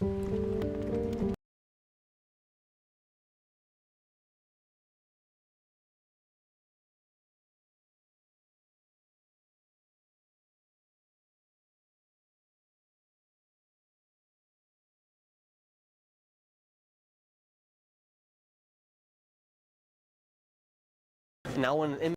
Now when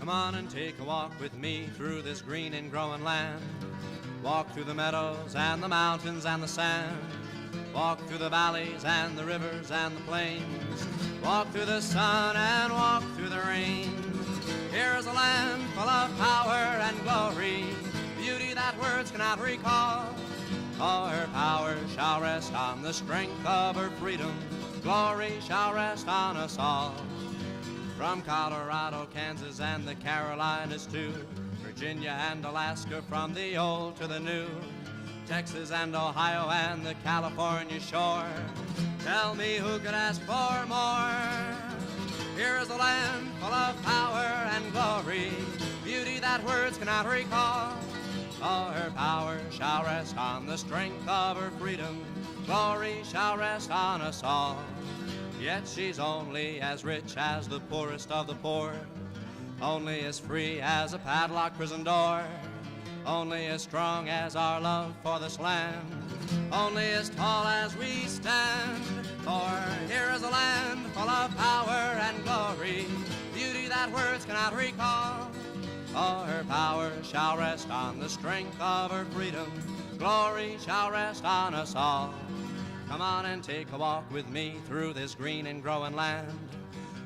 Come on and take a walk with me through this green and growing land. Walk through the meadows and the mountains and the sand. Walk through the valleys and the rivers and the plains. Walk through the sun and walk through the rain. Here is a land full of power and glory, beauty that words cannot recall. Oh, her power shall rest on the strength of her freedom. Glory shall rest on us all. From Colorado, Kansas, and the Carolinas too, Virginia and Alaska, from the old to the new, Texas and Ohio and the California shore. Tell me who could ask for more? Here is a land full of power and glory, beauty that words cannot recall. Oh, her power shall rest on the strength of her freedom. Glory shall rest on us all. Yet she's only as rich as the poorest of the poor, only as free as a padlocked prison door, only as strong as our love for this land, only as tall as we stand. For here is a land full of power and glory, beauty that words cannot recall. Oh, her power shall rest on the strength of her freedom. Glory shall rest on us all. Come on and take a walk with me through this green and growing land.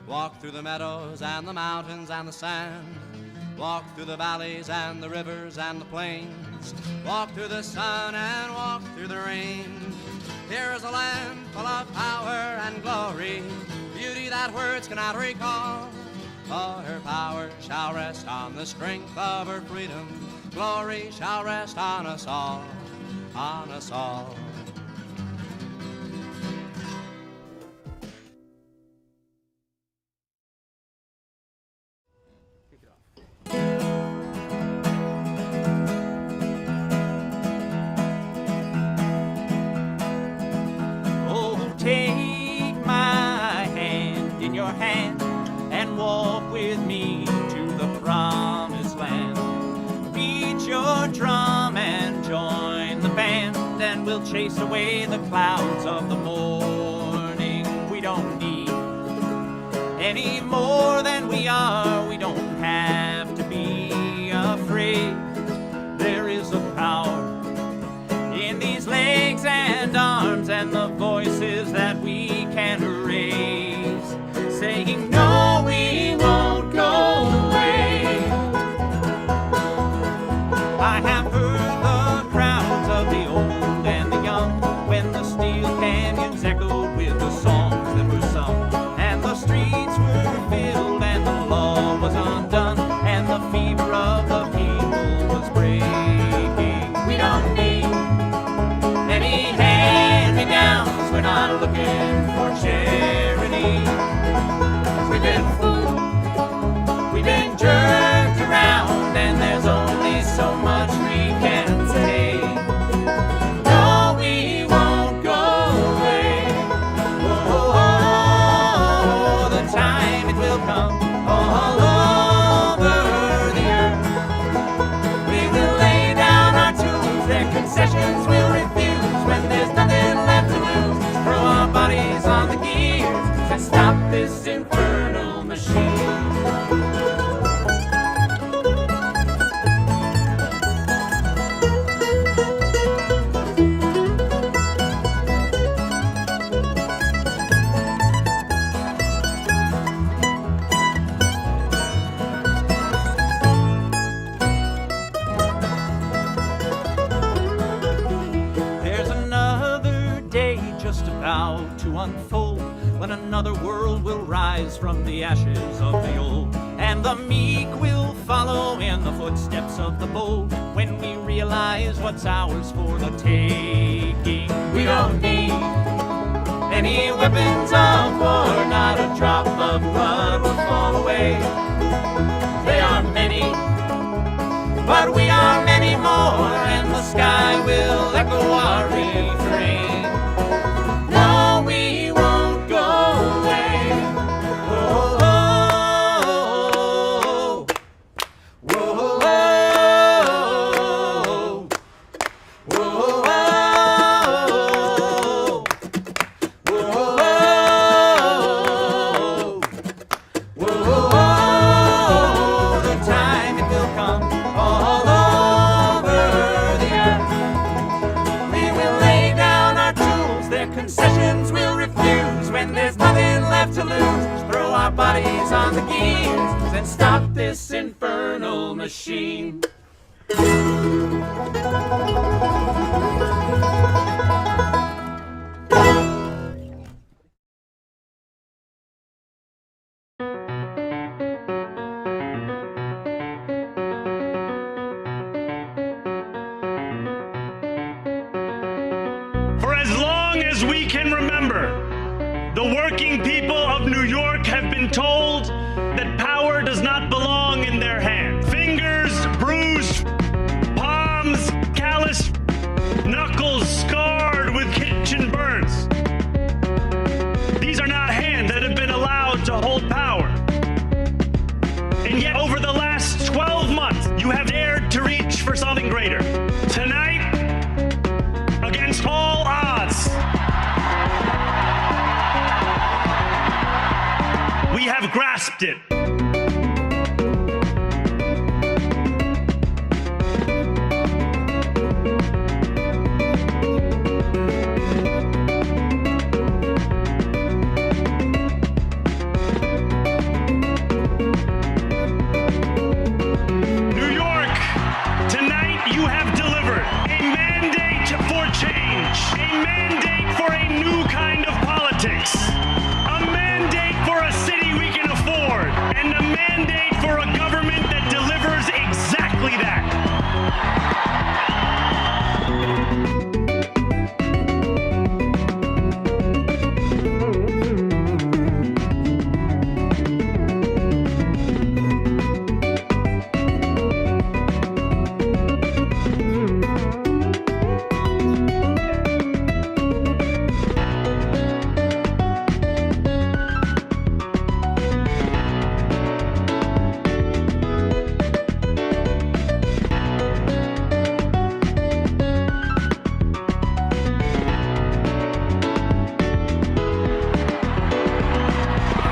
Walk through the meadows and the mountains and the sand. Walk through the valleys and the rivers and the plains. Walk through the sun and walk through the rain. Here is a land full of power and glory, beauty that words cannot recall. Oh, her power shall rest on the strength of her freedom. Glory shall rest on us all, on us all. Take my hand in your hand and walk with me to the promised land. Beat your drum and join the band, and we'll chase away the clouds of the morning. We don't need any more than we are. We don't have to be afraid. There is a power in these legs and arms and the voices that we can raise, saying no, we won't go away. I have heard the crowds of the old and the young when the steel canyons echoed with the songs that were sung, and the streets were filled and the law was undone, and the fever of the people was breaking. We don't need any hand-me-downs, we're not looking for charity. We've been fooled, we've been jerked around, and there's only so much we can say. No, we won't go away. Oh, the time it will come all over the earth. We will lay down our tools, their concessions will refuse. When there's nothing left to lose, throw our bodies just about to unfold, when another world will rise from the ashes of the old, and the meek will follow in the footsteps of the bold, when we realize what's ours for the taking. We don't need any weapons of war, not a drop of blood will fall away. They are many, but we are many more, and the sky will echo our refrain. No, we won't go away. Whoa, whoa, whoa, whoa, whoa, whoa, whoa. The time it will come all over the earth. We will lay down our tools, their concessions we'll refuse. When there's nothing left to lose, throw our bodies on the gears and stop this infernal machine. For as long as we can remember, the working people of New York have been told that power does not belong in their hands. Fingers bruised, palms calloused, knuckles scarred with kitchen burns. These are not hands that have been allowed to hold power. And yet over the last 12 months, you have dared to reach for something greater. Tonight, against all odds, we have grasped it. New York, tonight you have delivered a mandate for change, a mandate for a new kind of politics, a mandate for a city we can afford, and a mandate for a government that delivers exactly that.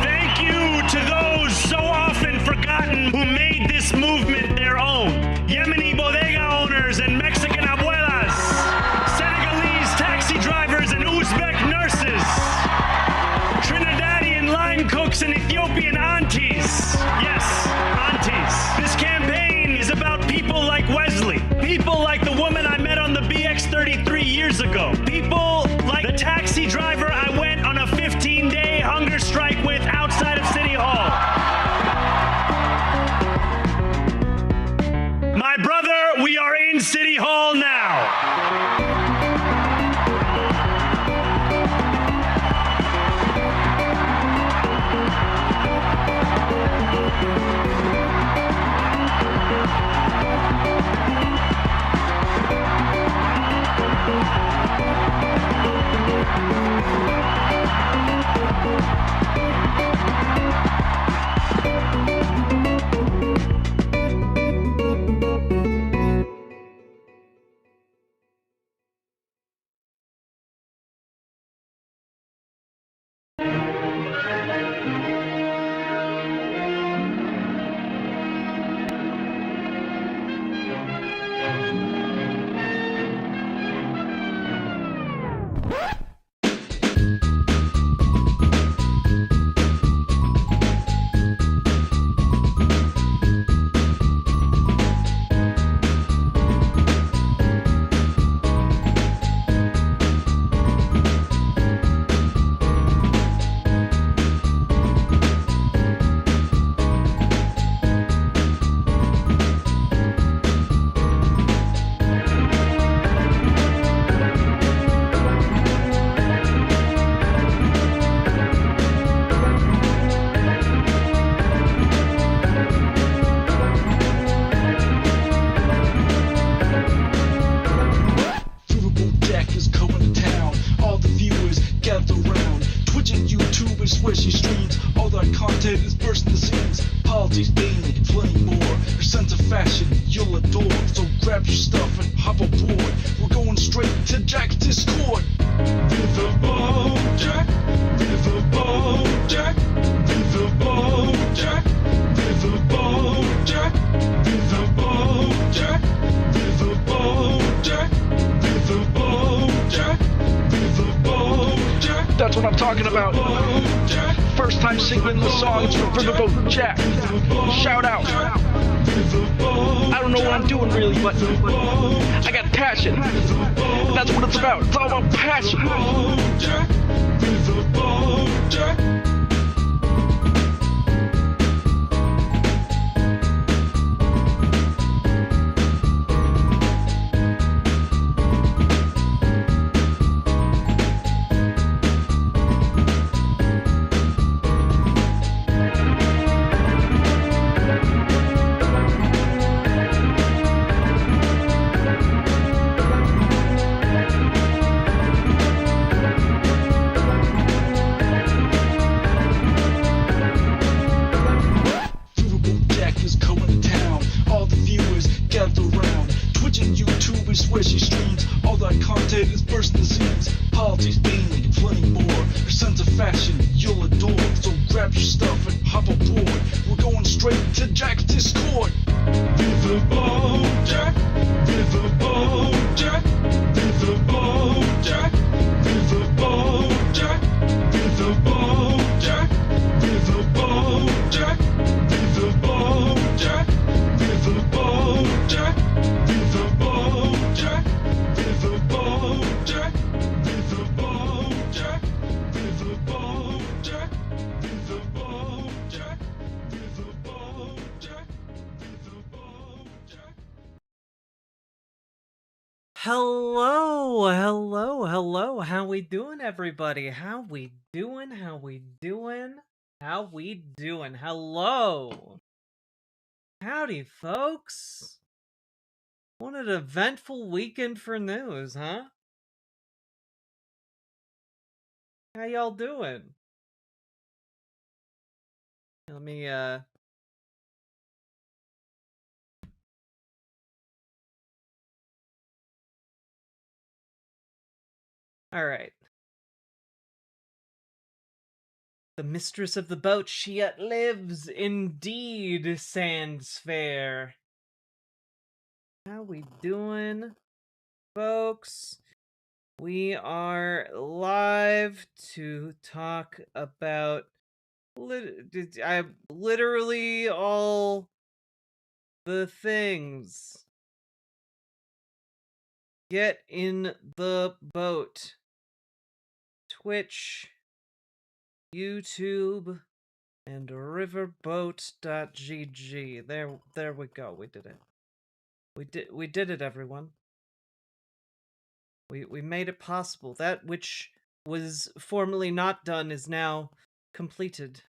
Thank you to those so often forgotten who made this movement their own. Yemeni bodega owners and Mexican abuelas, Senegalese taxi drivers and Uzbek nurses, Trinidadian line cooks and Ethiopian aunties. Yes, aunties. This campaign is about people like Wesley, people like the woman I met on the BX-33 years ago, people like the taxi driver I went on a 15-day hunger strike with outside of City Hall. My brother, we are in City Hall now. swishy streams. All that content is bursting the seams. Politics, gaming, and plenty more. Your sense of fashion, you'll adore. So grab your stuff and hop aboard. We're going straight to Jack's Discord. Riverboat Jack, Riverboat Jack, Riverboat Jack, Riverboat Jack, Riverboat Jack, Riverboat Jack, Riverboat Jack, Riverboat Jack. That's what I'm talking about. First time singing the songs for Riverboat Jack. Shout out. I don't know what I'm doing really, but I got passion. And that's what it's about. It's all about passion. Swishy streams, all that content is bursting the seams. Politics, gaming, and plenty more. Your sense of fashion, you'll adore. So grab your stuff and hop aboard. We're going straight to Jack's Discord. Riverboat Jack, Riverboat Jack, Riverboat Jack, Riverboat Jack, Riverboat Jack, Riverboat Jack, Riverboat Jack, Riverboat Jack, Riverboat Jack, Riverboat Jack, Riverboat Jack, Riverboat Jack, Riverboat Jack, Riverboat Jack, Riverboat Jack. Hello. How we doing, everybody? How we doing? Hello. Howdy, folks. What an eventful weekend for news, huh? How y'all doing? Let me, Alright. The mistress of the boat, she yet lives, indeed, Sans Fair. How we doing, folks? We are live to talk about literally all the things. Get in the boat. Twitch, YouTube, and riverboat.gg. There we go. We did it. We did it, everyone. We made it possible. That which was formerly not done is now completed.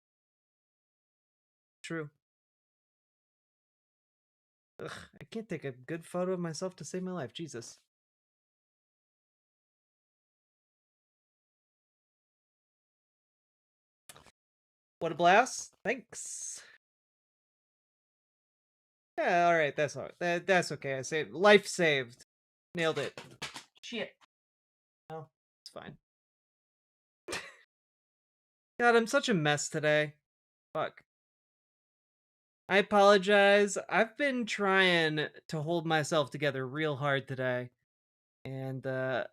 True. Ugh, I can't take a good photo of myself to save my life. Jesus. What a blast. Thanks. Yeah, alright, that's all. That's okay. I saved. Life saved. Nailed it. Shit. Oh, it's fine. God, I'm such a mess today. Fuck. I apologize. I've been trying to hold myself together real hard today. And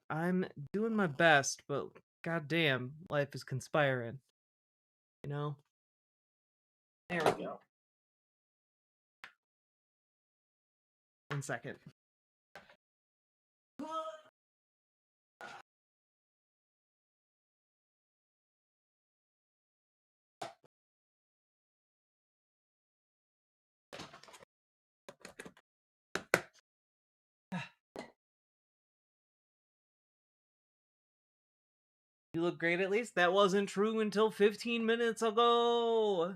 I'm doing my best, but goddamn, life is conspiring. You know? There we go. 1 second. You look great, at least. That wasn't true until 15 minutes ago.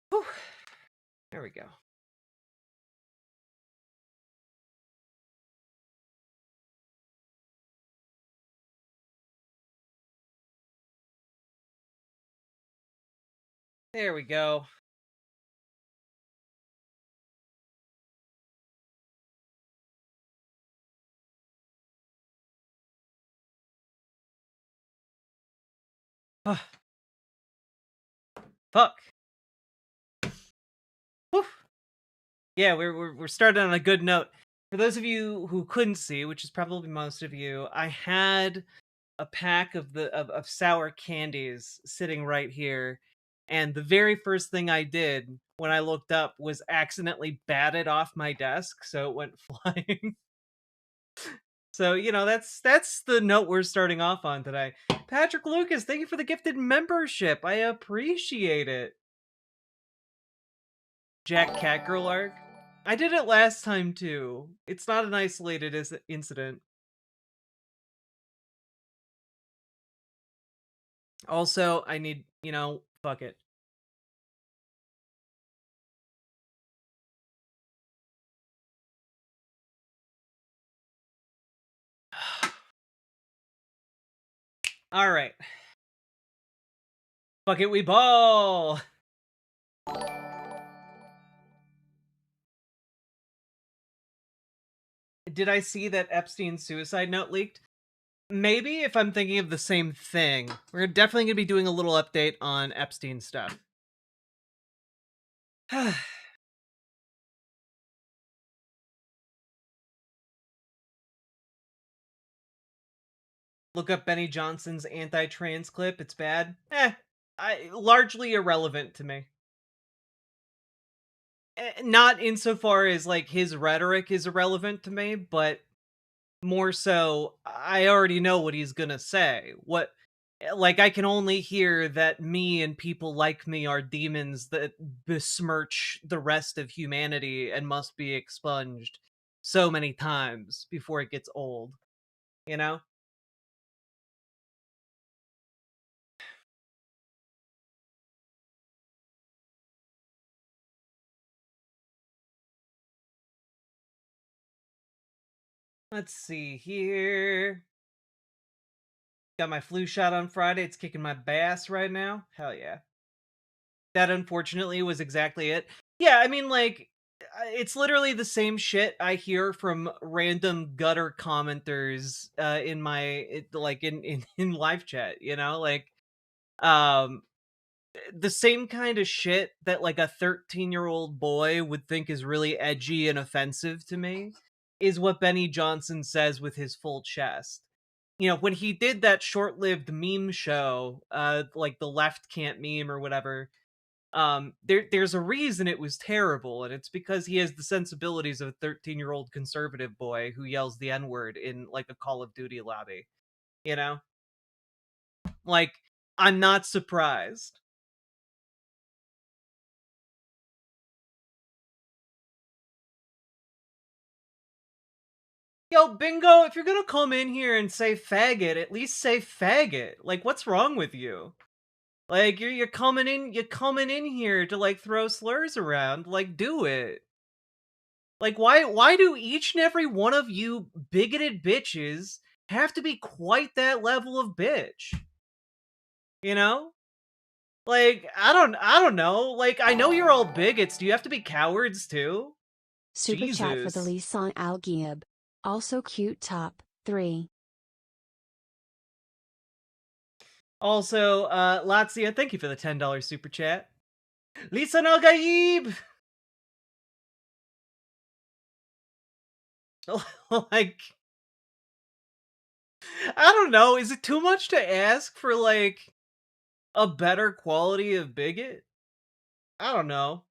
Whew. There we go. There we go. Fuck. Whew. Yeah, we're starting on a good note. For those of you who couldn't see, which is probably most of you, I had a pack of sour candies sitting right here, and the very first thing I did when I looked up was accidentally bat it off my desk, so it went flying. So, that's the note we're starting off on today. Patrick Lucas, thank you for the gifted membership. I appreciate it. Jack Catgirl arc. I did it last time too. It's not an isolated incident. Also, I need, fuck it. All right. Fuck it, we ball. Did I see that Epstein's suicide note leaked? Maybe, if I'm thinking of the same thing. We're definitely going to be doing a little update on Epstein stuff. Look up Benny Johnson's anti-trans clip. It's bad. Largely irrelevant to me. Not insofar as, like, his rhetoric is irrelevant to me, but more so, I already know what he's gonna say. Like, I can only hear that me and people like me are demons that besmirch the rest of humanity and must be expunged so many times before it gets old, you know? Let's see here. Got my flu shot on Friday. It's kicking my bass right now. Hell yeah. That unfortunately was exactly it. Yeah, I mean, like, it's literally the same shit I hear from random gutter commenters in in live chat, um the same kind of shit that like a 13-year-old boy would think is really edgy and offensive to me is what Benny Johnson says with his full chest. When he did that short-lived meme show, like the left can't meme or whatever, there's a reason it was terrible, and it's because he has the sensibilities of a 13-year-old conservative boy who yells the N-word in like a Call of Duty lobby. You know? Like, I'm not surprised. Yo, Bingo, if you're gonna come in here and say faggot, at least say faggot. Like, what's wrong with you? Like, you're coming in here to like throw slurs around. Like, do it. Like, why do each and every one of you bigoted bitches have to be quite that level of bitch? You know? Like, I don't know. Like, I know you're all bigots. Do you have to be cowards too? Super chat for the Jesus. Lisan Al Giab. Also cute top 3. Also, Lazia, thank you for the $10 super chat. Lisa Nagaib! Like, I don't know. Is it too much to ask for, like, a better quality of bigot? I don't know.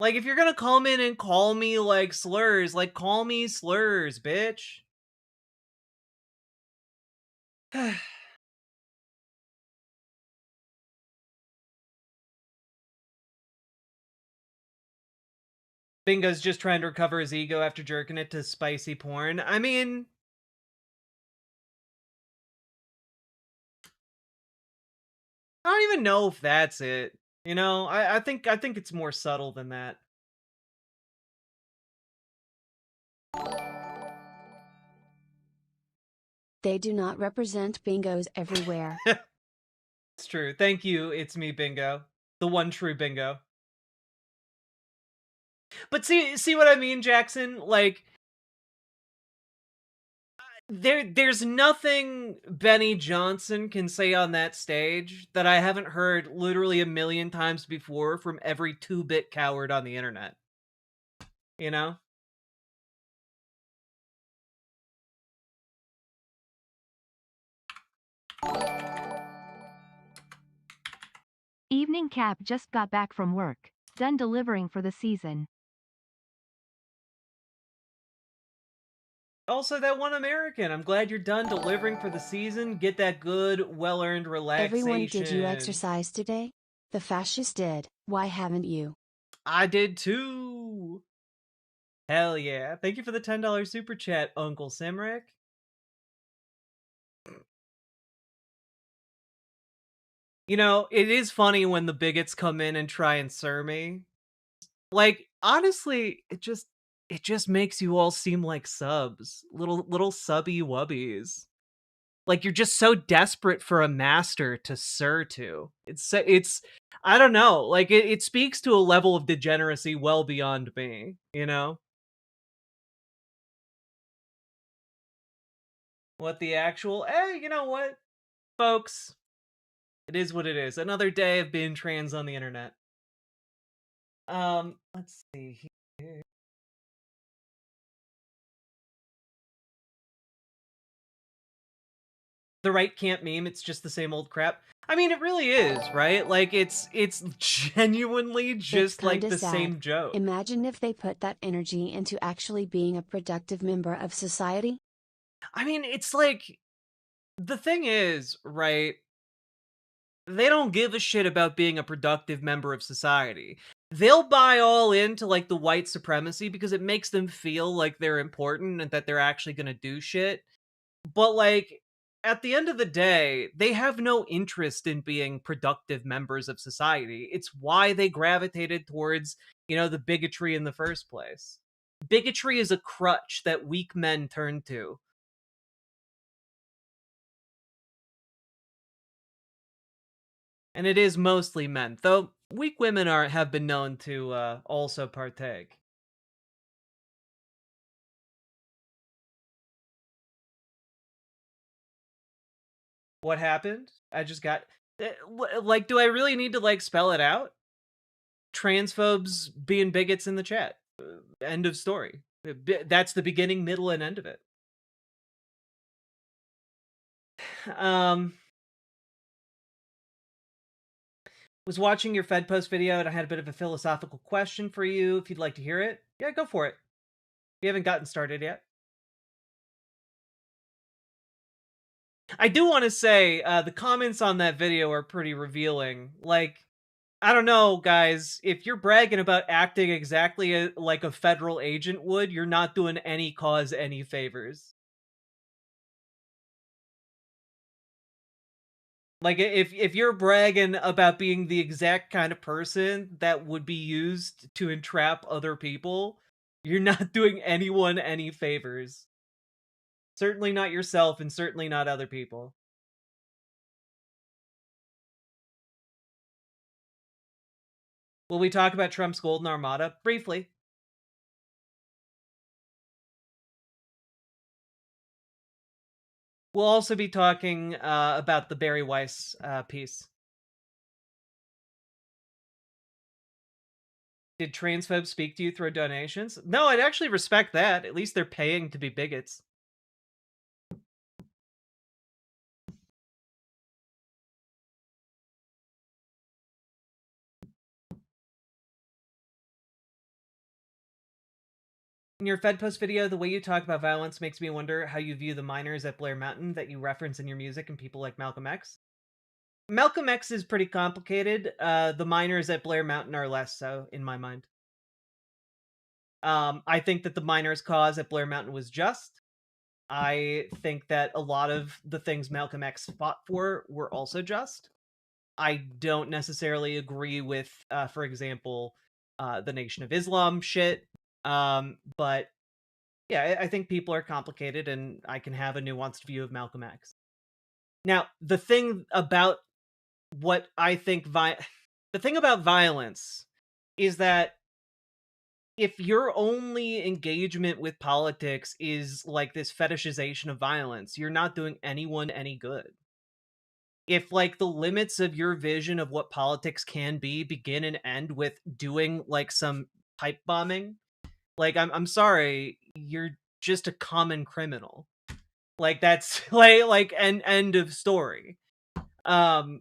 Like, if you're gonna come in and call me, like, slurs, like, call me slurs, bitch. Bingo's just trying to recover his ego after jerking it to spicy porn. I mean, I don't even know if that's it. I think it's more subtle than that. They do not represent bingos everywhere. It's true. Thank you, it's me, Bingo. The one true Bingo. But see what I mean, Jackson? Like, there's nothing Benny Johnson can say on that stage that I haven't heard literally a million times before from every 2-bit coward on the internet. You know? Evening Cap just got back from work. Done delivering for the season. Also, that one American. I'm glad you're done delivering for the season. Get that good, well-earned relaxation. Everyone, did you exercise today? The fascists did. Why haven't you? I did too. Hell yeah. Thank you for the $10 super chat, Uncle Simric. You know, it is funny when the bigots come in and try and sir me. Like, honestly, it just makes you all seem like subs. Little subby wubbies. Like you're just so desperate for a master to sir to. It's I don't know. Like it speaks to a level of degeneracy well beyond me, you know? What the actual you know what, folks? It is what it is. Another day of being trans on the internet. Let's see here. The right can't meme, it's just the same old crap. I mean, it really is, right? Like it's genuinely just like kinda the sad. same joke. Imagine if they put that energy into actually being a productive member of society. I mean, it's like the thing is, right? They don't give a shit about being a productive member of society. They'll buy all into like the white supremacy because it makes them feel like they're important and that they're actually going to do shit. But like at the end of the day, they have no interest in being productive members of society. It's why they gravitated towards, the bigotry in the first place. Bigotry is a crutch that weak men turn to. And it is mostly men, though weak women have been known to also partake. What happened? I just got like, do I really need to like spell it out? Transphobes being bigots in the chat. End of story. That's the beginning, middle, and end of it. Um, was watching your Fed post video and I had a bit of a philosophical question for you. If you'd like to hear it, yeah, go for it. We haven't gotten started yet. I do want to say the comments on that video are pretty revealing. Like, I don't know, guys. If you're bragging about acting exactly like a federal agent would, you're not doing any cause any favors. Like, if you're bragging about being the exact kind of person that would be used to entrap other people, you're not doing anyone any favors. Certainly not yourself, and certainly not other people. Will we talk about Trump's Golden Armada? Briefly. We'll also be talking about the Bari Weiss piece. Did transphobes speak to you through donations? No, I'd actually respect that. At least they're paying to be bigots. In your Fed Post video, the way you talk about violence makes me wonder how you view the miners at Blair Mountain that you reference in your music and people like Malcolm X. Malcolm X is pretty complicated. The miners at Blair Mountain are less so, in my mind. I think that the miners' cause at Blair Mountain was just. I think that a lot of the things Malcolm X fought for were also just. I don't necessarily agree with, for example, the Nation of Islam shit. But yeah, I think people are complicated and I can have a nuanced view of Malcolm X. Now, the thing about what I think the thing about violence is that if your only engagement with politics is like this fetishization of violence, you're not doing anyone any good. If like the limits of your vision of what politics can be begin and end with doing like some pipe bombing, like I'm sorry, you're just a common criminal. Like that's like an end of story. Um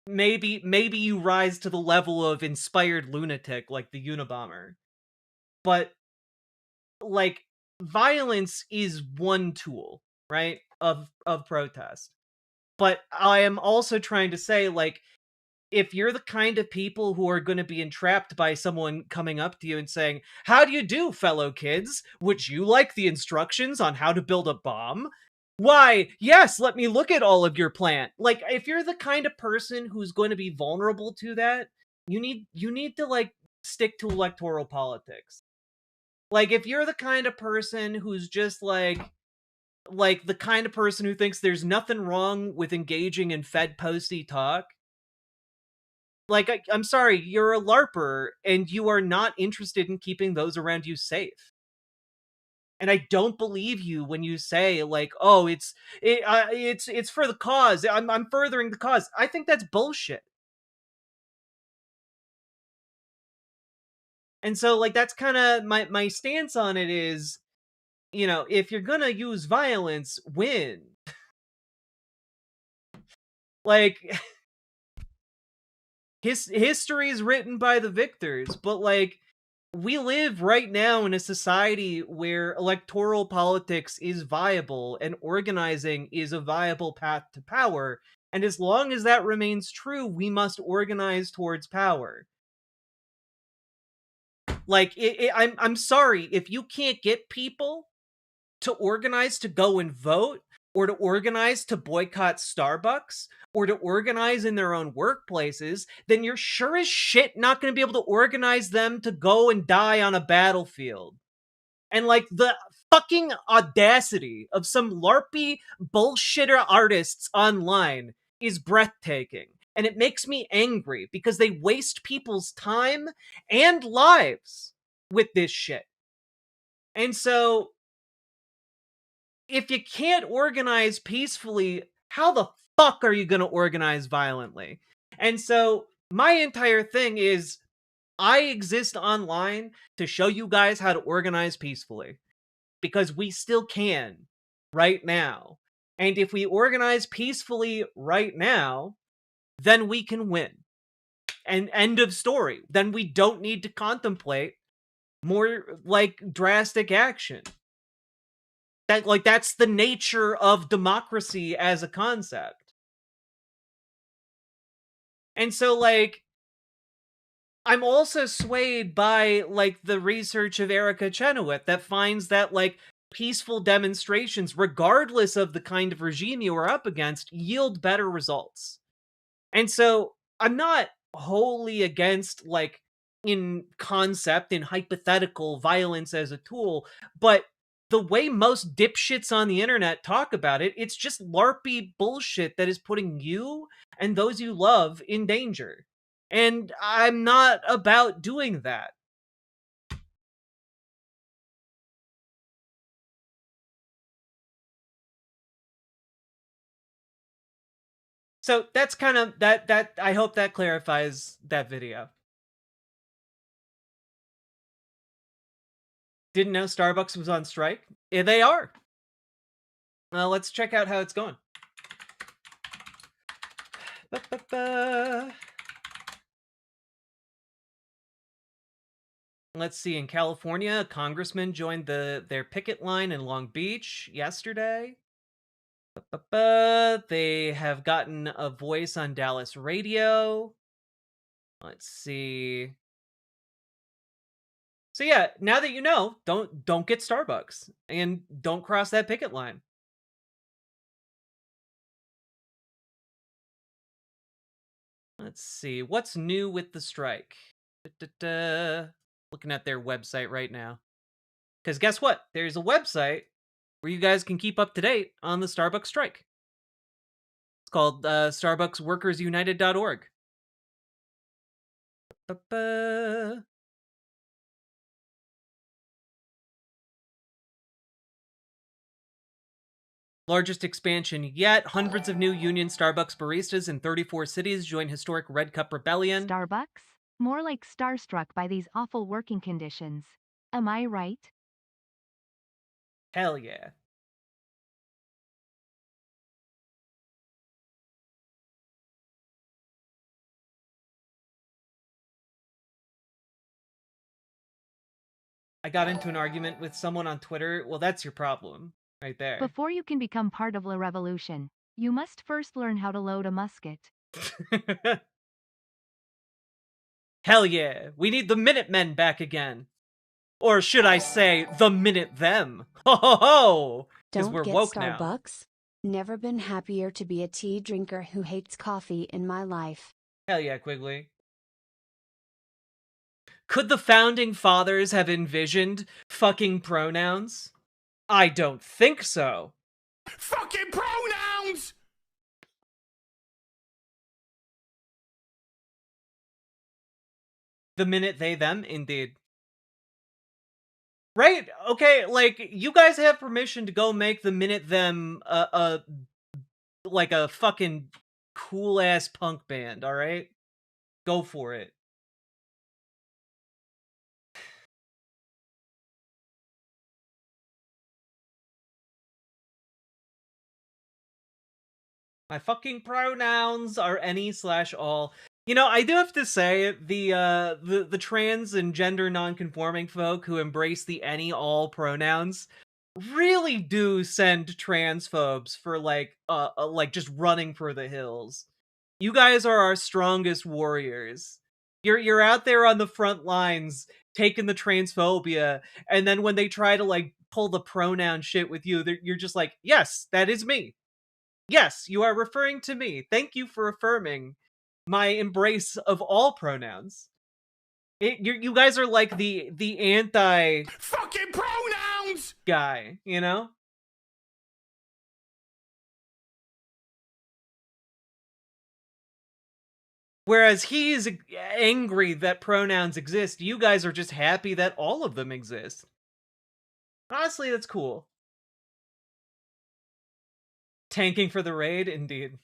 maybe you rise to the level of inspired lunatic like the Unabomber. But like violence is one tool, right? Of protest. But I am also trying to say like if you're the kind of people who are going to be entrapped by someone coming up to you and saying, "How do you do, fellow kids? Would you like the instructions on how to build a bomb?" Why, yes, let me look at all of your plant. Like if you're the kind of person who's going to be vulnerable to that, you need to like stick to electoral politics. Like if you're the kind of person who's just like the kind of person who thinks there's nothing wrong with engaging in Fed posty talk, like I'm sorry, you're a LARPer and you are not interested in keeping those around you safe. And I don't believe you when you say like, "Oh, it's for the cause. I'm furthering the cause." I think that's bullshit. And so like that's kind of my stance on it is, if you're gonna use violence, win. Like history is written by the victors, but like we live right now in a society where electoral politics is viable and organizing is a viable path to power, and as long as that remains true, we must organize towards power. Like I'm sorry if you can't get people to organize to go and vote, or to organize to boycott Starbucks, or to organize in their own workplaces, then you're sure as shit not going to be able to organize them to go and die on a battlefield. And like the fucking audacity of some LARPy bullshitter artists online is breathtaking. And it makes me angry because they waste people's time and lives with this shit. And so if you can't organize peacefully, how the fuck are you going to organize violently? And so my entire thing is I exist online to show you guys how to organize peacefully because we still can right now. And if we organize peacefully right now, then we can win. And end of story. Then we don't need to contemplate more like drastic action. That's the nature of democracy as a concept. And so like I'm also swayed by like the research of Erica Chenoweth that finds that like peaceful demonstrations, regardless of the kind of regime you are up against, yield better results. And so I'm not wholly against like in concept, in hypothetical violence as a tool, but the way most dipshits on the internet talk about it, it's just LARPy bullshit that is putting you and those you love in danger. And I'm not about doing that. So that's kind of that I hope that clarifies that video. Didn't know Starbucks was on strike? Yeah, they are. Well, let's check out how it's going. Ba-ba-ba. Let's see, in California, a congressman joined their picket line in Long Beach yesterday. Ba-ba-ba. They have gotten a voice on Dallas radio. Let's see. So yeah, now that you know, don't get Starbucks and don't cross that picket line. Let's see. What's new with the strike? Da-da-da. Looking at their website right now. Because guess what? There's a website where you guys can keep up to date on the Starbucks strike. called StarbucksWorkersUnited.org. Ba-ba. Largest expansion yet. Hundreds of new union Starbucks baristas in 34 cities join historic Red Cup rebellion. Starbucks? More like starstruck by these awful working conditions. Am I right? Hell yeah. I got into an argument with someone on Twitter. Well, that's your problem right there. Before you can become part of La Revolution, you must first learn how to load a musket. Hell yeah. We need the Minutemen back again. Or should I say, the Minute Them. Ho ho ho! Because Don't we're get woke now. Starbucks. Never been happier to be a tea drinker who hates coffee in my life. Hell yeah, Quigley. Could the founding fathers have envisioned fucking pronouns? I don't think so. Fucking pronouns! The minute they them, indeed. Right? Okay, like, you guys have permission to go make the minute them like a fucking cool ass punk band, alright? Go for it. My fucking pronouns are any/all. You know, I do have to say, the trans and gender non-conforming folk who embrace the any/all pronouns really do send transphobes for like just running for the hills. You guys are our strongest warriors. You're out there on the front lines taking the transphobia, and then when they try to like pull the pronoun shit with you, you're just like, yes, that is me. Yes, you are referring to me. Thank you for affirming my embrace of all pronouns. You guys are like the anti Fucking pronouns! guy, you know? Whereas he is angry that pronouns exist, you guys are just happy that all of them exist. Honestly, that's cool. Tanking for the raid, indeed.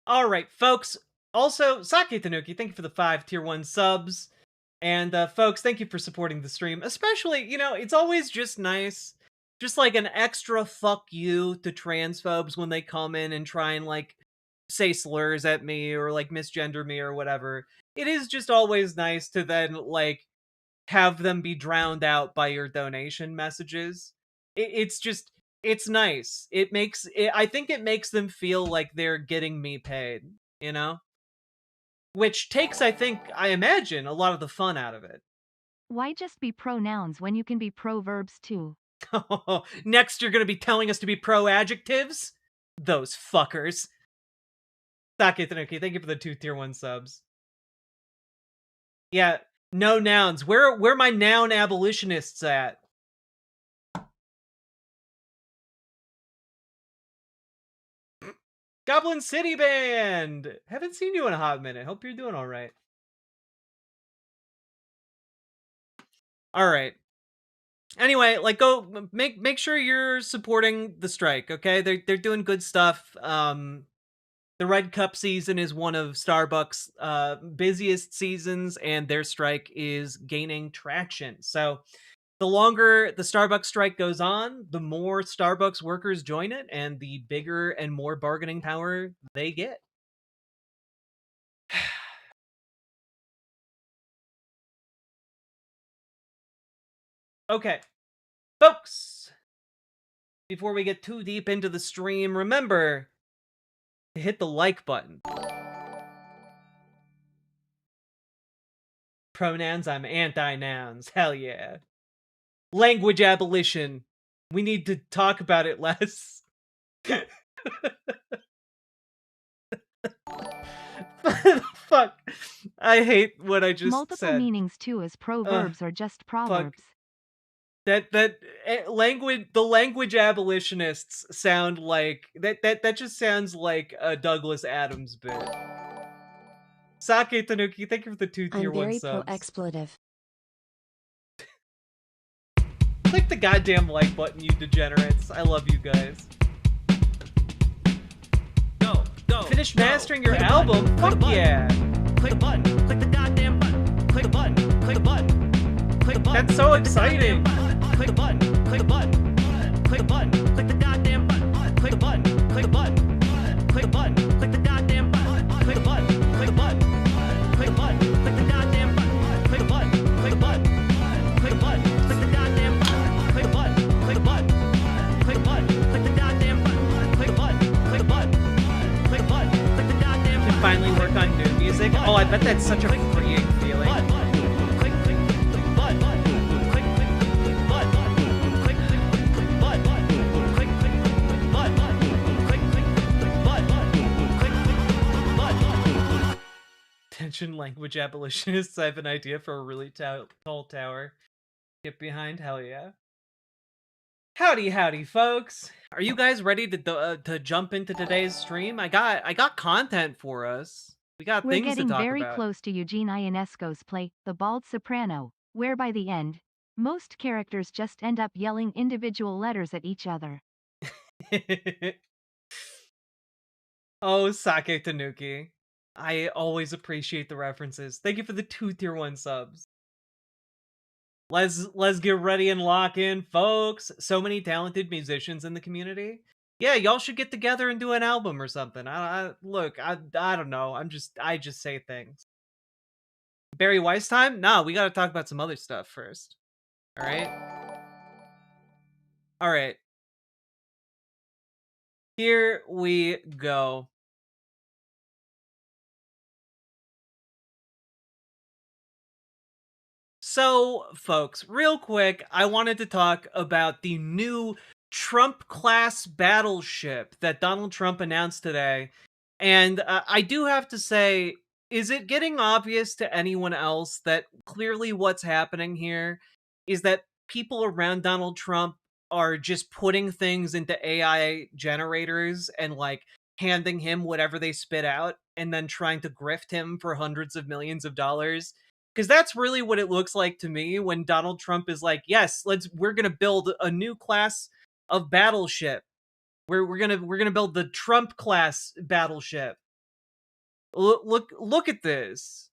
All right, folks. Also, Sake Tanuki, thank you for the 5 tier 1 subs. And folks, thank you for supporting the stream. Especially, you know, it's always just nice. Just like an extra fuck you to transphobes when they come in and try and like say slurs at me or like misgender me or whatever. It is just always nice to then like have them be drowned out by your donation messages. It's just, it's nice. I think it makes them feel like they're getting me paid, you know? Which takes, I think, I imagine, a lot of the fun out of it. Why just be pronouns when you can be proverbs too? Next, you're gonna be telling us to be pro-adjectives? Those fuckers. Sake Tanuki, thank you for the 2 tier 1 subs. Yeah, no nouns. Where my noun abolitionists at? Goblin City Band! Haven't seen you in a hot minute. Hope you're doing alright. Alright. Anyway, like, go make sure you're supporting the strike, okay? They're doing good stuff. The Red Cup season is one of Starbucks' busiest seasons, and their strike is gaining traction. So the longer the Starbucks strike goes on, the more Starbucks workers join it, and the bigger and more bargaining power they get. Okay, folks, before we get too deep into the stream, remember to hit the like button. Pronouns, I'm anti-nouns. Hell yeah. Language abolition. We need to talk about it less. Fuck. I hate what I just Multiple said. meanings too as proverbs or just proverbs. The language abolitionists sound like that just sounds like a Douglas Adams bit. Sake Tanuki, thank you for the 2 tier I'm 1 very subs. pro-expletive. Click the goddamn like button, you degenerates. I love you guys. Go, go. Finish go. mastering your Click a album? button, click a Fuck button. yeah. Click a button. Click the goddamn button. Click a button. Click a button. Click a button. That's so click the exciting. goddamn button. Click a button. Click a button. Click a button. Click the goddamn button. Click a button. Click a button. Click a button. Click the goddamn button. Click a button. Click a button. Click a button. Click the goddamn button. Click a button. Click a button. Click a button. Click the goddamn button. Click a button. Click a button. Click a button. Click the goddamn button. Click a button. Click a button. Click a button. Click the goddamn button. Can finally work on new music. Oh, I bet that's such a freeing feeling. Click, click, button. Click, click, button. Click, click, button. Click, click, button. Click, click, button. Click, click, button. Attention language abolitionists, I have an idea for a really tall tower. Get behind, hell yeah. Howdy, folks. Are you guys ready to jump into today's stream? I got content for us. We got We're things to getting talk very about. close to Eugene Ionesco's play, The Bald Soprano, where by the end, most characters just end up yelling individual letters at each other. Oh, Sake Tanuki. I always appreciate the references. Thank you for the 2 tier 1 subs. Let's get ready and lock in, folks. So many talented musicians in the community. Yeah, y'all should get together and do an album or something. Look, I don't know. I just say things. Barry Weiss time? Nah, we gotta talk about some other stuff first. Alright? Alright. Here we go. So, folks, real quick, I wanted to talk about the new Trump-class battleship that Donald Trump announced today. And I do have to say, is it getting obvious to anyone else that clearly what's happening here is that people around Donald Trump are just putting things into AI generators and, like, handing him whatever they spit out and then trying to grift him for hundreds of millions of dollars? Because that's really what it looks like to me when Donald Trump is like, yes, we're gonna build a new class of battleship. We're gonna build the Trump class battleship. Look at this.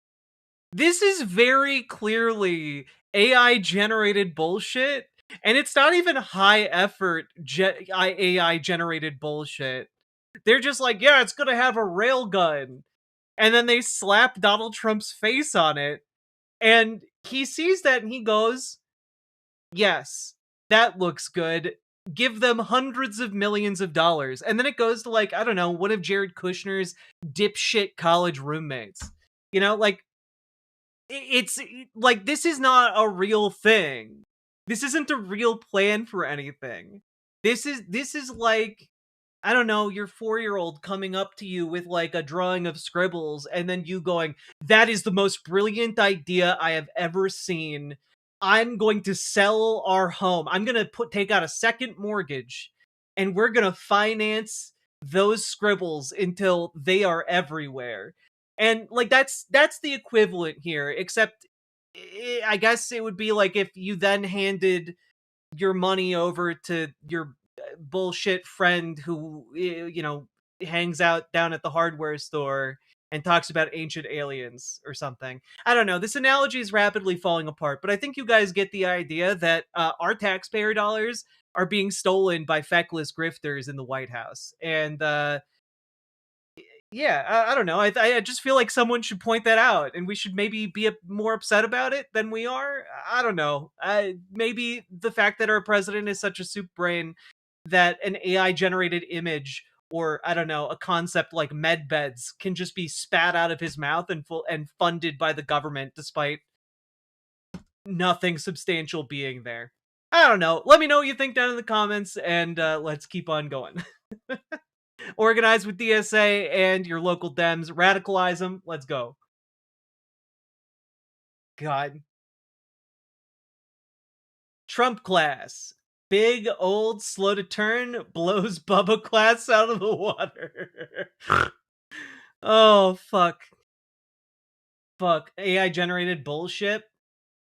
This is very clearly AI generated bullshit, and it's not even high effort AI generated bullshit. They're just like, yeah, it's gonna have a railgun, and then they slap Donald Trump's face on it. And he sees that and he goes, yes, that looks good. Give them hundreds of millions of dollars. And then it goes to, like, I don't know, one of Jared Kushner's dipshit college roommates. You know, like, it's like, this is not a real thing. This isn't a real plan for anything. This is like, I don't know, your 4-year-old coming up to you with, like, a drawing of scribbles, and then you going, that is the most brilliant idea I have ever seen. I'm going to sell our home. I'm going to take out a second mortgage, and we're going to finance those scribbles until they are everywhere. And, like, that's the equivalent here, except I guess it would be like if you then handed your money over to your bullshit friend who, you know, hangs out down at the hardware store and talks about ancient aliens or something. I don't know. This analogy is rapidly falling apart, but I think you guys get the idea that our taxpayer dollars are being stolen by feckless grifters in the White House. And yeah, I don't know. I just feel like someone should point that out, and we should maybe be more upset about it than we are. I don't know. Maybe the fact that our president is such a soup brain that an AI generated image, or I don't know, a concept like med beds can just be spat out of his mouth and funded by the government despite nothing substantial being there. I don't know. Let me know what you think down in the comments, and let's keep on going. Organize with DSA and your local Dems. Radicalize them. Let's go. God. Trump class. Big, old, slow to turn, blows Bubba class out of the water. Oh, fuck. Fuck. AI generated bullshit?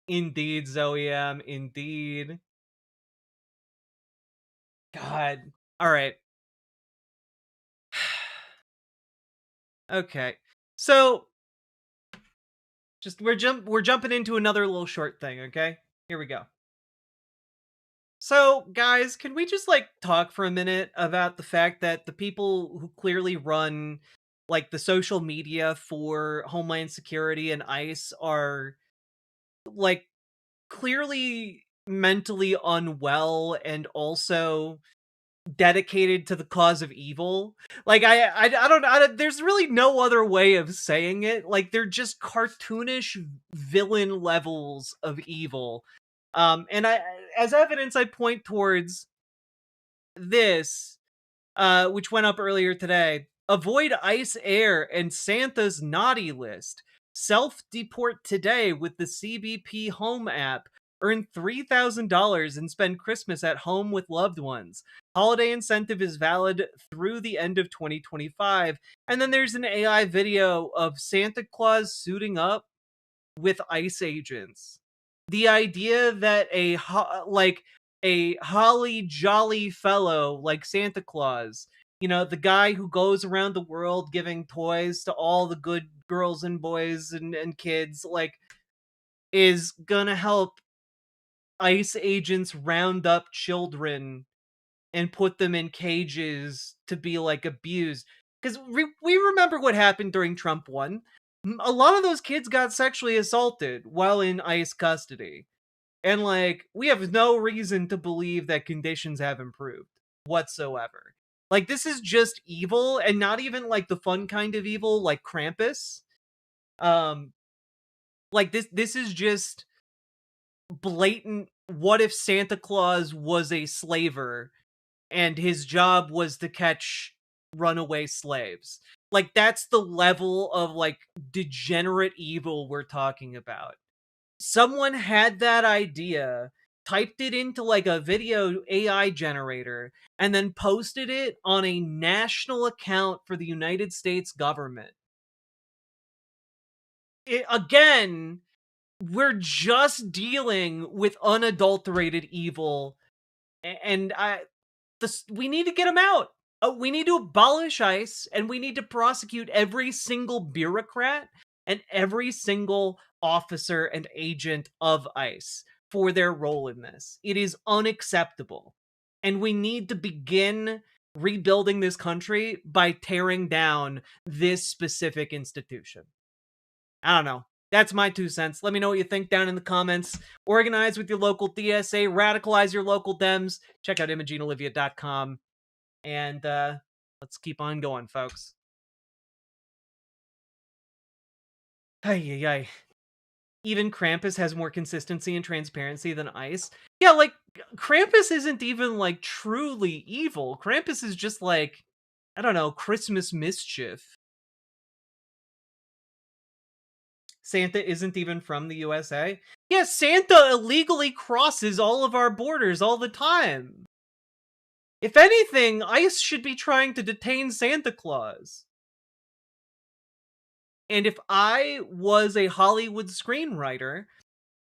Indeed, Zoe M. Indeed. God. Alright. Okay. So, just we're jumping into another little short thing, okay? Here we go. So, guys, can we just like talk for a minute about the fact that the people who clearly run like the social media for Homeland Security and ICE are like clearly mentally unwell and also dedicated to the cause of evil. Like I don't there's really no other way of saying it. Like they're just cartoonish villain levels of evil. And I as evidence I point towards this which went up earlier today. Avoid ICE Air and Santa's naughty list. Self-deport today with the CBP Home app. Earn $3,000 and spend Christmas at home with loved ones. Holiday incentive is valid through the end of 2025. And then there's an AI video of Santa Claus suiting up with ICE agents. The idea that a holly jolly fellow like Santa Claus, you know, the guy who goes around the world giving toys to all the good girls and boys and kids, like, is gonna help ICE agents round up children and put them in cages to be like abused. Because we remember what happened during Trump 1. A lot of those kids got sexually assaulted while in ICE custody. And like, we have no reason to believe that conditions have improved whatsoever. Like, this is just evil, and not even like the fun kind of evil like Krampus. Um, like this is just blatant. What if Santa Claus was a slaver and his job was to catch runaway slaves? Like, that's the level of like degenerate evil we're talking about. Someone had that idea, typed it into like a video AI generator, and then posted it on a national account for the United States government. Again, we're just dealing with unadulterated evil, and we need to get them out. We need to abolish ICE, and we need to prosecute every single bureaucrat and every single officer and agent of ICE for their role in this. It is unacceptable. And we need to begin rebuilding this country by tearing down this specific institution. I don't know. That's my 2 cents. Let me know what you think down in the comments. Organize with your local DSA, radicalize your local Dems. Check out ImogeneOlivia.com. And let's keep on going, folks. Ay, ay, ay. Even Krampus has more consistency and transparency than ICE. Yeah, like, Krampus isn't even, like, truly evil. Krampus is just, like, I don't know, Christmas mischief. Santa isn't even from the USA. Yeah, Santa illegally crosses all of our borders all the time. If anything, ICE should be trying to detain Santa Claus. And if I was a Hollywood screenwriter,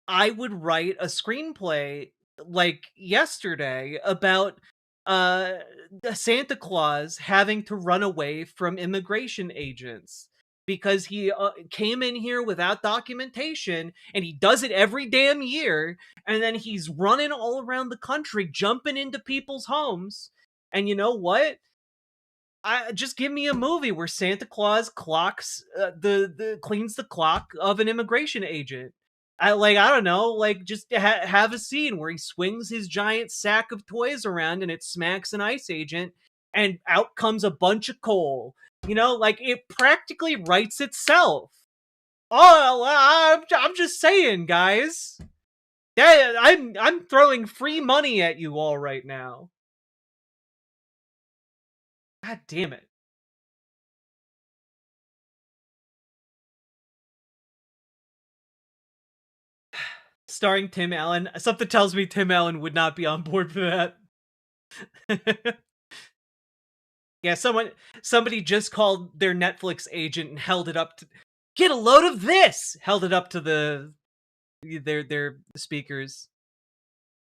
I would write a screenplay like yesterday about Santa Claus having to run away from immigration agents because he came in here without documentation, and he does it every damn year, and then he's running all around the country jumping into people's homes. And you know what? I just give me a movie where Santa Claus clocks the cleans the clock of an immigration agent. I don't know, like, just have a scene where he swings his giant sack of toys around and it smacks an ICE agent, and out comes a bunch of coal. You know, like, it practically writes itself. Oh, I'm just saying, guys. Yeah, I'm throwing free money at you all right now. God damn it. starring Tim Allen. Something tells me Tim Allen would not be on board for that. Yeah, somebody just called their Netflix agent and held it up to get a load of this. Held it up to their speakers.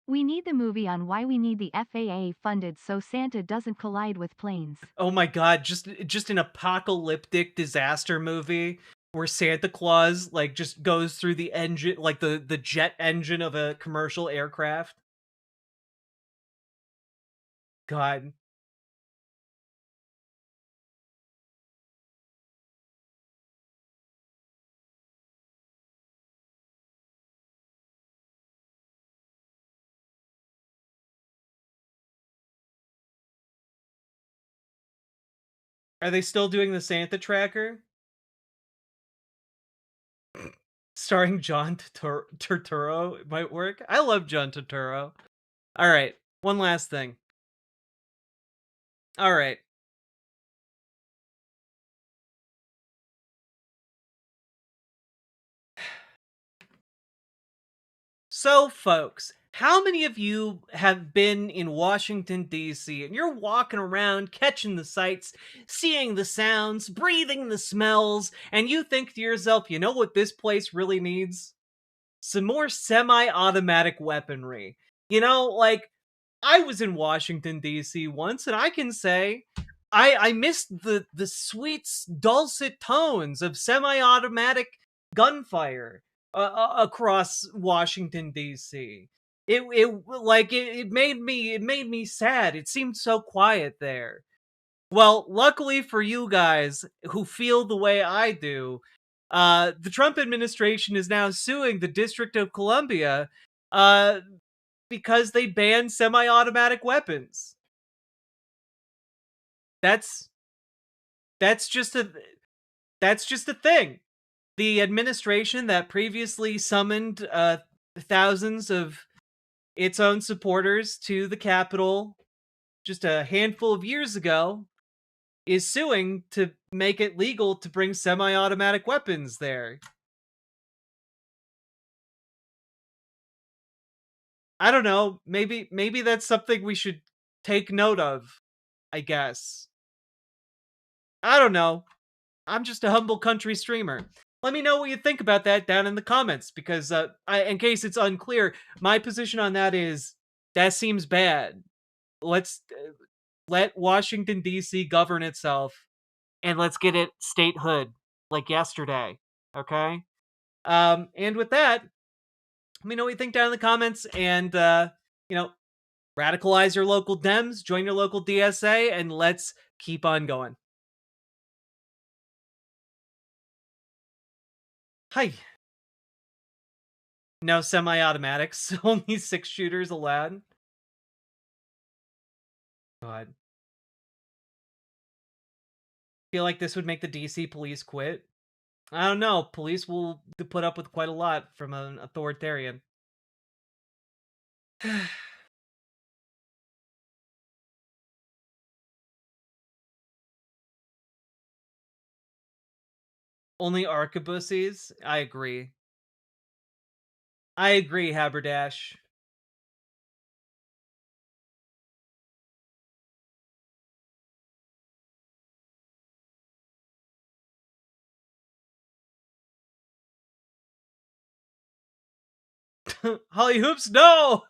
We need the movie on why we need the FAA funded so Santa doesn't collide with planes. Oh my god, just an apocalyptic disaster movie where Santa Claus like just goes through the engine, like the jet engine of a commercial aircraft. God. Are they still doing the Santa Tracker? Starring John Turturro, it might work. I love John Turturro. All right, one last thing. All right. So, folks, how many of you have been in Washington, D.C., and you're walking around, catching the sights, seeing the sounds, breathing the smells, and you think to yourself, you know what this place really needs? Some more semi-automatic weaponry. You know, like, I was in Washington, D.C. once, and I can say I missed the sweet, dulcet tones of semi-automatic gunfire across Washington, D.C. It made me sad. It seemed so quiet there. Well, luckily for you guys who feel the way I do, the Trump administration is now suing the District of Columbia uh, because they banned semi-automatic weapons. That's that's just a that's just a thing. The administration that previously summoned thousands of its own supporters to the Capitol just a handful of years ago is suing to make it legal to bring semi-automatic weapons there. I don't know, maybe that's something we should take note of, I guess. I don't know. I'm just a humble country streamer. Let me know what you think about that down in the comments, because in case it's unclear, my position on that is that seems bad. Let's let Washington D.C. govern itself, and let's get it statehood like yesterday. Okay. And with that, let me know what you think down in the comments, and you know, radicalize your local Dems, join your local DSA, and let's keep on going. Hi. No semi-automatics, only 6 shooters allowed. God. Feel like this would make the DC police quit. I don't know. Police will put up with quite a lot from an authoritarian. Only arquebuses? I agree. I agree, Haberdash. Holly Hoops, no!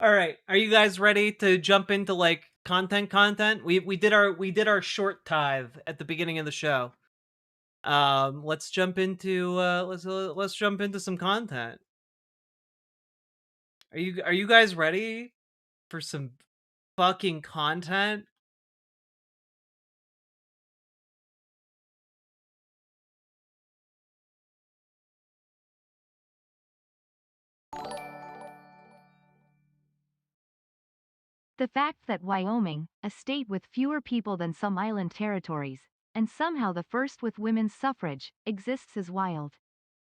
Alright, are you guys ready to jump into like content? We did our short tithe at the beginning of the show. Let's jump into let's jump into some content. Are you guys ready for some fucking content? The fact that Wyoming, a state with fewer people than some island territories, and somehow the first with women's suffrage, exists is wild.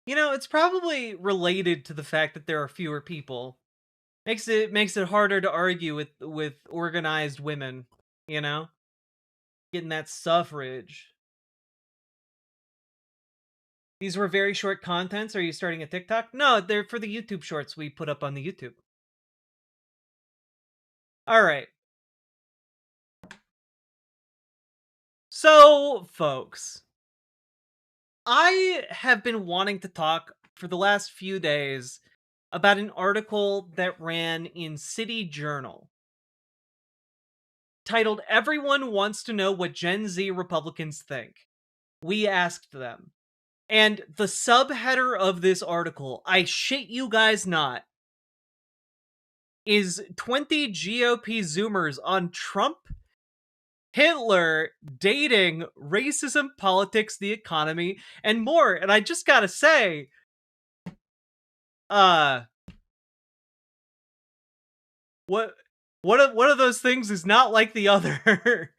You know, it's probably related to the fact that there are fewer people. Makes it harder to argue with organized women, you know? Getting that suffrage. These were very short contents. Are you starting a TikTok? No, they're for the YouTube shorts we put up on the YouTube. All right. So, folks, I have been wanting to talk for the last few days about an article that ran in City Journal titled "Everyone Wants to Know What Gen Z Republicans Think." We asked them. And the subheader of this article, I shit you guys not, is 20 GOP Zoomers on Trump, Hitler, dating, racism, politics, the economy, and more. And I just gotta say, uh, what one of those things is not like the other.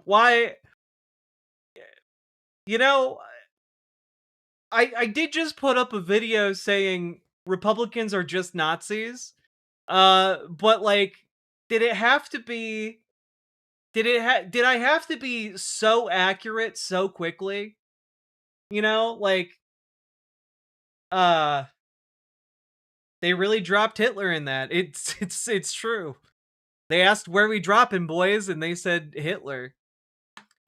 Why, you know, I did just put up a video saying Republicans are just Nazis. But like, did it have to be? Did I have to be so accurate so quickly? You know, like, uh, they really dropped Hitler in that. It's true. They asked where we drop him, boys, and they said Hitler.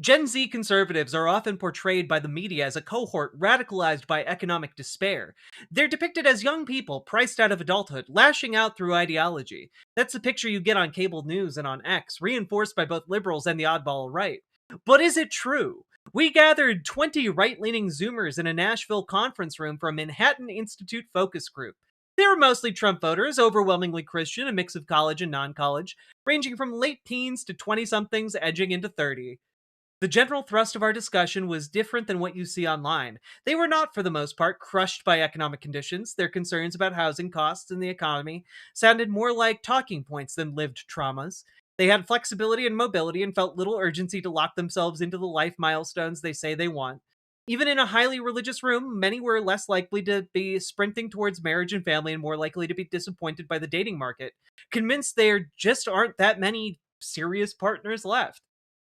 Gen Z conservatives are often portrayed by the media as a cohort radicalized by economic despair. They're depicted as young people priced out of adulthood, lashing out through ideology. That's the picture you get on cable news and on X, reinforced by both liberals and the oddball right. But is it true? We gathered 20 right-leaning Zoomers in a Nashville conference room for a Manhattan Institute focus group. They were mostly Trump voters, overwhelmingly Christian, a mix of college and non-college, ranging from late teens to 20-somethings edging into 30. The general thrust of our discussion was different than what you see online. They were not, for the most part, crushed by economic conditions. Their concerns about housing costs and the economy sounded more like talking points than lived traumas. They had flexibility and mobility and felt little urgency to lock themselves into the life milestones they say they want. Even in a highly religious room, many were less likely to be sprinting towards marriage and family and more likely to be disappointed by the dating market, convinced there just aren't that many serious partners left.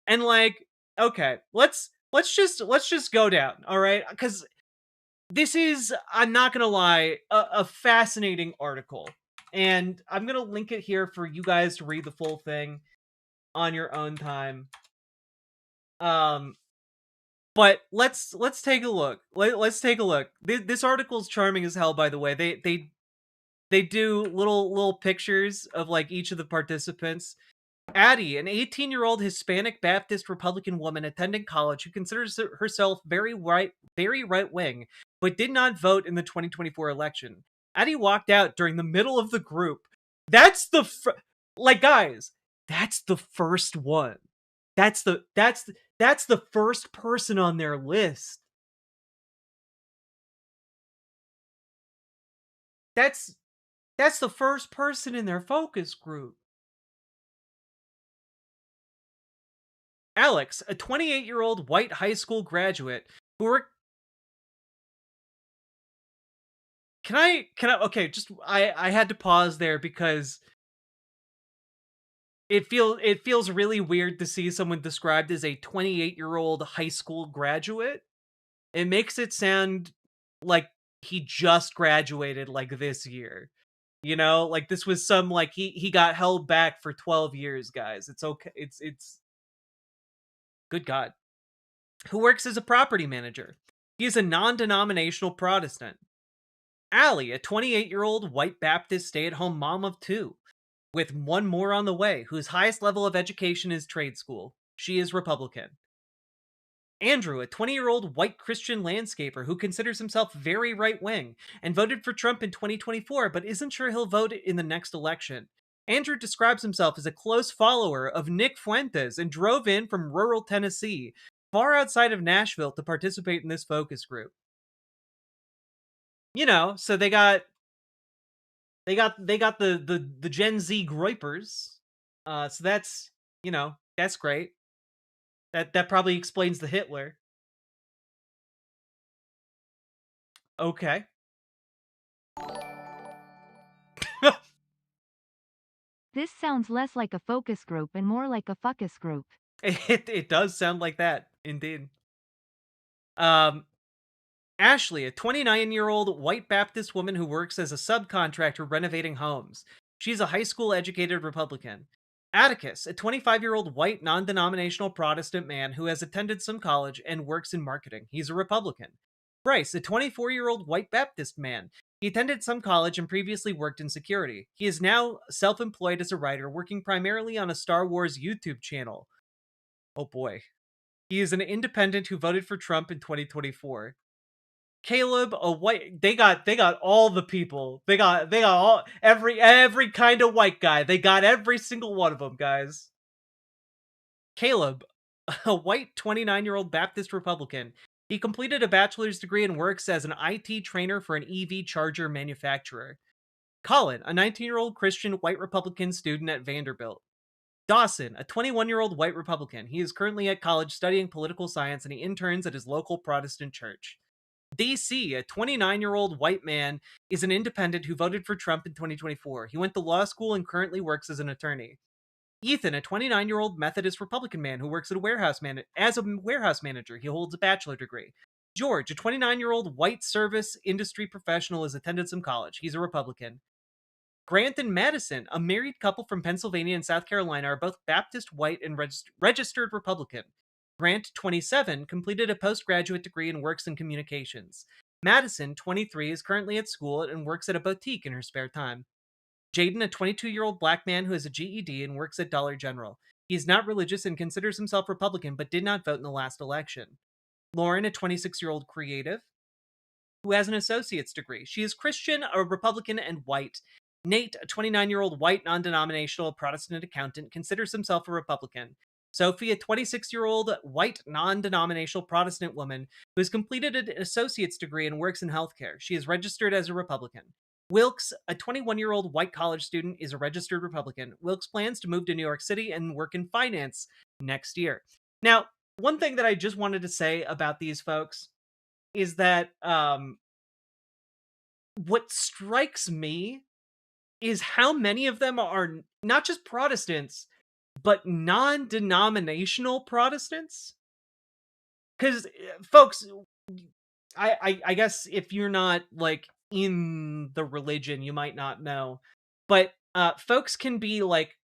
And like, okay, let's just go down, all right? Because this is, I'm not gonna lie, a fascinating article, and I'm gonna link it here for you guys to read the full thing on your own time. But let's take a look. Let's take a look. This article's charming as hell, by the way. They do little pictures of like each of the participants. Addie, an 18-year-old Hispanic Baptist Republican woman attending college who considers herself very right wing, but did not vote in the 2024 election. Addie walked out during the middle of the group. That's the like, guys. That's the first one. That's the first person on their list. That's that's the first person in their focus group. Alex, a 28-year-old white high school graduate who worked. Can I okay, just I had to pause there because it feels really weird to see someone described as a 28-year-old high school graduate. It makes it sound like he just graduated like this year. You know, like this was some like he got held back for 12 years, guys. It's okay. It's good god. Who works as a property manager. He is a non-denominational Protestant. Allie, a 28-year-old white Baptist stay-at-home mom of two, with one more on the way, whose highest level of education is trade school. She is Republican. Andrew, a 20-year-old white Christian landscaper who considers himself very right-wing and voted for Trump in 2024 but isn't sure he'll vote in the next election. Andrew describes himself as a close follower of Nick Fuentes and drove in from rural Tennessee, far outside of Nashville, to participate in this focus group. You know, so they got the Gen Z groypers. So that's, you know, that's great. That probably explains the Hitler. Okay. This sounds less like a focus group and more like a fuckus group. It does sound like that, indeed. Um, Ashley, a 29-year-old white Baptist woman who works as a subcontractor renovating homes. She's a high school educated Republican. Atticus, a 25-year-old white non-denominational Protestant man who has attended some college and works in marketing. He's a Republican. Bryce, a 24-year-old white Baptist man. He attended some college and previously worked in security. He is now self-employed as a writer, working primarily on a Star Wars YouTube channel. Oh boy. He is an independent who voted for Trump in 2024. Caleb, a white, they got all the people. They got all every kind of white guy. They got every single one of them, guys. Caleb, a white 29-year-old Baptist Republican. He completed a bachelor's degree and works as an IT trainer for an EV charger manufacturer. Colin, a 19-year-old Christian white Republican student at Vanderbilt. Dawson, a 21-year-old white Republican. He is currently at college studying political science and he interns at his local Protestant church. DC, a 29-year-old white man, is an independent who voted for Trump in 2024. He went to law school and currently works as an attorney. Ethan, a 29-year-old Methodist Republican man who works at as a warehouse manager. He holds a bachelor degree. George, a 29-year-old white service industry professional, has attended some college. He's a Republican. Grant and Madison, a married couple from Pennsylvania and South Carolina, are both Baptist, white, and registered Republican. Grant, 27, completed a postgraduate degree and works in communications. Madison, 23, is currently at school and works at a boutique in her spare time. Jaden, a 22-year-old black man who has a GED and works at Dollar General. He is not religious and considers himself Republican, but did not vote in the last election. Lauren, a 26-year-old creative who has an associate's degree. She is Christian, a Republican, and white. Nate, a 29-year-old white non-denominational Protestant accountant, considers himself a Republican. Sophie, a 26-year-old white non-denominational Protestant woman who has completed an associate's degree and works in healthcare. She is registered as a Republican. Wilkes, a 21-year-old white college student, is a registered Republican. Wilkes plans to move to New York City and work in finance next year. Now, one thing that I just wanted to say about these folks is that what strikes me is how many of them are not just Protestants, but non-denominational Protestants. Because, folks, I guess if you're not, like, in the religion, you might not know. But folks can be, like,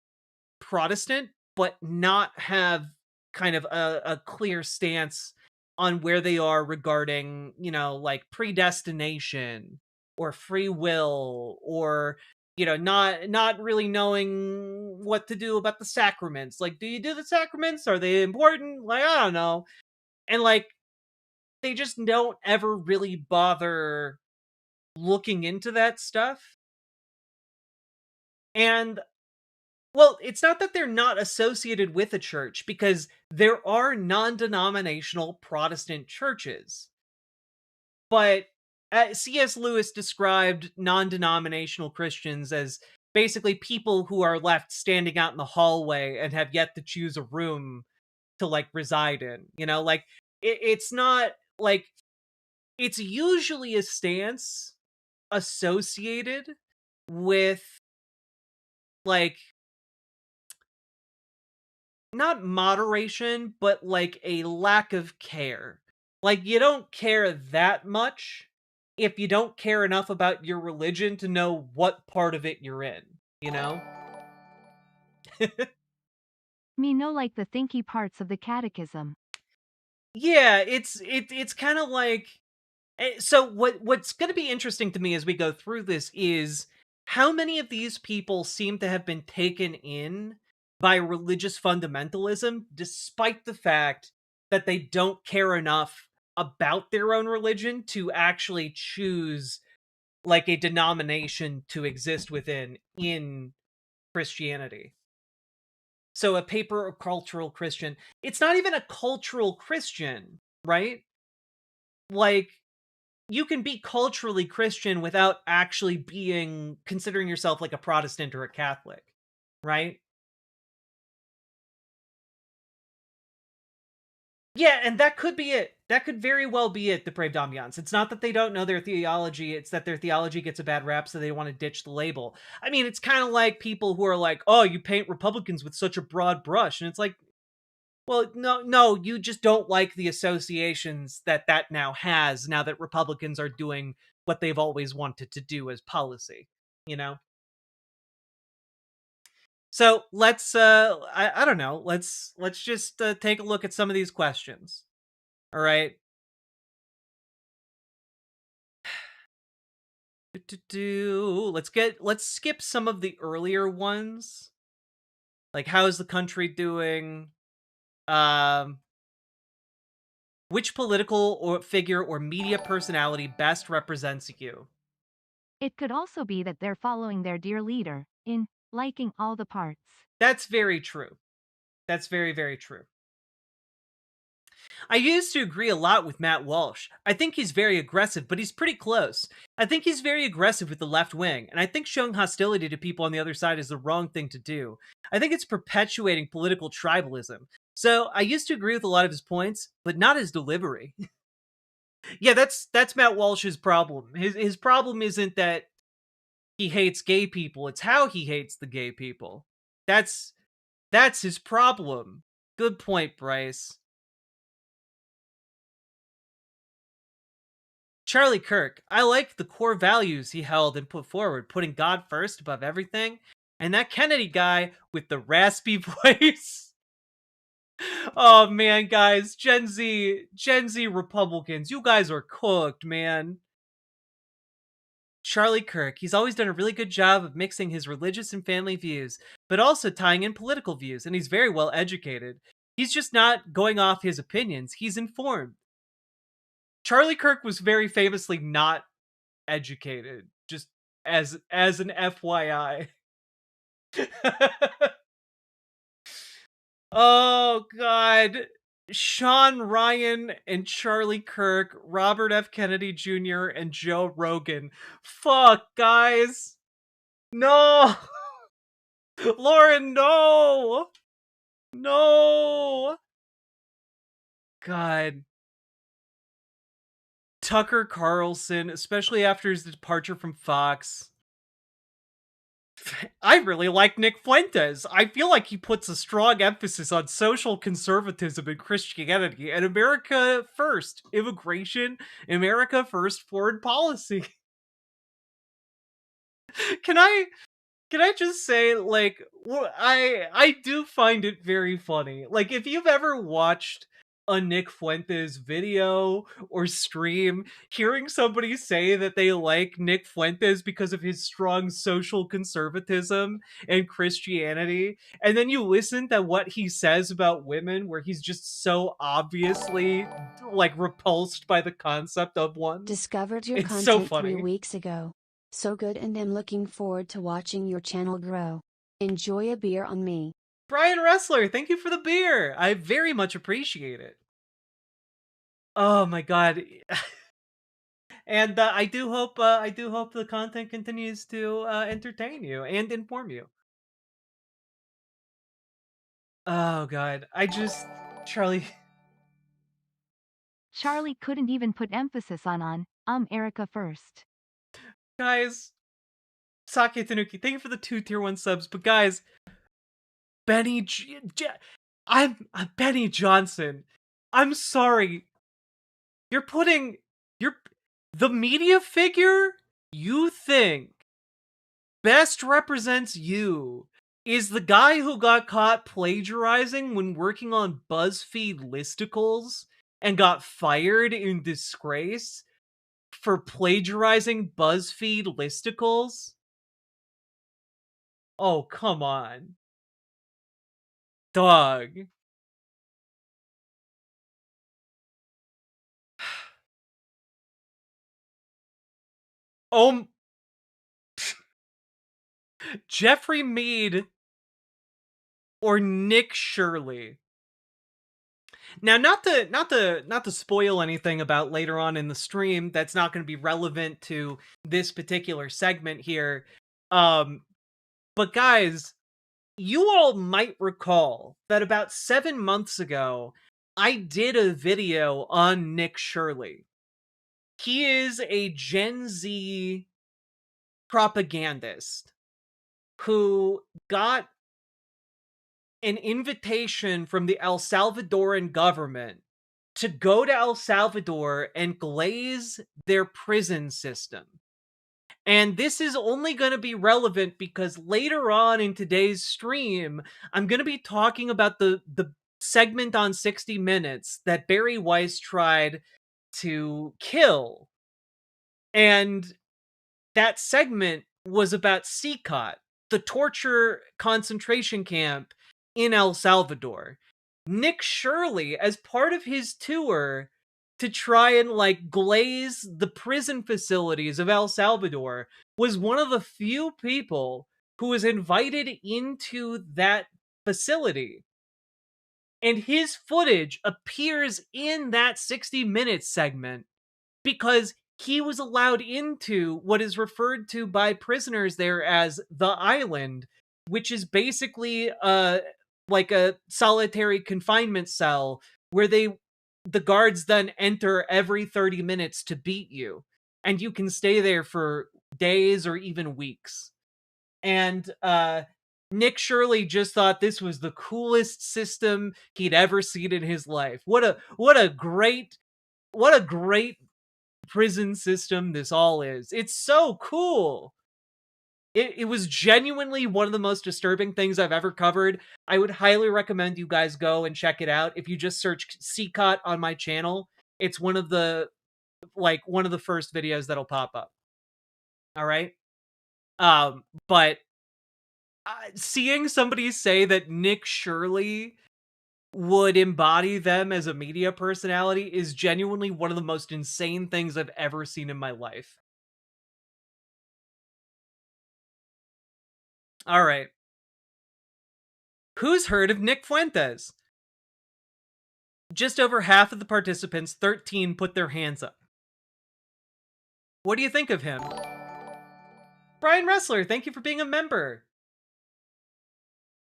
Protestant, but not have kind of a clear stance on where they are regarding, like, predestination or free will, or not really knowing what to do about the sacraments. Like, do you do the sacraments? Are they important? Like, I don't know. And, like, they just don't ever really bother looking into that stuff. And, well, it's not that they're not associated with a church, because there are non-denominational Protestant churches. But C.S. Lewis described non-denominational Christians as basically people who are left standing out in the hallway and have yet to choose a room to, like, reside in. Like, it's not, like, it's usually a stance associated with, like, not moderation, but, like, a lack of care. Like, you don't care that much if you don't care enough about your religion to know what part of it you're in, Me know like the thinky parts of the catechism. Yeah, it's kind of like, so what's going to be interesting to me as we go through this is how many of these people seem to have been taken in by religious fundamentalism, despite the fact that they don't care enough about their own religion to actually choose, like, a denomination to exist within in Christianity. So a paper cultural Christian, it's not even a cultural Christian, right? Like, you can be culturally Christian without actually considering yourself like a Protestant or a Catholic, right? Yeah, and that could be it. That could very well be it, depraved ambiance. It's not that they don't know their theology, it's that their theology gets a bad rap, so they want to ditch the label. I mean, it's kind of like people who are like, oh, you paint Republicans with such a broad brush. And it's like, Well, no, you just don't like the associations that now has, now that Republicans are doing what they've always wanted to do as policy, you know? So let's I don't know, let's just take a look at some of these questions. All right. Let's skip some of the earlier ones. Like, how is the country doing? Um which political or figure or media personality best represents you? It could also be that they're following their dear leader, in liking all the parts. That's very true. That's very, very true. I used to agree a lot with Matt Walsh. I think he's very aggressive, but he's pretty close. I think he's very aggressive with the left wing, and I think showing hostility to people on the other side is the wrong thing to do. I think it's perpetuating political tribalism. So I used to agree with a lot of his points, but not his delivery. Yeah, that's Matt Walsh's problem. His problem isn't that he hates gay people, it's how he hates the gay people. That's his problem. Good point, Bryce. Charlie Kirk, I like the core values he held and put forward, putting God first above everything. And that Kennedy guy with the raspy voice. Oh man, guys, Gen Z Republicans, you guys are cooked, man. Charlie Kirk, he's always done a really good job of mixing his religious and family views, but also tying in political views, and he's very well educated. He's just not going off his opinions, he's informed. Charlie Kirk was very famously not educated, just as an FYI. Oh god. Sean Ryan and Charlie Kirk, Robert F. Kennedy Jr. and Joe Rogan. Fuck, guys. No. Lauren, no. No. God. Tucker Carlson, especially after his departure from Fox. I really like Nick Fuentes. I feel like he puts a strong emphasis on social conservatism and Christianity and America first immigration, America first foreign policy. Can I just say, like, I do find it very funny. Like, if you've ever watched a Nick Fuentes video or stream, hearing somebody say that they like Nick Fuentes because of his strong social conservatism and Christianity, and then you listen to what he says about women, where he's just so obviously, like, repulsed by the concept of one. Discovered your It's so content 3 funny. weeks ago. So good, and am looking forward to watching your channel grow. Enjoy a beer on me. Brian Wrestler, thank you for the beer. I very much appreciate it. Oh my god. And I do hope the content continues to entertain you and inform you. Oh god. Charlie. Charlie couldn't even put emphasis on Erica first. Guys, Sake Tanuki, thank you for the 2 tier 1 subs, but guys, Benny I'm Benny Johnson. I'm sorry. You're the media figure you think best represents you is the guy who got caught plagiarizing when working on BuzzFeed listicles and got fired in disgrace for plagiarizing BuzzFeed listicles? Oh, come on. Dog. Oh, Jeffrey Mead or Nick Shirley. Now, not to spoil anything about later on in the stream that's not going to be relevant to this particular segment here. But guys, you all might recall that about 7 months ago, I did a video on Nick Shirley. He is a Gen Z propagandist who got an invitation from the El Salvadoran government to go to El Salvador and glaze their prison system. And this is only going to be relevant because later on in today's stream, I'm going to be talking about the segment on 60 Minutes that Bari Weiss tried to kill. And that segment was about CCOT, the torture concentration camp in El Salvador. Nick Shirley, as part of his tour to try and like glaze the prison facilities of El Salvador, was one of the few people who was invited into that facility. And his footage appears in that 60 Minutes segment because he was allowed into what is referred to by prisoners there as the island, which is basically like a solitary confinement cell where the guards then enter every 30 minutes to beat you, and you can stay there for days or even weeks. And Nick Shirley just thought this was the coolest system he'd ever seen in his life. What a great prison system this all is. It's so cool. It was genuinely one of the most disturbing things I've ever covered. I would highly recommend you guys go and check it out. If you just search CCOT on my channel, it's one of the first videos that'll pop up. All right. But seeing somebody say that Nick Shirley would embody them as a media personality is genuinely one of the most insane things I've ever seen in my life. All right. Who's heard of Nick Fuentes? Just over half of the participants, 13, put their hands up. What do you think of him? Brian Wrestler, thank you for being a member.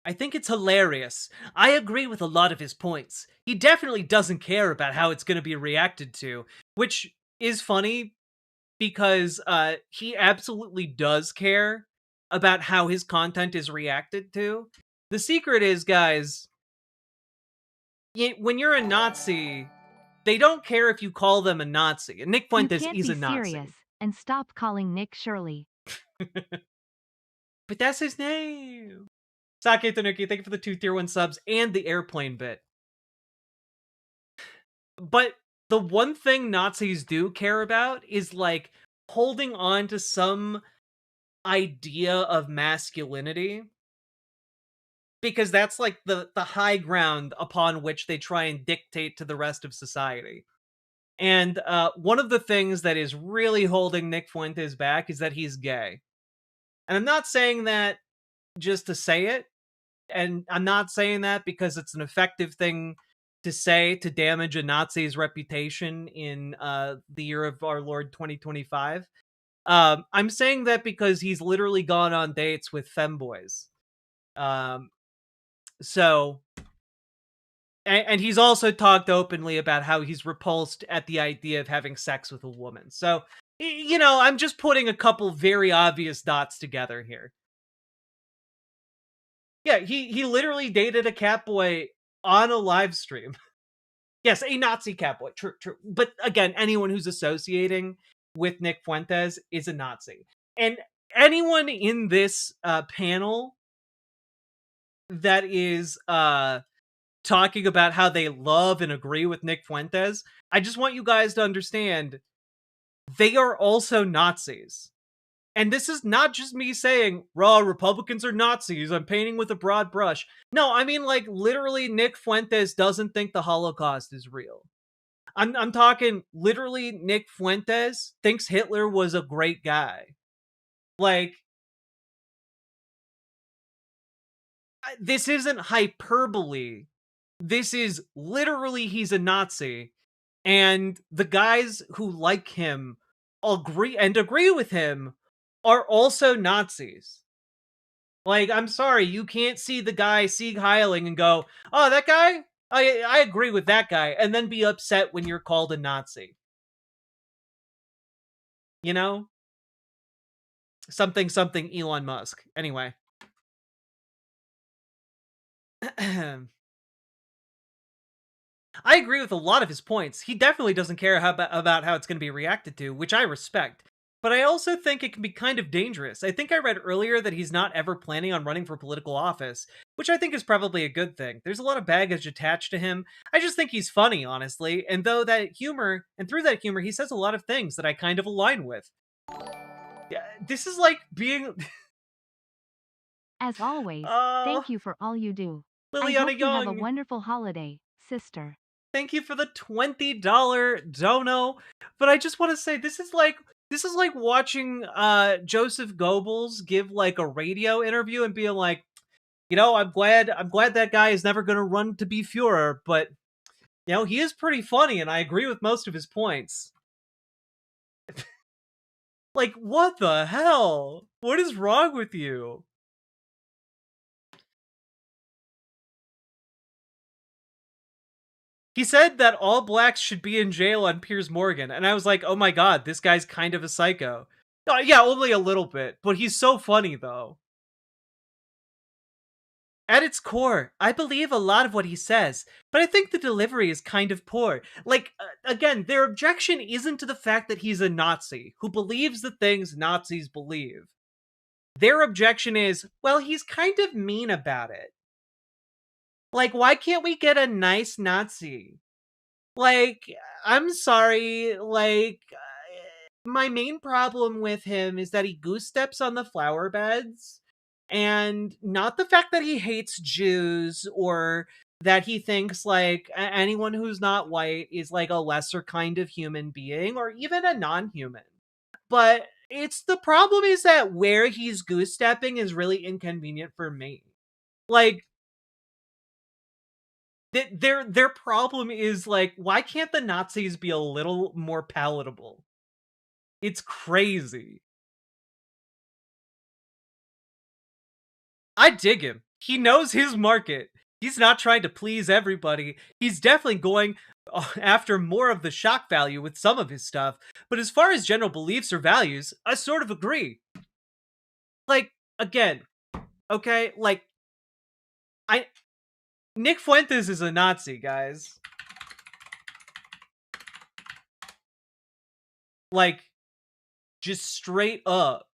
I think it's hilarious. I agree with a lot of his points. He definitely doesn't care about how it's going to be reacted to, which is funny because he absolutely does care about how his content is reacted to. The secret is, guys, when you're a Nazi, they don't care if you call them a Nazi. And Nick Fuentes you can't is be a Nazi. serious and stop calling Nick Shirley. But that's his name. Sake Tanuki, thank you for the 2 tier 1 subs and the airplane bit. But the one thing Nazis do care about is like holding on to some idea of masculinity, because that's like the high ground upon which they try and dictate to the rest of society. And one of the things that is really holding Nick Fuentes back is that he's gay. And I'm not saying that just to say it, and I'm not saying that because it's an effective thing to say to damage a Nazi's reputation in the year of our Lord 2025. I'm saying that because he's literally gone on dates with femboys. So, and he's also talked openly about how he's repulsed at the idea of having sex with a woman. So, you know, I'm just putting a couple very obvious dots together here. Yeah, he literally dated a catboy on a live stream. Yes, a Nazi catboy. True. But again, anyone who's associating with Nick Fuentes is a Nazi. And anyone in this panel that is talking about how they love and agree with Nick Fuentes, I just want you guys to understand they are also Nazis. And this is not just me saying, raw Republicans are Nazis, I'm painting with a broad brush. No, I mean, like, literally, Nick Fuentes doesn't think the Holocaust is real. I'm talking, literally, Nick Fuentes thinks Hitler was a great guy. Like, this isn't hyperbole. This is literally, he's a Nazi. And the guys who like him agree with him are also Nazis. Like, I'm sorry, you can't see the guy Sieg Heiling and go, oh, that guy? I agree with that guy, and then be upset when you're called a Nazi. You know? Something Elon Musk. Anyway. I agree with a lot of his points. He definitely doesn't care about how it's going to be reacted to, which I respect. But I also think it can be kind of dangerous. I think I read earlier that he's not ever planning on running for political office, which I think is probably a good thing. There's a lot of baggage attached to him. I just think he's funny, honestly, and through that humor, he says a lot of things that I kind of align with. Yeah, this is like being As always, uh thank you for all you do. I Liliana hope you have a Young. wonderful holiday, sister. Thank you for the $20 dono. But I just want to say this is like watching Joseph Goebbels give like a radio interview and being like, I'm glad that guy is never going to run to be Führer, but he is pretty funny and I agree with most of his points. Like, what the hell? What is wrong with you? He said that all blacks should be in jail on Piers Morgan, and I was like, oh my god, this guy's kind of a psycho. Yeah, only a little bit, but he's so funny, though. At its core, I believe a lot of what he says, but I think the delivery is kind of poor. Like, again, their objection isn't to the fact that he's a Nazi, who believes the things Nazis believe. Their objection is, well, he's kind of mean about it. Like, why can't we get a nice Nazi? Like, I'm sorry, like, my main problem with him is that he goose steps on the flower beds, and not the fact that he hates Jews or that he thinks, like, anyone who's not white is, like, a lesser kind of human being or even a non-human. But it's the problem is that where he's goose stepping is really inconvenient for me. Like, their problem is like, why can't the Nazis be a little more palatable? It's crazy. I dig him. He knows his market. He's not trying to please everybody. He's definitely going after more of the shock value with some of his stuff. But as far as general beliefs or values, I sort of agree. Like, again, okay, like, Nick Fuentes is a Nazi, guys. Like, just straight up.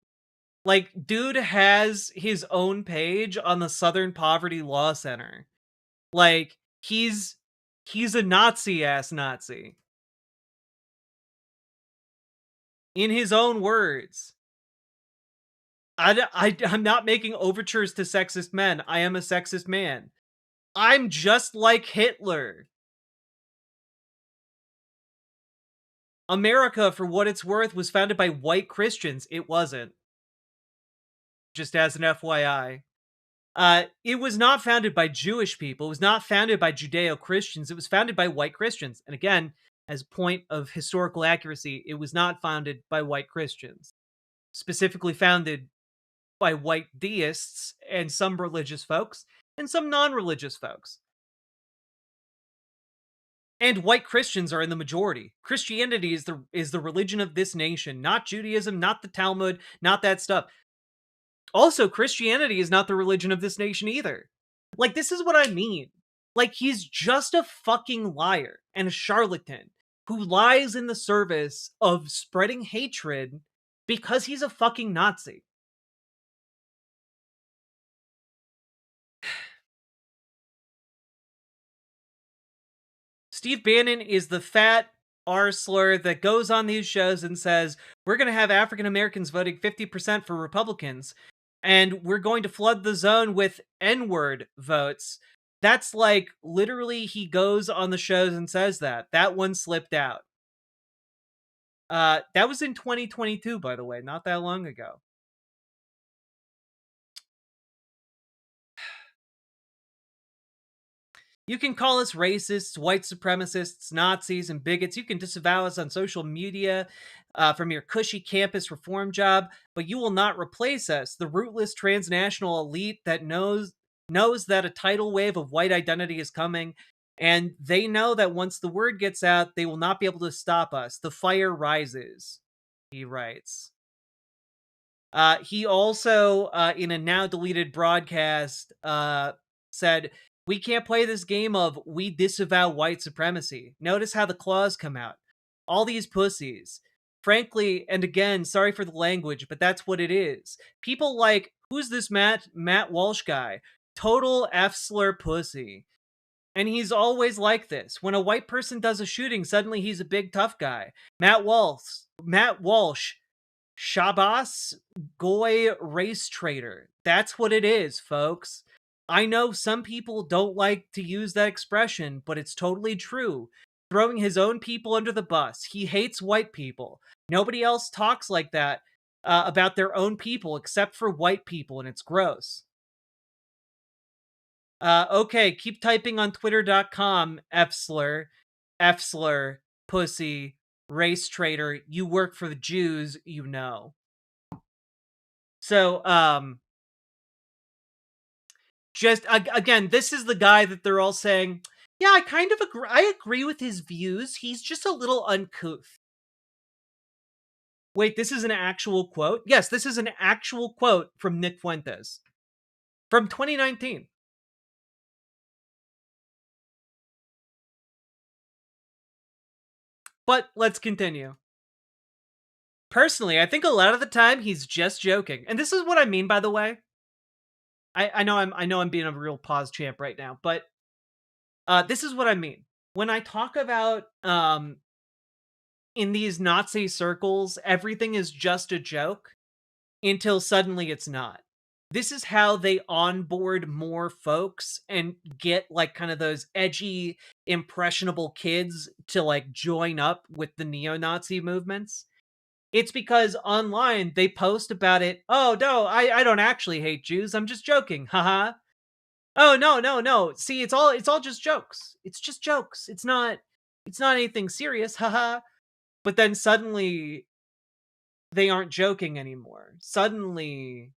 Like, dude has his own page on the Southern Poverty Law Center. Like, he's a Nazi-ass Nazi. In his own words. I'm not making overtures to sexist men. I am a sexist man. I'm just like Hitler. America, for what it's worth, was founded by white Christians. It wasn't. Just as an FYI. It was not founded by Jewish people. It was not founded by Judeo-Christians. It was founded by white Christians. And again, as a point of historical accuracy, it was not founded by white Christians. Specifically founded by white deists and some religious folks and some non-religious folks. And white Christians are in the majority. Christianity is the religion of this nation, not Judaism, not the Talmud, not that stuff. Also, Christianity is not the religion of this nation either. Like, this is what I mean. Like, he's just a fucking liar and a charlatan who lies in the service of spreading hatred because he's a fucking Nazi. Steve Bannon is the fat R-slur that goes on these shows and says, we're going to have African Americans voting 50% for Republicans, and we're going to flood the zone with N-word votes. That's like, literally, he goes on the shows and says that. That one slipped out. That was in 2022, by the way, not that long ago. You can call us racists, white supremacists, Nazis, and bigots. You can disavow us on social media from your cushy campus reform job, but you will not replace us, the rootless transnational elite that knows that a tidal wave of white identity is coming, and they know that once the word gets out, they will not be able to stop us. The fire rises, he writes. He also, in a now deleted broadcast, said, We can't play this game of we disavow white supremacy. Notice how the claws come out. All these pussies. Frankly, and again, sorry for the language, but that's what it is. People like, who's this Matt Walsh guy? Total F-slur pussy. And he's always like this. When a white person does a shooting, suddenly he's a big tough guy. Matt Walsh, Shabazz Goy race traitor. That's what it is, folks. I know some people don't like to use that expression, but it's totally true. Throwing his own people under the bus. He hates white people. Nobody else talks like that about their own people except for white people, and it's gross. Okay, keep typing on twitter.com, F-slur, pussy, race traitor. You work for the Jews, you know. So, just, again, this is the guy that they're all saying, yeah, I kind of agree. I agree with his views. He's just a little uncouth. Wait, this is an actual quote? Yes, this is an actual quote from Nick Fuentes from 2019. But let's continue. Personally, I think a lot of the time he's just joking. And this is what I mean, by the way. I know I'm being a real pause champ right now, but this is what I mean. When I talk about in these Nazi circles, everything is just a joke until suddenly it's not. This is how they onboard more folks and get like kind of those edgy, impressionable kids to like join up with the neo-Nazi movements. It's because online they post about it. Oh no, I don't actually hate Jews. I'm just joking. Haha. Oh no. See, it's all just jokes. It's just jokes. It's not anything serious. Haha. But then suddenly they aren't joking anymore. Suddenly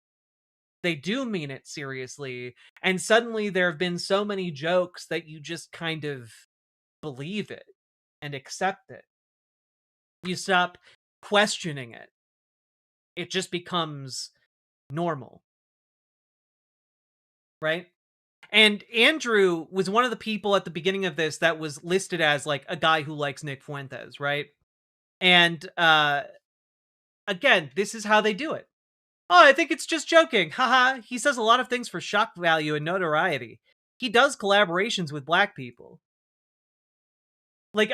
they do mean it seriously, and suddenly there have been so many jokes that you just kind of believe it and accept it. You stop questioning it. It just becomes normal. Right? And Andrew was one of the people at the beginning of this that was listed as like a guy who likes Nick Fuentes, right? And again, this is how they do it. Oh, I think it's just joking. Haha, he says a lot of things for shock value and notoriety. He does collaborations with black people. Like,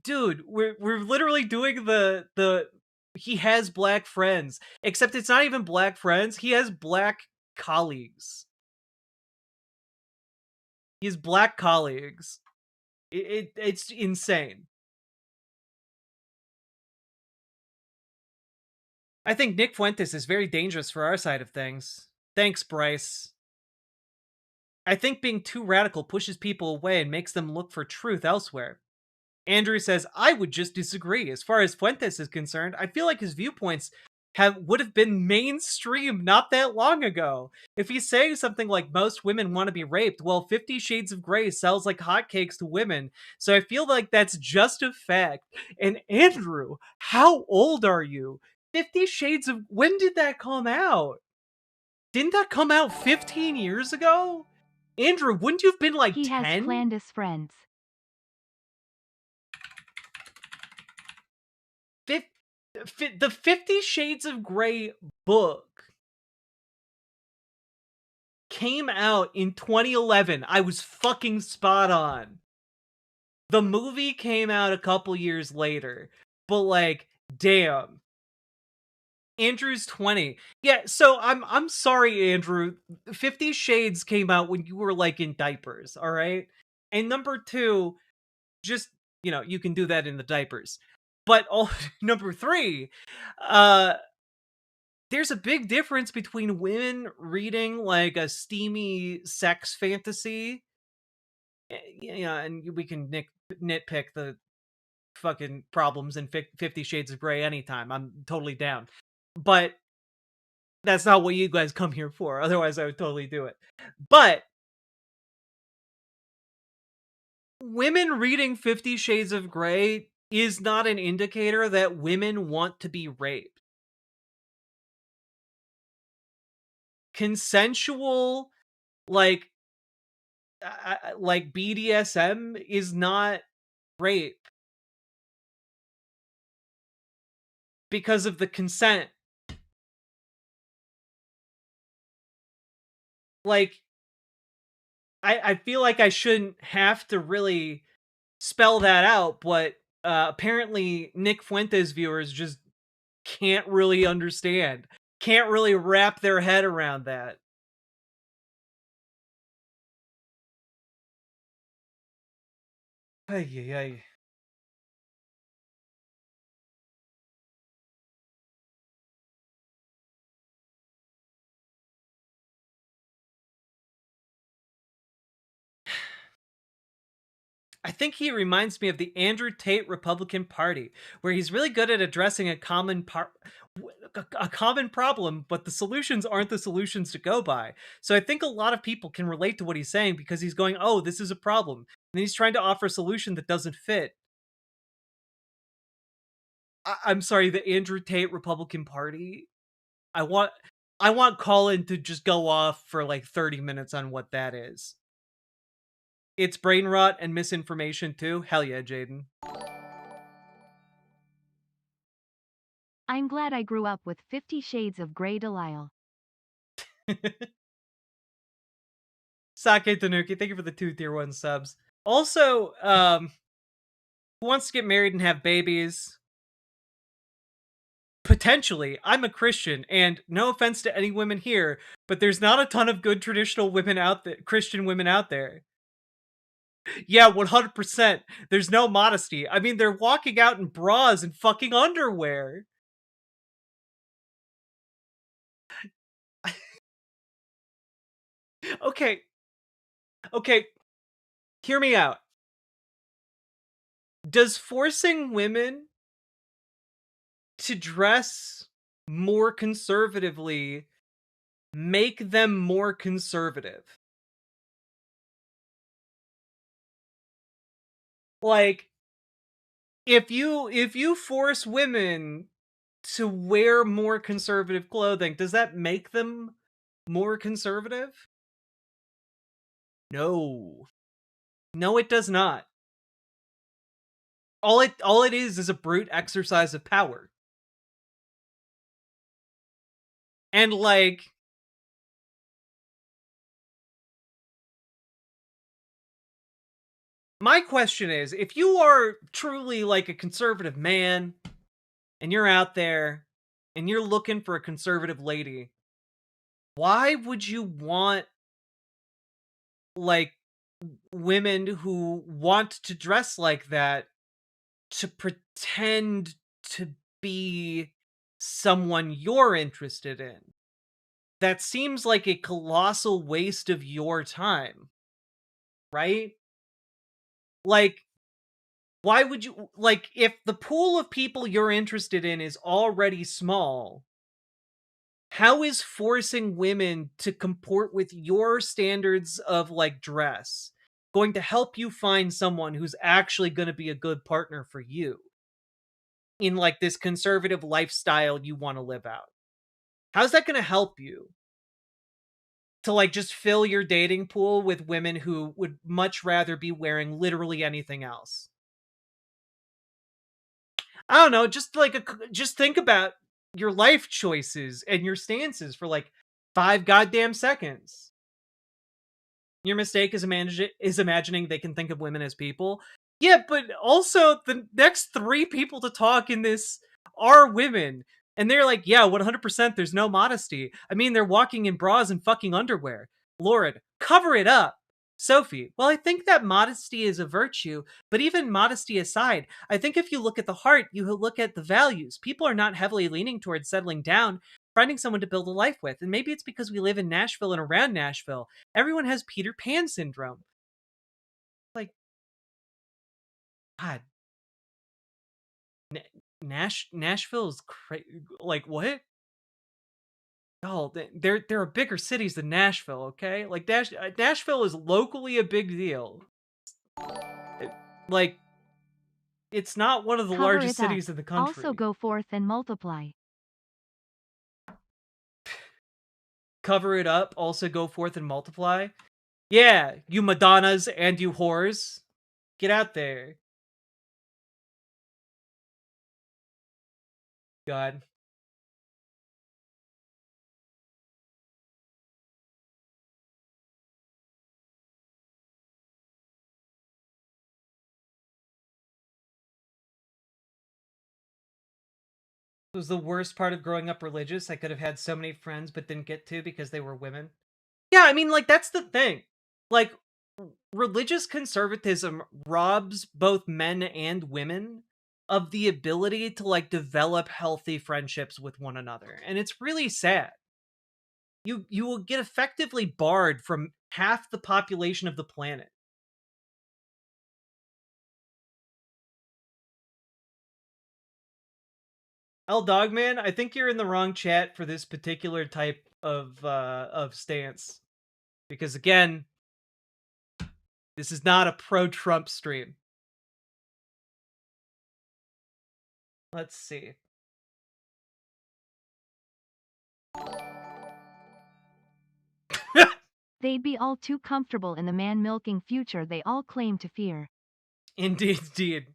dude, we're literally doing the he has black friends, except it's not even black friends. He has black colleagues. He has black colleagues. It's insane. I think Nick Fuentes is very dangerous for our side of things. Thanks, Bryce. I think being too radical pushes people away and makes them look for truth elsewhere. Andrew says, I would just disagree. As far as Fuentes is concerned, I feel like his viewpoints would have been mainstream not that long ago. If he's saying something like most women want to be raped, well, 50 Shades of Grey sells like hotcakes to women, so I feel like that's just a fact. And Andrew, how old are you? 50 Shades of... When did that come out? Didn't that come out 15 years ago? Andrew, wouldn't you have been like 10? He has clandestine friends. The 50 Shades of Grey book came out in 2011. I was fucking spot on. The movie came out a couple years later, but like, damn. Andrew's 20. Yeah, so I'm sorry, Andrew. 50 Shades came out when you were like in diapers, all right? And number 2, just, you can do that in the diapers. But number 3, there's a big difference between women reading like a steamy sex fantasy, and we can nitpick the fucking problems in 50 Shades of Grey anytime. I'm totally down. But that's not what you guys come here for. Otherwise, I would totally do it. But women reading 50 Shades of Grey is not an indicator that women want to be raped. Consensual, like, like BDSM is not rape because of the consent. Like, I feel like I shouldn't have to really spell that out, but apparently Nick Fuentes viewers just can't really understand, can't really wrap their head around that. Ay, ay, ay. I think he reminds me of the Andrew Tate Republican Party, where he's really good at addressing a common problem, but the solutions aren't the solutions to go by. So I think a lot of people can relate to what he's saying because he's going, "Oh, this is a problem," and he's trying to offer a solution that doesn't fit. I'm sorry, the Andrew Tate Republican Party. I want I want Colin to just go off for like 30 minutes on what that is. It's brain rot and misinformation too. Hell yeah, Jaden. I'm glad I grew up with 50 Shades of Grey Delisle. Sake Tanuki, thank you for the 2 tier 1 subs. Also, who wants to get married and have babies? Potentially. I'm a Christian, and no offense to any women here, but there's not a ton of good traditional women out there, Christian women out there. Yeah, 100%. There's no modesty. I mean, they're walking out in bras and fucking underwear. Okay. Okay. Hear me out. Does forcing women to dress more conservatively make them more conservative? Like, if you force women to wear more conservative clothing, does that make them more conservative? No. No, it does not. All it is a brute exercise of power. And like, my question is, if you are truly like a conservative man and you're out there and you're looking for a conservative lady, why would you want like women who want to dress like that to pretend to be someone you're interested in? That seems like a colossal waste of your time, right? Like, why would you, like, if the pool of people you're interested in is already small, how is forcing women to comport with your standards of like dress going to help you find someone who's actually going to be a good partner for you in like this conservative lifestyle you want to live out? How's that going to help you to like just fill your dating pool with women who would much rather be wearing literally anything else? I don't know, just like just think about your life choices and your stances for like 5 goddamn seconds. Your mistake is imagining they can think of women as people. Yeah, but also the next 3 people to talk in this are women. And they're like, yeah, 100% there's no modesty. I mean, they're walking in bras and fucking underwear. Lauren, cover it up. Sophie, well, I think that modesty is a virtue, but even modesty aside, I think if you look at the heart, you look at the values. People are not heavily leaning towards settling down, finding someone to build a life with. And maybe it's because we live in Nashville and around Nashville. Everyone has Peter Pan syndrome. Like, God, Nashville is crazy. Like, what? Oh, there are bigger cities than Nashville, okay? Like, Nashville is locally a big deal. Like, it's not one of the Cover largest it up. cities in the country. Also go forth and multiply. Cover it up, also go forth and multiply. Yeah, you Madonnas and you whores. Get out there. God. It was the worst part of growing up religious. I could have had so many friends but didn't get to because they were women. Yeah, I mean, like, that's the thing. Like, religious conservatism robs both men and women of the ability to, like, develop healthy friendships with one another. And it's really sad. You will get effectively barred from half the population of the planet. El Dogman, I think you're in the wrong chat for this particular type of stance. Because again, this is not a pro-Trump stream. Let's see. They'd be all too comfortable in the man-milking future they all claim to fear. Indeed.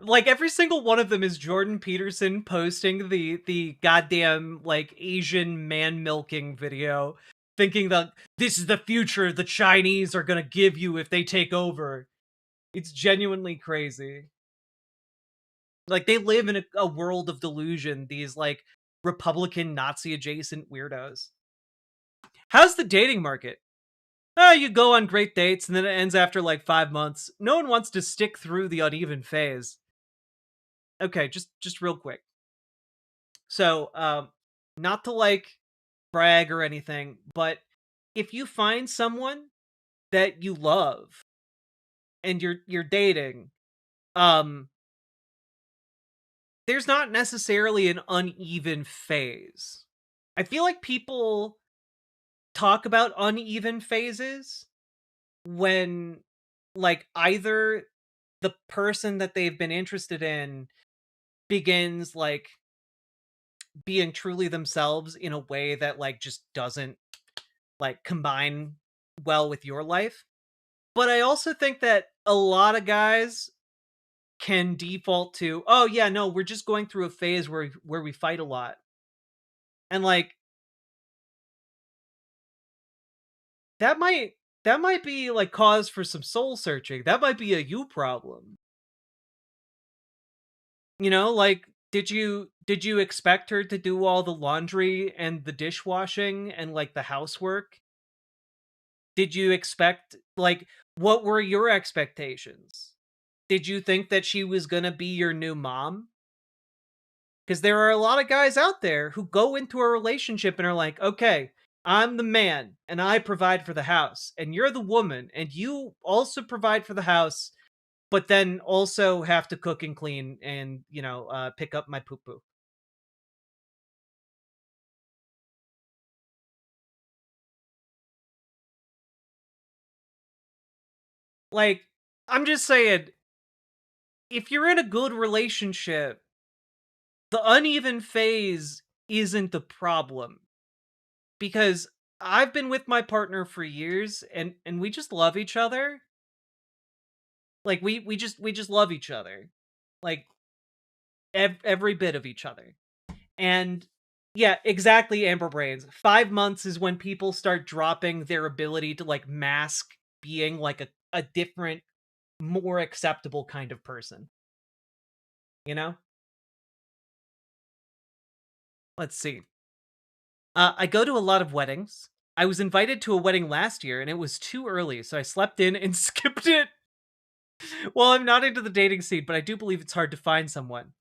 Like, every single one of them is Jordan Peterson posting the goddamn, like, Asian man-milking video, thinking that this is the future the Chinese are gonna give you if they take over. It's genuinely crazy. Like, they live in a world of delusion, these, like, Republican Nazi-adjacent weirdos. How's the dating market? You go on great dates, and then it ends after, like, 5 months. No one wants to stick through the uneven phase. Okay, just real quick. So, not to, like, brag or anything, but if you find someone that you love and you're dating, there's not necessarily an uneven phase. I feel like people talk about uneven phases when, like, either the person that they've been interested in begins, like, being truly themselves in a way that, like, just doesn't, like, combine well with your life. But I also think that a lot of guys can default to, oh yeah, no, we're just going through a phase where we fight a lot. And, like, that might that might be, like, cause for some soul searching. That might be a you problem. You know, like, did you expect her to do all the laundry and the dishwashing and, like, the housework? Did you expect, like, what were your expectations? Did you think that she was gonna be your new mom? Because there are a lot of guys out there who go into a relationship and are like, okay, I'm the man and I provide for the house, and you're the woman and you also provide for the house, but then also have to cook and clean and, pick up my poo poo. Like, I'm just saying, if you're in a good relationship, the uneven phase isn't the problem. Because I've been with my partner for years and we just love each other. Like, we just love each other. Like, every bit of each other. And yeah, exactly, Amber Brains. 5 months is when people start dropping their ability to, like, mask being, like, a different, more acceptable kind of person. You know? Let's see. I go to a lot of weddings. I was invited to a wedding last year and it was too early, so I slept in and skipped it. Well, I'm not into the dating scene, but I do believe it's hard to find someone.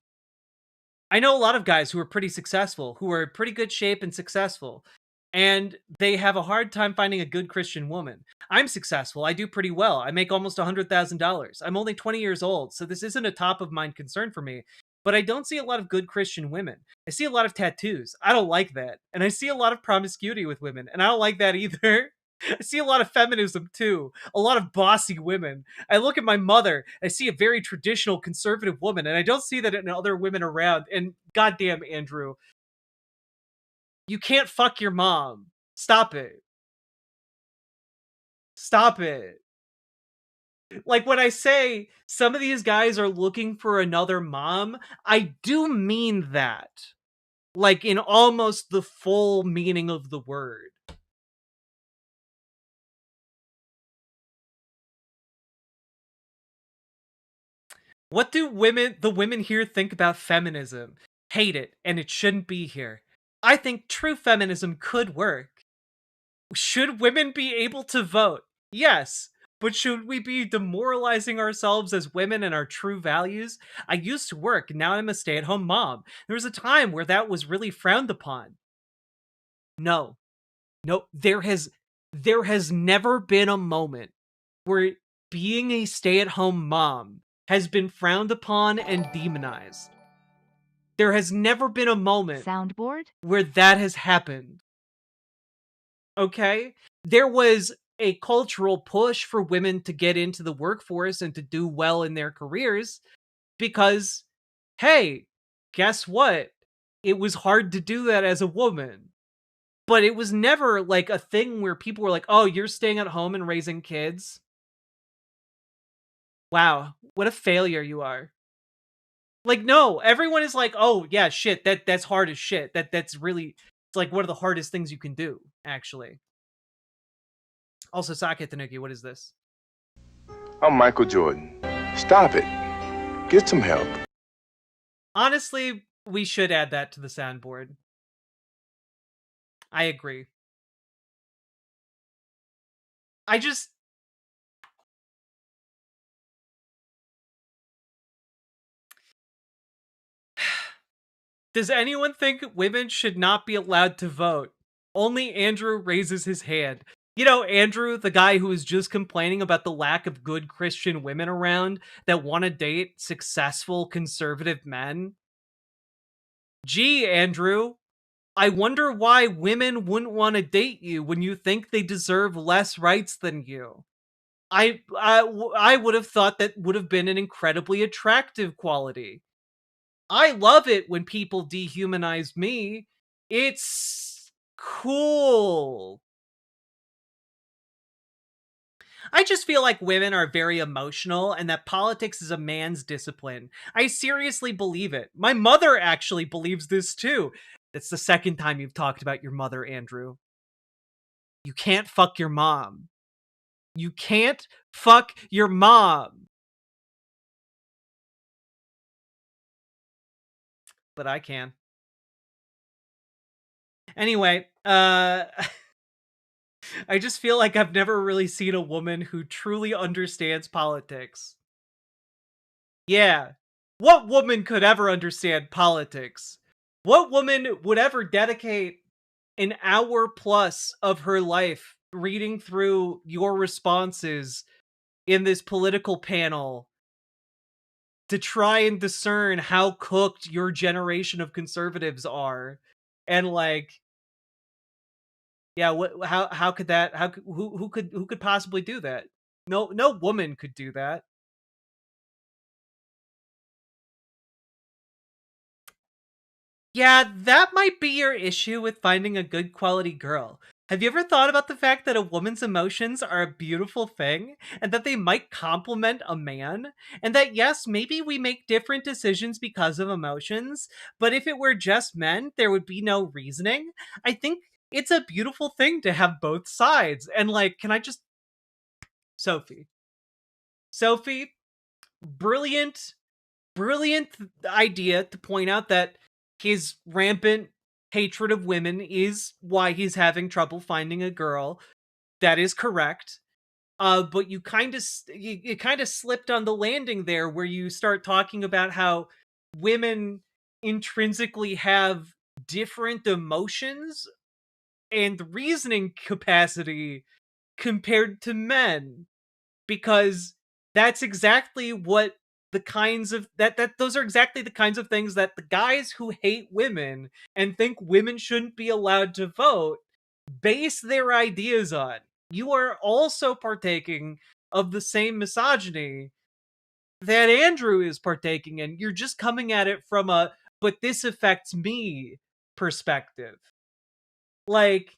I know a lot of guys who are pretty successful, who are in pretty good shape and successful, and they have a hard time finding a good Christian woman. I'm successful. I do pretty well. I make almost $100,000. I'm only 20 years old, so this isn't a top of mind concern for me. But I don't see a lot of good Christian women. I see a lot of tattoos. I don't like that. And I see a lot of promiscuity with women, and I don't like that either. I see a lot of feminism too. A lot of bossy women. I look at my mother, I see a very traditional conservative woman, and I don't see that in other women around. And goddamn, Andrew, you can't fuck your mom. Stop it. Stop it. Like, when I say some of these guys are looking for another mom, I do mean that. Like, in almost the full meaning of the word. What do the women here think about feminism? Hate it, and it shouldn't be here. I think true feminism could work. Should women be able to vote? Yes. But should we be demoralizing ourselves as women and our true values? I used to work, now I'm a stay-at-home mom. There was a time where that was really frowned upon. No. No, there has never been a moment where being a stay-at-home mom has been frowned upon and demonized. There has never been a moment Soundboard? where that has happened. Okay? There was a cultural push for women to get into the workforce and to do well in their careers because, hey, guess what? It was hard to do that as a woman. But it was never like a thing where people were like, oh, you're staying at home and raising kids? Wow, what a failure you are. Like, no, everyone is like, oh yeah, shit, that's hard as shit. That's really, it's like one of the hardest things you can do, actually. Also, Sake Tanuki, what is this? I'm Michael Jordan. Stop it. Get some help. Honestly, we should add that to the soundboard. I agree. I just... Does anyone think women should not be allowed to vote? Only Andrew raises his hand. You know, Andrew, the guy who was just complaining about the lack of good Christian women around that want to date successful conservative men? Gee, Andrew, I wonder why women wouldn't want to date you when you think they deserve less rights than you. I would have thought that would have been an incredibly attractive quality. I love it when people dehumanize me. It's cool. I just feel like women are very emotional and that politics is a man's discipline. I seriously believe it. My mother actually believes this too. It's the second time you've talked about your mother, Andrew. You can't fuck your mom. You can't fuck your mom. But I can. Anyway, I just feel like I've never really seen a woman who truly understands politics. Yeah. What woman could ever understand politics? What woman would ever dedicate an hour plus of her life reading through your responses in this political panel to try and discern how cooked your generation of conservatives are? And like, yeah, how could that, who could possibly do that? No woman could do that. Yeah, that might be your issue with finding a good quality girl. Have you ever thought about the fact that a woman's emotions are a beautiful thing, and that they might complement a man? And that, yes, maybe we make different decisions because of emotions, but if it were just men, there would be no reasoning. I think it's a beautiful thing to have both sides. And, like, can I just... Sophie. Sophie, brilliant idea to point out that his rampant hatred of women is why he's having trouble finding a girl. That is correct. But you kind of slipped on the landing there, where you start talking about how women intrinsically have different emotions and reasoning capacity compared to men, because that's exactly what the kinds of those are exactly the kinds of things that the guys who hate women and think women shouldn't be allowed to vote base their ideas on. You are also partaking of the same misogyny that Andrew is partaking in. You're just coming at it from a "but this affects me" perspective. Like,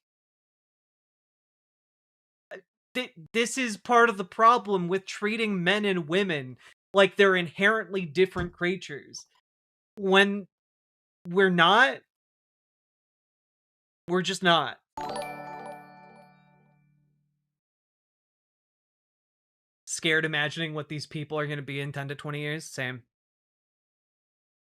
this is part of the problem with treating men and women like they're inherently different creatures. When we're not, we're just not. Scared imagining what these people are going to be in 10 to 20 years? Same.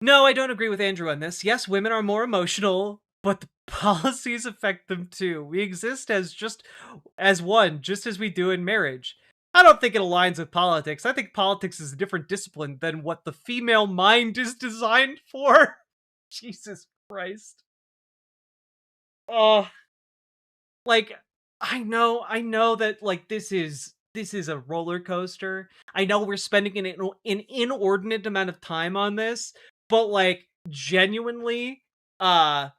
No, I don't agree with Andrew on this. Yes, women are more emotional, but the policies affect them too. We exist as one, just as we do in marriage. I don't think it aligns with politics. I think politics is a different discipline than what the female mind is designed for. Jesus Christ. Oh, like, I know that, like, this is a roller coaster. I know we're spending an inordinate amount of time on this, but, like, genuinely, I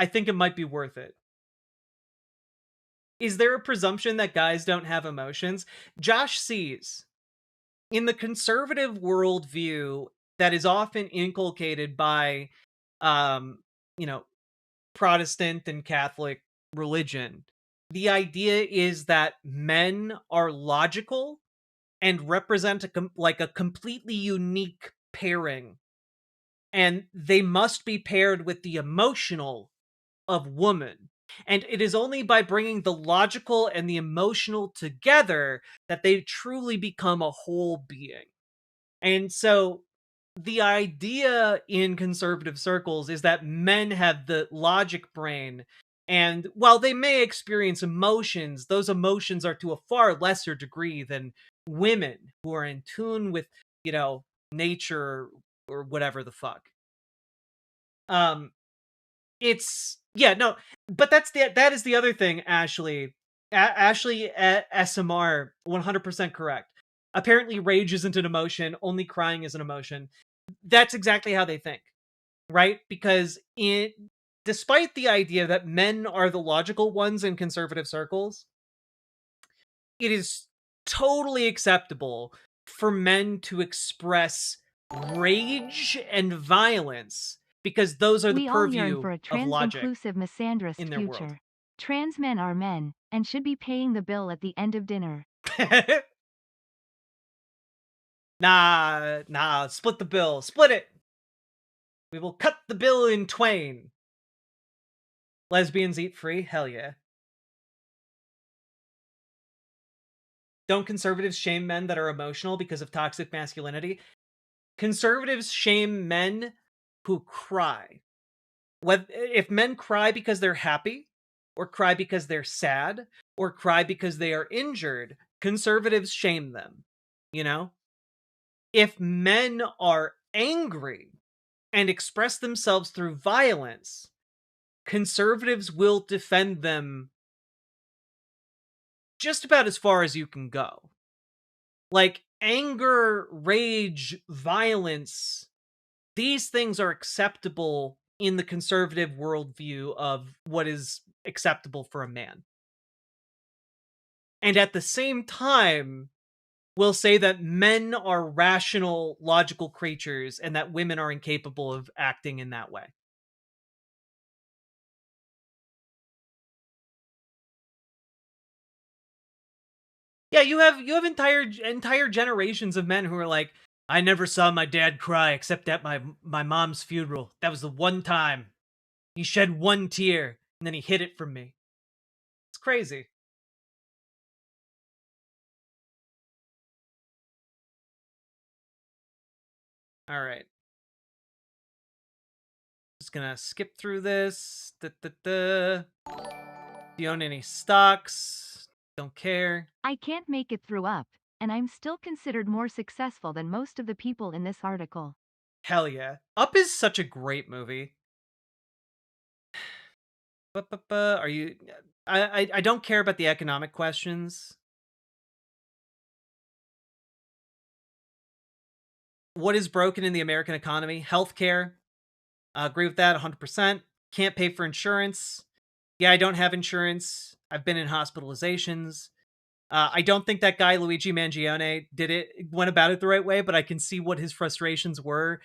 think it might be worth it. Is there a presumption that guys don't have emotions? Josh sees, in the conservative worldview that is often inculcated by, you know, Protestant and Catholic religion, the idea is that men are logical and represent a completely unique pairing, and they must be paired with the emotional of woman. And it is only by bringing the logical and the emotional together that they truly become a whole being. And so the idea in conservative circles is that men have the logic brain, and while they may experience emotions, those emotions are to a far lesser degree than women who are in tune with, nature or whatever the fuck. It's yeah, no, but that is the other thing, Ashley. Ashley at SMR 100% correct. Apparently rage isn't an emotion, only crying is an emotion. That's exactly how they think, right? Because despite the idea that men are the logical ones in conservative circles, it is totally acceptable for men to express rage and violence because those are the We all yearn purview for a of trans logic inclusive misandrist in their world. future. Trans men are men, and should be paying the bill at the end of dinner. Nah, split the bill. Split it! We will cut the bill in twain. Lesbians eat free? Hell yeah. Don't conservatives shame men that are emotional because of toxic masculinity? Conservatives shame men who cry. If men cry because they're happy, or cry because they're sad, or cry because they are injured, conservatives shame them. If men are angry and express themselves through violence, conservatives will defend them just about as far as you can go. Like, anger, rage, violence, these things are acceptable in the conservative worldview of what is acceptable for a man. And at the same time, we'll say that men are rational, logical creatures and that women are incapable of acting in that way. Yeah, you have entire generations of men who are like, I never saw my dad cry except at my mom's funeral. That was the one time. He shed one tear and then he hid it from me. It's crazy. All right. Just gonna skip through this. Do you own any stocks? Don't care. I can't make it through Up, and I'm still considered more successful than most of the people in this article. Hell yeah. Up is such a great movie. Are you... I don't care about the economic questions. What is broken in the American economy? Healthcare. I agree with that 100%. Can't pay for insurance. Yeah, I don't have insurance. I've been in hospitalizations. I don't think that guy, Luigi Mangione, went about it the right way, but I can see what his frustrations were.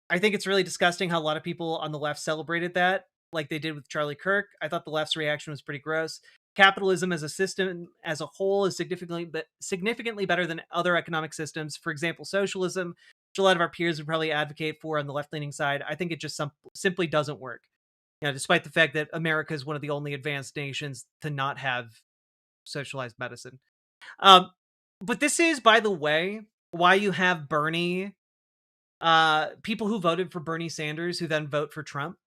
I think it's really disgusting how a lot of people on the left celebrated that, like they did with Charlie Kirk. I thought the left's reaction was pretty gross. capitalism as a system as a whole is significantly better than other economic systems. For example, socialism, which a lot of our peers would probably advocate for on the left-leaning side. I think it just simply doesn't work. Despite the fact that America is one of the only advanced nations to not have socialized medicine. But this is, by the way, why you have Bernie, people who voted for Bernie Sanders who then vote for Trump.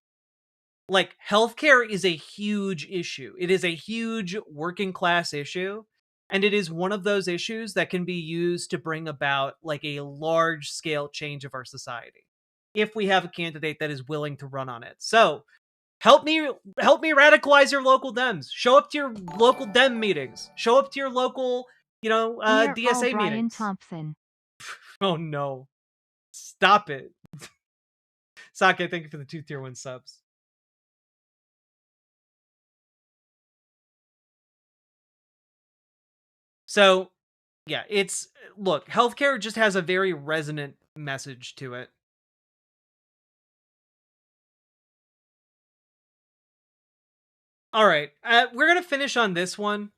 Like, healthcare is a huge issue. It is a huge working class issue. And it is one of those issues that can be used to bring about like a large scale change of our society. If we have a candidate that is willing to run on it. So help me radicalize your local Dems. Show up to your local Dem meetings. Show up to your local, Dear DSA Brian meetings. Thompson. Oh no. Stop it. Sake, thank you for the 2 tier 1 subs. So, yeah, look, healthcare just has a very resonant message to it. All right, we're going to finish on this one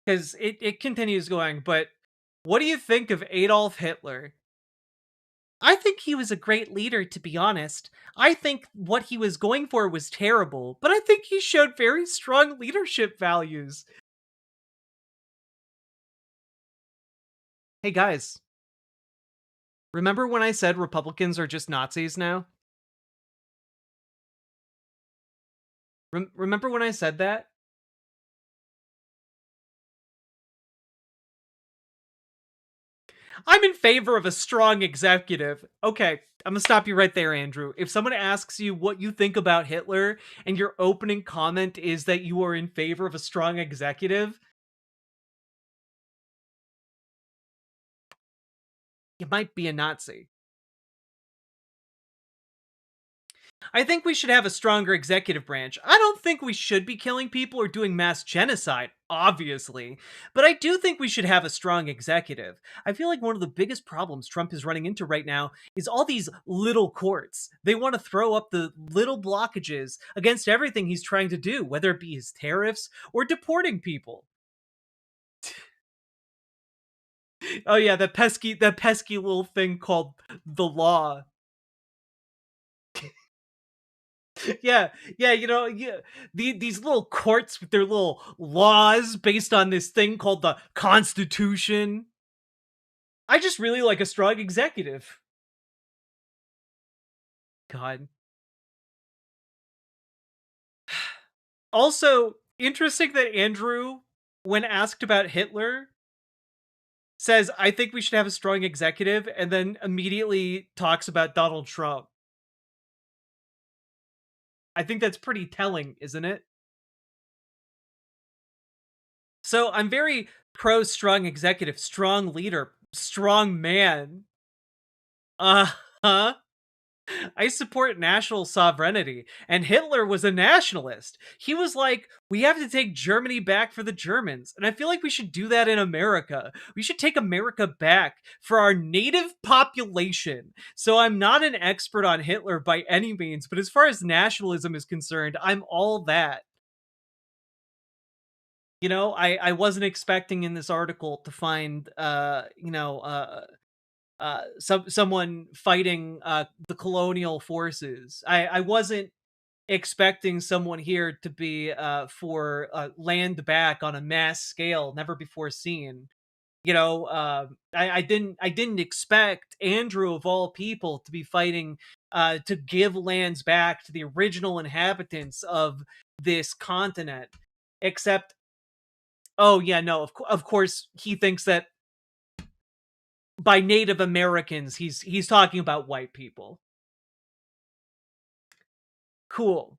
because it continues going, but what do you think of Adolf Hitler? I think he was a great leader, to be honest. I think what he was going for was terrible, but I think he showed very strong leadership values. Hey guys, remember when I said Republicans are just Nazis now? Remember when I said that? I'm in favor of a strong executive. Okay, I'm gonna stop you right there, Andrew. If someone asks you what you think about Hitler and your opening comment is that you are in favor of a strong executive, you might be a Nazi. I think we should have a stronger executive branch. I don't think we should be killing people or doing mass genocide, obviously, but I do think we should have a strong executive. I feel like one of the biggest problems Trump is running into right now is all these little courts. They want to throw up the little blockages against everything he's trying to do, whether it be his tariffs or deporting people. Oh yeah, that pesky little thing called the law. Yeah, these little courts with their little laws based on this thing called the Constitution. I just really like a strong executive. God. Also, interesting that Andrew, when asked about Hitler, says, I think we should have a strong executive, and then immediately talks about Donald Trump. I think that's pretty telling, isn't it? So I'm very pro strong executive, strong leader, strong man. Uh-huh. I support national sovereignty, and Hitler was a nationalist. He was like, we have to take Germany back for the Germans, and I feel like we should do that in America. We should take America back for our native population. So I'm not an expert on Hitler by any means, but as far as nationalism is concerned, I'm all that. I wasn't expecting in this article to find, someone fighting the colonial forces. I wasn't expecting someone here to be for land back on a mass scale never before seen. I didn't expect Andrew of all people to be fighting to give lands back to the original inhabitants of this continent. Except, oh yeah, no, of course he thinks that by Native Americans, he's talking about white people. Cool.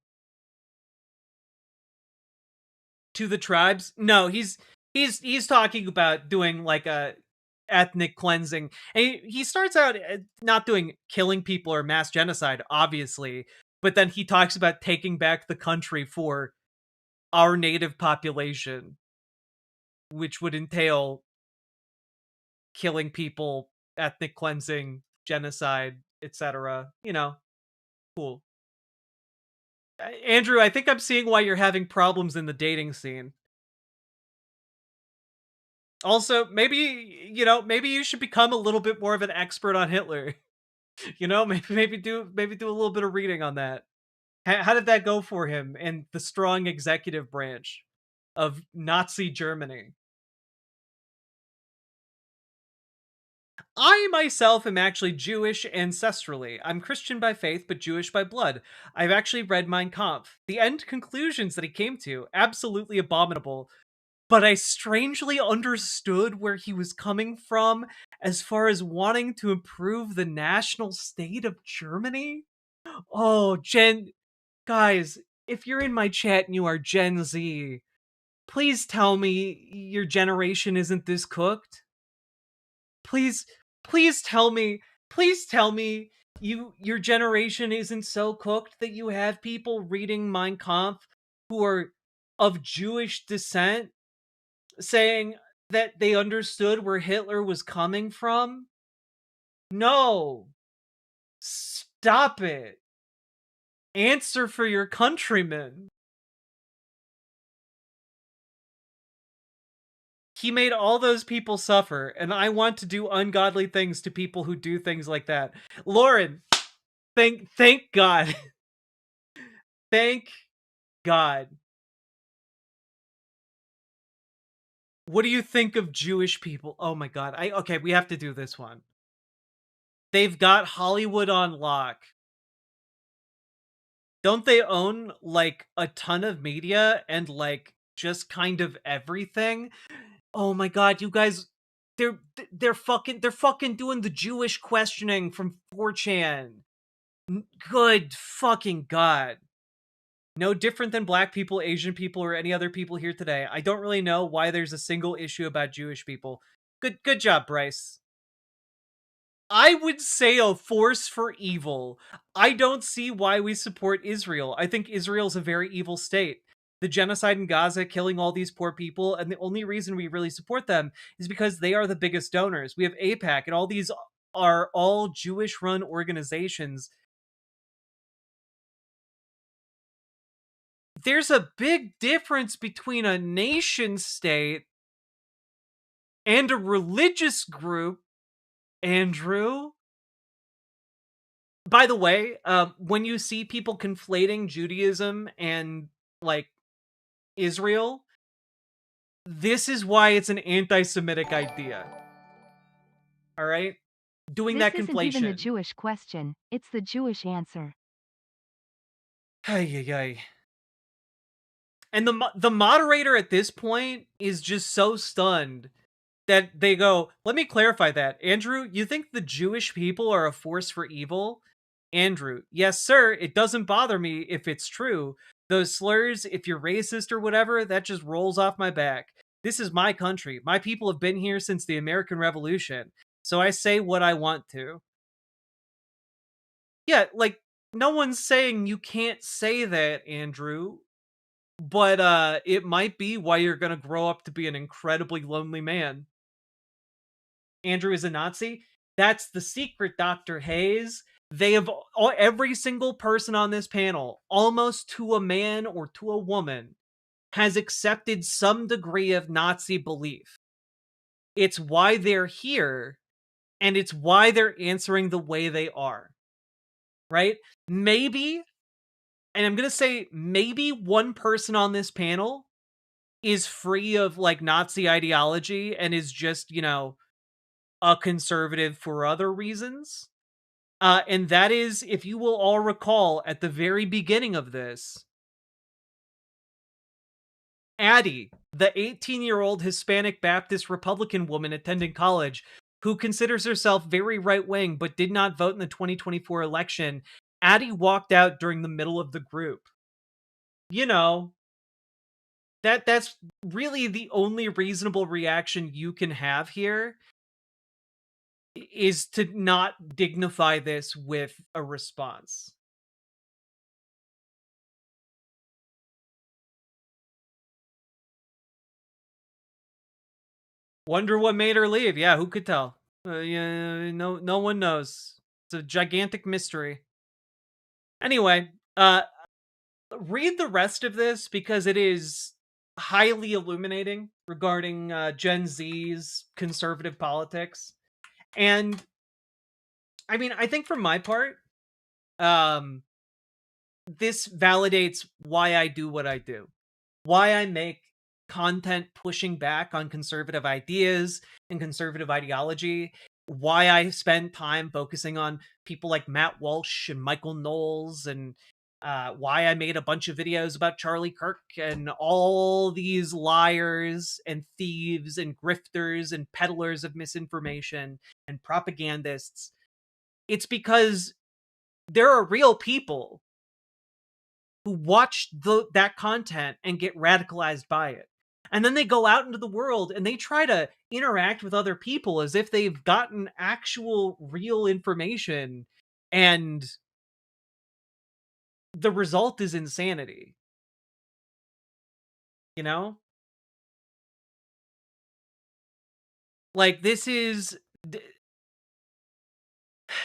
To the tribes? No, he's talking about doing like a ethnic cleansing. And he starts out not doing killing people or mass genocide, obviously, but then he talks about taking back the country for our native population, which would entail killing people, ethnic cleansing, genocide, etc. Cool. Andrew, I think I'm seeing why you're having problems in the dating scene. Also, maybe, maybe you should become a little bit more of an expert on Hitler. Maybe do a little bit of reading on that. How did that go for him and the strong executive branch of Nazi Germany? I myself am actually Jewish ancestrally. I'm Christian by faith, but Jewish by blood. I've actually read Mein Kampf. The end conclusions that he came to, absolutely abominable, but I strangely understood where he was coming from as far as wanting to improve the national state of Germany. Oh, guys, if you're in my chat and you are Gen Z, please tell me your generation isn't this cooked. Please, please tell me your generation isn't so cooked that you have people reading Mein Kampf who are of Jewish descent saying that they understood where Hitler was coming from. No. Stop it. Answer for your countrymen. He made all those people suffer, and I want to do ungodly things to people who do things like that. Lauren, thank God. Thank God. What do you think of Jewish people? Oh my God. Okay, we have to do this one. They've got Hollywood on lock. Don't they own like a ton of media and like just kind of everything? Oh my God, you guys, they're fucking doing the Jewish questioning from 4chan. Good fucking God. No different than black people, Asian people, or any other people here today. I don't really know why there's a single issue about Jewish people. Good job, Bryce. I would say a force for evil. I don't see why we support Israel. I think Israel's a very evil state. The genocide in Gaza, killing all these poor people, and the only reason we really support them is because they are the biggest donors. We have AIPAC, and all these are all Jewish-run organizations. There's a big difference between a nation state and a religious group, Andrew. By the way, when you see people conflating Judaism and like Israel, this is why it's an anti-Semitic idea. All right, doing This that isn't even the conflation. Jewish question, it's the Jewish answer. Ay, ay, ay. And the moderator at this point is just so stunned that they go, "Let me clarify that. Andrew, you think the Jewish people are a force for evil?" Andrew, "Yes, sir. It doesn't bother me if it's true. Those slurs, if you're racist or whatever, that just rolls off my back. This is my country. My people have been here since the American Revolution. So I say what I want to." Yeah, like, no one's saying you can't say that, Andrew. But it might be why you're gonna grow up to be an incredibly lonely man. Andrew is a Nazi? That's the secret, Dr. Hayes. They have every single person on this panel, almost to a man or to a woman, has accepted some degree of Nazi belief. It's why they're here, and it's why they're answering the way they are. Right? Maybe, and I'm gonna say maybe one person on this panel is free of like Nazi ideology and is just, a conservative for other reasons. And that is, if you will all recall at the very beginning of this, Addie, the 18-year-old Hispanic Baptist Republican woman attending college, who considers herself very right-wing but did not vote in the 2024 election, Addie walked out during the middle of the group. You know, that's really the only reasonable reaction you can have here, is to not dignify this with a response. Wonder what made her leave. Yeah, who could tell? Yeah, no one knows. It's a gigantic mystery. Anyway, read the rest of this because it is highly illuminating regarding Gen Z's conservative politics. And I mean, I think for my part, this validates why I do what I do, why I make content pushing back on conservative ideas and conservative ideology, why I spend time focusing on people like Matt Walsh and Michael Knowles, and why I made a bunch of videos about Charlie Kirk and all these liars and thieves and grifters and peddlers of misinformation and propagandists. It's because there are real people who watch that content and get radicalized by it. And then they go out into the world and they try to interact with other people as if they've gotten actual real information. And the result is insanity. You know? Like, this is...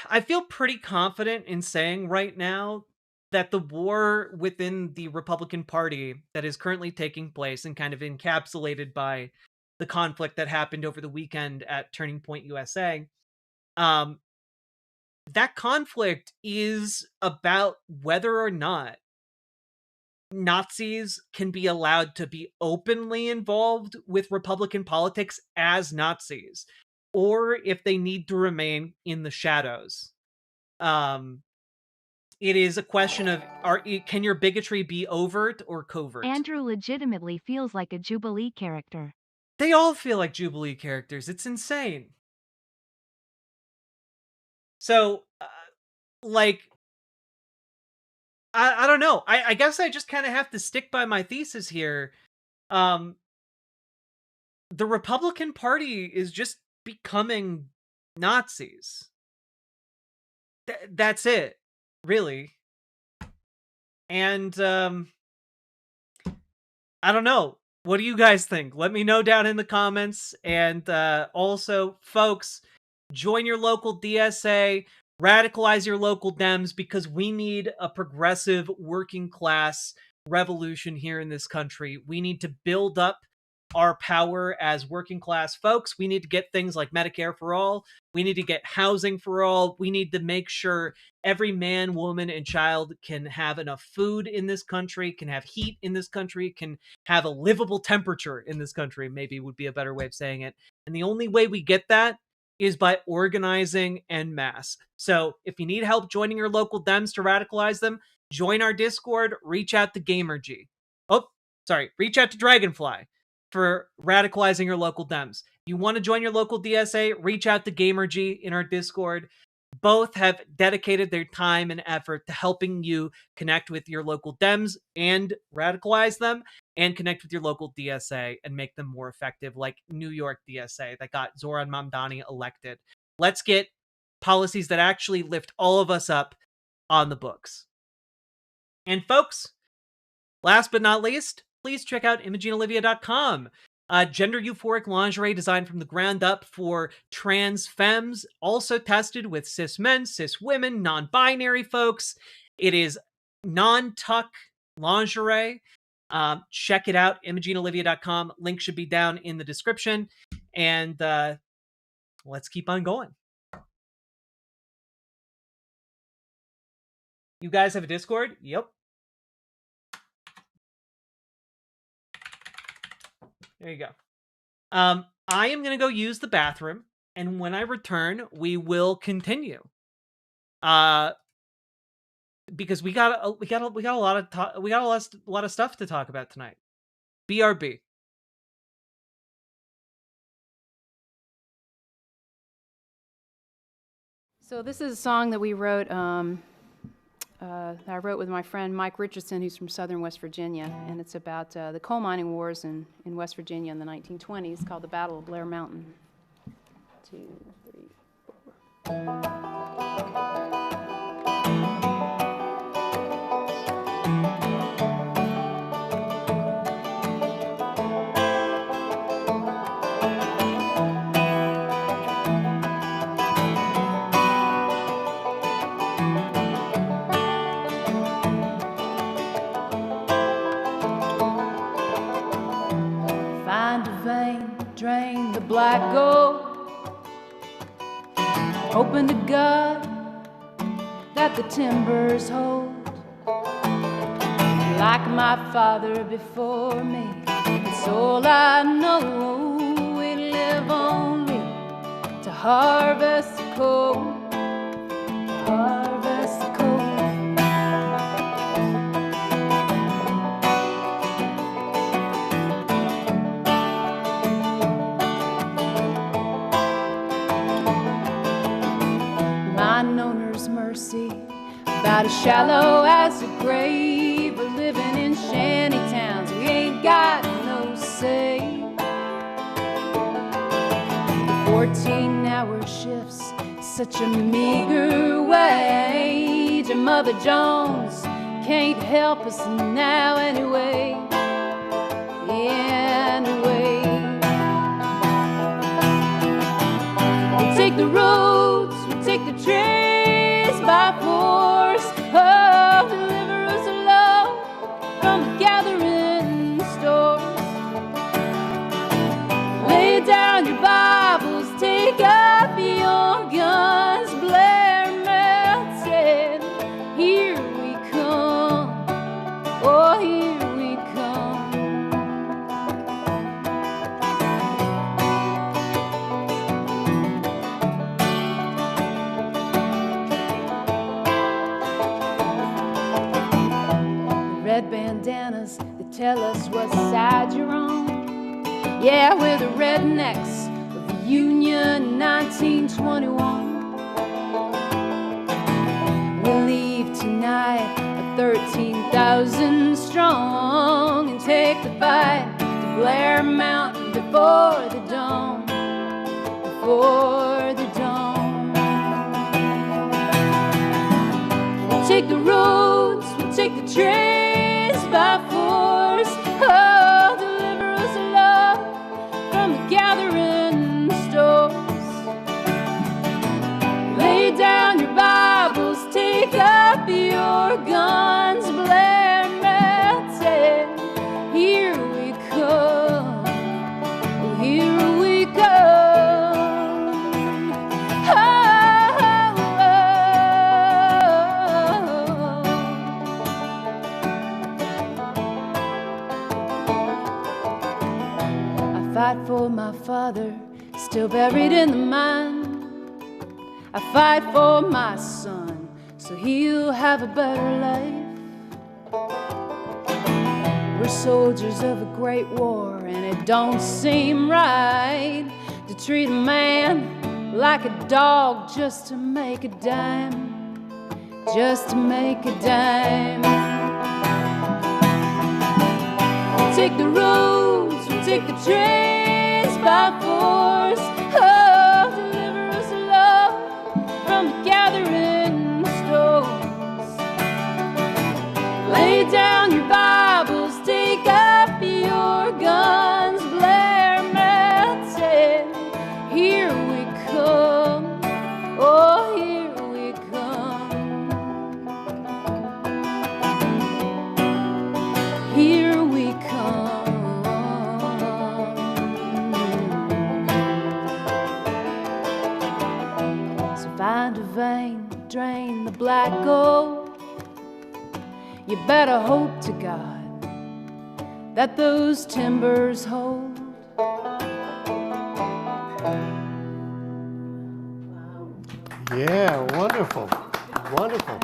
I feel pretty confident in saying right now that the war within the Republican Party that is currently taking place and kind of encapsulated by the conflict that happened over the weekend at Turning Point USA, that conflict is about whether or not Nazis can be allowed to be openly involved with Republican politics as Nazis, or if they need to remain in the shadows. It is a question of, can your bigotry be overt or covert? Andrew legitimately feels like a Jubilee character. They all feel like Jubilee characters. It's insane. So, like, I don't know. I guess I just kind of have to stick by my thesis here. The Republican Party is just becoming Nazis. That's it, really. And, I don't know. What do you guys think? Let me know down in the comments. And also, folks, join your local DSA, radicalize your local Dems, because we need a progressive working class revolution here in this country. We need to build up our power as working class folks. We need to get things like Medicare for all. We need to get housing for all. We need to make sure every man, woman, and child can have enough food in this country, can have heat in this country, can have a livable temperature in this country, maybe would be a better way of saying it. And the only way we get that is by organizing en masse. So if you need help joining your local Dems to radicalize them, join our Discord, reach out to GamerG. Reach out to Dragonfly for radicalizing your local Dems. If you want to join your local DSA, reach out to GamerG in our Discord. Both have dedicated their time and effort to helping you connect with your local Dems and radicalize them, and connect with your local DSA and make them more effective, like New York DSA that got Zoran Mamdani elected. Let's get policies that actually lift all of us up on the books. And folks, last but not least, please check out ImogeneOlivia.com. Gender euphoric lingerie designed from the ground up for trans femmes, also tested with cis men, cis women, non-binary folks. It is non-tuck lingerie. Check it out, ImogeneOlivia.com. Link should be down in the description. And let's keep on going. You guys have a Discord? Yep. There you go. I am going to go use the bathroom, and when I return, we will continue. Because we got a lot of stuff to talk about tonight. BRB. So this is a song that we wrote. That I wrote with my friend Mike Richardson, who's from southern West Virginia, and it's about the coal mining wars in West Virginia in the 1920s, called the Battle of Blair Mountain. 2, 3, 4. black gold, hoping to God that the timbers hold. Like my father before me, it's all I know. We live only to harvest the cold, harvest the cold. Mine owner's mercy, about as shallow as a grave. We're living in shanty towns, we ain't got no say. 14-hour shifts, such a meager wage. And Mother Jones can't help us now anyway, anyway. We'll take the roads, we'll take the trains by force. Oh, deliver us, Lord, from the gathering stores. Lay down your Bibles, take up your guns, Blair Mountain, here we come, oh, here we come. Red bandanas that tell us what side you're on. Yeah, we're the rednecks of the Union 1921. We'll leave tonight at 13,000 strong and take the fight to Blair Mountain before the dawn, before the dawn. We'll take the roads, we'll take the trains by force. Oh, deliver us, Lord, from the gathering stores. Lay down your Bibles, take up your guns, Blair Mountain, here we come, oh, here we come. Oh, I fight for my father, still buried in the mine. I fight for my son, so he'll have a better life. We're soldiers of a great war, and it don't seem right to treat a man like a dog just to make a dime, just to make a dime. We'll take the roads, we'll take the trains by force. Oh, deliver us, Lord, from the gathering stores. Lay down your Bibles, take up your guns, Blair Mountain, here we come, oh, here we come. Here we come. So find a vein, drain the black gold. You better hope to God that those timbers hold. Yeah, wonderful, wonderful.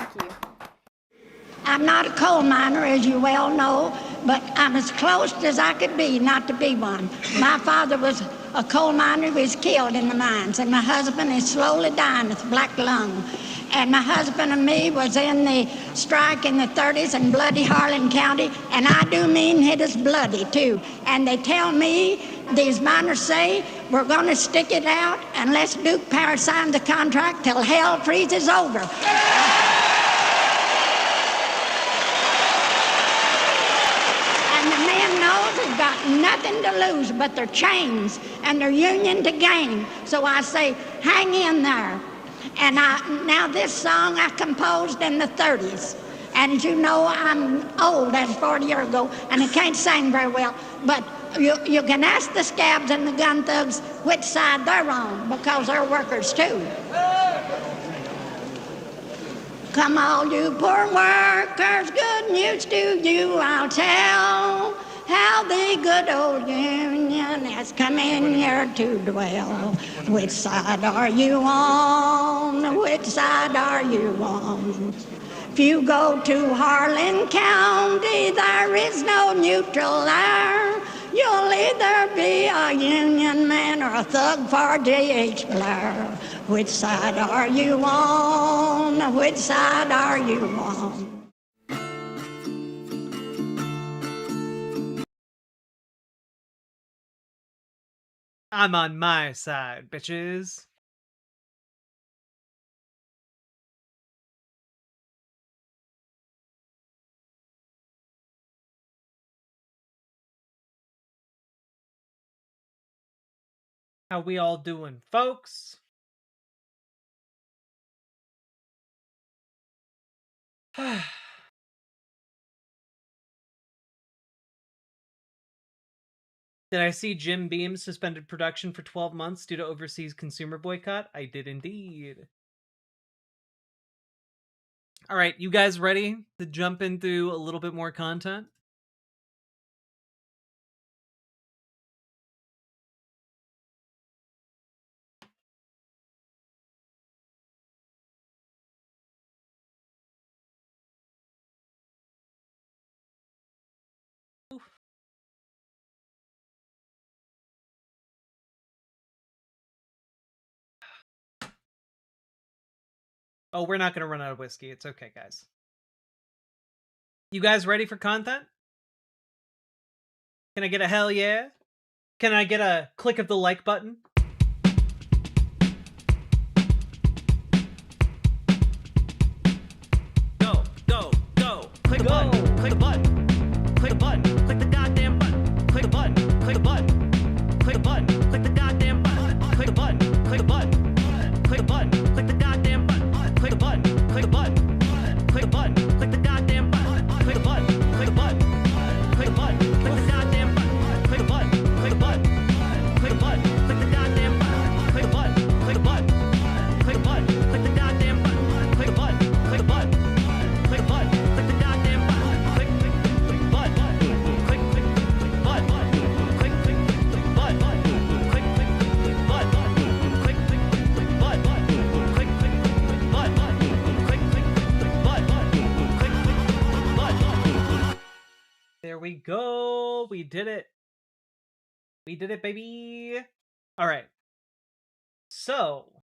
I'm not a coal miner, as you well know, but I'm as close as I could be not to be one. My father was a coal miner who was killed in the mines, and my husband is slowly dying with black lung. And my husband and me was in the strike in the 30s in bloody Harlan County, and I do mean it is bloody too. And they tell me, these miners say, we're going to stick it out unless Duke Power signs the contract till hell freezes over. And the men knows they've got nothing to lose but their chains and their union to gain. So I say, hang in there. And now this song I composed in the 30s. And as you know, I'm old, that's 40 years ago, and I can't sing very well. But you can ask the scabs and the gun thugs, which side they're on, because they're workers too. Come all you poor workers, good news to you I'll tell, how the good old Union has come in here to dwell. Which side are you on? Which side are you on? If you go to Harlan County, there is no neutral there. You'll either be a Union man or a thug for D.H. Blair. Which side are you on? Which side are you on? I'm on my side, bitches. How we all doing, folks? Did I see Jim Beam suspended production for 12 months due to overseas consumer boycott? I did indeed. All right, you guys ready to jump into a little bit more content? Oh, we're not going to run out of whiskey. It's okay, guys. You guys ready for content? Can I get a hell yeah? Can I get a click of the like button? Go, go, go. Click the button. Click the button. Click the button. Click the goddamn button. Click the button. Click the button. Click the button. Click the goddamn button. Click the button. Click the button. Click the button. Click the goddamn button. Click the button. Click the button. Click the button. Click the goddamn button. Click the button. Click the button. Click the button. Click the goddamn button. Click the button. Click the button. Click the button. Click the goddamn button. Click the button. Click the button. Click the button. Click the goddamn button. Click the button. Click the button. Click the button. Click the goddamn button. Click button. Click button. Click button. Click There we go. We did it. We did it, baby. All right. So,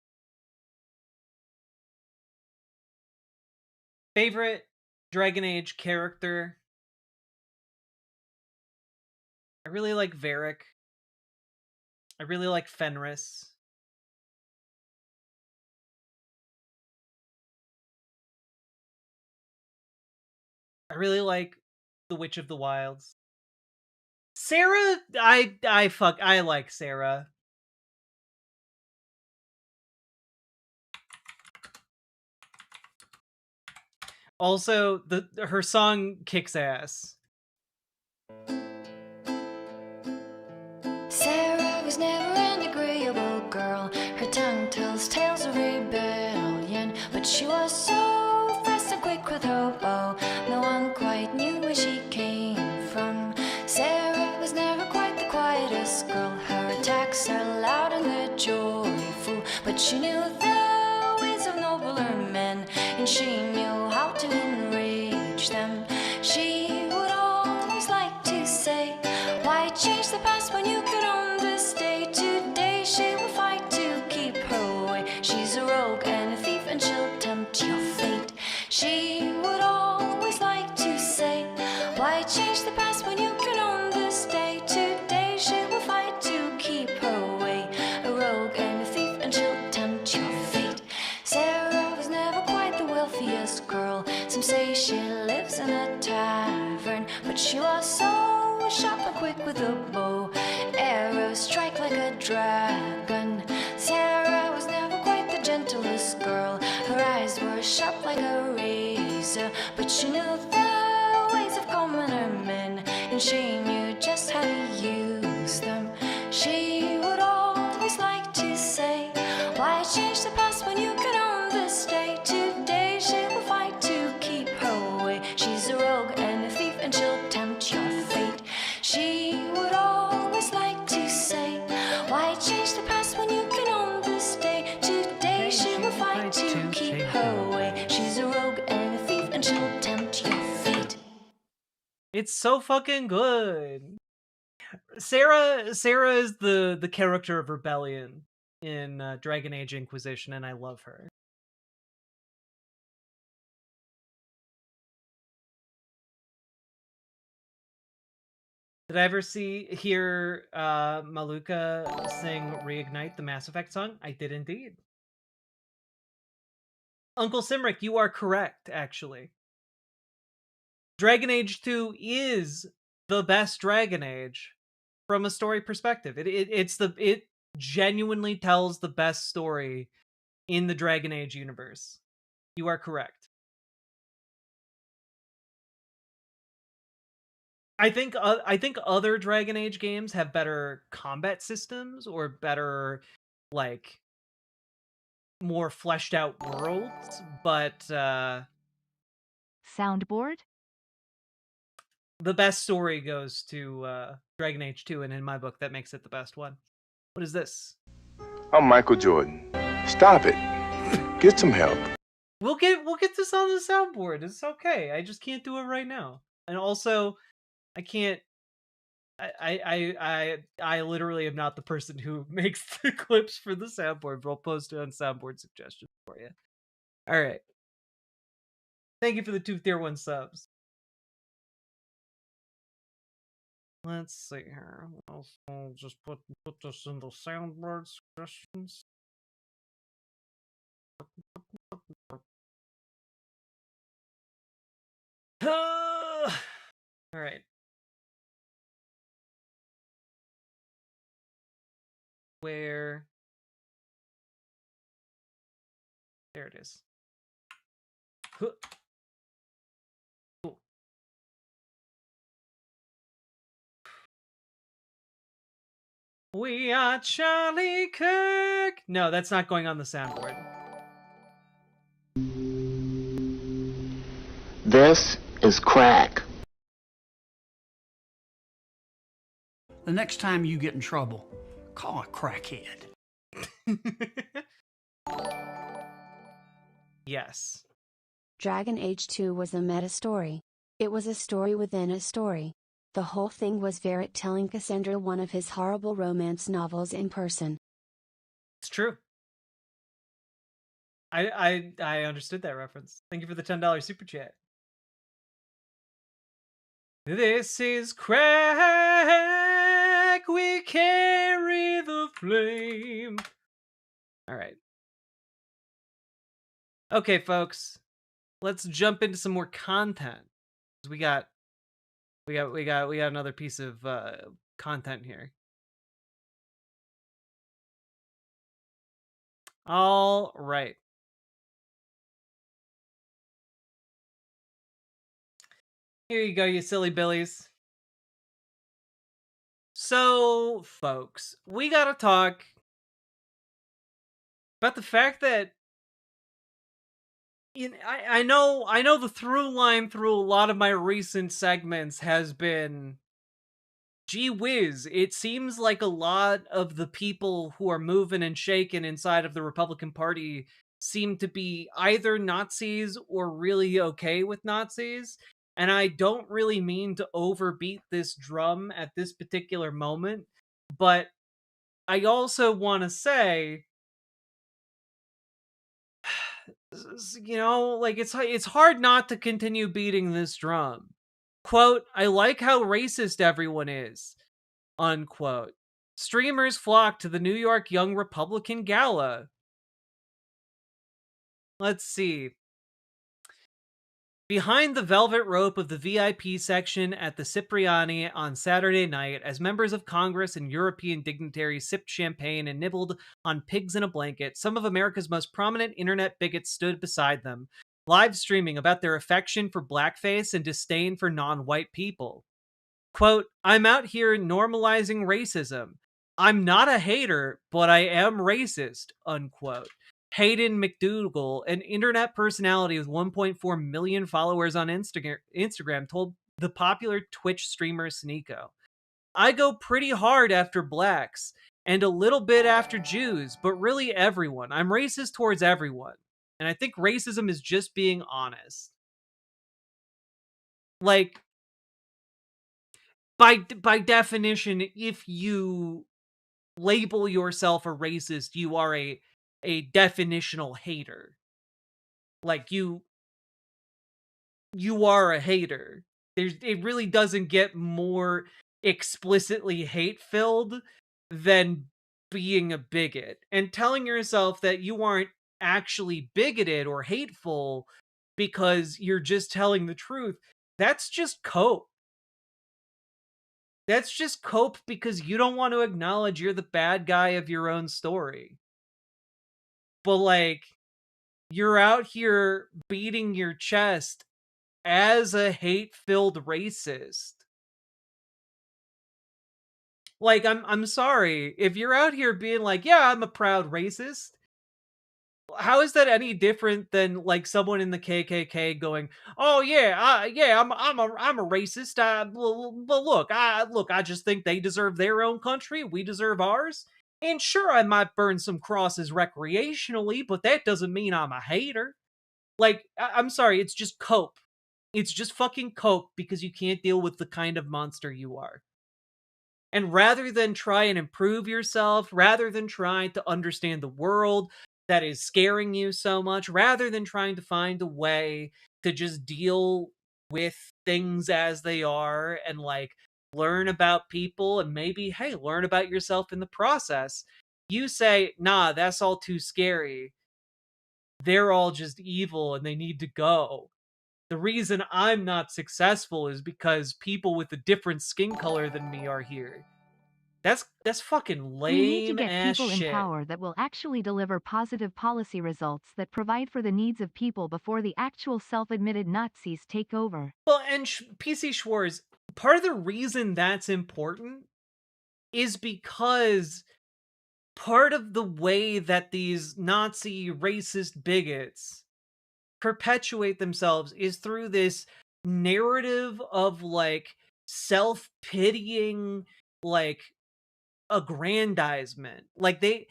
favorite Dragon Age character? I really like Varric. I really like Fenris. I really like the Witch of the Wilds. Sarah, I like Sarah. Also, her song kicks ass. Sarah was never an agreeable girl. Her tongue tells tales of rebellion, but she was so fast and quick with her bow. No one quite knew where she came from. Sarah was never quite the quietest girl. Her attacks are loud and they're joyful, but she knew the ways of nobler men, and she knew how to enrage them. She would always like to say, why change the past when you could own this day? Today she will fight to keep her way. She's a rogue and a thief and she'll tempt your fate. She would always like to say, why change the past when you can own this day? Today she will fight to keep her way. A rogue and a thief and she'll tempt your fate. Sarah was never quite the wealthiest girl. Some say she lives in a tavern, but she was so sharp and quick with a bow. Arrows strike like a dragon. Sarah was never quite the gentlest girl. Her eyes were sharp like a razor, but she knew the ways of commoner men, and she knew just how to use them. She would always It's so fucking good. Sarah is the character of rebellion in Dragon Age Inquisition, and I love her. Did I ever hear Maluka sing Reignite, the Mass Effect song? I did indeed. Uncle Simric, you are correct, actually. Dragon Age 2 is the best Dragon Age from a story perspective. It genuinely tells the best story in the Dragon Age universe. You are correct. I think other Dragon Age games have better combat systems or better, like, more fleshed out worlds, but Soundboard? the best story goes to Dragon Age 2, and in my book, that makes it the best one. What is this? I'm Michael Jordan. Stop it. Get some help. We'll get this on the soundboard. It's okay. I just can't do it right now. And also, I can't. I literally am not the person who makes the clips for the soundboard, but I'll post it on soundboard suggestions for you. All right. Thank you for the 2 tier 1 subs. Let's see here. I'll just put this in the soundboard suggestions. All right. Where? There it is. Cool. We are Charlie Kirk. No, that's not going on the soundboard. This is crack. The next time you get in trouble, call a crackhead. Yes. Dragon Age 2 was a meta story. It was a story within a story. The whole thing was Varric telling Cassandra one of his horrible romance novels in person. It's true. I understood that reference. Thank you for the $10 super chat. This is crack. We carry the flame. All right. Okay, folks. Let's jump into some more content. We got another piece of content here. All right. Here you go, you silly billies. So, folks, we gotta talk about the fact that I know the through line through a lot of my recent segments has been, gee whiz, it seems like a lot of the people who are moving and shaking inside of the Republican Party seem to be either Nazis or really okay with Nazis. And I don't really mean to overbeat this drum at this particular moment, but I also want to say, you know, like, it's hard not to continue beating this drum. Quote, I like how racist everyone is. Unquote. Streamers flock to the New York Young Republican Gala. Let's see. Behind the velvet rope of the VIP section at the Cipriani on Saturday night, as members of Congress and European dignitaries sipped champagne and nibbled on pigs in a blanket, some of America's most prominent internet bigots stood beside them, live streaming about their affection for blackface and disdain for non-white people. Quote, I'm out here normalizing racism. I'm not a hater, but I am racist, unquote. Hayden McDougall, an internet personality with 1.4 million followers on Instagram, told the popular Twitch streamer Sneeko, I go pretty hard after blacks and a little bit after Jews, but really everyone. I'm racist towards everyone. And I think racism is just being honest. Like, by definition, if you label yourself a racist, you are a definitional hater. Like you are a hater. It really doesn't get more explicitly hate-filled than being a bigot. And telling yourself that you aren't actually bigoted or hateful because you're just telling the truth, that's just cope. That's just cope because you don't want to acknowledge you're the bad guy of your own story. But like, you're out here beating your chest as a hate-filled racist. Like, I'm sorry, if you're out here being like, yeah, I'm a proud racist, how is that any different than like someone in the KKK going, "Oh yeah, yeah, I'm a racist. But look, I just think they deserve their own country. We deserve ours. And sure, I might burn some crosses recreationally, but that doesn't mean I'm a hater." Like, I'm sorry, it's just cope. It's just fucking cope because you can't deal with the kind of monster you are. And rather than try and improve yourself, rather than trying to understand the world that is scaring you so much, rather than trying to find a way to just deal with things as they are and like learn about people and maybe, hey, learn about yourself in the process, you say, nah, that's all too scary. They're all just evil and they need to go. The reason I'm not successful is because people with a different skin color than me are here. That's fucking We need to lame get ass people in shit. power that will actually deliver positive policy results that provide for the needs of people before the actual self-admitted Nazis take over. Well, and PC Schwarz, part of the reason that's important is because part of the way that these Nazi racist bigots perpetuate themselves is through this narrative of like self-pitying, like aggrandizement. Like they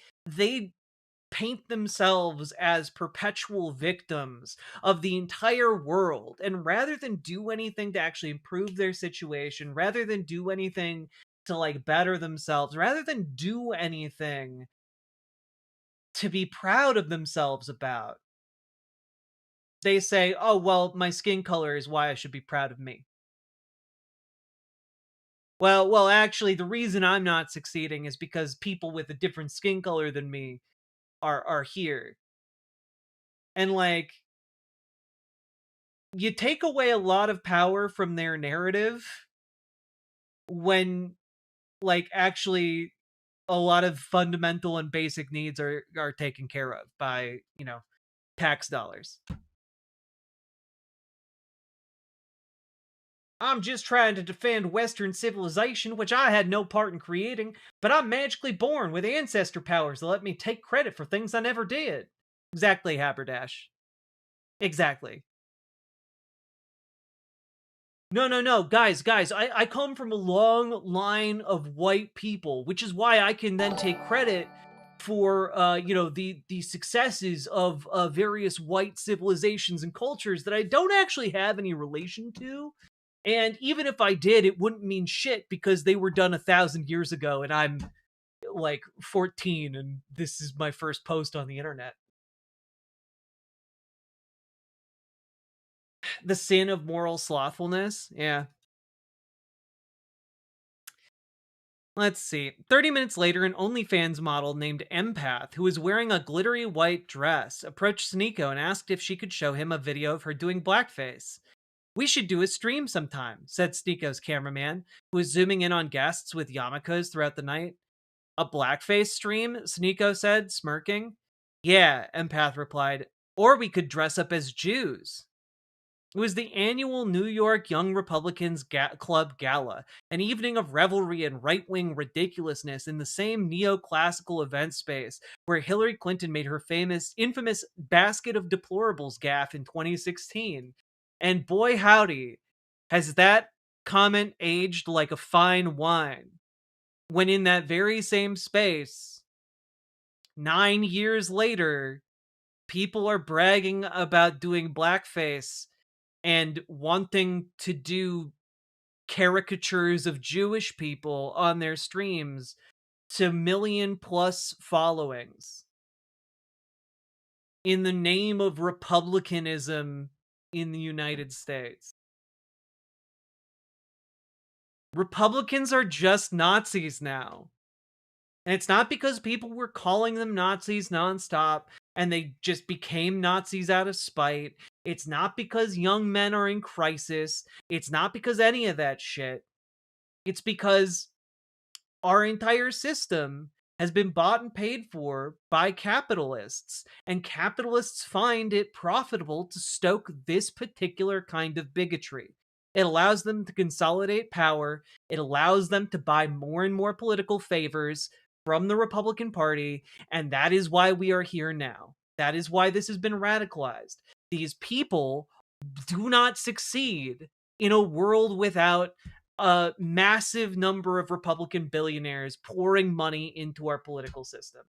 paint themselves as perpetual victims of the entire world, and rather than do anything to actually improve their situation, rather than do anything to like better themselves, rather than do anything to be proud of themselves about, they say, oh well, my skin color is why I should be proud of me. Well, actually, the reason I'm not succeeding is because people with a different skin color than me are here. And like, you take away a lot of power from their narrative when like actually a lot of fundamental and basic needs are taken care of by, you know, tax dollars. I'm just trying to defend Western civilization, which I had no part in creating, but I'm magically born with ancestor powers that let me take credit for things I never did. Exactly, Haberdash. Exactly. No, guys, I come from a long line of white people, which is why I can then take credit for, you know, the successes of various white civilizations and cultures that I don't actually have any relation to. And even if I did, it wouldn't mean shit because they were done 1,000 years ago and I'm like 14 and this is my first post on the internet. The sin of moral slothfulness. Yeah. Let's see. 30 minutes later, an OnlyFans model named Empath, who was wearing a glittery white dress, approached Sneeko and asked if she could show him a video of her doing blackface. We should do a stream sometime, said Sneeko's cameraman, who was zooming in on guests with yarmulkes throughout the night. A blackface stream? Sneeko said, smirking. Yeah, Empath replied. Or we could dress up as Jews. It was the annual New York Young Republicans Club Gala, an evening of revelry and right-wing ridiculousness in the same neoclassical event space where Hillary Clinton made her infamous basket of deplorables gaffe in 2016. And boy howdy, has that comment aged like a fine wine. When in that very same space, 9 years later, people are bragging about doing blackface and wanting to do caricatures of Jewish people on their streams to million plus followings in the name of republicanism in the United States. Republicans are just Nazis now. And it's not because people were calling them Nazis nonstop and they just became Nazis out of spite. It's not because young men are in crisis. It's not because any of that shit. It's because our entire system has been bought and paid for by capitalists, and capitalists find it profitable to stoke this particular kind of bigotry. It allows them to consolidate power. It allows them to buy more and more political favors from the Republican Party, and that is why we are here now. That is why this has been radicalized. These people do not succeed in a world without a massive number of Republican billionaires pouring money into our political system.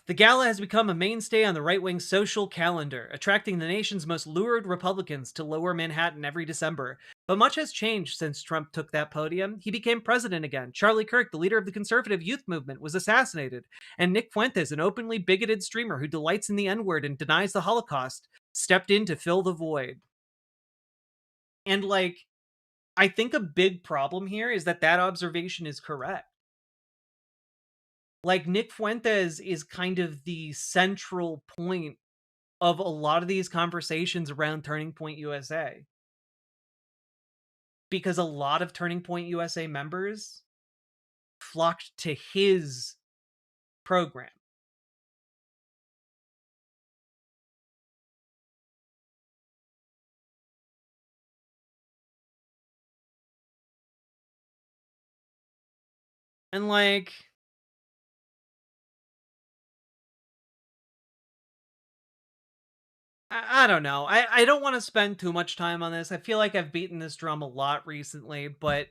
The gala has become a mainstay on the right-wing social calendar, attracting the nation's most lurid Republicans to lower Manhattan every December. But much has changed since Trump took that podium. He became president again. Charlie Kirk, the leader of the conservative youth movement, was assassinated. And Nick Fuentes, an openly bigoted streamer who delights in the N-word and denies the Holocaust, stepped in to fill the void. And, I think a big problem here is that observation is correct. Nick Fuentes is kind of the central point of a lot of these conversations around Turning Point USA. Because a lot of Turning Point USA members flocked to his program. And I don't know. I don't want to spend too much time on this. I feel like I've beaten this drum a lot recently, but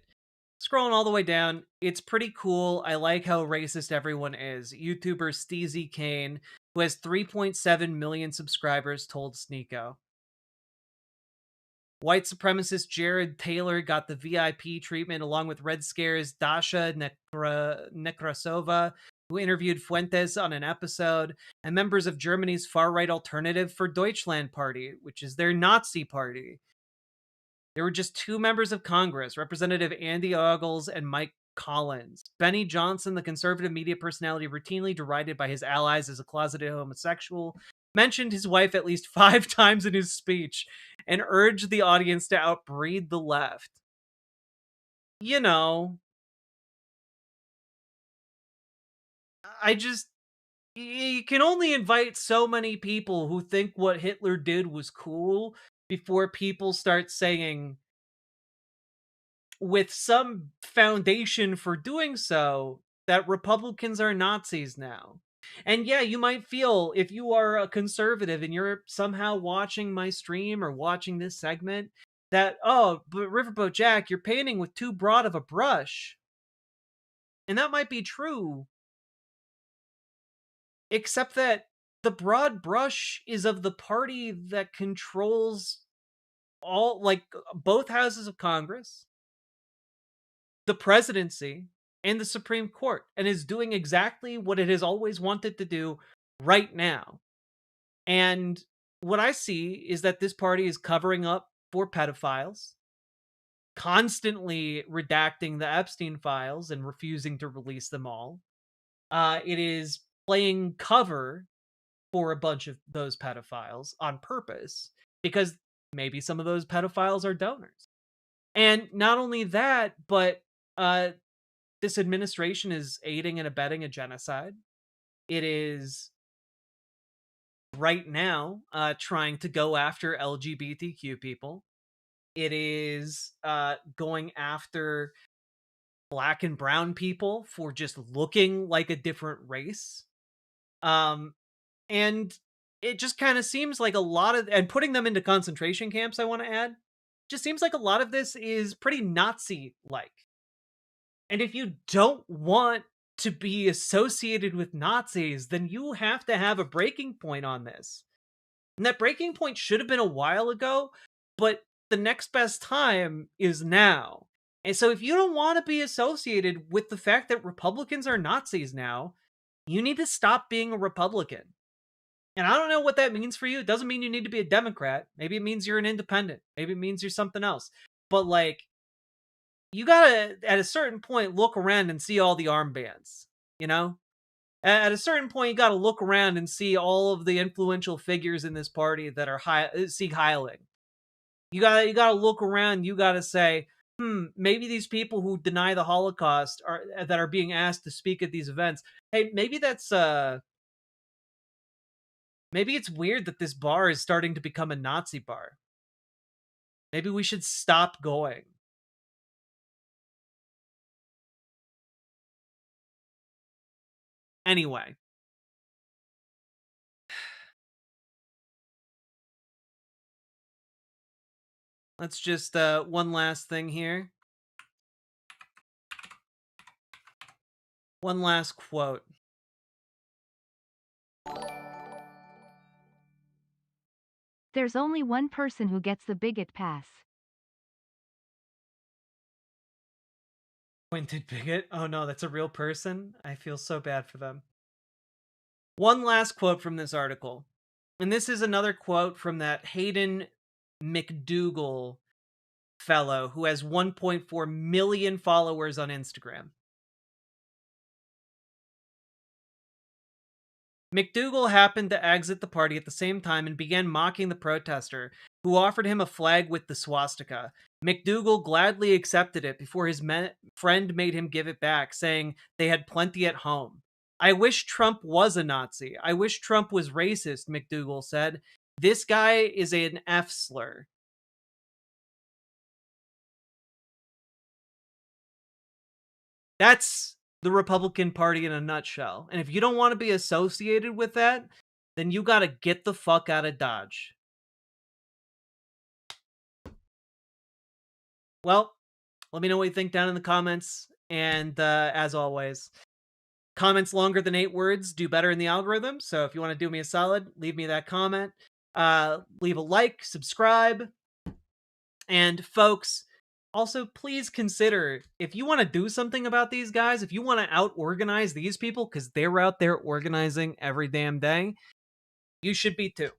scrolling all the way down, it's pretty cool. I like how racist everyone is. YouTuber Steezy Kane, who has 3.7 million subscribers, told Sneeko. White supremacist Jared Taylor got the VIP treatment along with Red Scare's Dasha Nekrasova, who interviewed Fuentes on an episode, and members of Germany's far-right alternative for Deutschland Party, which is their Nazi party. There were just two members of Congress, Representative Andy Ogles and Mike Collins. Benny Johnson, the conservative media personality routinely derided by his allies as a closeted homosexual, mentioned his wife at least 5 times in his speech and urged the audience to outbreed the left. You know, you can only invite so many people who think what Hitler did was cool before people start saying, with some foundation for doing so, that Republicans are Nazis now. And yeah, you might feel, if you are a conservative and you're somehow watching my stream or watching this segment, that, oh, but Riverboat Jack, you're painting with too broad of a brush. And that might be true. Except that the broad brush is of the party that controls both houses of Congress, the presidency, and the Supreme Court, and is doing exactly what it has always wanted to do right now. And what I see is that this party is covering up for pedophiles, constantly redacting the Epstein files and refusing to release them all. It is playing cover for a bunch of those pedophiles on purpose, because maybe some of those pedophiles are donors. And not only that, but this administration is aiding and abetting a genocide. It is right now trying to go after LGBTQ people. It is going after Black and brown people for just looking like a different race. And it just kind of seems like a lot of, and putting them into concentration camps, I want to add, just seems like a lot of this is pretty Nazi-like. And if you don't want to be associated with Nazis, then you have to have a breaking point on this. And that breaking point should have been a while ago, but the next best time is now. And so if you don't want to be associated with the fact that Republicans are Nazis now, you need to stop being a Republican. And I don't know what that means for you. It doesn't mean you need to be a Democrat. Maybe it means you're an independent. Maybe it means you're something else. But like, you gotta, at a certain point, look around and see all the armbands, you know? At a certain point, you gotta look around and see all of the influential figures in this party that are Sieg Heiling. You gotta look around, you gotta say, maybe these people who deny the Holocaust that are being asked to speak at these events, hey, maybe that's, maybe it's weird that this bar is starting to become a Nazi bar. Maybe we should stop going. Anyway. Let's just, one last thing here. One last quote. There's only one person who gets the bigot pass. Pointed bigot? Oh no, that's a real person? I feel so bad for them. One last quote from this article. And this is another quote from that Hayden McDougal fellow who has 1.4 million followers on Instagram. McDougal happened to exit the party at the same time and began mocking the protester, who offered him a flag with the swastika. McDougal gladly accepted it before his friend made him give it back, saying they had plenty at home. I wish Trump was a Nazi. I wish Trump was racist, McDougal said. This guy is an F slur. That's the Republican Party in a nutshell. And if you don't want to be associated with that, then you got to get the fuck out of Dodge. Well, let me know what you think down in the comments. And as always, comments longer than 8 words do better in the algorithm. So if you want to do me a solid, leave me that comment. Leave a like, subscribe. And folks, also, please consider, if you want to do something about these guys, if you want to out-organize these people, because they're out there organizing every damn day, you should be too,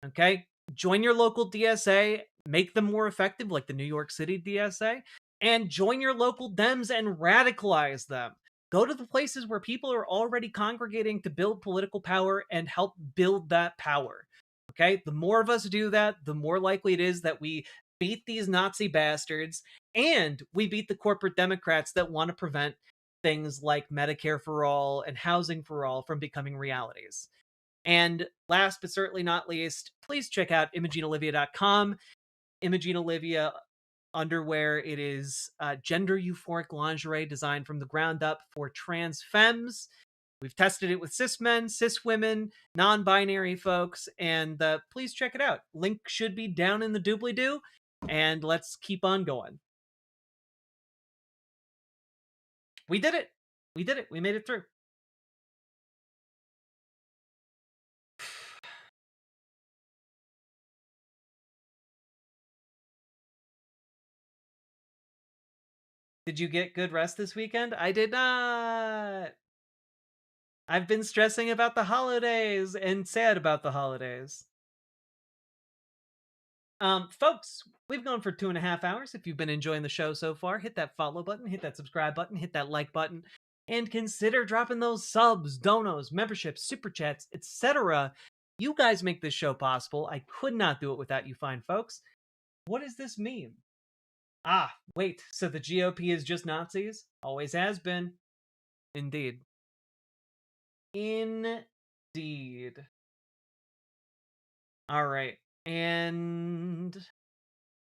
okay? Join your local DSA, make them more effective, like the New York City DSA, and join your local Dems and radicalize them. Go to the places where people are already congregating to build political power and help build that power, okay? The more of us do that, the more likely it is that we beat these Nazi bastards, and we beat the corporate Democrats that want to prevent things like Medicare for all and housing for all from becoming realities. And last but certainly not least, please check out ImogeneOlivia.com. Imogene Olivia underwear. It is gender euphoric lingerie designed from the ground up for trans femmes. We've tested it with cis men, cis women, non-binary folks, and please check it out. Link should be down in the doobly-doo, and let's keep on going. We did it. We did it. We made it through. Did you get good rest this weekend? I did not. I've been stressing about the holidays and sad about the holidays. Folks, we've gone for 2.5 hours. If you've been enjoying the show so far, hit that follow button, hit that subscribe button, hit that like button, and consider dropping those subs, donos, memberships, super chats, etc. You guys make this show possible. I could not do it without you fine folks. What does this mean? Ah, wait, so the GOP is just Nazis? Always has been. Indeed. Indeed. All right. And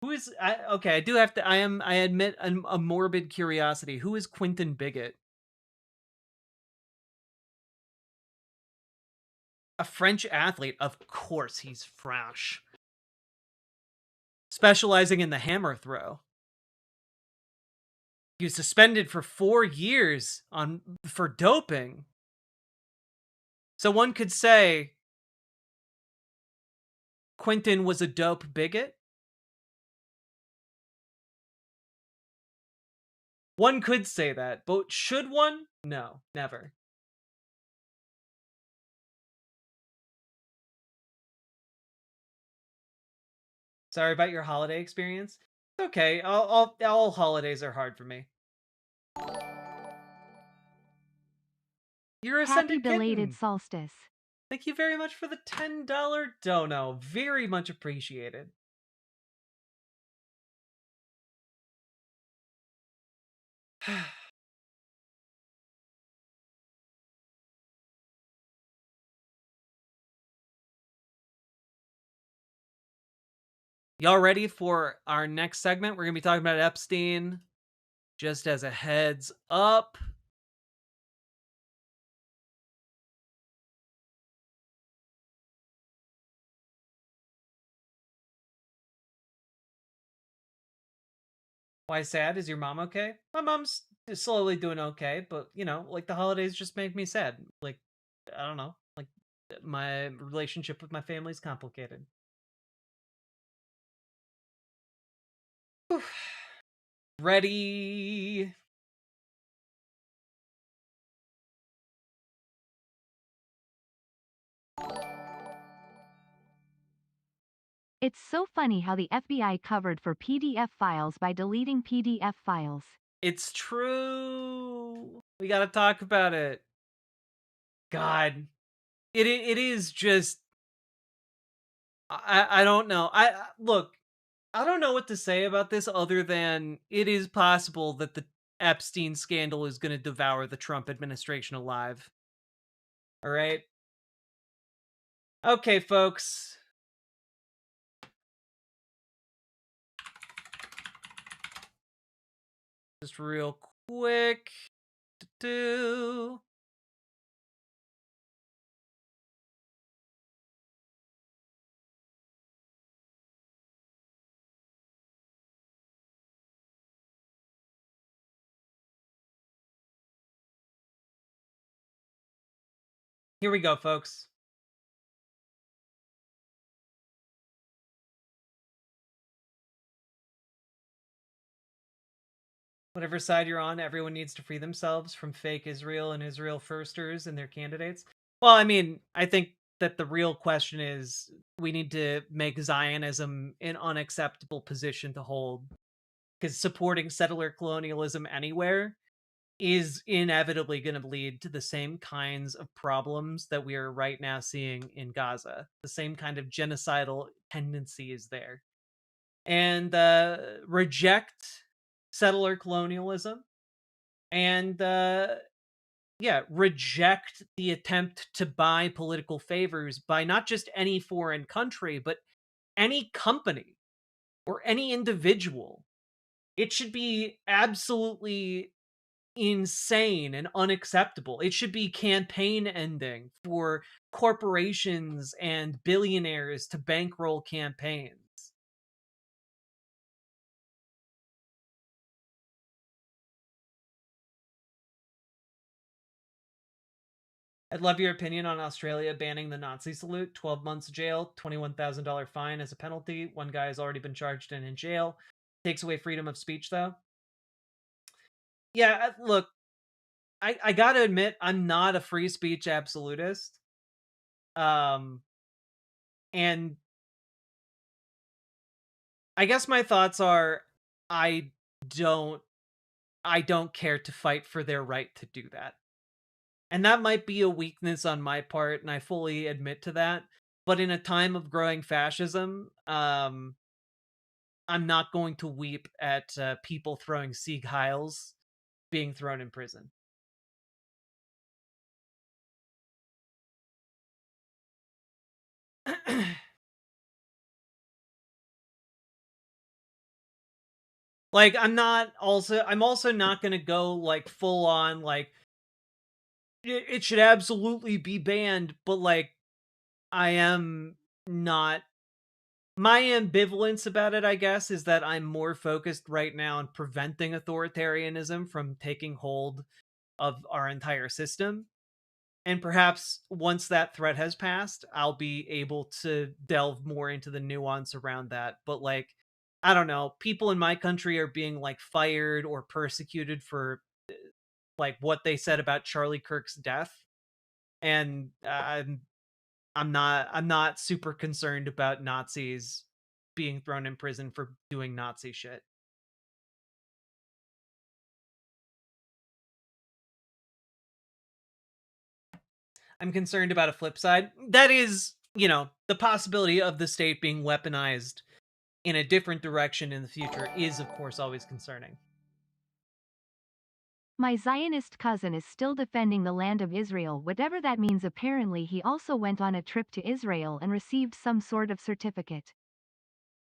who is okay, I do have to I admit a morbid curiosity. Who is Quentin Bigot? A French athlete. Of course he's French. Specializing in the hammer throw. He was suspended for 4 years for doping. So one could say Quentin was a dope bigot? One could say that, but should one? No, never. Sorry about your holiday experience. It's okay. All holidays are hard for me. You're a Happy Ascended belated Kitten. solstice. Thank you very much for the $10 dono. Very much appreciated. Y'all ready for our next segment? We're going to be talking about Epstein. Just as a heads up. Why sad? Is your mom okay? My mom's slowly doing okay, but you know, like the holidays just make me sad. Like, I don't know. Like, my relationship with my family's complicated. Ready? It's so funny how the FBI covered for PDF files by deleting PDF files. It's true. We gotta talk about it. God. It is just... I don't know. Look, I don't know what to say about this other than it is possible that the Epstein scandal is going to devour the Trump administration alive. All right? Okay, folks. Just real quick. Here we go, folks. Whatever side you're on, everyone needs to free themselves from fake Israel and Israel firsters and their candidates. Well, I mean, I think that the real question is we need to make Zionism an unacceptable position to hold, because supporting settler colonialism anywhere is inevitably going to lead to the same kinds of problems that we are right now seeing in Gaza. The same kind of genocidal tendency is there. And reject settler colonialism and reject the attempt to buy political favors by not just any foreign country, but any company or any individual. It should be absolutely insane and unacceptable. It should be campaign ending for corporations and billionaires to bankroll campaigns. I'd love your opinion on Australia banning the Nazi salute. 12 months jail, $21,000 fine as a penalty. One guy has already been charged and in jail. Takes away freedom of speech, though. Yeah, look, I gotta admit, I'm not a free speech absolutist. And I guess my thoughts are, I don't care to fight for their right to do that. And that might be a weakness on my part, and I fully admit to that. But in a time of growing fascism, I'm not going to weep at people throwing Sieg Heils being thrown in prison. Like, I'm also not gonna go like full on like it should absolutely be banned, but like I am not. My ambivalence about it, I guess, is that I'm more focused right now on preventing authoritarianism from taking hold of our entire system. And perhaps once that threat has passed, I'll be able to delve more into the nuance around that. But like, I don't know, people in my country are being like fired or persecuted for like what they said about Charlie Kirk's death, and I'm not super concerned about Nazis being thrown in prison for doing Nazi shit. I'm concerned about a flip side. That is, the possibility of the state being weaponized in a different direction in the future is, of course, always concerning. My Zionist cousin is still defending the land of Israel, whatever that means. Apparently, he also went on a trip to Israel and received some sort of certificate.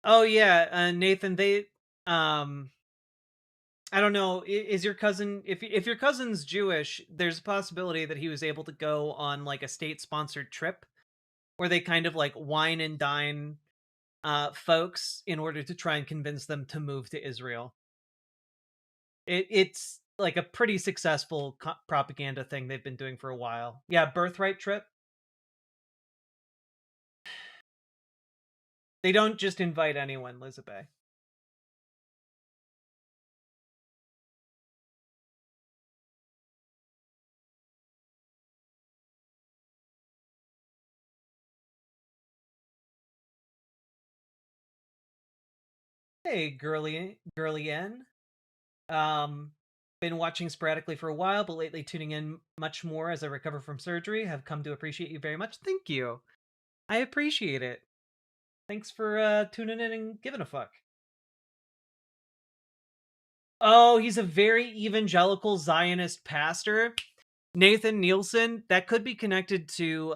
Oh yeah, Nathan, I don't know, is your cousin, if your cousin's Jewish, there's a possibility that he was able to go on like a state-sponsored trip where they kind of like wine and dine folks in order to try and convince them to move to Israel. It's like a pretty successful propaganda thing they've been doing for a while. Yeah, birthright trip. They don't just invite anyone, Elizabeth. Hey, girly N. Um, been watching sporadically for a while, but lately tuning in much more as I recover from surgery. Have come to appreciate you very much. Thank you. I appreciate it. Thanks for tuning in and giving a fuck. Oh, he's a very evangelical Zionist pastor. Nathan Nielsen, that could be connected to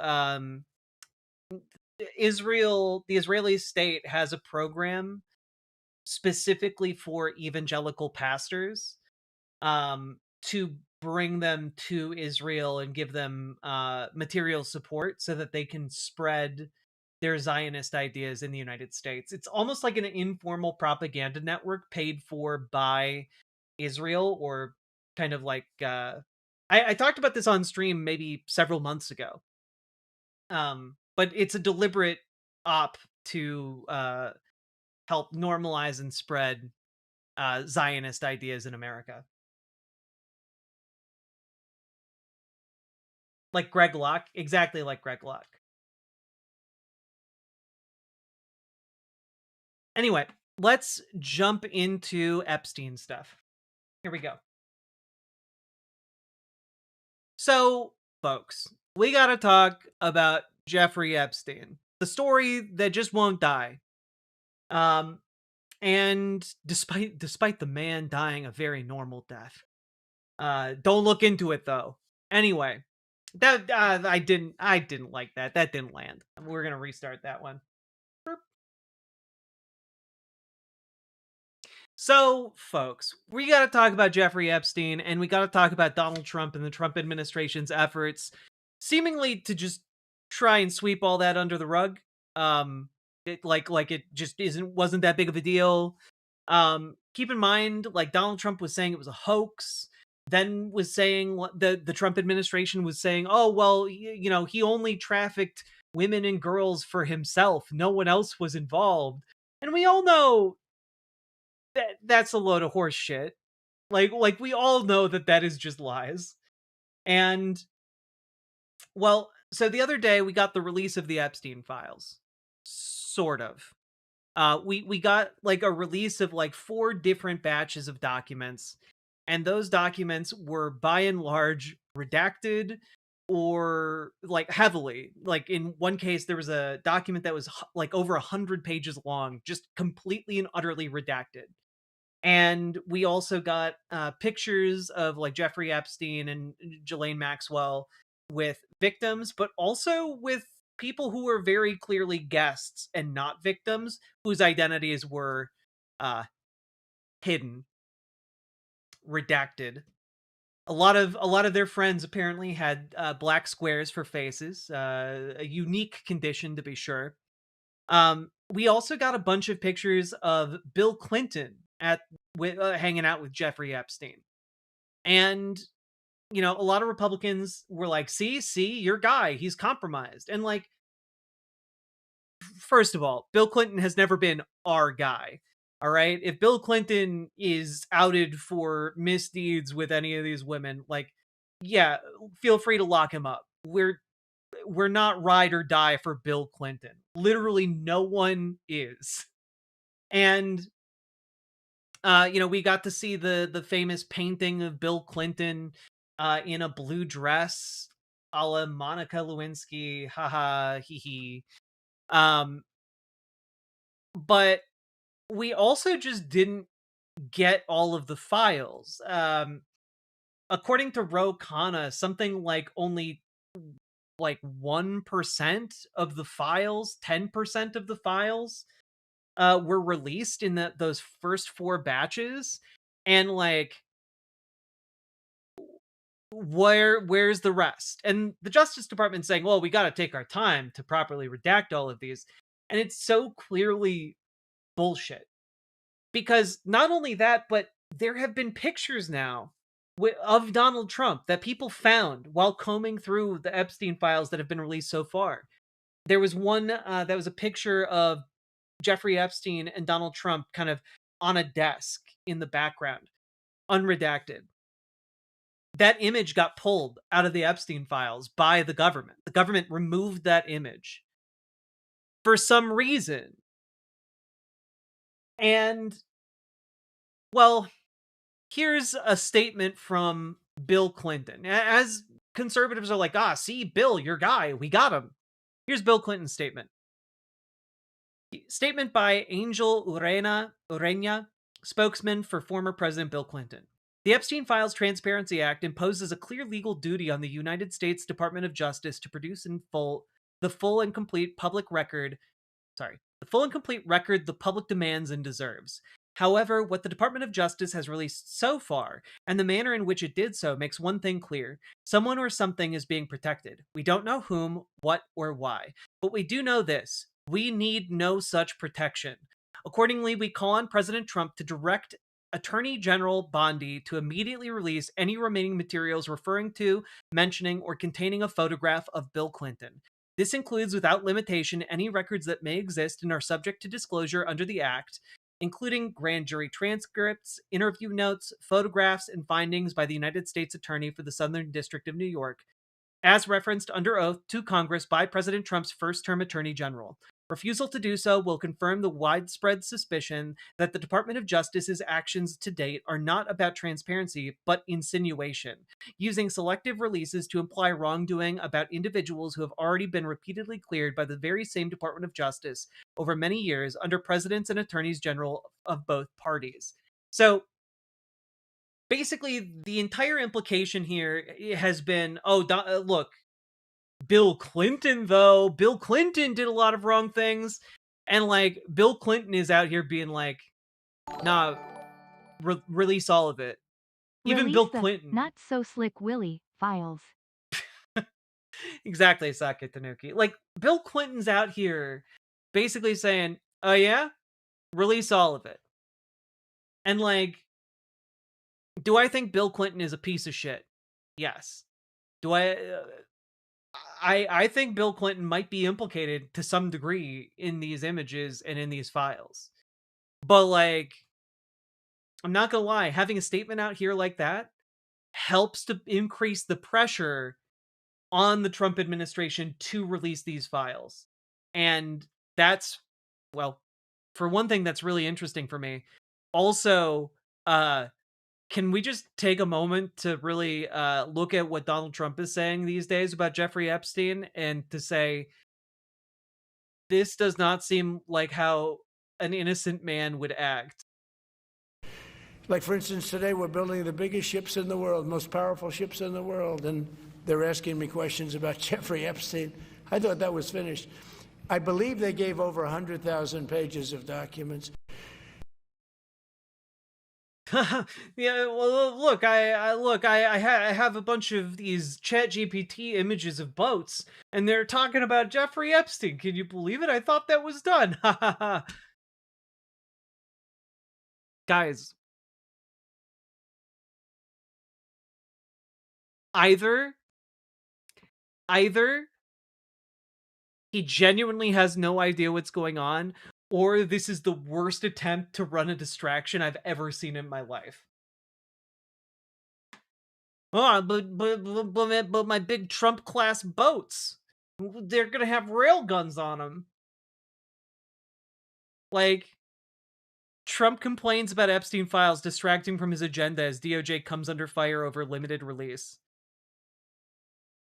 Israel. The Israeli state has a program specifically for evangelical pastors to bring them to Israel and give them material support so that they can spread their Zionist ideas in the United States. It's almost like an informal propaganda network paid for by Israel, or kind of like I talked about this on stream maybe several months ago. But it's a deliberate op to help normalize and spread Zionist ideas in America. Like Greg Locke, exactly like Greg Locke. Anyway, let's jump into Epstein stuff. Here we go. So, folks, we gotta talk about Jeffrey Epstein, the story that just won't die. And despite the man dying a very normal death, don't look into it though. Anyway, that I didn't like that. That didn't land. We're gonna restart that one. So, folks, we got to talk about Jeffrey Epstein, and we got to talk about Donald Trump and the Trump administration's efforts, seemingly to just try and sweep all that under the rug. Like it just wasn't that big of a deal. Keep in mind, like Donald Trump was saying it was a hoax, then was saying the Trump administration was saying, oh well, he only trafficked women and girls for himself. No one else was involved, and we all know that's a load of horse shit. Like we all know that is just lies. And well, so the other day we got the release of the Epstein files. Sort of. We got like a release of like 4 different batches of documents, and those documents were by and large redacted or like heavily. Like in one case there was a document that was like over 100 pages long, just completely and utterly redacted. And we also got pictures of like Jeffrey Epstein and Ghislaine Maxwell with victims, but also with people who were very clearly guests and not victims, whose identities were hidden, redacted. A lot of their friends apparently had black squares for faces, a unique condition to be sure. We also got a bunch of pictures of Bill Clinton hanging out with Jeffrey Epstein. And you know, a lot of Republicans were like, see, your guy, he's compromised. And like, first of all, Bill Clinton has never been our guy. All right. If Bill Clinton is outed for misdeeds with any of these women, like, yeah, feel free to lock him up. We're not ride or die for Bill Clinton. Literally no one is. And you know, we got to see the famous painting of Bill Clinton in a blue dress, a la Monica Lewinsky, haha, hee hee. But we also just didn't get all of the files. According to Ro Khanna, something like only like 1% of the files, 10% of the files were released in those first 4 batches. And like, where's the rest? And the Justice Department saying, well, we got to take our time to properly redact all of these. And it's so clearly bullshit. Because not only that, but there have been pictures now of Donald Trump that people found while combing through the Epstein files that have been released so far. There was one that was a picture of Jeffrey Epstein and Donald Trump kind of on a desk in the background, unredacted. That image got pulled out of the Epstein files by the government. The government removed that image for some reason. And, well, here's a statement from Bill Clinton. As conservatives are like, see, Bill, your guy, we got him. Here's Bill Clinton's statement. Statement by Angel Urena, spokesman for former President Bill Clinton. The Epstein Files Transparency Act imposes a clear legal duty on the United States Department of Justice to produce the full and complete record the public demands and deserves. However, what the Department of Justice has released so far, and the manner in which it did so, makes one thing clear. Someone or something is being protected. We don't know whom, what, or why. But we do know this. We need no such protection. Accordingly, we call on President Trump to direct Attorney General Bondi to immediately release any remaining materials referring to, mentioning, or containing a photograph of Bill Clinton. This includes, without limitation, any records that may exist and are subject to disclosure under the Act, including grand jury transcripts, interview notes, photographs, and findings by the United States Attorney for the Southern District of New York, as referenced under oath to Congress by President Trump's first-term Attorney General. Refusal to do so will confirm the widespread suspicion that the Department of Justice's actions to date are not about transparency, but insinuation, using selective releases to imply wrongdoing about individuals who have already been repeatedly cleared by the very same Department of Justice over many years under presidents and attorneys general of both parties. So, basically, the entire implication here has been, look, Bill Clinton, though. Bill Clinton did a lot of wrong things. And, like, Bill Clinton is out here being like, nah, release all of it. Even Release Bill the Clinton. Not So Slick Willy files. Exactly, Sake Tanuki. Like, Bill Clinton's out here basically saying, oh yeah? Release all of it. And, like, do I think Bill Clinton is a piece of shit? Yes. Do I think Bill Clinton might be implicated to some degree in these images and in these files. But, like, I'm not gonna lie, having a statement out here like that helps to increase the pressure on the Trump administration to release these files. And that's, well, for one thing, that's really interesting for me. Also, can we just take a moment to really look at what Donald Trump is saying these days about Jeffrey Epstein and to say, this does not seem like how an innocent man would act. Like, for instance, today we're building the biggest ships in the world, most powerful ships in the world, and they're asking me questions about Jeffrey Epstein. I thought that was finished. I believe they gave over 100,000 pages of documents. Yeah, well, look, I have a bunch of these ChatGPT images of boats, and they're talking about Jeffrey Epstein. Can you believe it? I thought that was done. Guys, Either he genuinely has no idea what's going on, or this is the worst attempt to run a distraction I've ever seen in my life. Oh, but my big Trump class boats, they're gonna have rail guns on them. Like, Trump complains about Epstein files distracting from his agenda as DOJ comes under fire over limited release.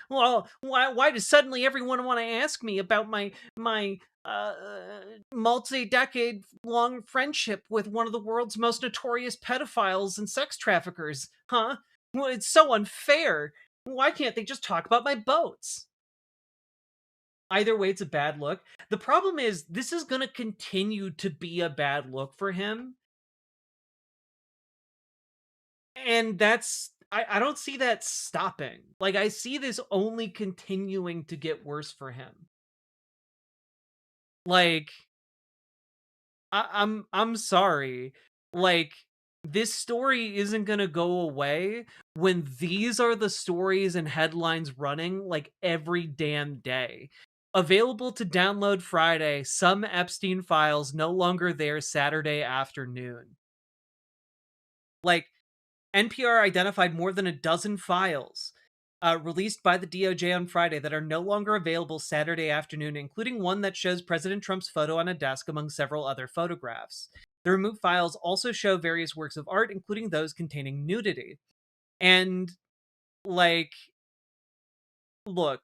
Well, why does suddenly everyone want to ask me about my multi-decade long friendship with one of the world's most notorious pedophiles and sex traffickers? Huh? Well, it's so unfair. Why can't they just talk about my boats? Either way, it's a bad look. The problem is, this is going to continue to be a bad look for him. And I don't see that stopping. Like, I see this only continuing to get worse for him. Like, I'm sorry. Like, this story isn't gonna go away when these are the stories and headlines running like every damn day. Available to download Friday, some Epstein files no longer there Saturday afternoon. Like, NPR identified more than a dozen files released by the DOJ on Friday that are no longer available Saturday afternoon, including one that shows President Trump's photo on a desk among several other photographs. The removed files also show various works of art, including those containing nudity. And, like, look.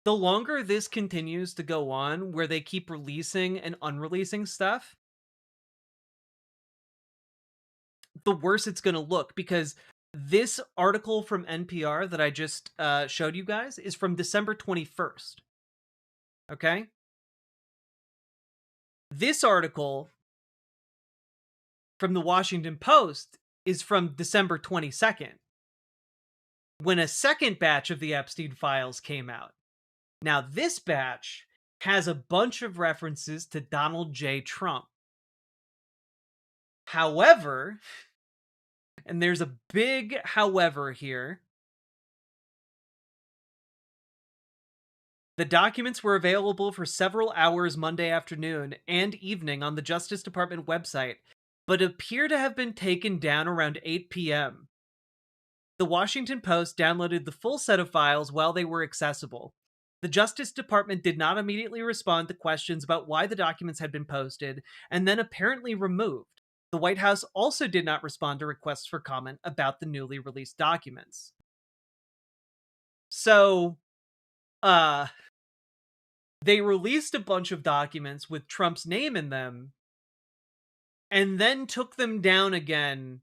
The longer this continues to go on, where they keep releasing and unreleasing stuff, the worse it's going to look, because this article from NPR that I just showed you guys is from December 21st. Okay? This article from the Washington Post is from December 22nd, when a second batch of the Epstein files came out. Now, this batch has a bunch of references to Donald J. Trump. However, and there's a big however here, the documents were available for several hours Monday afternoon and evening on the Justice Department website, but appear to have been taken down around 8 p.m. The Washington Post downloaded the full set of files while they were accessible. The Justice Department did not immediately respond to questions about why the documents had been posted and then apparently removed. The White House also did not respond to requests for comment about the newly released documents. So, they released a bunch of documents with Trump's name in them and then took them down again,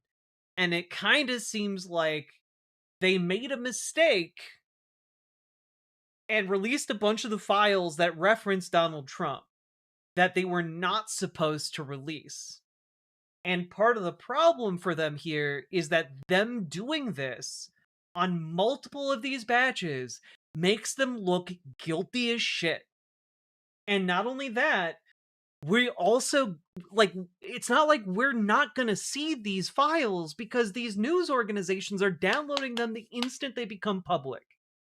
and it kind of seems like they made a mistake and released a bunch of the files that reference Donald Trump that they were not supposed to release. And part of the problem for them here is that them doing this on multiple of these batches makes them look guilty as shit. And not only that, we also, like, it's not like we're not gonna see these files because these news organizations are downloading them the instant they become public.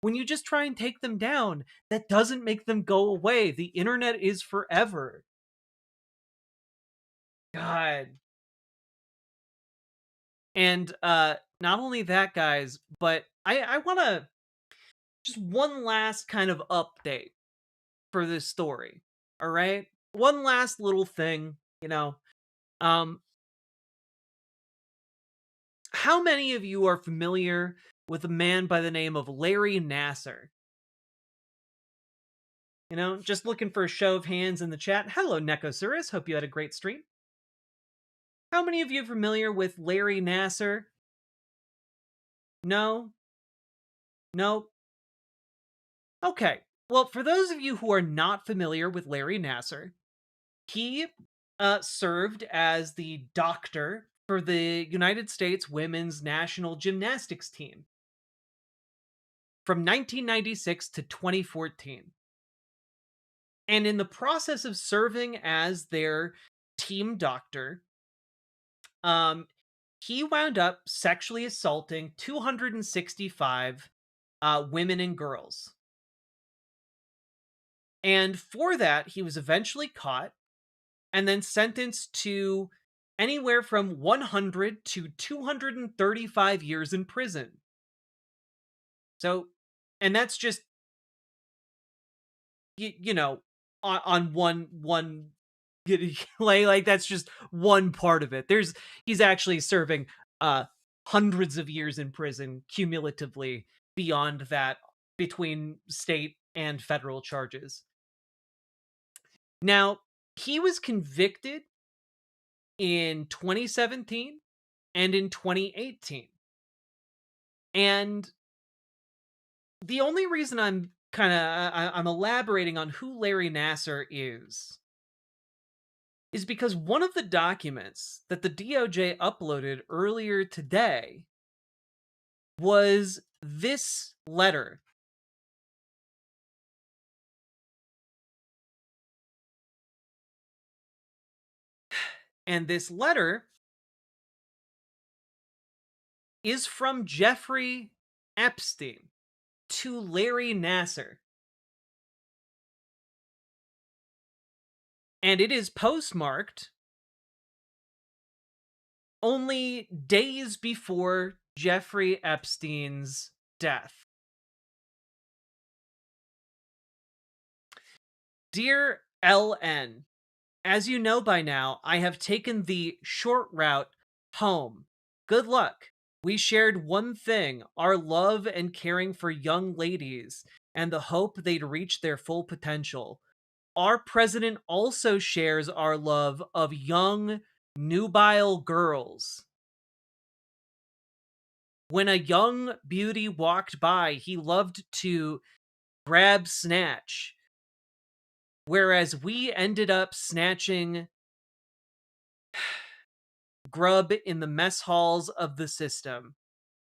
When you just try and take them down, that doesn't make them go away. The internet is forever. God. And not only that, guys, but I want to just one last kind of update for this story. All right? One last little thing, how many of you are familiar with a man by the name of Larry Nassar? Just looking for a show of hands in the chat. Hello, Necosaurus. Hope you had a great stream. How many of you are familiar with Larry Nassar? No? Nope. Okay. Well, for those of you who are not familiar with Larry Nassar, he served as the doctor for the United States women's national gymnastics team from 1996 to 2014. And in the process of serving as their team doctor, Um, he wound up sexually assaulting 265 women and girls. And for that, he was eventually caught and then sentenced to anywhere from 100 to 235 years in prison. So, and that's just, you know, on one like that's just one part of it. He's actually serving hundreds of years in prison cumulatively beyond that, between state and federal charges. Now, he was convicted in 2017 and in 2018. And the only reason I'm elaborating on who Larry Nassar is because one of the documents that the DOJ uploaded earlier today was this letter. And this letter is from Jeffrey Epstein to Larry Nassar. And it is postmarked only days before Jeffrey Epstein's death. Dear LN, as you know by now, I have taken the short route home. Good luck. We shared one thing, our love and caring for young ladies, and the hope they'd reach their full potential. Our president also shares our love of young, nubile girls. When a young beauty walked by, he loved to grab snatch, whereas we ended up snatching grub in the mess halls of the system.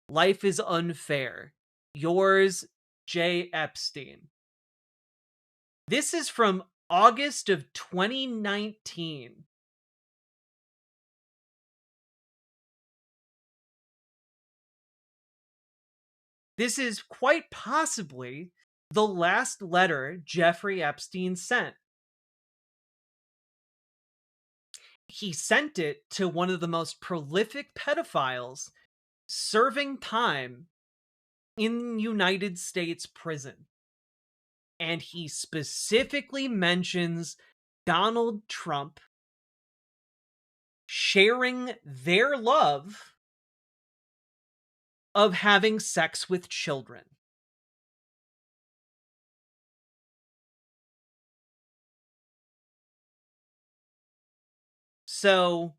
Life is unfair. Yours, J. Epstein. This is from August of 2019. This is quite possibly the last letter Jeffrey Epstein sent. He sent it to one of the most prolific pedophiles serving time in United States prison. And he specifically mentions Donald Trump sharing their love of having sex with children. So,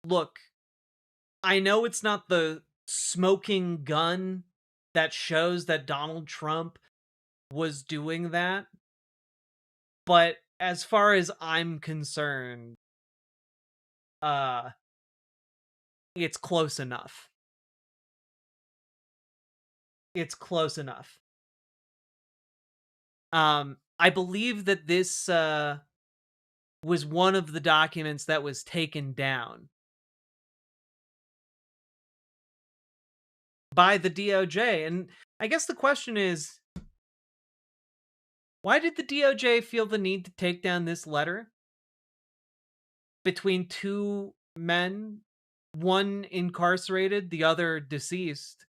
look, I know it's not the smoking gun that shows that Donald Trump was doing that, but as far as I'm concerned, it's close enough. It's close enough. I believe that this was one of the documents that was taken down by the DOJ. And I guess the question is, why did the DOJ feel the need to take down this letter between two men, one incarcerated, the other deceased,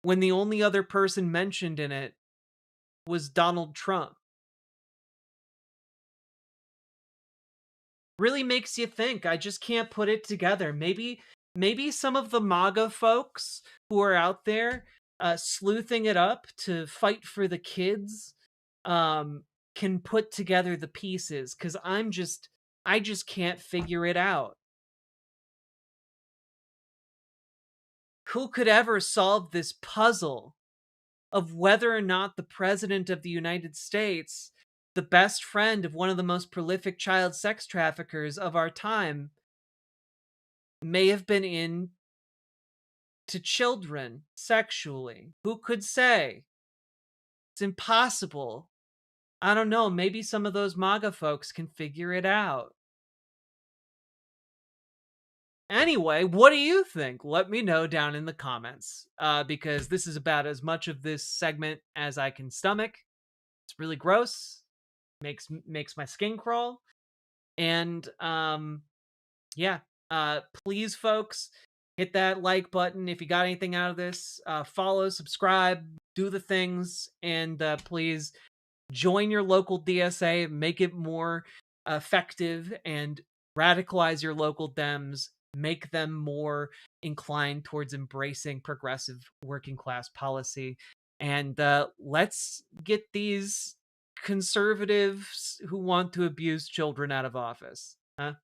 when the only other person mentioned in it was Donald Trump? Really makes you think. I just can't put it together. Maybe some of the MAGA folks who are out there sleuthing it up to fight for the kids can put together the pieces, because I just can't figure it out. Who could ever solve this puzzle of whether or not the president of the United States, the best friend of one of the most prolific child sex traffickers of our time, may have been in to children sexually? Who could say? It's impossible I don't know, maybe some of those MAGA folks can figure it out. Anyway, what do you think? Let me know down in the comments, because this is about as much of this segment as I can stomach. It's really gross, makes my skin crawl, and yeah. Please, folks, hit that like button if you got anything out of this. Follow, subscribe, do the things, and please join your local DSA, make it more effective, and radicalize your local Dems, make them more inclined towards embracing progressive working class policy. And let's get these conservatives who want to abuse children out of office. Huh?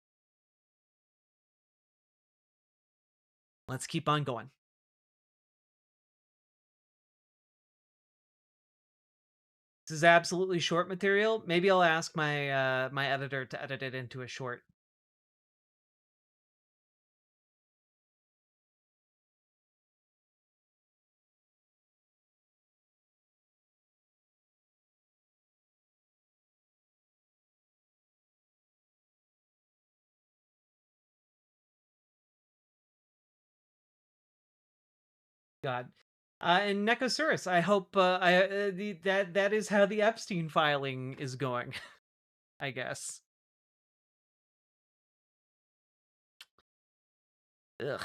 Let's keep on going. This is absolutely short material. Maybe I'll ask my my editor to edit it into a short. God. And Necosaurus, I hope that is how the Epstein filing is going, I guess. Ugh.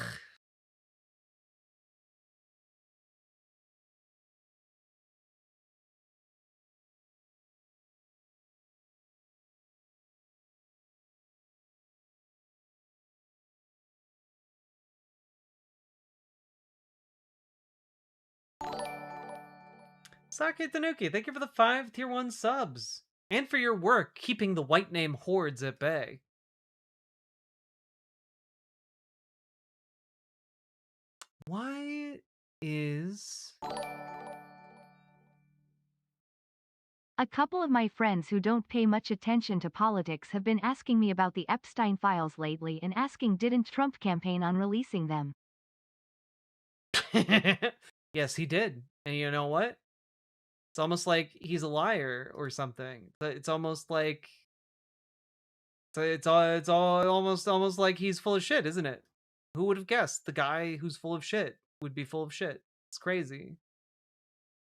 Sake Tanuki, thank you for the 5 tier 1 subs. And for your work keeping the white name hordes at bay. Why is... A couple of my friends who don't pay much attention to politics have been asking me about the Epstein files lately and asking didn't Trump campaign on releasing them. Yes, he did. And you know what? It's almost like he's a liar or something. It's almost like it's all almost like he's full of shit, isn't it? Who would have guessed the guy who's full of shit would be full of shit? It's crazy.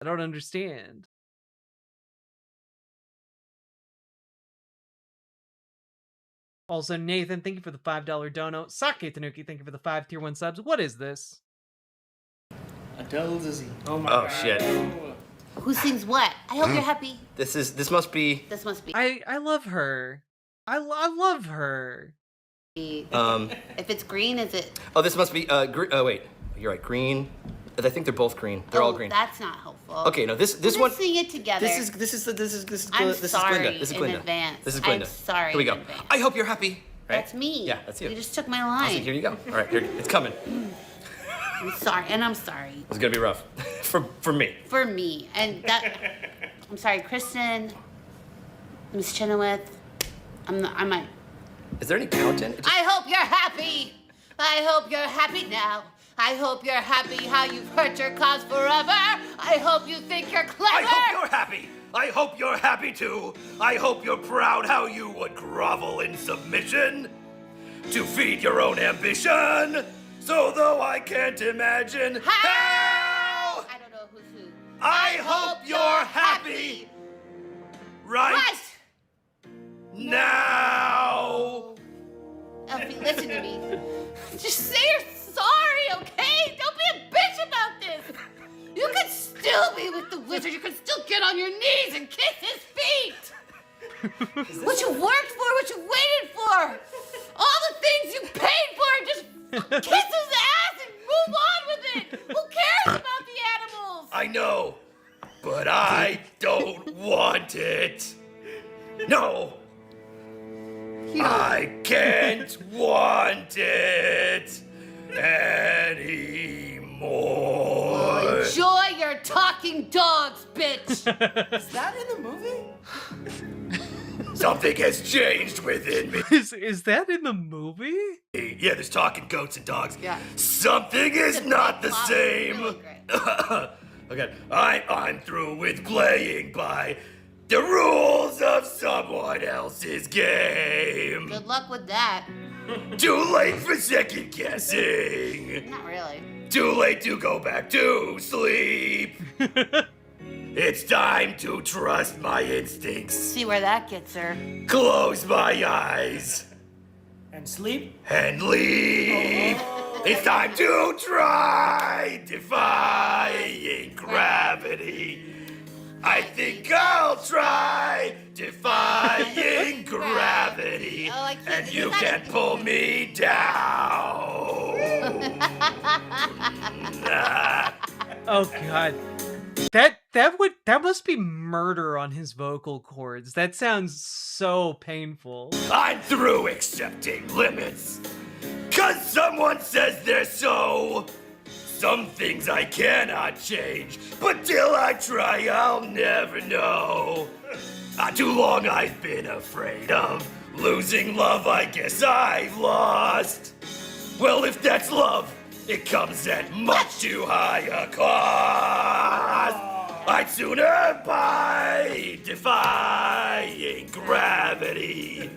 I don't understand. Also, Nathan, thank you for the $5 dono. Sake Tanuki, thank you for the 5 tier 1 subs. What is this? Adele Dizzy. Oh my god. Shit. Who sings what? I hope you're happy. This must be. This must be. I love her. I love her. If it's green, is it? Oh, this must be. Oh wait, you're right. Green. I think they're both green. They're all green. That's not helpful. Okay, no. This Let's one. Sing it together. This is I'm this sorry is Glinda. This is in Glinda. advance. This is Glinda. I'm sorry. Here we go. in advance. I hope you're happy. Right? That's me. Yeah, that's you. You just took my line. Here you go. All right, here, it's coming. I'm sorry, and I'm sorry. It's gonna be rough for me. For me, and that. I'm sorry, Kristen. Miss Chenoweth. I might. Is there any content? I hope you're happy. I hope you're happy now. I hope you're happy how you've hurt your cause forever. I hope you think you're clever. I hope you're happy. I hope you're happy too. I hope you're proud how you would grovel in submission to feed your own ambition. So though I can't imagine how, I don't know who's who. I hope you're happy. Right now. Elfie, listen to me. Just say you're sorry, okay? Don't be a bitch about this. You could still be with the wizard. You could still get on your knees and kiss his feet. What you worked for, what you waited for, all the things you paid for, just kiss his ass and move on with it. Who cares about the animals? I know, but I don't want it. No. I can't want it anymore. Enjoy your talking dogs, bitch. Is that in the movie? Something has changed within me. Is that in the movie? Yeah, there's talking goats and dogs. Yeah. Something is not the same. Okay, I'm through with playing by the rules of someone else's game. Good luck with that. Too late for second guessing. Not really. Too late to go back to sleep. It's time to trust my instincts. See where that gets her. Close my eyes. And sleep? And leave. It's time to try defying gravity. I think I'll try defying gravity. And you can't pull me down. Oh god. That must be murder on his vocal cords. That sounds so painful. I'm through accepting limits. 'Cause someone says they're so. Some things I cannot change, but till I try, I'll never know. Too long I've been afraid of losing love, I guess I've lost. Well, if that's love, it comes at much too high a cost. I'd sooner buy defying gravity.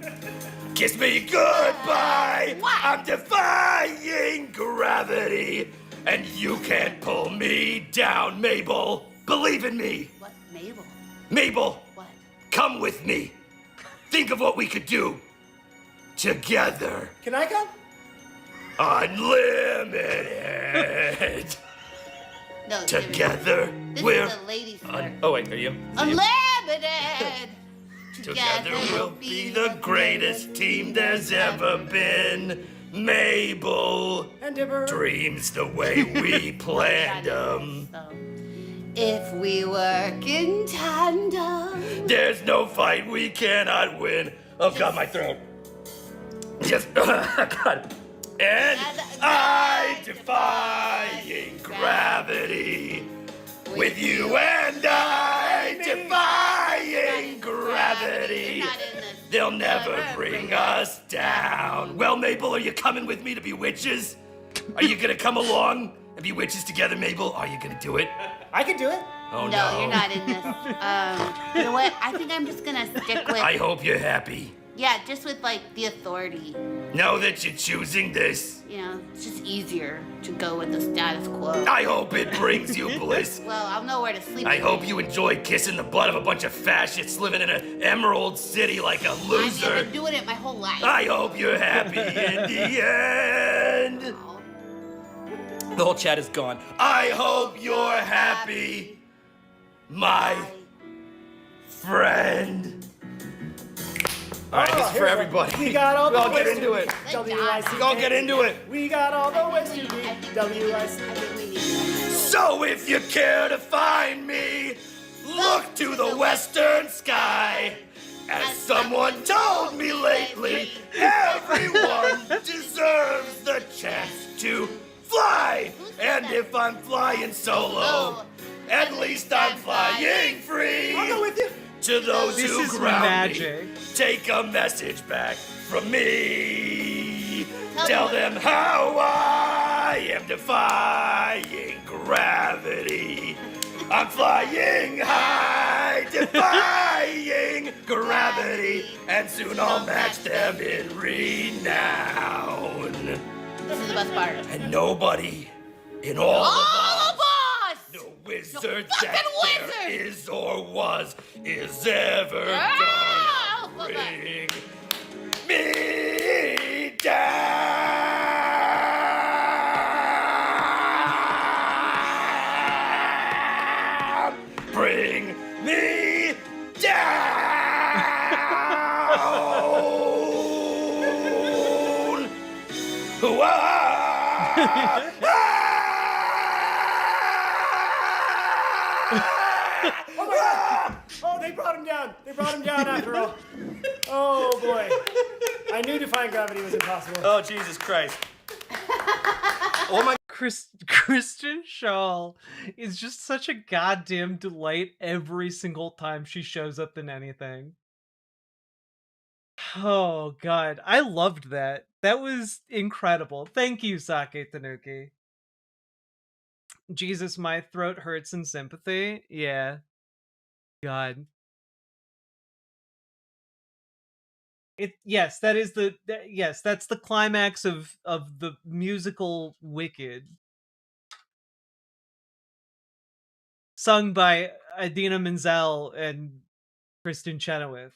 Kiss me goodbye. I'm defying gravity. And you can't pull me down, Mabel. Believe in me. What, Mabel? Mabel. What? Come with me. Think of what we could do together. Can I come? Unlimited. No, Together, this we're. is a ladies' Oh wait, are you? Unlimited. Together we'll be the greatest team there's ever been. Mabel And Dipper. dreams the way we planned them. If we work in tandem. There's no fight we cannot win. Oh God, my throat. Just God. And I defying gravity. With you and I defying gravity. They'll never bring us down. Well, Mabel, are you coming with me to be witches? Are you gonna come along and be witches together, Mabel? Are you gonna do it? I can do it. Oh No, you're not in this. You know what? I think I'm just gonna stick with. I hope you're happy. Yeah, just with like the authority. Now that you're choosing this, You know, it's just easier to go with the status quo. I hope it brings you bliss. Well, I'll know where to sleep. I hope you enjoy kissing the butt of a bunch of fascists living in an emerald city like a I've loser. been doing it my whole life. I hope you're happy in the end. The whole chat is gone. I hope you're happy, my friend. All right, this is for everybody. We got all the I'll get ways into to it. WIC. I'll get into it. We got all the ways to be WIC. So if you care to find me, look to the western sky. As someone told me lately, everyone deserves the chance to fly. And if I'm flying solo, at least I'm flying free. I'll go with you. To those This who is ground magic. me, take a message back from me. Tell them how I am defying gravity. I'm flying high, defying gravity, and soon I'll match them in renown. This is the best part. And nobody in all of us, All of us! no wizard fucking that wizard! there is or was, is ever Ah! gonna bring me down. Bring me down. Oh my God! Oh, they brought him down. They brought him down after all. Oh boy. I knew defying gravity was impossible. Oh, Jesus Christ. Oh my. Kristen Shaw is just such a goddamn delight every single time she shows up in anything. Oh god, I loved that. That was incredible. Thank you, Sake Tanuki. Jesus, my throat hurts in sympathy. Yeah. God. Yes, that is yes, that's the climax of the musical Wicked, sung by Idina Menzel and Kristen Chenoweth.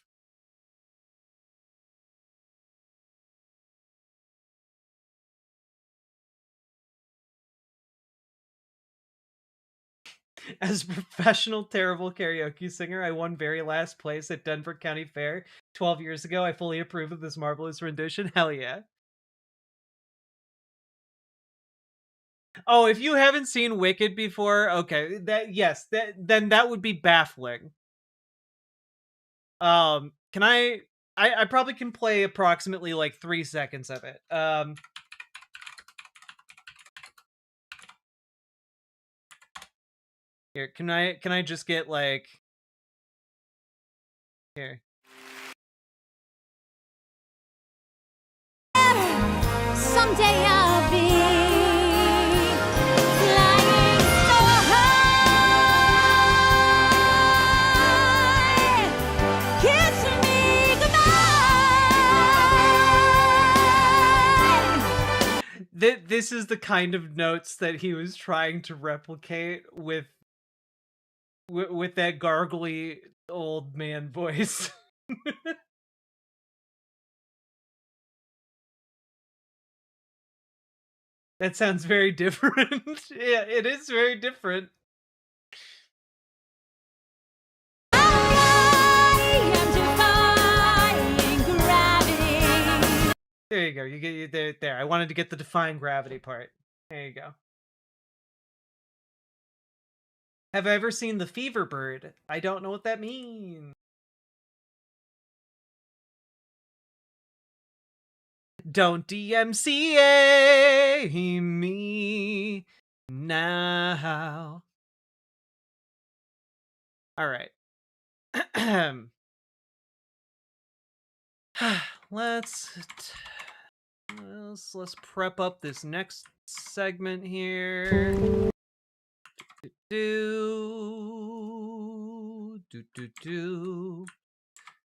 As a professional terrible karaoke singer, I won very last place at Denver County Fair 12 years ago. I fully approve of this marvelous rendition. Hell yeah. Oh, if you haven't seen Wicked before, okay, then that would be baffling. Can I probably can play approximately like 3 seconds of it. Here, can I just get like here. Someday I'll be flying so high. Kiss me goodbye. This is the kind of notes that he was trying to replicate with that gargly old man voice. That sounds very different. Yeah, it is very different. There you go. You get you there. I wanted to get the define gravity part. There you go. Have I ever seen The Fever Bird? I don't know what that means. Don't DMCA me now. All right. let's prep up this next segment here. Do do do do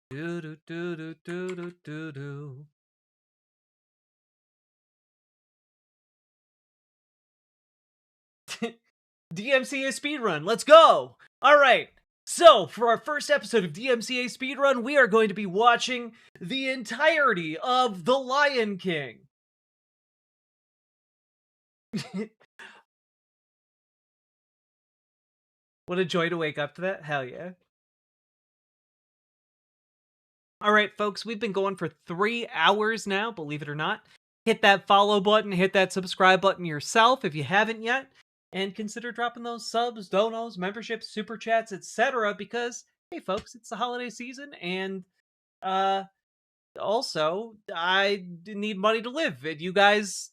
do do do do do do do do. DMCA speedrun. Let's go. All right. So, for our first episode of DMCA Speedrun, we are going to be watching the entirety of The Lion King. What a joy to wake up to that. Hell yeah. All right, folks, we've been going for 3 hours now, believe it or not. Hit that follow button, hit that subscribe button yourself if you haven't yet, and consider dropping those subs, donos, memberships, super chats, etc. because, hey, folks, it's the holiday season, and also, I need money to live, and you guys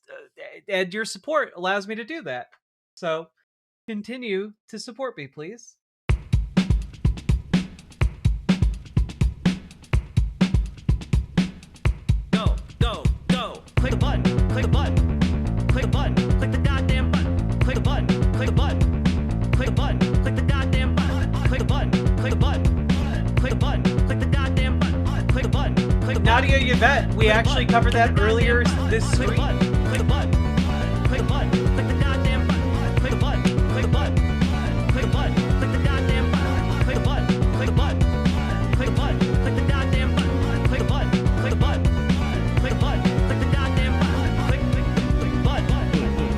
and your support allows me to do that. So, continue to support me, please. Go, go, go. Click the button, click the button. Click the button, click the goddamn button. Click the button, click the button. Click the button, click the goddamn button. Click the button, click the button. Click the button, click the goddamn button. Click the button, click the button. Nadia Yvette, we actually covered that earlier this week. Click the button, click the button. Click the button, click the goddamn button. Click the button, click the button. Click the button, click the goddamn button. Click the button, click the button. Click the button, click the goddamn button. Click the button, click the button. Click the button, click the goddamn button. Click button. Click button. Click button.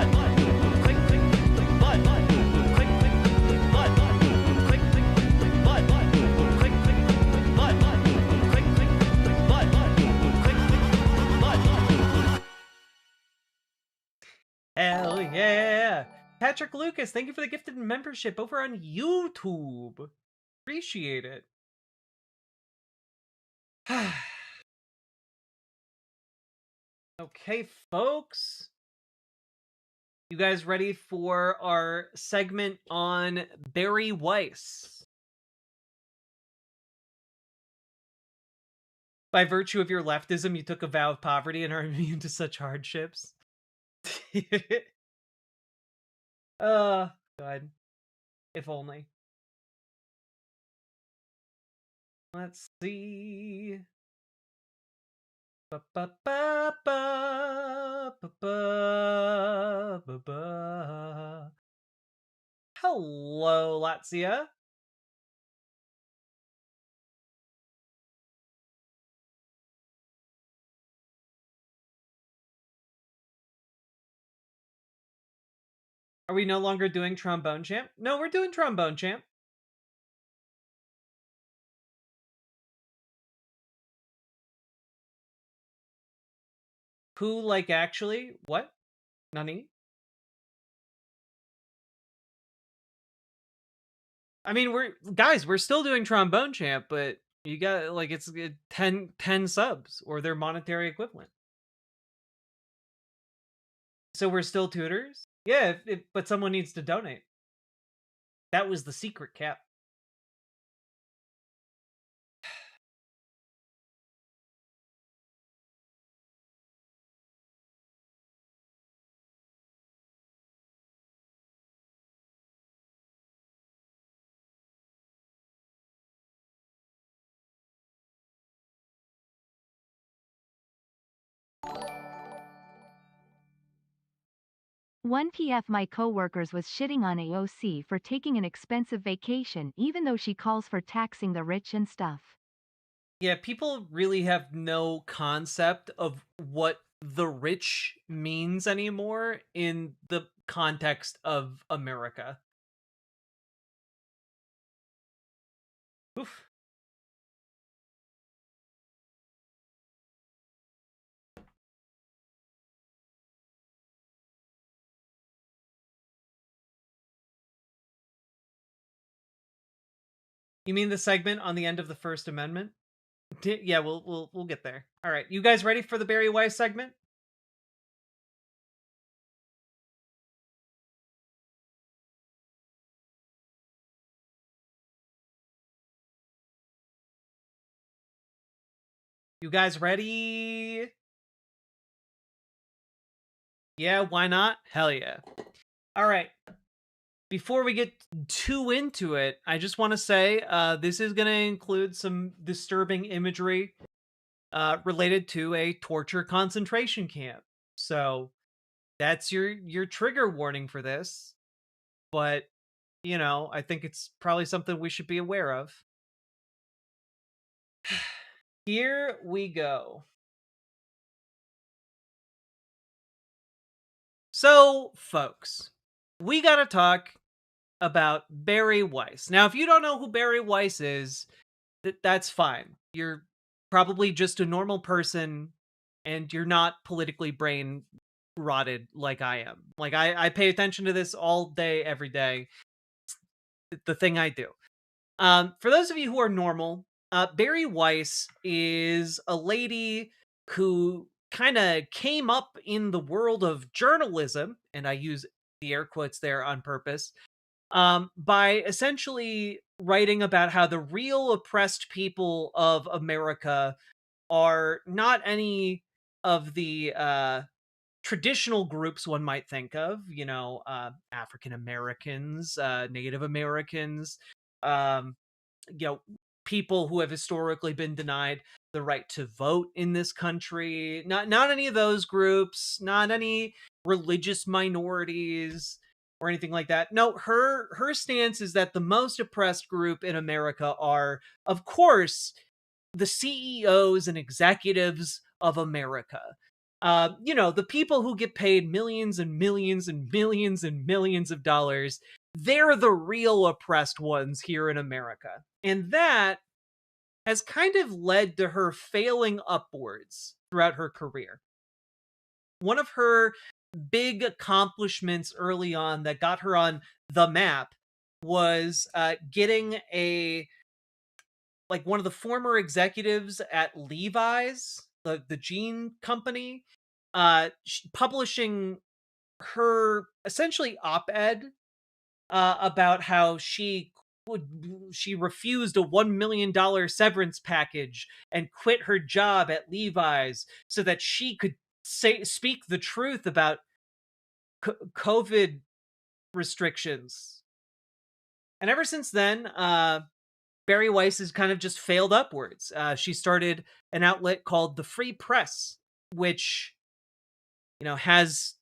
Click button. Click button. Click Hell yeah! Patrick Lucas, thank you for the gifted membership over on YouTube. Appreciate it. Okay, folks. You guys ready for our segment on Bari Weiss? By virtue of your leftism, you took a vow of poverty and are immune to such hardships. God. If only. Let's see. Hello, Latzia. Are we no longer doing Trombone Champ? No, we're doing Trombone Champ. Who, like, actually? What? Nani? I mean, we're still doing Trombone Champ, but you got, like, it's 10 subs or their monetary equivalent. So we're still tutors? Yeah, but someone needs to donate. That was the secret, Cap. One PF my coworkers was shitting on AOC for taking an expensive vacation even though she calls for taxing the rich and stuff. Yeah, people really have no concept of what the rich means anymore in the context of America. Oof. You mean the segment on the end of the First Amendment? Yeah, we'll get there. All right, you guys ready for the Bari Weiss segment? You guys ready? Yeah, why not? Hell yeah. All right. Before we get too into it, I just want to say this is going to include some disturbing imagery related to a torture concentration camp. So that's your trigger warning for this. But, you know, I think it's probably something we should be aware of. Here we go. So, folks, we got to talk about Bari Weiss. Now, if you don't know who Bari Weiss is, that's fine. You're probably just a normal person and you're not politically brain rotted like I am. Like I pay attention to this all day, every day. It's the thing I do. For those of you who are normal, Bari Weiss is a lady who kind of came up in the world of journalism, and I use the air quotes there on purpose, by essentially writing about how the real oppressed people of America are not any of the traditional groups one might think of, you know, African Americans, Native Americans, you know, people who have historically been denied the right to vote in this country. Not any of those groups, not any religious minorities or anything like that. No, her stance is that the most oppressed group in America are, of course, the CEOs and executives of America. You know, the people who get paid millions and millions and millions and millions of dollars, they're the real oppressed ones here in America. And that has kind of led to her failing upwards throughout her career. One of her big accomplishments early on that got her on the map was getting one of the former executives at Levi's, the jean company, publishing her essentially op-ed about how she refused a $1 million severance package and quit her job at Levi's so that she could speak the truth about COVID restrictions. And ever since then, Bari Weiss has kind of just failed upwards. She started an outlet called the Free Press, which, has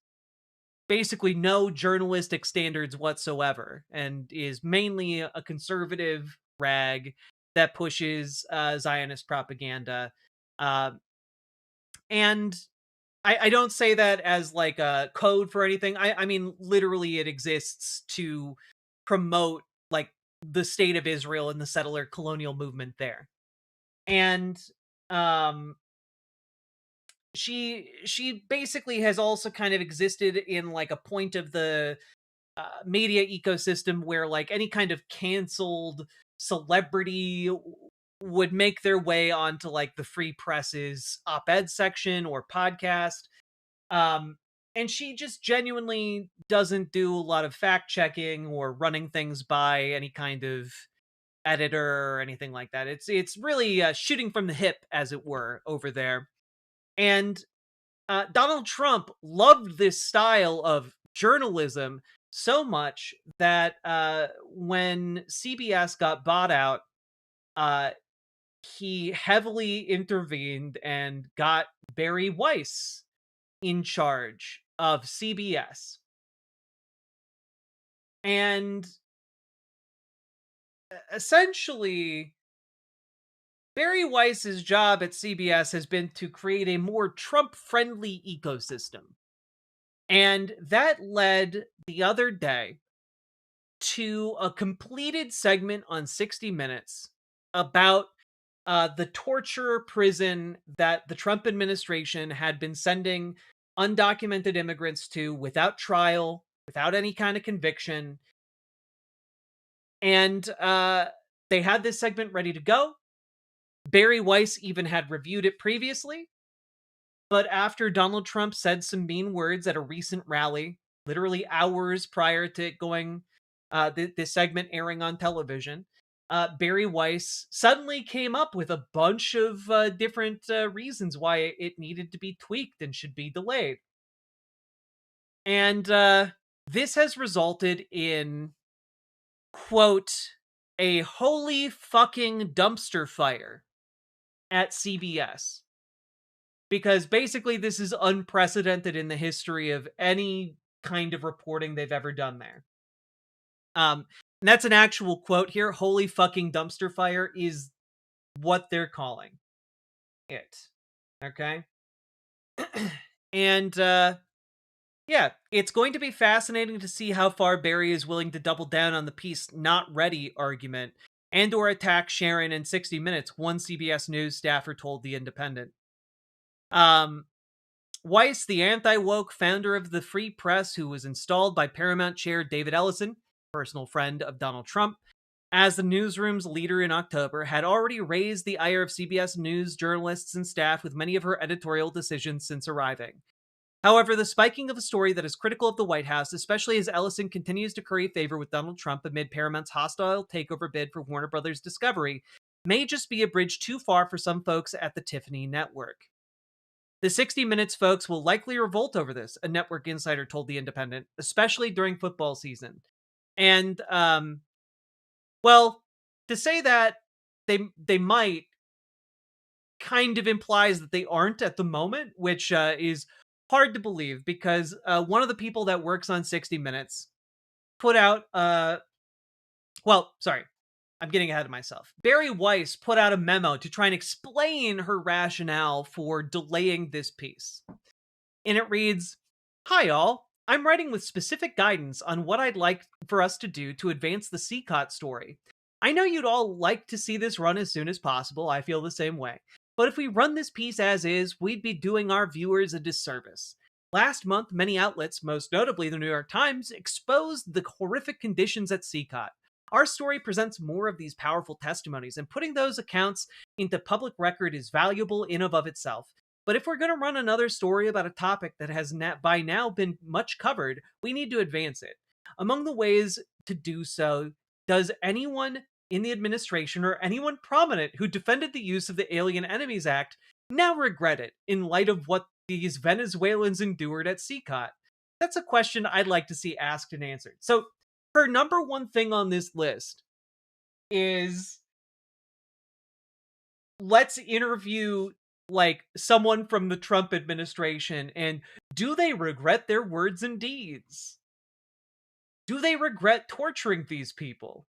basically no journalistic standards whatsoever and is mainly a conservative rag that pushes Zionist propaganda. Uh, and I don't say that as like a code for anything. I mean, literally, it exists to promote like the state of Israel and the settler colonial movement there. And um, she basically has also kind of existed in like a point of the media ecosystem where like any kind of canceled celebrity would make their way onto like the Free Press's op-ed section or podcast. Um, and she just genuinely doesn't do a lot of fact checking or running things by any kind of editor or anything like that. It's really shooting from the hip, as it were, over there. And Donald Trump loved this style of journalism so much that when CBS got bought out, he heavily intervened and got Bari Weiss in charge of CBS. And essentially, Bari Weiss's job at CBS has been to create a more Trump-friendly ecosystem. And that led the other day to a completed segment on 60 Minutes about the torture prison that the Trump administration had been sending undocumented immigrants to without trial, without any kind of conviction. And they had this segment ready to go. Bari Weiss even had reviewed it previously. But after Donald Trump said some mean words at a recent rally, literally hours prior to it going, this segment airing on television, Bari Weiss suddenly came up with a bunch of different reasons why it needed to be tweaked and should be delayed. And this has resulted in, quote, a holy fucking dumpster fire at CBS. Because basically this is unprecedented in the history of any kind of reporting they've ever done there. And that's an actual quote here. Holy fucking dumpster fire is what they're calling it. Okay? And, yeah, it's going to be fascinating to see how far Bari is willing to double down on the piece not ready argument and or attack Sharon in 60 Minutes, one CBS News staffer told The Independent. Weiss, the anti-woke founder of the Free Press, who was installed by Paramount chair David Ellison, personal friend of Donald Trump, as the newsroom's leader in October, had already raised the ire of CBS News journalists and staff with many of her editorial decisions since arriving. However, the spiking of a story that is critical of the White House, especially as Ellison continues to curry favor with Donald Trump amid Paramount's hostile takeover bid for Warner Brothers Discovery, may just be a bridge too far for some folks at the Tiffany Network. The 60 Minutes folks will likely revolt over this, a network insider told The Independent, especially during football season. And, well, to say that they might kind of implies that they aren't at the moment, which is hard to believe because one of the people that works on 60 Minutes put out, I'm getting ahead of myself. Bari Weiss put out a memo to try and explain her rationale for delaying this piece. And it reads, "Hi all, I'm writing with specific guidance on what I'd like for us to do to advance the CCOT story. I know you'd all like to see this run as soon as possible, I feel the same way. But if we run this piece as is, we'd be doing our viewers a disservice. Last month, many outlets, most notably the New York Times, exposed the horrific conditions at CCOT. Our story presents more of these powerful testimonies, and putting those accounts into public record is valuable in and of itself. But if we're going to run another story about a topic that has by now been much covered, we need to advance it. Among the ways to do so, does anyone in the administration or anyone prominent who defended the use of the Alien Enemies Act now regret it in light of what these Venezuelans endured at CCOT? That's a question I'd like to see asked and answered." So her number one thing on this list is let's interview like someone from the Trump administration, and do they regret their words and deeds? Do they regret torturing these people?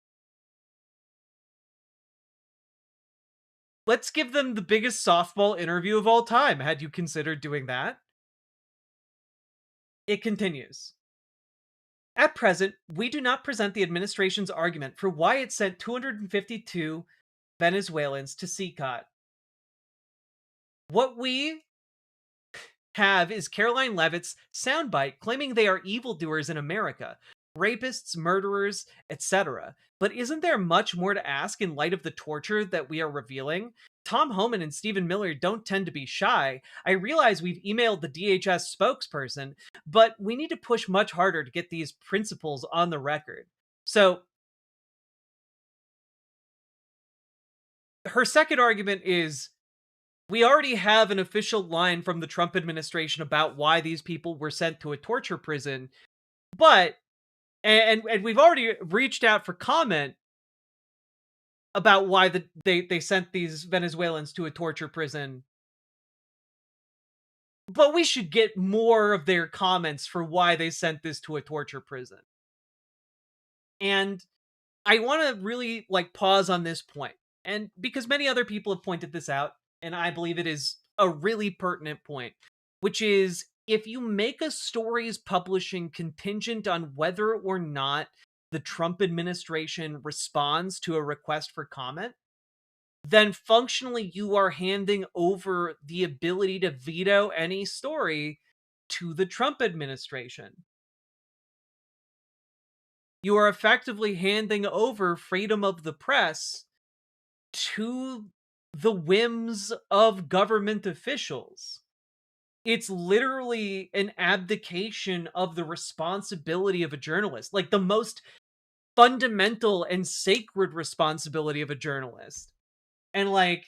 Let's give them the biggest softball interview of all time. Had you considered doing that? It continues. At present, we do not present the administration's argument for why it sent 252 Venezuelans to CCOT. What we have is Caroline Leavitt's soundbite claiming they are evildoers in America, rapists, murderers, etc. But isn't there much more to ask in light of the torture that we are revealing? Tom Homan and Stephen Miller don't tend to be shy. I realize we've emailed the DHS spokesperson, but we need to push much harder to get these principles on the record. So, her second argument is, we already have an official line from the Trump administration about why these people were sent to a torture prison, but and we've already reached out for comment about why they sent these Venezuelans to a torture prison. But we should get more of their comments for why they sent this to a torture prison. And I want to really like pause on this point. And because many other people have pointed this out, and I believe it is a really pertinent point, which is if you make a story's publishing contingent on whether or not the Trump administration responds to a request for comment, then functionally you are handing over the ability to veto any story to the Trump administration. You are effectively handing over freedom of the press to the whims of government officials. It's literally an abdication of the responsibility of a journalist, like the most fundamental and sacred responsibility of a journalist. And like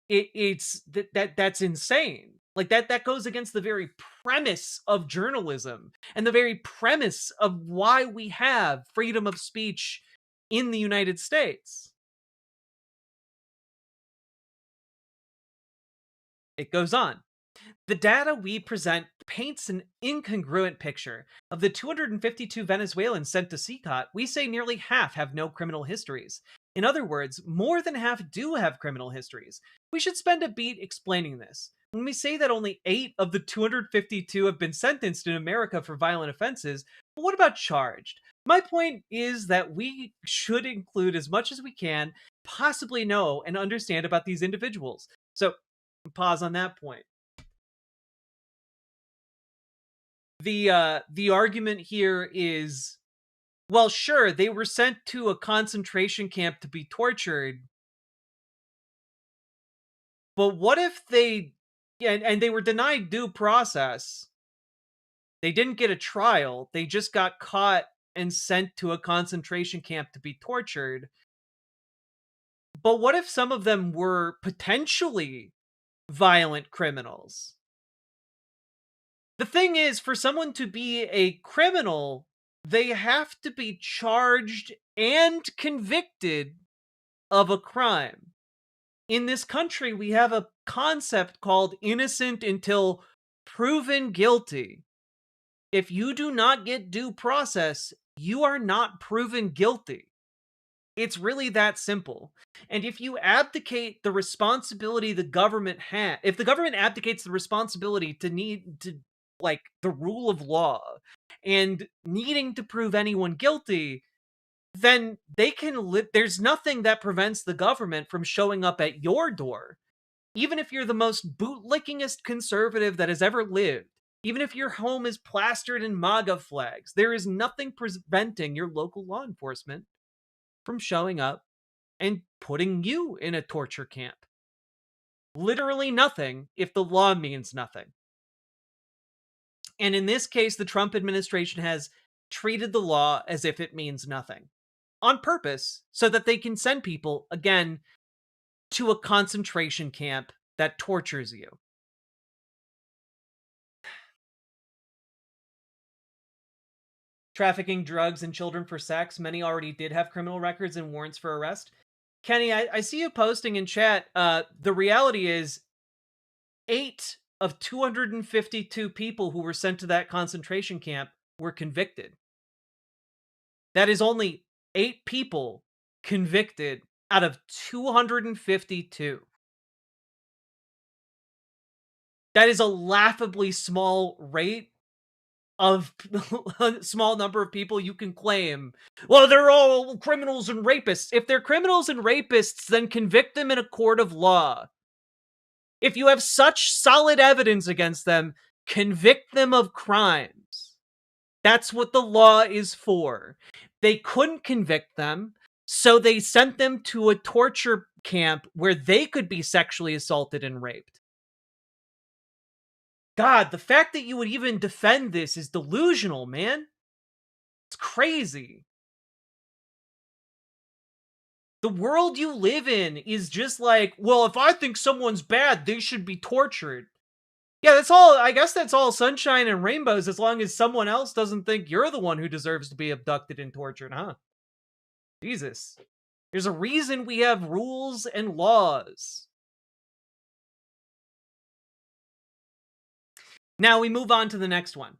that's insane. Like that goes against the very premise of journalism and the very premise of why we have freedom of speech in the United States. It goes on. The data we present paints an incongruent picture. Of the 252 Venezuelans sent to CCOT, we say nearly half have no criminal histories. In other words, more than half do have criminal histories. We should spend a beat explaining this. When we say that only 8 of the 252 have been sentenced in America for violent offenses, but what about charged? My point is that we should include as much as we can possibly know and understand about these individuals. So, pause on that point. The argument here is, well, sure, they were sent to a concentration camp to be tortured, but what if they they were denied due process? They didn't get a trial. They just got caught and sent to a concentration camp to be tortured. But what if some of them were potentially violent criminals? The thing is, for someone to be a criminal, they have to be charged and convicted of a crime. In this country, we have a concept called innocent until proven guilty. If you do not get due process, you are not proven guilty. It's really that simple. And if you abdicate the responsibility the government has, if the government abdicates the responsibility to like the rule of law and needing to prove anyone guilty, then they can there's nothing that prevents the government from showing up at your door. Even if you're the most bootlickingest conservative that has ever lived, even if your home is plastered in MAGA flags, there is nothing preventing your local law enforcement from showing up and putting you in a torture camp. Literally nothing if the law means nothing. And in this case, the Trump administration has treated the law as if it means nothing. On purpose, so that they can send people, again, to a concentration camp that tortures you. Trafficking drugs and children for sex. Many already did have criminal records and warrants for arrest. Kenny, I see you posting in chat. The reality is 8 of 252 people who were sent to that concentration camp were convicted. That is only 8 people convicted out of 252. That is a laughably small rate of a small number of people you can claim, well, they're all criminals and rapists. If they're criminals and rapists, then convict them in a court of law. If you have such solid evidence against them, convict them of crimes. That's what the law is for. They couldn't convict them, so they sent them to a torture camp where they could be sexually assaulted and raped. God, the fact that you would even defend this is delusional, man. It's crazy. The world you live in is just like, well, if I think someone's bad, they should be tortured. Yeah, that's all. I guess that's all sunshine and rainbows as long as someone else doesn't think you're the one who deserves to be abducted and tortured, huh? Jesus. There's a reason we have rules and laws. Now we move on to the next one.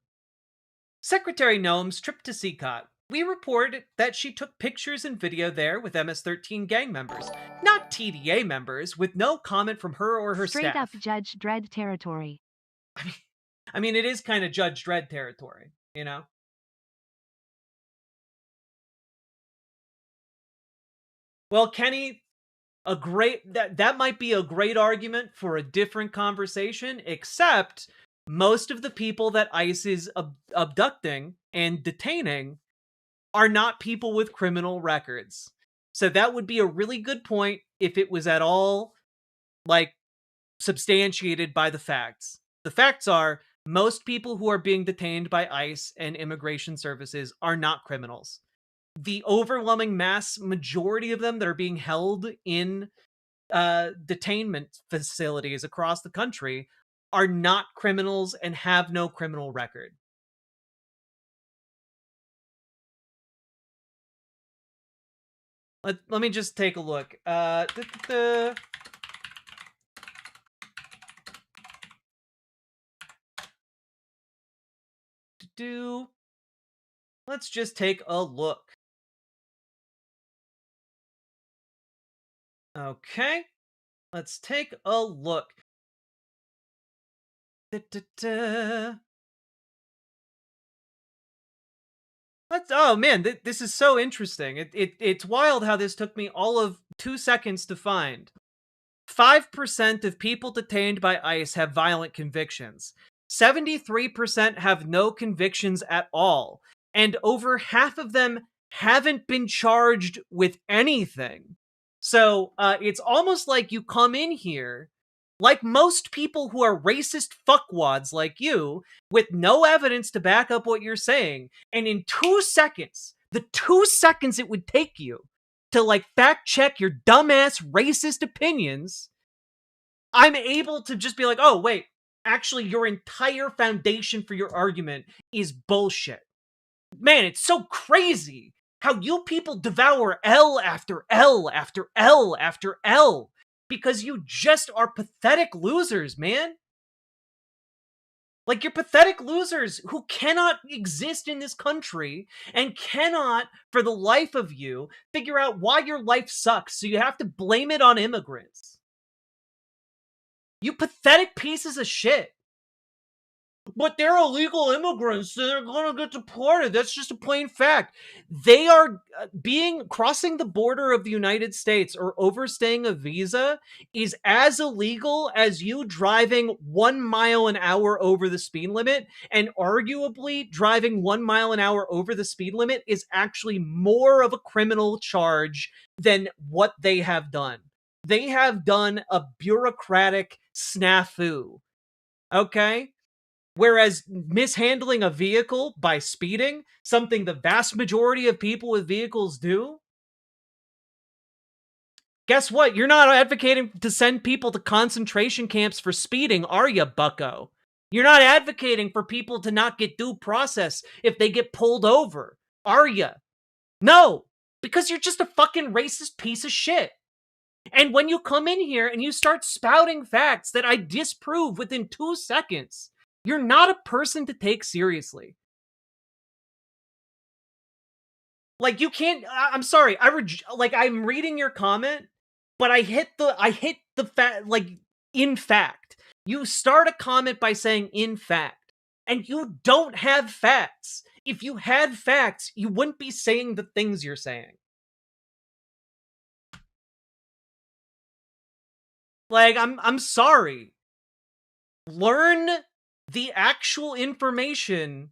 Secretary Noem's trip to CCOT. We report that she took pictures and video there with MS-13 gang members, not TDA members, with no comment from her or her Straight staff. up Judge Dredd territory. I mean, it is kind of Judge Dredd territory, you know? Well, Kenny, that might be a great argument for a different conversation, except most of the people that ICE is abducting and detaining are not people with criminal records. So that would be a really good point if it was at all, like, substantiated by the facts. The facts are, most people who are being detained by ICE and immigration services are not criminals. The overwhelming mass majority of them that are being held in detainment facilities across the country are not criminals and have no criminal record. Let me just take a look. Let's just take a look. Okay, let's take a look. Oh man, this is so interesting. It's wild how this took me all of 2 seconds to find. 5% of people detained by ICE have violent convictions. 73% have no convictions at all. And over half of them haven't been charged with anything. So it's almost like you come in here, like most people who are racist fuckwads like you, with no evidence to back up what you're saying, and in 2 seconds, the 2 seconds it would take you to, like, fact check your dumbass racist opinions, I'm able to just be like, oh, wait, actually, your entire foundation for your argument is bullshit. Man, it's so crazy how you people devour L after L after L after L because you just are pathetic losers, man. Like, you're pathetic losers who cannot exist in this country and cannot, for the life of you, figure out why your life sucks, so you have to blame it on immigrants. You pathetic pieces of shit. But they're illegal immigrants, so they're gonna get deported. That's just a plain fact. They are crossing the border of the United States or overstaying a visa is as illegal as you driving 1 mile an hour over the speed limit, and arguably driving 1 mile an hour over the speed limit is actually more of a criminal charge than what they have done. They have done a bureaucratic snafu. Okay? Whereas mishandling a vehicle by speeding, something the vast majority of people with vehicles do, guess what? You're not advocating to send people to concentration camps for speeding, are you, bucko? You're not advocating for people to not get due process if they get pulled over, are you? No, because you're just a fucking racist piece of shit. And when you come in here and you start spouting facts that I disprove within 2 seconds, you're not a person to take seriously. Like, you can't, I'm sorry, I'm reading your comment, but I hit the fact, like, in fact. You start a comment by saying, in fact, and you don't have facts. If you had facts, you wouldn't be saying the things you're saying. Like, I'm sorry. Learn the actual information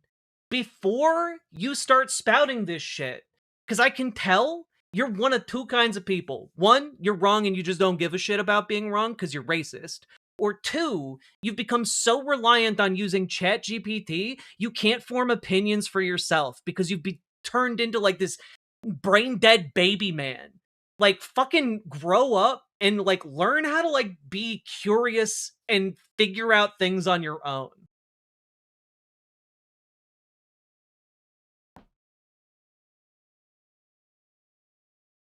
before you start spouting this shit. Because I can tell you're one of two kinds of people. One, you're wrong and you just don't give a shit about being wrong because you're racist. Or two, you've become so reliant on using ChatGPT, you can't form opinions for yourself because you've been turned into like this brain dead baby man. Like, fucking grow up and like learn how to like be curious and figure out things on your own.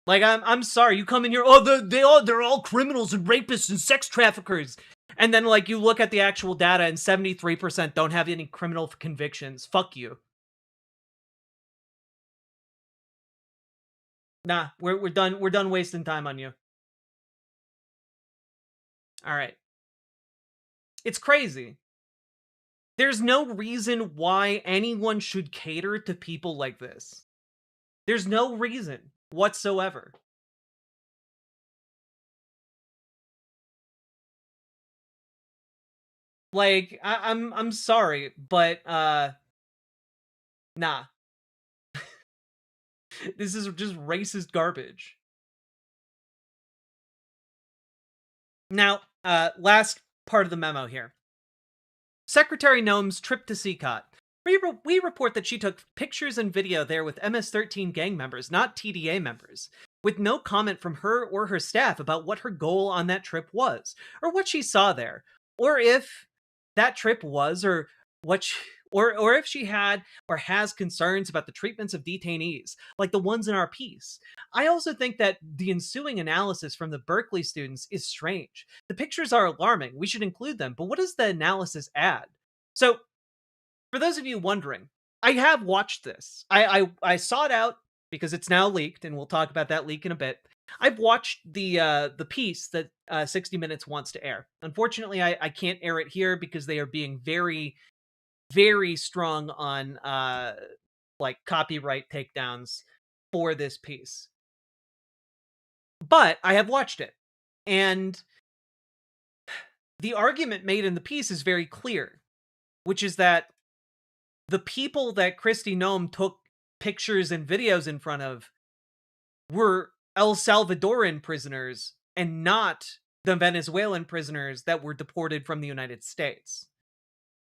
Like, I'm sorry, you come in here, they're all criminals and rapists and sex traffickers. And then like you look at the actual data and 73% don't have any criminal convictions. Fuck you. Nah, we're done wasting time on you. All right. It's crazy. There's no reason why anyone should cater to people like this. There's no reason whatsoever. Like, I'm sorry, but nah. This is just racist garbage. Now, last part of the memo here. Secretary Noem's trip to CCOT. We report that she took pictures and video there with MS-13 gang members, not TDA members, with no comment from her or her staff about what her goal on that trip was, or what she saw there, or if that trip was, or what she, or if she had or has concerns about the treatments of detainees, like the ones in our piece. I also think that the ensuing analysis from the Berkeley students is strange. The pictures are alarming. We should include them, but what does the analysis add? So, for those of you wondering, I have watched this. I sought out because it's now leaked, and we'll talk about that leak in a bit. I've watched the piece that 60 Minutes wants to air. Unfortunately, I can't air it here because they are being very, very strong on like copyright takedowns for this piece. But I have watched it, and the argument made in the piece is very clear, which is that the people that Kristi Noem took pictures and videos in front of were El Salvadoran prisoners and not the Venezuelan prisoners that were deported from the United States.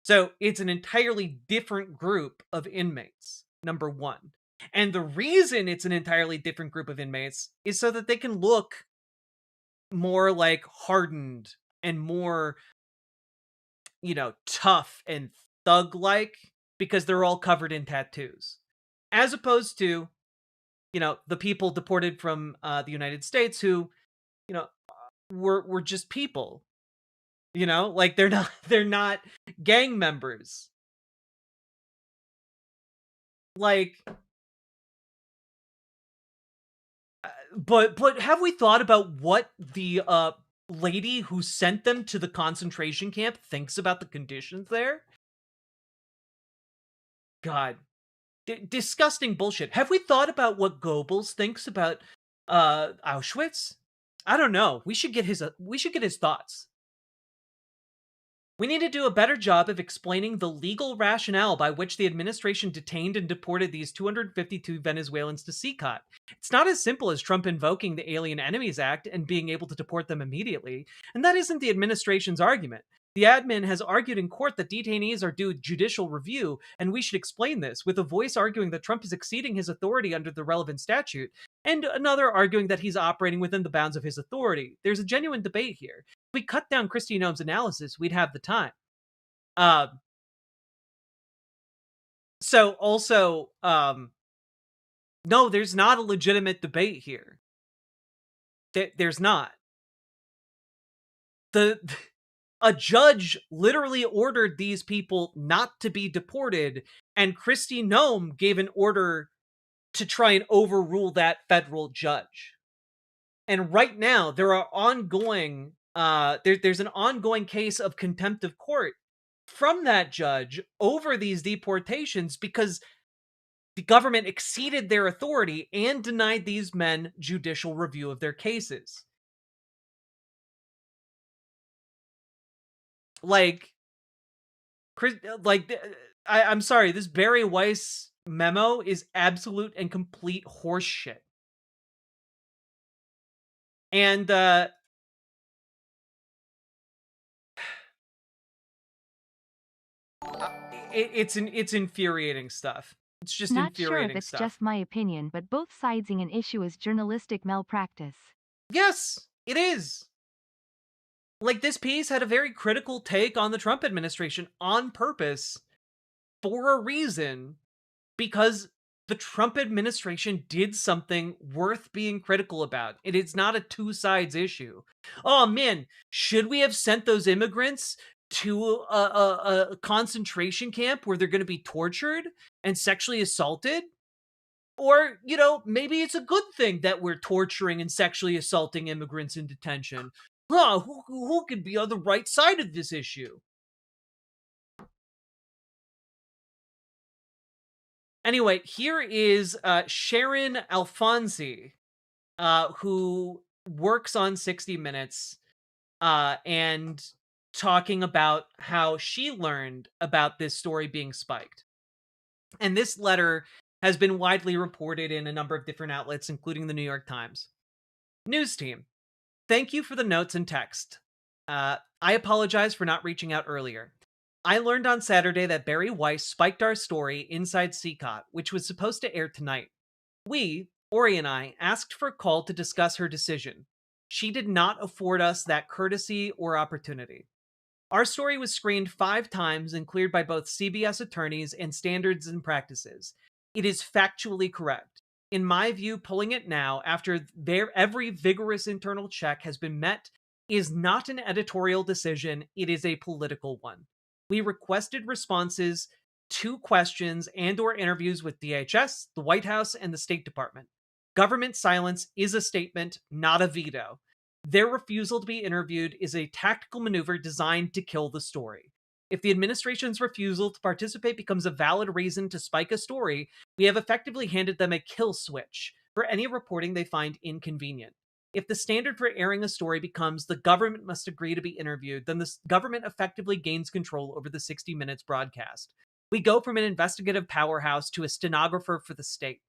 So it's an entirely different group of inmates, number one. And the reason it's an entirely different group of inmates is so that they can look more like hardened and more, tough and thug-like, because they're all covered in tattoos. As opposed to, the people deported from the United States who, were just people. Like they're not gang members. Like, but have we thought about what the lady who sent them to the concentration camp thinks about the conditions there? God. Disgusting bullshit. Have we thought about what Goebbels thinks about Auschwitz? I don't know. We should get his thoughts. We need to do a better job of explaining the legal rationale by which the administration detained and deported these 252 Venezuelans to CCOT. It's not as simple as Trump invoking the Alien Enemies Act and being able to deport them immediately, and that isn't the administration's argument. The admin has argued in court that detainees are due judicial review, and we should explain this, with a voice arguing that Trump is exceeding his authority under the relevant statute, and another arguing that he's operating within the bounds of his authority. There's a genuine debate here. If we cut down Kristi Noem's analysis, we'd have the time. So also, no, there's not a legitimate debate here. There's not. a judge literally ordered these people not to be deported, and Kristi Noem gave an order to try and overrule that federal judge. And right now, there are ongoing, there's an ongoing case of contempt of court from that judge over these deportations because the government exceeded their authority and denied these men judicial review of their cases. Like, I'm sorry, this Bari Weiss memo is absolute and complete horseshit. And it's infuriating stuff. It's just Not sure infuriating if it's stuff. just my opinion, but both sidesing an issue is journalistic malpractice. Yes, it is. Like, this piece had a very critical take on the Trump administration on purpose for a reason, because the Trump administration did something worth being critical about. It is not a two sides issue. Oh man, should we have sent those immigrants to a concentration camp where they're going to be tortured and sexually assaulted? Or, you know, maybe it's a good thing that we're torturing and sexually assaulting immigrants in detention. Who could be on the right side of this issue? Anyway, here is Sharon Alfonsi, who works on 60 Minutes, and talking about how she learned about this story being spiked. And this letter has been widely reported in a number of different outlets, including the New York Times. News team, thank you for the notes and text. I apologize for not reaching out earlier. I learned on Saturday that Bari Weiss spiked our story inside CCOT, which was supposed to air tonight. We, Ori and I, asked for a call to discuss her decision. She did not afford us that courtesy or opportunity. Our story was screened 5 times and cleared by both CBS attorneys and Standards and Practices. It is factually correct. In my view, pulling it now, after every vigorous internal check has been met, is not an editorial decision, it is a political one. We requested responses to questions and/or interviews with DHS, the White House, and the State Department. Government silence is a statement, not a veto. Their refusal to be interviewed is a tactical maneuver designed to kill the story. If the administration's refusal to participate becomes a valid reason to spike a story, we have effectively handed them a kill switch for any reporting they find inconvenient. If the standard for airing a story becomes the government must agree to be interviewed, then the government effectively gains control over the 60 Minutes broadcast. We go from an investigative powerhouse to a stenographer for the state.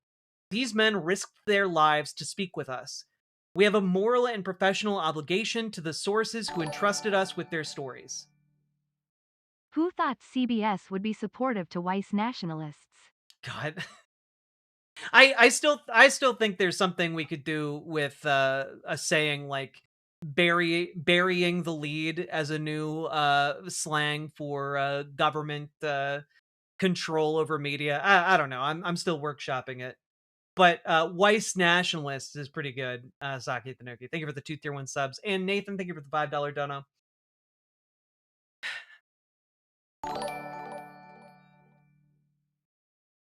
These men risked their lives to speak with us. We have a moral and professional obligation to the sources who entrusted us with their stories. Who thought CBS would be supportive to Weiss nationalists? God. I still think there's something we could do with a saying like burying the lead as a new slang for government control over media. I don't know. I'm still workshopping it. But Weiss nationalists is pretty good. Saki Tanuki, thank you for the 2 tier 1 subs. And Nathan, thank you for the $5 dono.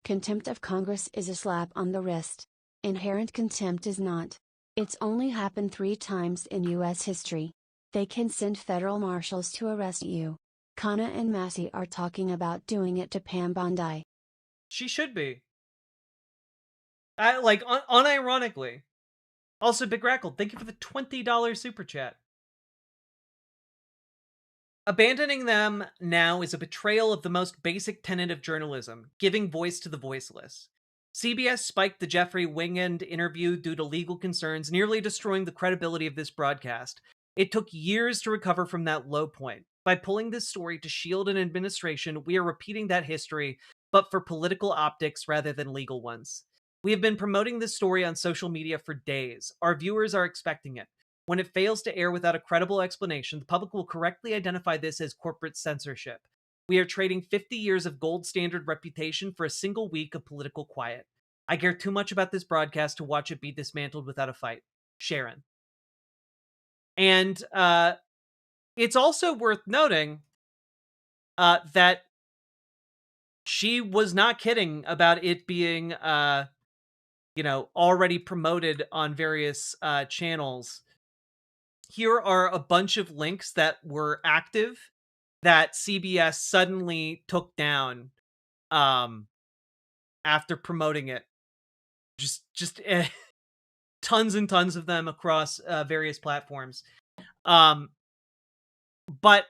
Contempt of Congress is a slap on the wrist. Inherent contempt is not. It's only happened 3 times in U.S. history. They can send federal marshals to arrest you. Kana and Massey are talking about doing it to Pam Bondi. She should be. Unironically. Also, Big Rackle, thank you for the $20 super chat. Abandoning them now is a betrayal of the most basic tenet of journalism, giving voice to the voiceless. CBS spiked the Jeffrey Wingand interview due to legal concerns, nearly destroying the credibility of this broadcast. It took years to recover from that low point. By pulling this story to shield an administration, we are repeating that history, but for political optics rather than legal ones. We have been promoting this story on social media for days. Our viewers are expecting it. When it fails to air without a credible explanation, the public will correctly identify this as corporate censorship. We are trading 50 years of gold standard reputation for a single week of political quiet. I care too much about this broadcast to watch it be dismantled without a fight. Sharon. And it's also worth noting that she was not kidding about it being, already promoted on various channels. Here are a bunch of links that were active that CBS suddenly took down after promoting it. Just tons and tons of them across various platforms. But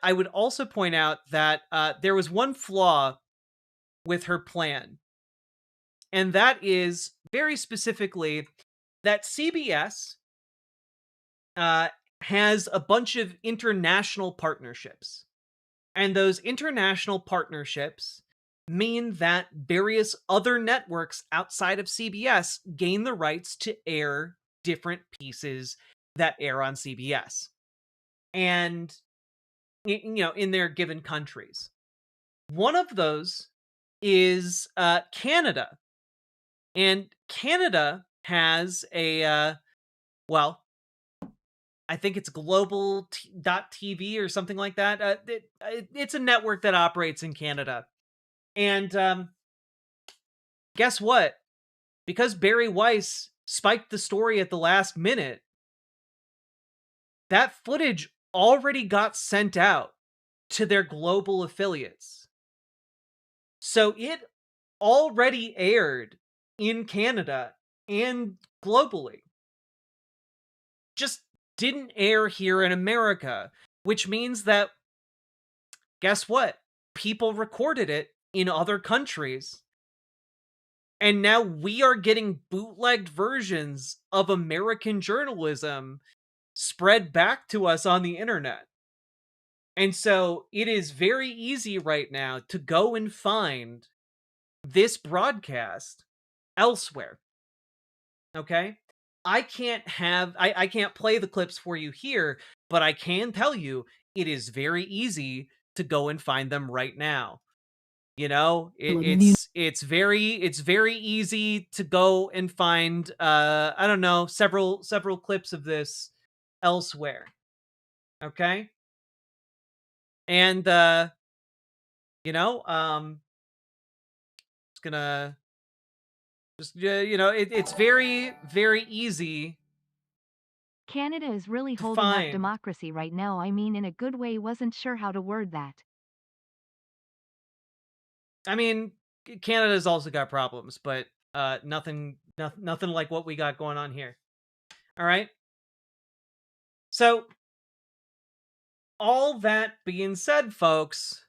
I would also point out that there was one flaw with her plan. And that is very specifically that CBS has a bunch of international partnerships. And those international partnerships mean that various other networks outside of CBS gain the rights to air different pieces that air on CBS. And, in their given countries. One of those is Canada. And Canada has a, I think it's global.tv or something like that. It's a network that operates in Canada. And guess what? Because Bari Weiss spiked the story at the last minute, that footage already got sent out to their global affiliates. So it already aired in Canada and globally. Just didn't air here in America, which means that, guess what? People recorded it in other countries. And now we are getting bootlegged versions of American journalism spread back to us on the internet. And so it is very easy right now to go and find this broadcast elsewhere. Okay? I can't play the clips for you here, but I can tell you it is very easy to go and find them right now. It's very easy to go and find I don't know, several clips of this elsewhere. Okay? And it's gonna it's very, very easy. Canada is really holding up democracy right now. I mean, in a good way. Wasn't sure how to word that. I mean, Canada's also got problems, but nothing like what we got going on here. All right. So, all that being said, folks,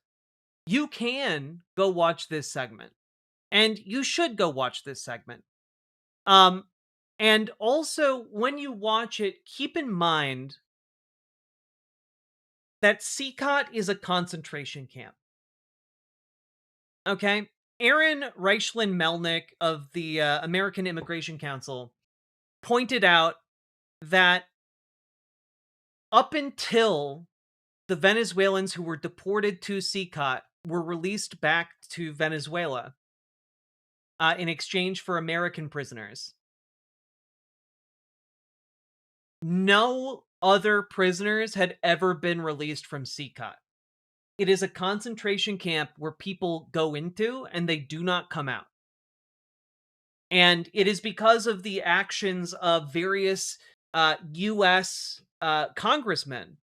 you can go watch this segment, and you should go watch this segment. And also, when you watch it, keep in mind that CCOT is a concentration camp. Okay? Aaron Reichland-Melnick of the American Immigration Council pointed out that up until the Venezuelans who were deported to CCOT were released back to Venezuela in exchange for American prisoners, no other prisoners had ever been released from CCOT. It is a concentration camp where people go into and they do not come out. And it is because of the actions of various U.S. Congressmen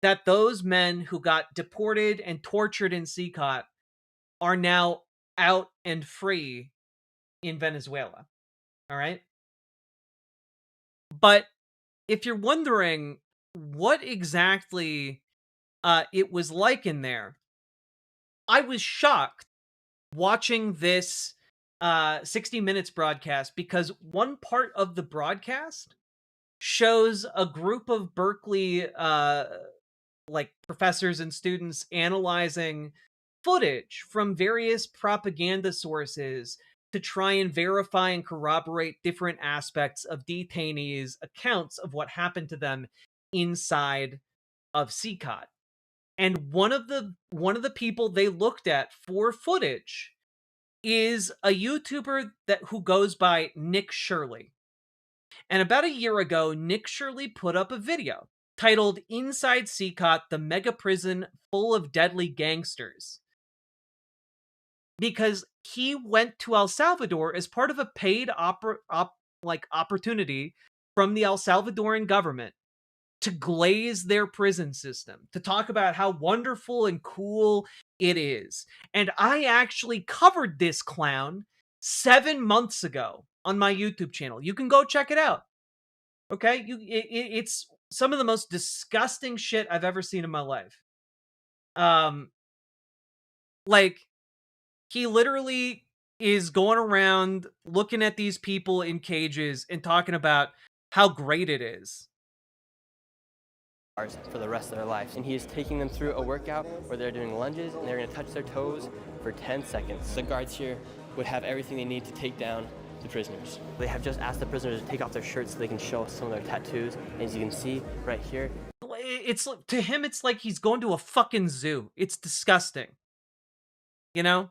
that those men who got deported and tortured in CCOT are now out and free in Venezuela. All right? But if you're wondering what exactly it was like in there, I was shocked watching this 60 Minutes broadcast because one part of the broadcast shows a group of Berkeley professors and students analyzing footage from various propaganda sources to try and verify and corroborate different aspects of detainees' accounts of what happened to them inside of CCOT. And one of the people they looked at for footage is a YouTuber who goes by Nick Shirley. And about a year ago, Nick Shirley put up a video titled Inside CCOT, the Mega Prison Full of Deadly Gangsters. Because he went to El Salvador as part of a paid opportunity from the El Salvadoran government to glaze their prison system, to talk about how wonderful and cool it is. And I actually covered this clown 7 months ago on my YouTube channel. You can go check it out. Okay? It's some of the most disgusting shit I've ever seen in my life. Like, he literally is going around looking at these people in cages and talking about how great it is. For the rest of their lives. And he is taking them through a workout where they're doing lunges and they're going to touch their toes for 10 seconds. The guards here would have everything they need to take down the prisoners. They have just asked the prisoners to take off their shirts so they can show some of their tattoos. As you can see right here. It's, to him, it's like he's going to a fucking zoo. It's disgusting. You know?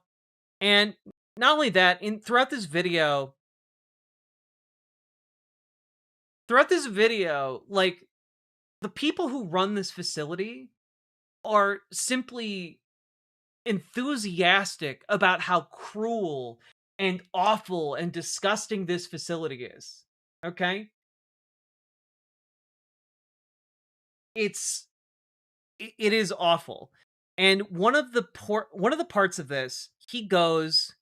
And not only that, throughout this video, like, the people who run this facility are simply enthusiastic about how cruel and awful and disgusting this facility is. Okay? It is awful. And one of the parts of this, he goes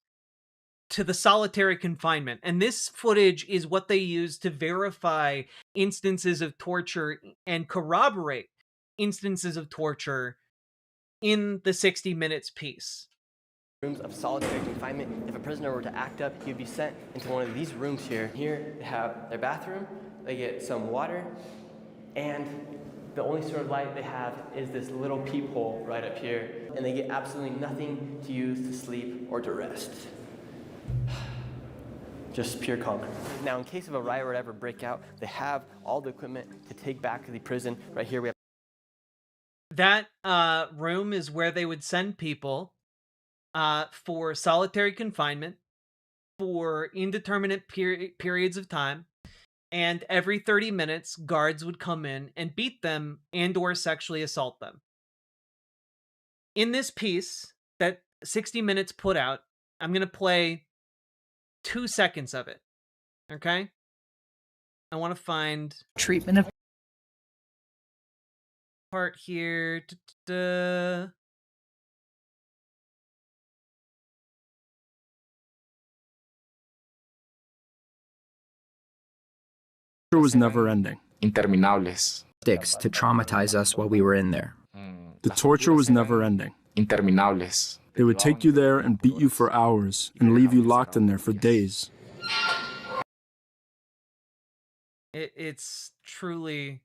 to the solitary confinement. And this footage is what they use to verify instances of torture and corroborate instances of torture in the 60 Minutes piece. Rooms of solitary confinement. If a prisoner were to act up, he'd be sent into one of these rooms here. Here they have their bathroom, they get some water, and the only sort of light they have is this little peephole right up here, and they get absolutely nothing to use to sleep or to rest. Just pure concrete. Now, in case of a riot or whatever break out, they have all the equipment to take back to the prison. Right here we have. That room is where they would send people for solitary confinement for indeterminate periods of time. And every 30 minutes, guards would come in and beat them and or sexually assault them. In this piece that 60 Minutes put out, I'm going to play 2 seconds of it. Okay? I want to find treatment of part here. Da-da-da. Was never ending. Interminables. Sticks to traumatize us while we were in there. The torture was never ending. Interminables. They would take you there and beat you for hours and leave you locked in there for days. It's truly...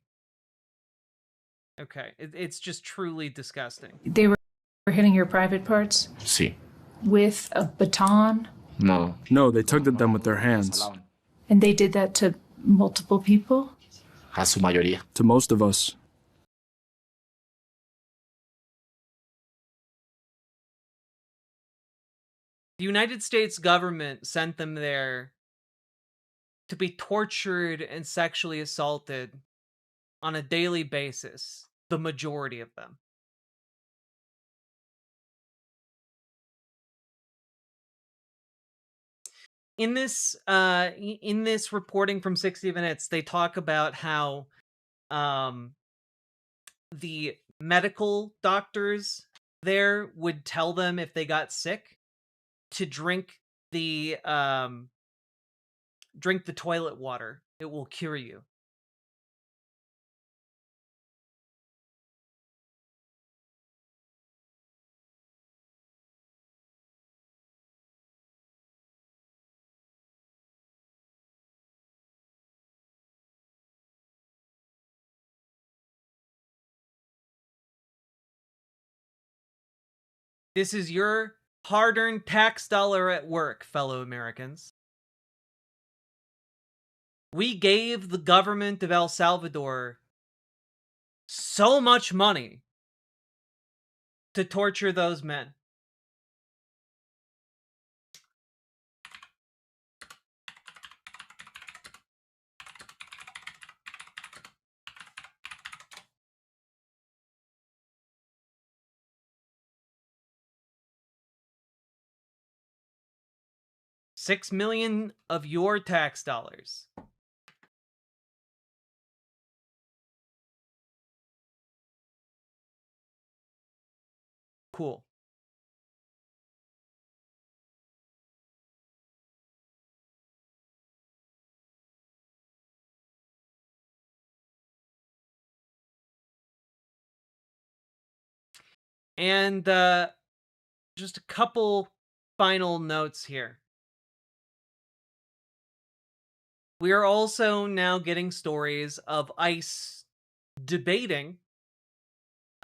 Okay, it's just truly disgusting. They were hitting your private parts? Sí. With a baton? No. No, they tugged at them with their hands. And they did that to multiple people? A su mayoría. To most of us. The United States government sent them there to be tortured and sexually assaulted on a daily basis, the majority of them. In this reporting from 60 Minutes, they talk about how the medical doctors there would tell them if they got sick to drink the toilet water. It will cure you. This is your hard-earned tax dollar at work, fellow Americans. We gave the government of El Salvador so much money to torture those men. $6 million of your tax dollars. Cool. And just a couple final notes here. We are also now getting stories of ICE debating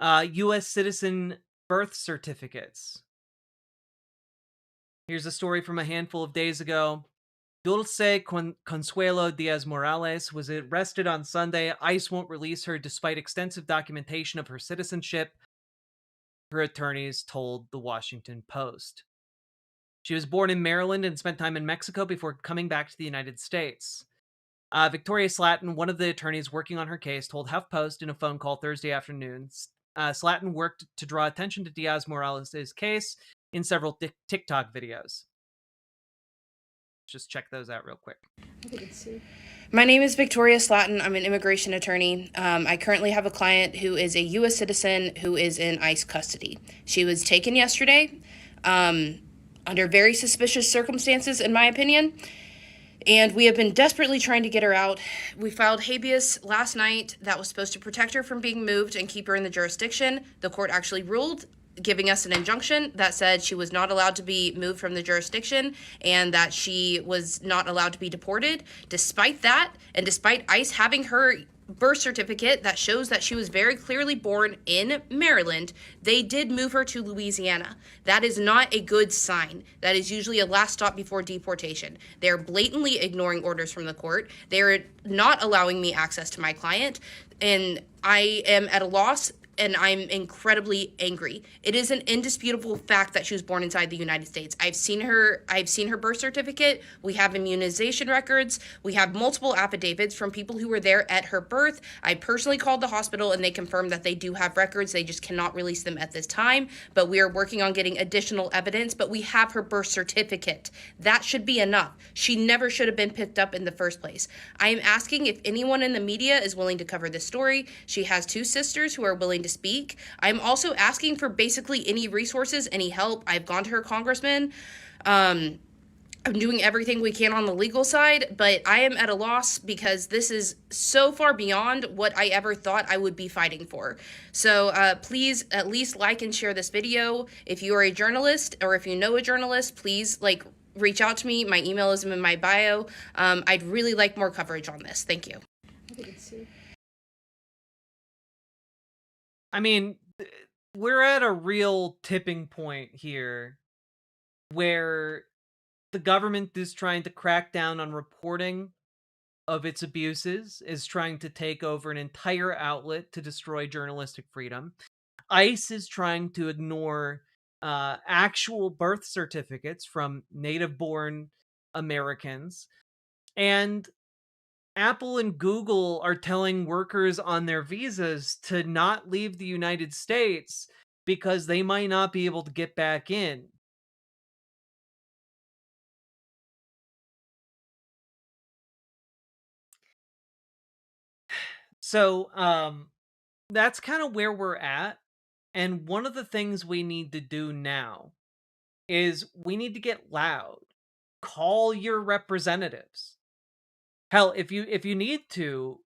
U.S. citizen birth certificates. Here's a story from a handful of days ago. Dulce Consuelo Diaz Morales was arrested on Sunday. ICE won't release her despite extensive documentation of her citizenship, her attorneys told the Washington Post. She was born in Maryland and spent time in Mexico before coming back to the United States. Victoria Slatton, one of the attorneys working on her case, told HuffPost in a phone call Thursday afternoon. Slatton worked to draw attention to Diaz Morales' case in several TikTok videos. Just check those out real quick. My name is Victoria Slatton. I'm an immigration attorney. I currently have a client who is a U.S. citizen who is in ICE custody. She was taken yesterday under very suspicious circumstances, in my opinion, and we have been desperately trying to get her out. We filed habeas last night that was supposed to protect her from being moved and keep her in the jurisdiction. The court actually ruled, giving us an injunction that said she was not allowed to be moved from the jurisdiction and that she was not allowed to be deported. Despite that, and despite ICE having her birth certificate that shows that she was very clearly born in Maryland, they did move her to Louisiana. That is not a good sign. That is usually a last stop before deportation. They're blatantly ignoring orders from the court. They're not allowing me access to my client, and I am at a loss, and I'm incredibly angry. It is an indisputable fact that she was born inside the United States. I've seen her birth certificate. We have immunization records. We have multiple affidavits from people who were there at her birth. I personally called the hospital and they confirmed that they do have records. They just cannot release them at this time, but we are working on getting additional evidence, but we have her birth certificate. That should be enough. She never should have been picked up in the first place. I am asking if anyone in the media is willing to cover this story. She has two sisters who are willing to speak. I'm also asking for basically any resources, any help. I've gone to her congressman. I'm doing everything we can on the legal side, but I am at a loss because this is so far beyond what I ever thought I would be fighting for. So please at least like and share this video. If you are a journalist or if you know a journalist, please reach out to me. My email is in my bio. I'd really like more coverage on this. Thank you. I mean, we're at a real tipping point here where the government is trying to crack down on reporting of its abuses, is trying to take over an entire outlet to destroy journalistic freedom. ICE is trying to ignore actual birth certificates from native-born Americans. And Apple and Google are telling workers on their visas to not leave the United States because they might not be able to get back in. So, that's kind of where we're at. And one of the things we need to do now is we need to get loud. Call your representatives. Hell, if you need to,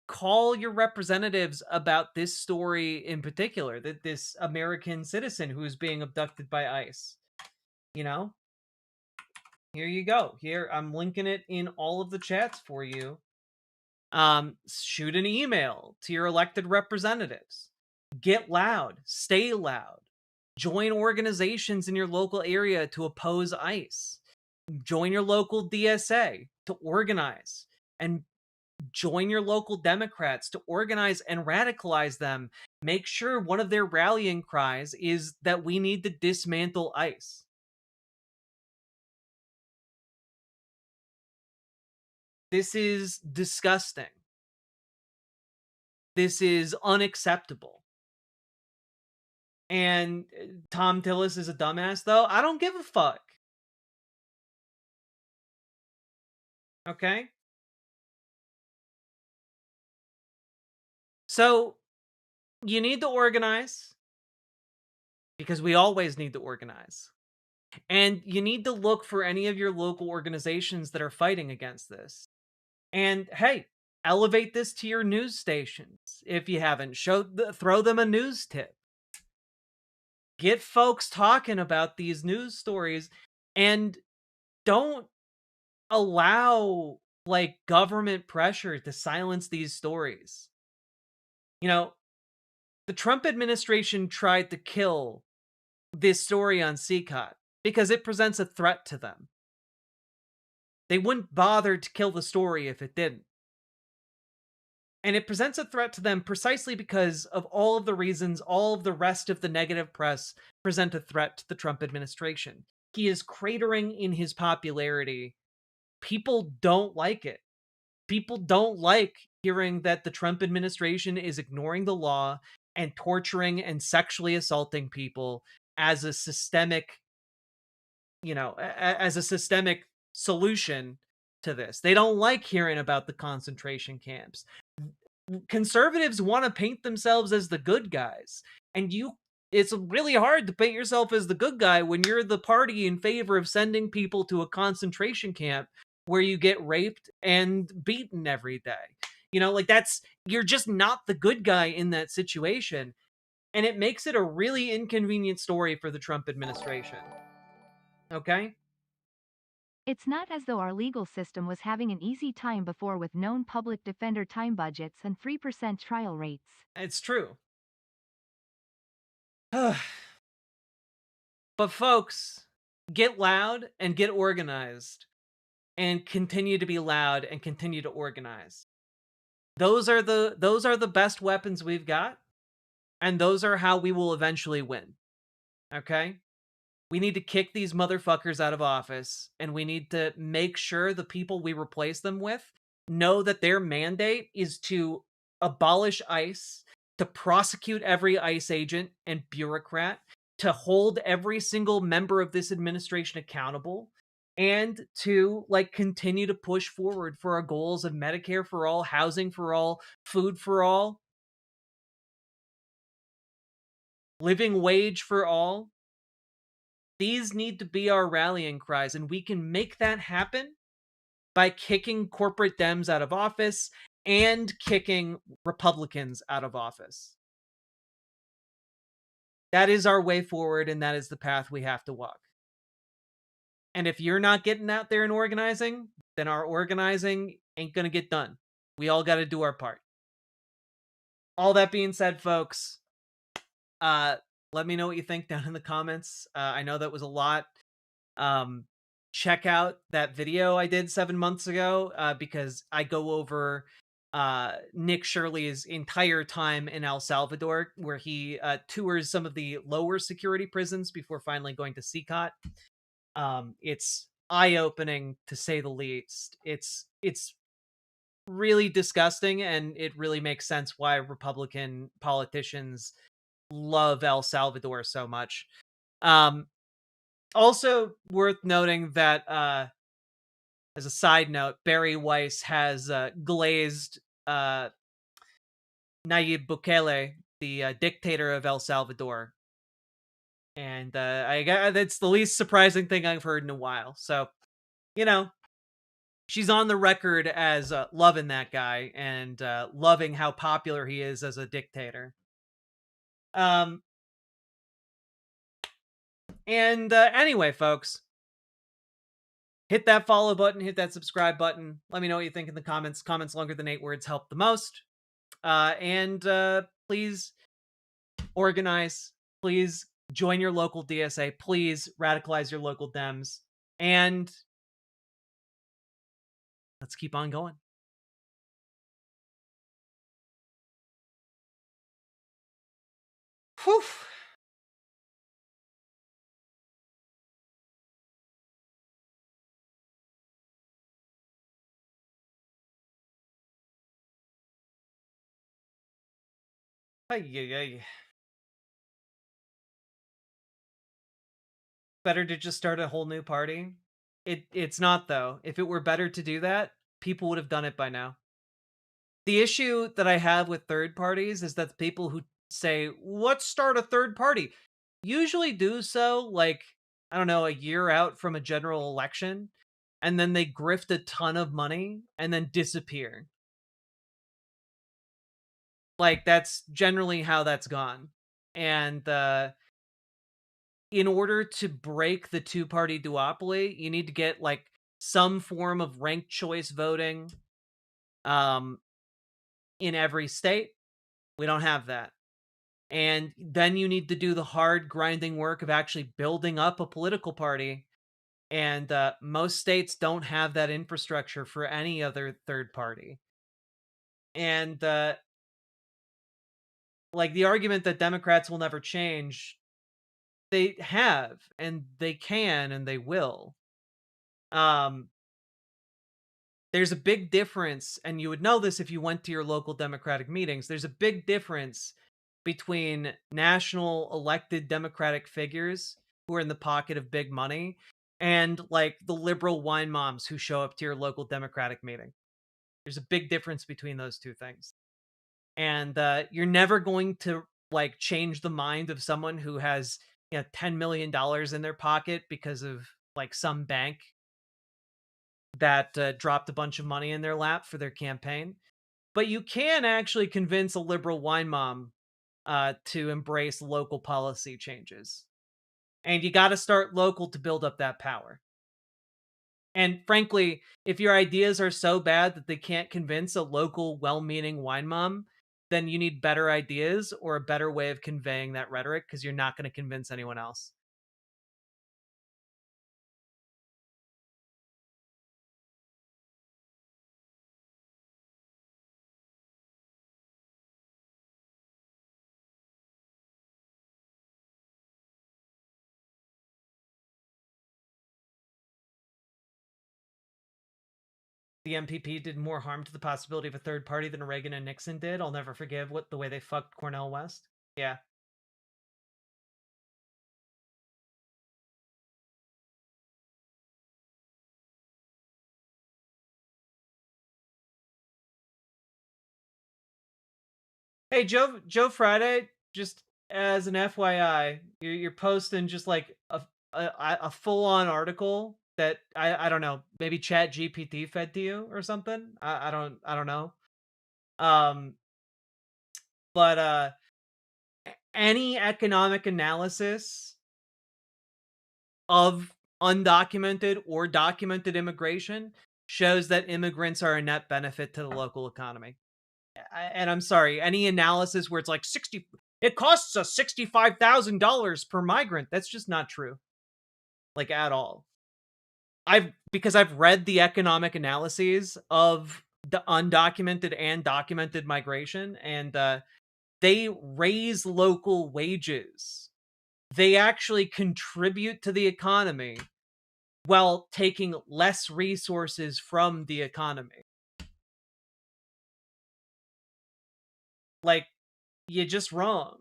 call your representatives about this story in particular, that this American citizen who's being abducted by ICE. You know? Here you go. Here, I'm linking it in all of the chats for you. Shoot an email to your elected representatives. Get loud. Stay loud. Join organizations in your local area to oppose ICE. Join your local DSA to organize, and join your local Democrats to organize and radicalize them. Make sure one of their rallying cries is that we need to dismantle ICE. This is disgusting. This is unacceptable. And Tom Tillis is a dumbass, though. I don't give a fuck. Okay? So, you need to organize, because we always need to organize. And you need to look for any of your local organizations that are fighting against this. And hey, elevate this to your news stations. If you haven't, throw them a news tip. Get folks talking about these news stories, and don't allow like government pressure to silence these stories. You know, the Trump administration tried to kill this story on CCOT because it presents a threat to them. They wouldn't bother to kill the story if it didn't. And it presents a threat to them precisely because of all of the reasons all of the rest of the negative press present a threat to the Trump administration. He is cratering in his popularity. People don't like it. People don't like hearing that the Trump administration is ignoring the law and torturing and sexually assaulting people as a systemic, as a systemic solution to this. They don't like hearing about the concentration camps. Conservatives want to paint themselves as the good guys, and it's really hard to paint yourself as the good guy when you're the party in favor of sending people to a concentration camp where you get raped and beaten every day. You're just not the good guy in that situation, and it makes it a really inconvenient story for the Trump administration. Okay? It's not as though our legal system was having an easy time before with known public defender time budgets and 3% trial rates. It's true. But folks, get loud and get organized, and continue to be loud and continue to organize. Those are the best weapons we've got, and those are how we will eventually win. Okay? We need to kick these motherfuckers out of office, and we need to make sure the people we replace them with know that their mandate is to abolish ICE, to prosecute every ICE agent and bureaucrat, to hold every single member of this administration accountable, and to continue to push forward for our goals of Medicare for all, housing for all, food for all, living wage for all. These need to be our rallying cries, and we can make that happen by kicking corporate Dems out of office and kicking Republicans out of office. That is our way forward, and that is the path we have to walk. And if you're not getting out there and organizing, then our organizing ain't going to get done. We all got to do our part. All that being said, folks, let me know what you think down in the comments. I know that was a lot. Check out that video I did 7 months ago because I go over Nick Shirley's entire time in El Salvador, where he tours some of the lower security prisons before finally going to CCOT. It's eye-opening, to say the least. It's really disgusting, and it really makes sense why Republican politicians love El Salvador so much. Also worth noting that, as a side note, Bari Weiss has glazed Nayib Bukele, the dictator of El Salvador. And that's the least surprising thing I've heard in a while. So, she's on the record as loving that guy and loving how popular he is as a dictator. Anyway, folks, hit that follow button, hit that subscribe button. Let me know what you think in the comments. Comments longer than 8 words help the most. Please organize. Please join your local DSA. Please radicalize your local Dems. And let's keep on going. Whew. Ay. Better to just start a whole new party It's not, though. If it were better to do that, people would have done it by now. The issue that I have with third parties is that the people who say, let's start a third party, usually do so, like, I don't know, a year out from a general election, and then they grift a ton of money and then disappear. Like, that's generally how that's gone. And in order to break the two-party duopoly, you need to get, like, some form of ranked choice voting in every state. We don't have that. And then you need to do the hard, grinding work of actually building up a political party. And most states don't have that infrastructure for any other third party. And like the argument that Democrats will never change, they have, and they can, and they will. There's a big difference, and you would know this if you went to your local Democratic meetings. There's a big difference between national elected Democratic figures who are in the pocket of big money and like the liberal wine moms who show up to your local Democratic meeting. There's a big difference between those two things. And you're never going to like change the mind of someone who has, you know, $10 million in their pocket because of like some bank that dropped a bunch of money in their lap for their campaign. But you can actually convince a liberal wine mom to embrace local policy changes. And you got to start local to build up that power. And frankly, if your ideas are so bad that they can't convince a local well-meaning wine mom, then you need better ideas or a better way of conveying that rhetoric, because you're not going to convince anyone else. The MPP did more harm to the possibility of a third party than Reagan and Nixon did. I'll never forgive the way they fucked Cornel West. Yeah. Hey, Joe Friday, just as an FYI, you're posting just like a full on article that I don't know, maybe Chat GPT fed to you or something. I don't know. Um, but any economic analysis of undocumented or documented immigration shows that immigrants are a net benefit to the local economy. And I'm sorry, any analysis where it's like it costs us $65,000 per migrant, that's just not true. Like at all. Because I've read the economic analyses of the undocumented and documented migration, and they raise local wages. They actually contribute to the economy while taking less resources from the economy. Like, you're just wrong.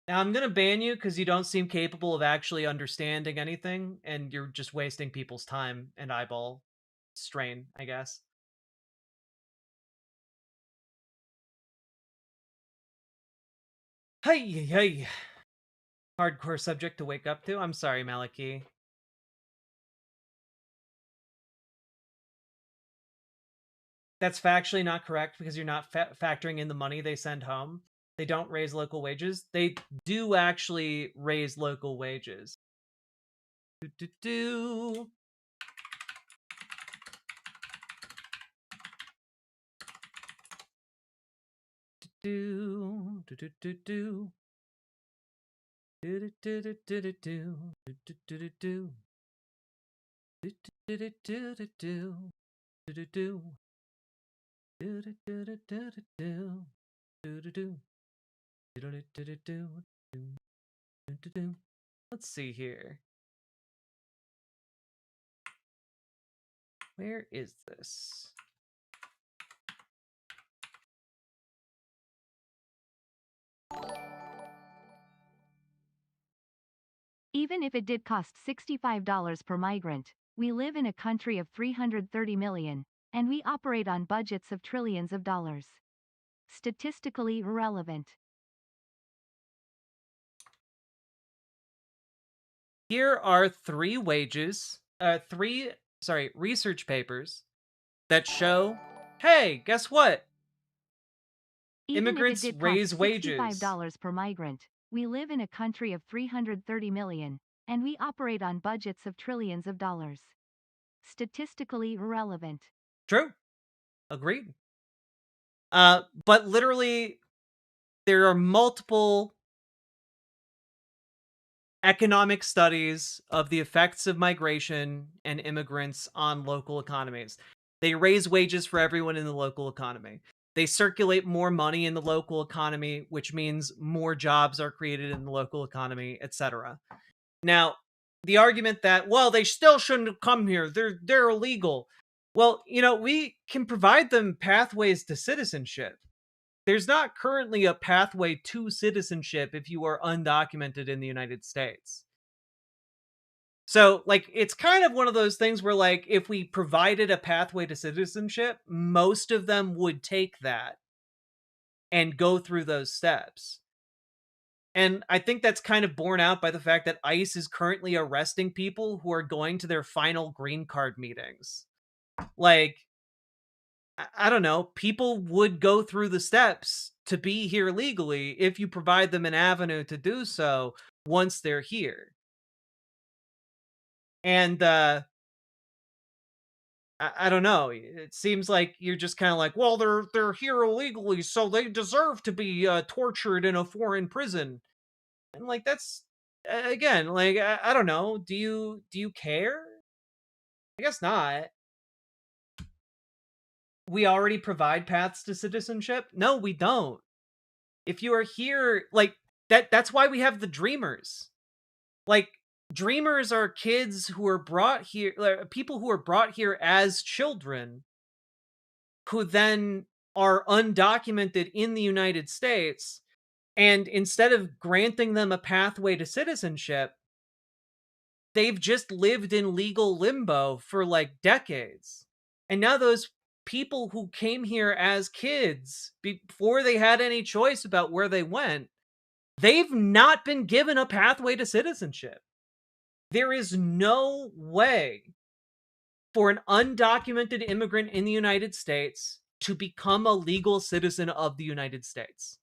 Now, I'm gonna ban you because you don't seem capable of actually understanding anything, and you're just wasting people's time and eyeball strain, I guess. Hey. Hardcore subject to wake up to. I'm sorry, Maliki. That's factually not correct because you're not factoring in the money they send home. They don't raise local wages. They do actually raise local wages. Do. Let's see here. Where is this? Even if it did cost $65 per migrant, we live in a country of 330 million, and we operate on budgets of trillions of dollars. Statistically irrelevant. Here are research papers that show, hey, guess what? Even Immigrants if it did raise cost wages. $65 per migrant, we live in a country of 330 million, and we operate on budgets of trillions of dollars. Statistically irrelevant. True. Agreed. But literally, there are multiple economic studies of the effects of migration and immigrants on local economies. They raise wages for everyone in the local economy. They circulate more money in the local economy, which means more jobs are created in the local economy, etc. Now, the argument that, well, they still shouldn't have come here. They're illegal. Well, we can provide them pathways to citizenship. There's not currently a pathway to citizenship if you are undocumented in the United States. So, it's kind of one of those things where, if we provided a pathway to citizenship, most of them would take that and go through those steps. And I think that's kind of borne out by the fact that ICE is currently arresting people who are going to their final green card meetings. I don't know, people would go through the steps to be here legally if you provide them an avenue to do so once they're here. And I don't know, it seems like you're just kind of like, well, they're here illegally, so they deserve to be tortured in a foreign prison. And that's again, I don't know, do you care? I guess not. We already provide paths to citizenship? No, we don't. If you are here, that's why we have the dreamers. Dreamers are kids who are brought here, people who are brought here as children, who then are undocumented in the United States, and instead of granting them a pathway to citizenship, they've just lived in legal limbo for decades. And now those people who came here as kids, before they had any choice about where they went, they've not been given a pathway to citizenship. There is no way for an undocumented immigrant in the United States to become a legal citizen of the United States.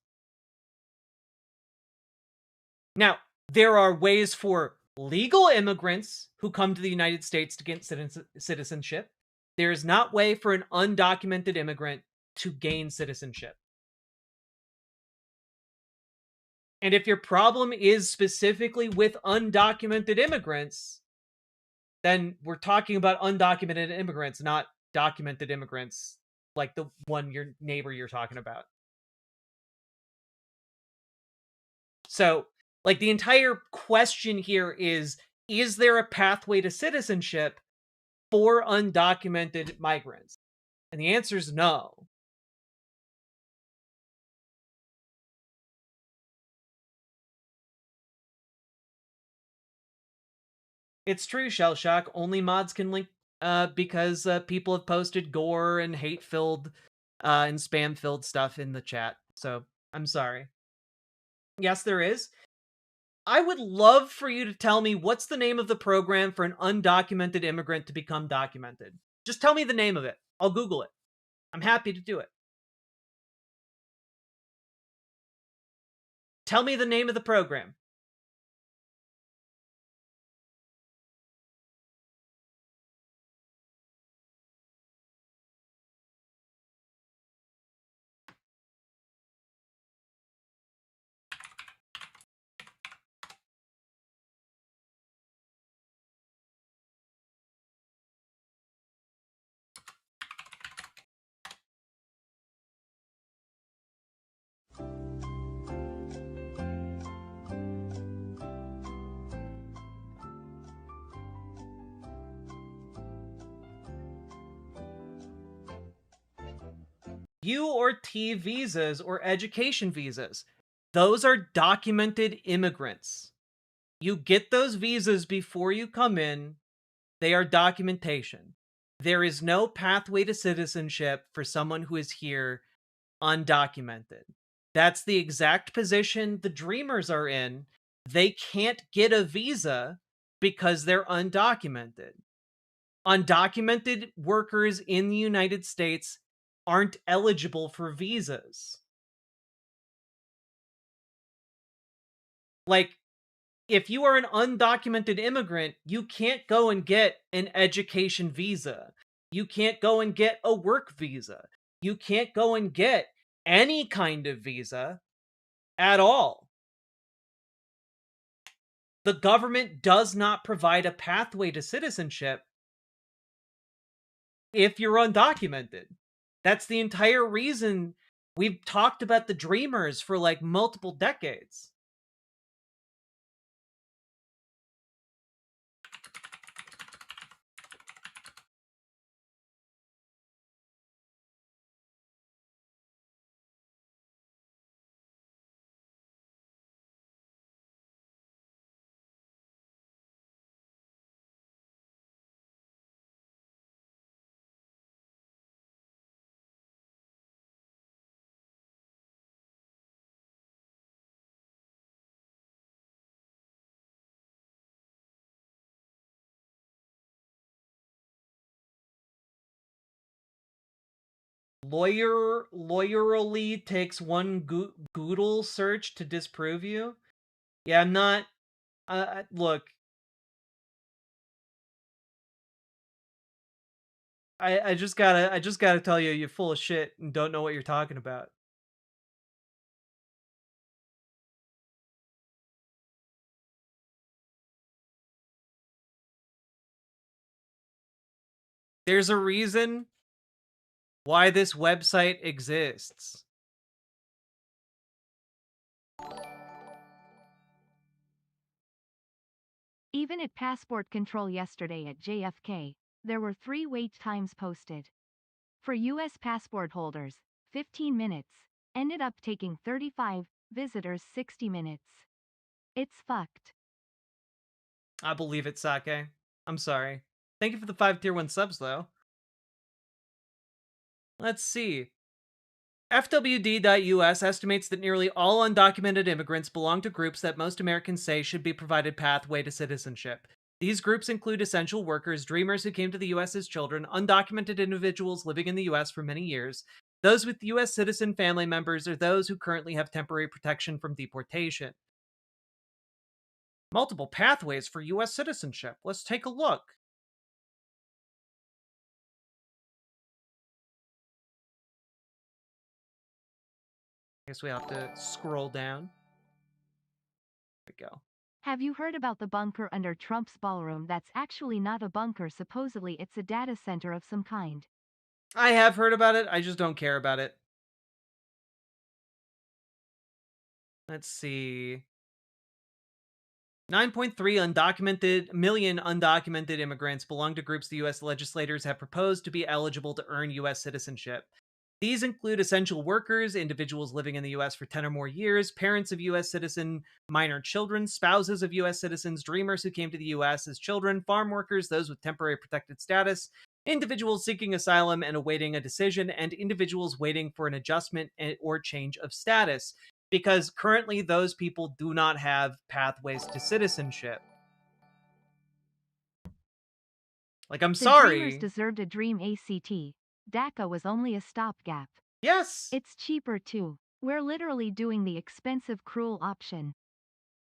Now, there are ways for legal immigrants who come to the United States to get citizenship. There is not way for an undocumented immigrant to gain citizenship. And if your problem is specifically with undocumented immigrants, then we're talking about undocumented immigrants, not documented immigrants, like the one your neighbor you're talking about. So, the entire question here is there a pathway to citizenship for undocumented migrants? And the answer is no. It's true, Shellshock. Only mods can link because people have posted gore and hate-filled and spam-filled stuff in the chat. So, I'm sorry. Yes, there is. I would love for you to tell me what's the name of the program for an undocumented immigrant to become documented. Just tell me the name of it. I'll Google it. I'm happy to do it. Tell me the name of the program. U or T visas or education visas. Those are documented immigrants. You get those visas before you come in. They are documentation. There is no pathway to citizenship for someone who is here undocumented. That's the exact position the Dreamers are in. They can't get a visa because they're undocumented. Undocumented workers in the United States aren't eligible for visas. Like, if you are an undocumented immigrant, you can't go and get an education visa. You can't go and get a work visa. You can't go and get any kind of visa at all. The government does not provide a pathway to citizenship if you're undocumented. That's the entire reason we've talked about the Dreamers for like multiple decades. Lawyerly takes one Google search to disprove you. Yeah, I'm not. Look, I just gotta tell you, you're full of shit and don't know what you're talking about. There's a reason why this website exists. Even at passport control yesterday at JFK, there were 3 wait times posted. For U.S. passport holders, 15 minutes, ended up taking 35, visitors 60 minutes. It's fucked. I believe it, Sake. I'm sorry. Thank you for the 5 tier 1 subs, though. Let's see. FWD.US estimates that nearly all undocumented immigrants belong to groups that most Americans say should be provided pathway to citizenship. These groups include essential workers, dreamers who came to the U.S. as children, undocumented individuals living in the U.S. for many years, those with U.S. citizen family members, or those who currently have temporary protection from deportation. Multiple pathways for U.S. citizenship. Let's take a look. I guess we have to scroll down. There we go. Have you heard about the bunker under Trump's ballroom? That's actually not a bunker, supposedly it's a data center of some kind. I have heard about it, I just don't care about it. Let's see. 9.3 million undocumented immigrants belong to groups the U.S. legislators have proposed to be eligible to earn U.S. citizenship. These include essential workers, individuals living in the U.S. for 10 or more years, parents of U.S. citizen minor children, spouses of U.S. citizens, dreamers who came to the U.S. as children, farm workers, those with temporary protected status, individuals seeking asylum and awaiting a decision, and individuals waiting for an adjustment or change of status, because currently those people do not have pathways to citizenship. Like, I'm sorry. The Dreamers deserved a dream ACT. DACA was only a stopgap. Yes. It's cheaper too. We're literally doing the expensive, cruel option.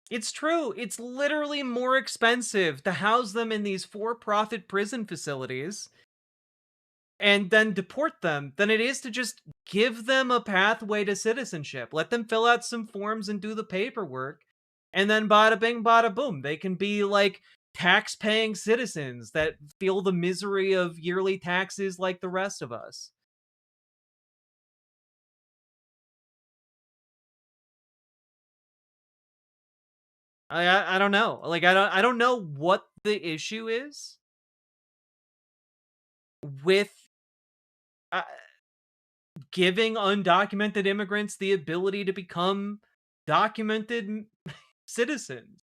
It's true. It's literally more expensive to house them in these for-profit prison facilities and then deport them than it is to just give them a pathway to citizenship. Let them fill out some forms and do the paperwork, and then bada bing, bada boom. They can be like tax-paying citizens that feel the misery of yearly taxes like the rest of us. I don't know. Like, I don't know what the issue is with giving undocumented immigrants the ability to become documented citizens.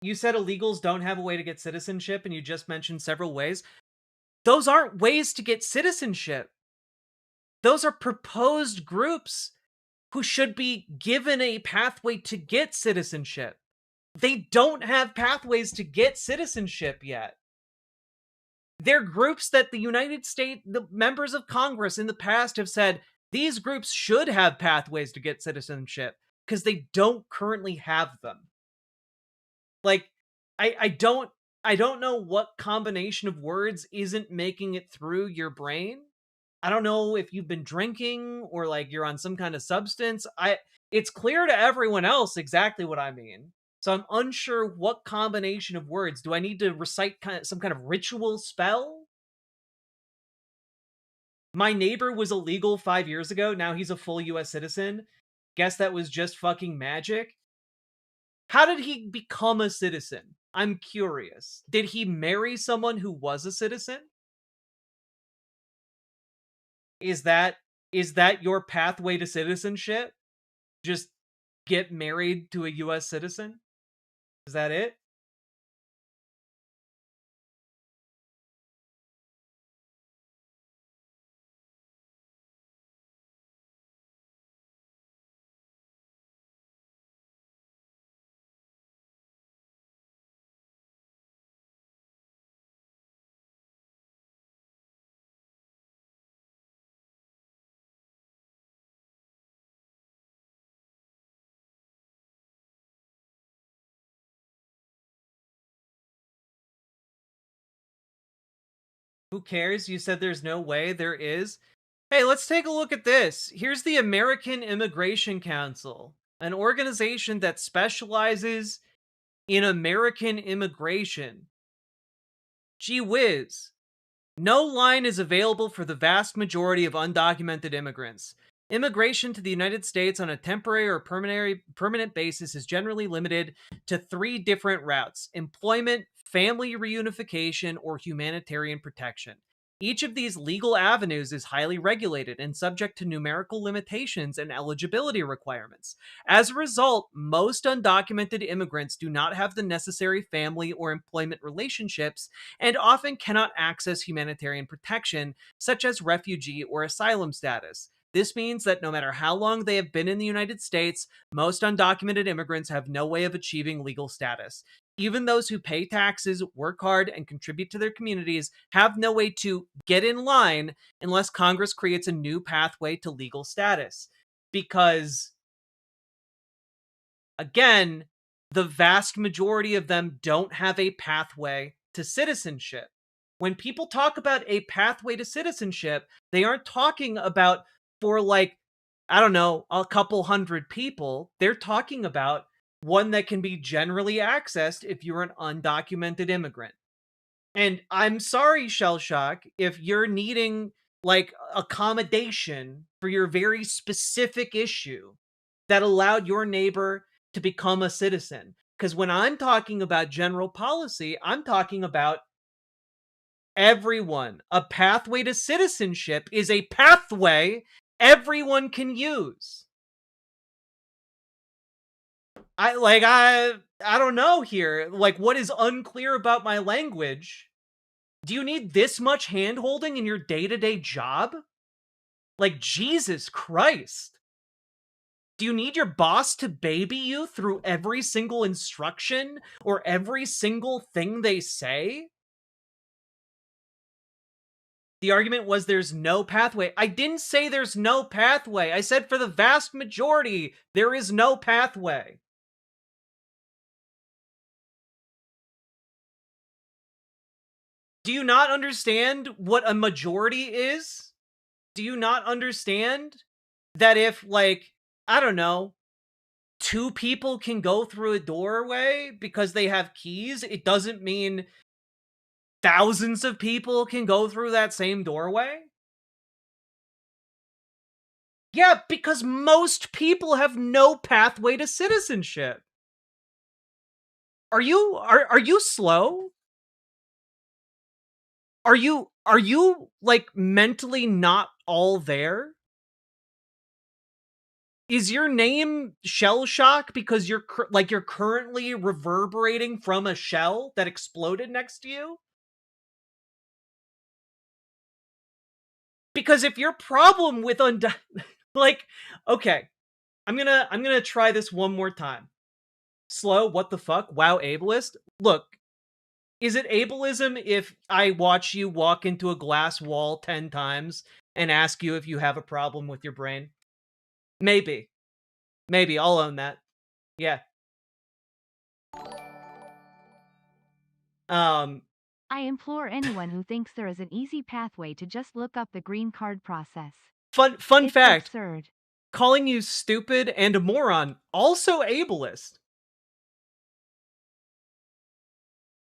You said illegals don't have a way to get citizenship, and you just mentioned several ways. Those aren't ways to get citizenship. Those are proposed groups who should be given a pathway to get citizenship. They don't have pathways to get citizenship yet. They're groups that the United States, the members of Congress in the past have said, these groups should have pathways to get citizenship because they don't currently have them. Like, I don't know what combination of words isn't making it through your brain. I don't know if you've been drinking or like you're on some kind of substance. It's clear to everyone else exactly what I mean. So I'm unsure what combination of words. Do I need to recite some kind of ritual spell? My neighbor was illegal 5 years ago. Now he's a full US citizen. Guess that was just fucking magic. How did he become a citizen? I'm curious. Did he marry someone who was a citizen? Is that your pathway to citizenship? Just get married to a US citizen? Is that it? Who cares? You said there's no way. There is. Hey, let's take a look at this. Here's the American Immigration Council, an organization that specializes in American immigration. Gee whiz. No line is available for the vast majority of undocumented immigrants. Immigration to the United States on a temporary or permanent basis is generally limited to 3 different routes: employment, family reunification, or humanitarian protection. Each of these legal avenues is highly regulated and subject to numerical limitations and eligibility requirements. As a result, most undocumented immigrants do not have the necessary family or employment relationships and often cannot access humanitarian protection, such as refugee or asylum status. This means that no matter how long they have been in the United States, most undocumented immigrants have no way of achieving legal status. Even those who pay taxes, work hard, and contribute to their communities have no way to get in line unless Congress creates a new pathway to legal status. Because, again, the vast majority of them don't have a pathway to citizenship. When people talk about a pathway to citizenship, they aren't talking about for like, I don't know, a couple hundred people. They're talking about one that can be generally accessed if you're an undocumented immigrant. And I'm sorry, Shell Shock, if you're needing like accommodation for your very specific issue that allowed your neighbor to become a citizen. Because when I'm talking about general policy, I'm talking about everyone. A pathway to citizenship is a pathway everyone can use. I don't know here. Like, what is unclear about my language? Do you need this much hand-holding in your day-to-day job? Like, Jesus Christ. Do you need your boss to baby you through every single instruction or every single thing they say? The argument was there's no pathway. I didn't say there's no pathway. I said for the vast majority, there is no pathway. Do you not understand what a majority is? Do you not understand that if, like, I don't know, 2 people can go through a doorway because they have keys, it doesn't mean thousands of people can go through that same doorway? Yeah, because most people have no pathway to citizenship. Are you slow? Are you like mentally not all there? Is your name Shell Shock because you're you're currently reverberating from a shell that exploded next to you? Because if your problem with like, okay, I'm gonna try this one more time. Slow, what the fuck? Wow, ableist? Look, is it ableism if I watch you walk into a glass wall 10 times and ask you if you have a problem with your brain? Maybe. Maybe, I'll own that. Yeah. I implore anyone who thinks there is an easy pathway to just look up the green card process. Fun It's fact. absurd. Calling you stupid and a moron, also ableist.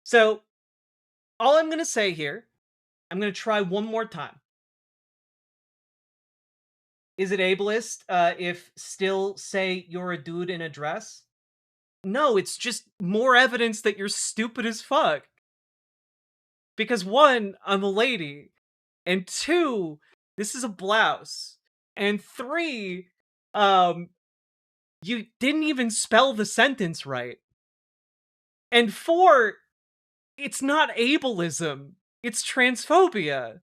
So, all I'm gonna say here, I'm gonna try one more time. Is it ableist if still say you're a dude in a dress? No, it's just more evidence that you're stupid as fuck. Because one, I'm a lady, and two, this is a blouse, and three, you didn't even spell the sentence right. And four, it's not ableism, it's transphobia.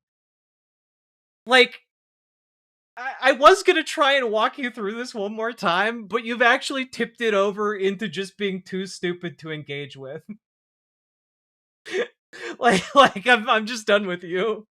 Like, I was gonna try and walk you through this one more time, but you've actually tipped it over into just being too stupid to engage with. like I'm just done with you.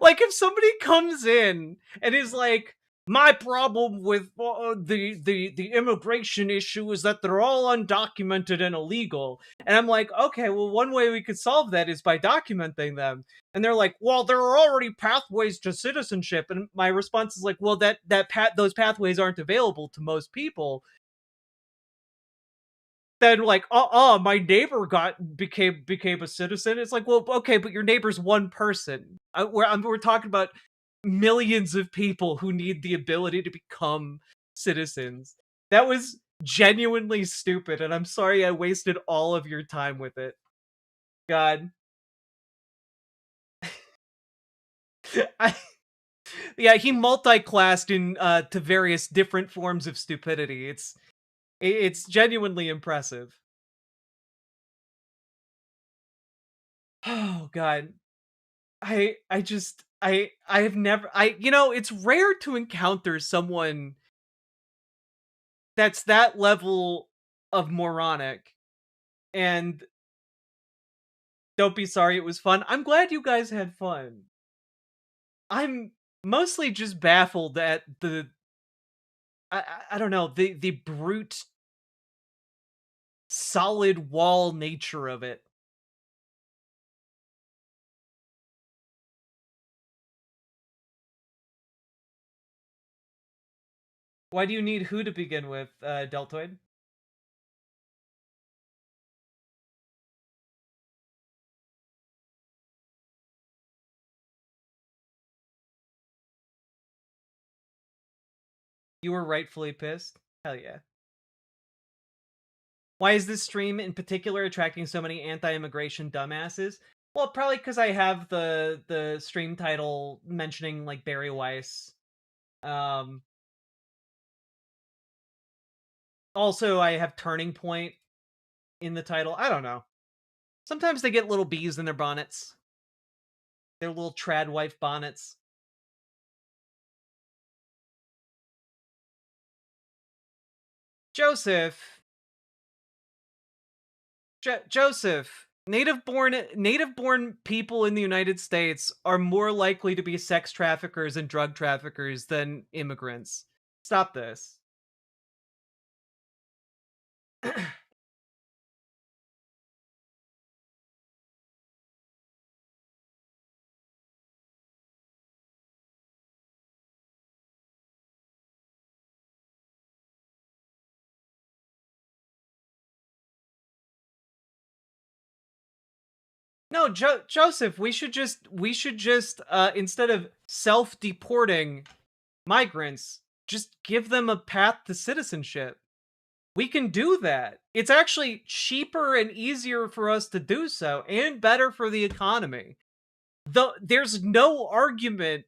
Like, if somebody comes in and is like, my problem with the immigration issue is that they're all undocumented and illegal. And I'm like, okay, well, one way we could solve that is by documenting them. And they're like, well, there are already pathways to citizenship. And my response is like, well, those pathways aren't available to most people. Then like, my neighbor became a citizen. It's like, well, okay, but your neighbor's one person. We're talking about millions of people who need the ability to become citizens. That was genuinely stupid, and I'm sorry I wasted all of your time with it. God. Yeah, he multi-classed in to various different forms of stupidity. It's genuinely impressive. Oh god. I've never it's rare to encounter someone that's that level of moronic. And don't be sorry, it was fun. I'm glad you guys had fun. I'm mostly just baffled at I don't know, the brute solid wall nature of it. Why do you need who to begin with, Deltoid? You were rightfully pissed? Hell yeah. Why is this stream in particular attracting so many anti-immigration dumbasses? Well, probably because I have the stream title mentioning like Bari Weiss. Also, I have Turning Point in the title. I don't know. Sometimes they get little bees in their bonnets. Their little trad wife bonnets. Joseph. Joseph. Native-born people in the United States are more likely to be sex traffickers and drug traffickers than immigrants. Stop this. No, Joseph, we should just instead of self-deporting migrants, just give them a path to citizenship. We can do that. It's actually cheaper and easier for us to do so, and better for the economy. There's no argument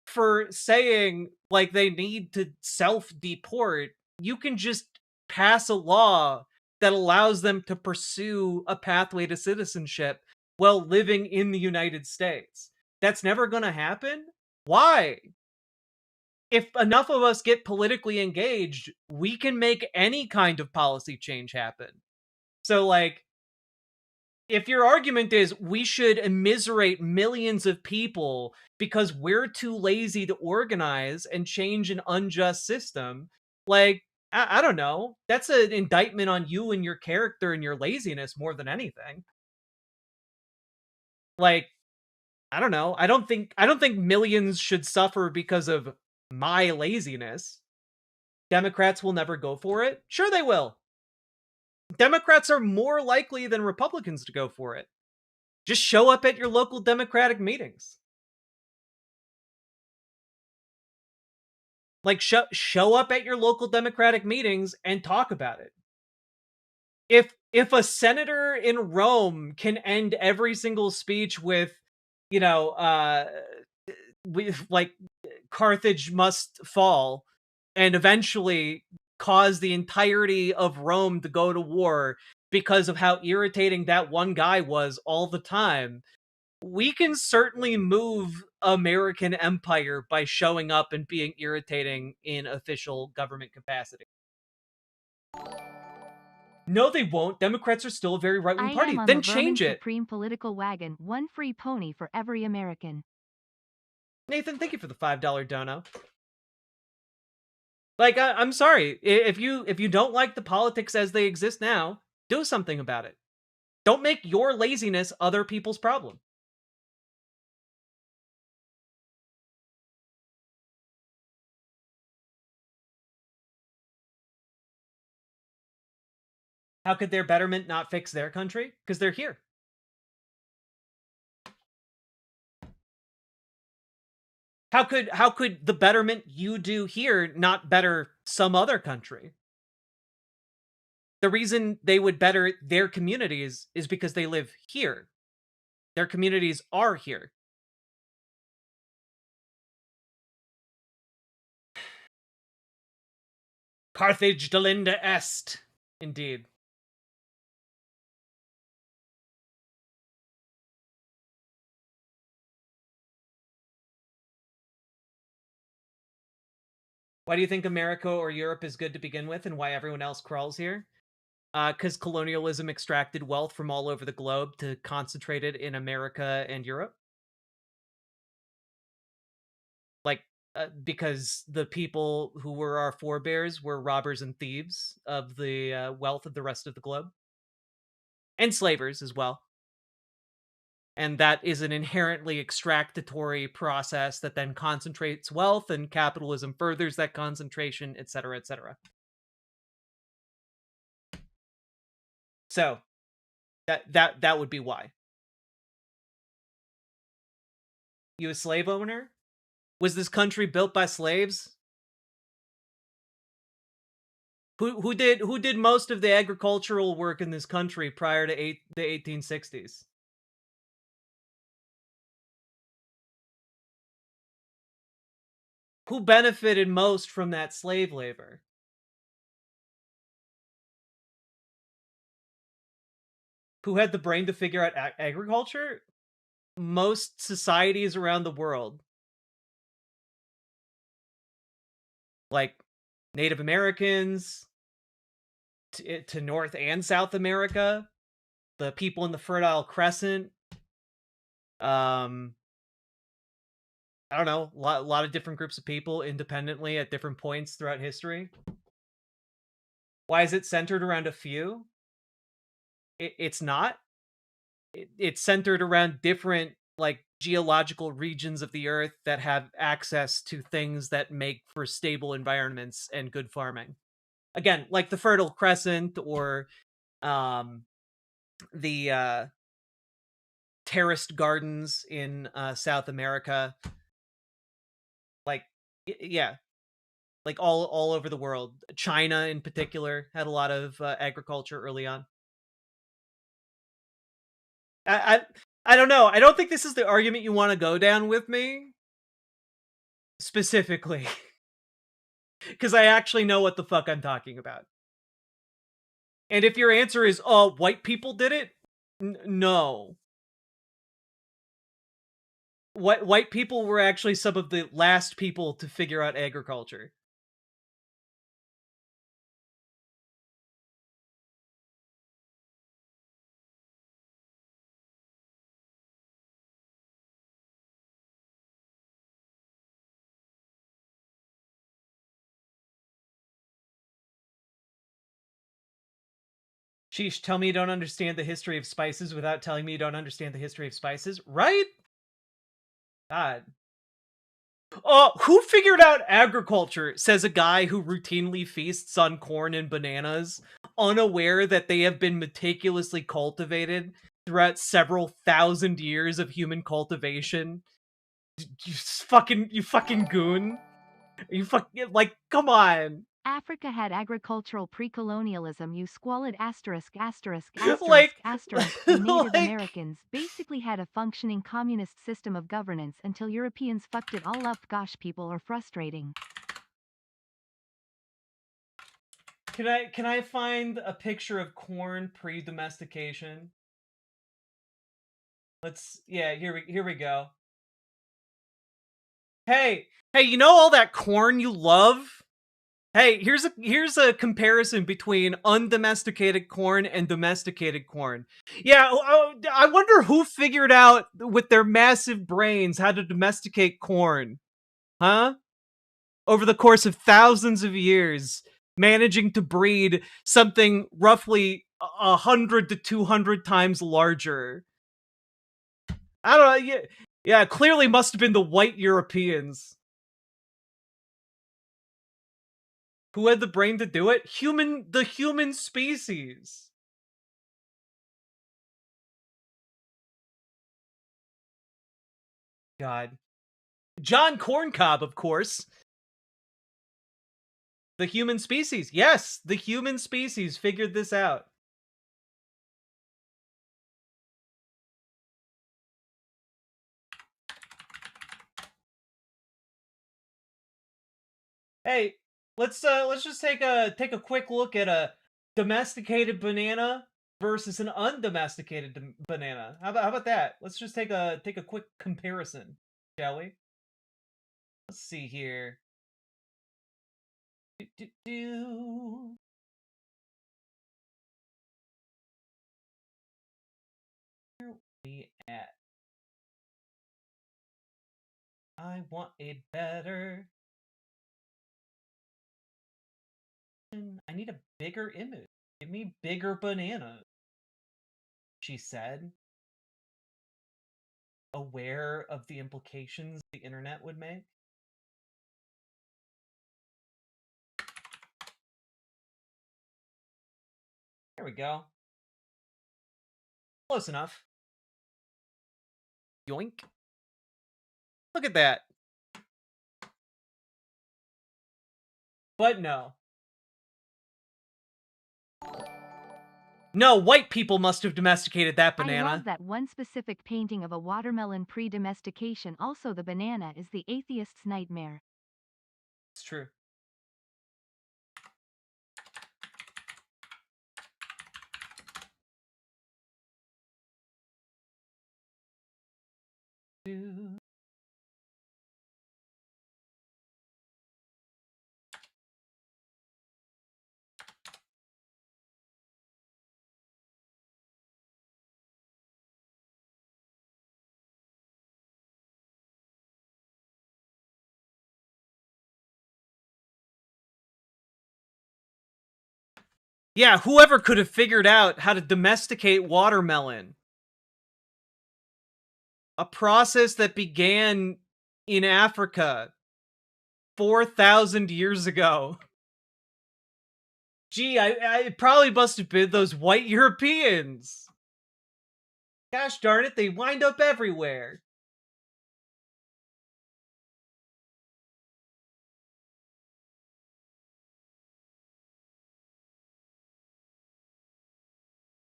for saying like they need to self-deport, you can just pass a law that allows them to pursue a pathway to citizenship while living in the United States. That's never going to happen. Why? If enough of us get politically engaged, we can make any kind of policy change happen. So, like, if your argument is we should immiserate millions of people because we're too lazy to organize and change an unjust system, like, I don't know. That's an indictment on you and your character and your laziness more than anything. Like, I don't know. I don't think millions should suffer because of my laziness. Democrats will never go for it. Sure they will. Democrats are more likely than Republicans to go for it. Just show up at your local Democratic meetings. Like, show up at your local Democratic meetings and talk about it. If a senator in Rome can end every single speech with, you know, like Carthage must fall, and eventually cause the entirety of Rome to go to war because of how irritating that one guy was all the time, we can certainly move American empire by showing up and being irritating in official government capacity. No, they won't. Democrats are still a very right-wing party. Then change it. Supreme political wagon, one free pony for every American. Nathan, thank you for the $5 dono. Like, I'm sorry. If you don't like the politics as they exist now, do something about it. Don't make your laziness other people's problem. How could their betterment not fix their country? Because they're here. How could the betterment you do here not better some other country? The reason they would better their communities is because they live here. Their communities are here. Carthage delinda est. Indeed. Why do you think America or Europe is good to begin with, and why everyone else crawls here? Because colonialism extracted wealth from all over the globe to concentrate it in America and Europe. Like, because the people who were our forebears were robbers and thieves of the wealth of the rest of the globe. And slavers as well. And that is an inherently extractatory process that then concentrates wealth, and capitalism furthers that concentration, etc., etc. So, that would be why. You a slave owner? Was this country built by slaves? Who did most of the agricultural work in this country prior to the 1860s? Who benefited most from that slave labor? Who had the brain to figure out agriculture? Most societies around the world. Like Native Americans, to North and South America, the people in the Fertile Crescent, I don't know, a lot of different groups of people independently at different points throughout history. Why is it centered around a few? It's not. It's centered around different, like, geological regions of the earth that have access to things that make for stable environments and good farming. Again, like the Fertile Crescent or the terraced gardens in South America. Like, yeah, like all over the world. China in particular had a lot of agriculture early on. I don't know. I don't think this is the argument you want to go down with me. specifically. Because I actually know what the fuck I'm talking about. And if your answer is, white people did it? No. White people were actually some of the last people to figure out agriculture. Sheesh, tell me you don't understand the history of spices without telling me you don't understand the history of spices, right? God. Who figured out agriculture, says a guy who routinely feasts on corn and bananas, unaware that they have been meticulously cultivated throughout several thousand years of human cultivation. You fucking goon. You fucking, like, come on. Africa had agricultural pre-colonialism, you squalid asterisk asterisk Like- asterisk asterisk. The Native like- Americans basically had a functioning communist system of governance until Europeans fucked it all up. Gosh, people are frustrating. Can I find a picture of corn pre-domestication? Here we go. Hey, you know all that corn you love? Hey, here's a comparison between undomesticated corn and domesticated corn. Yeah, I wonder who figured out with their massive brains how to domesticate corn. Huh? Over the course of thousands of years, managing to breed something roughly 100 to 200 times larger. I don't know, yeah, clearly must have been the white Europeans. Who had the brain to do it? The human species. God. John Corncob, of course. The human species. Yes, the human species figured this out. Hey, let's just take a quick look at a domesticated banana versus an undomesticated banana. How about that? Let's just take a quick comparison, shall we? Let's see here. Where are we at? I want a better. I need a bigger image. Give me bigger bananas, she said, aware of the implications the internet would make. There we go. Close enough. Yoink. Look at that. But no. No, white people must have domesticated that banana. I love that one specific painting of a watermelon pre-domestication. Also, the banana is the atheist's nightmare. It's true. Yeah, whoever could have figured out how to domesticate watermelon. A process that began in Africa 4,000 years ago. Gee, I probably must have been those white Europeans. Gosh darn it, they wind up everywhere.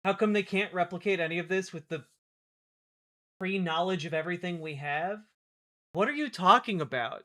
How come they can't replicate any of this with the pre-knowledge of everything we have? What are you talking about?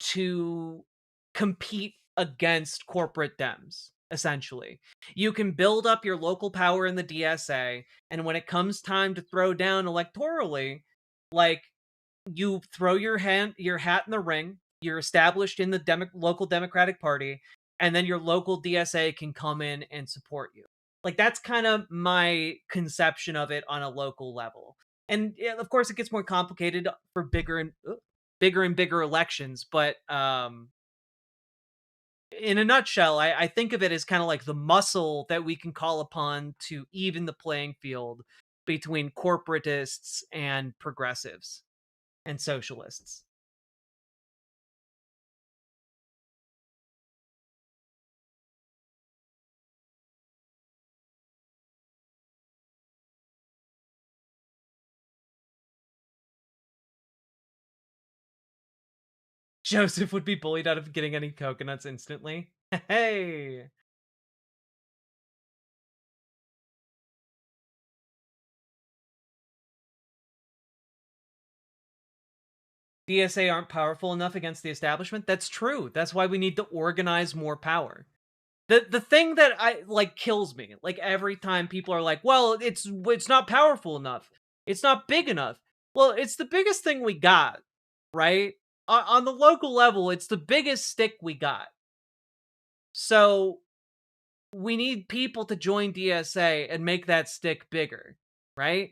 to compete against corporate Dems, essentially. You can build up your local power in the DSA, and when it comes time to throw down electorally, like, you throw your hat in the ring, you're established in the local Democratic Party, and then your local DSA can come in and support you. Like, that's kind of my conception of it on a local level. And yeah, of course, it gets more complicated for bigger and bigger elections, but in a nutshell, I think of it as kind of like the muscle that we can call upon to even the playing field between corporatists and progressives and socialists. Joseph would be bullied out of getting any coconuts instantly. Hey! DSA aren't powerful enough against the establishment? That's true. That's why we need to organize more power. The thing that kills me, like, every time people are like, well, it's not powerful enough. It's not big enough. Well, it's the biggest thing we got, right? On the local level, it's the biggest stick we got. So we need people to join DSA and make that stick bigger, right?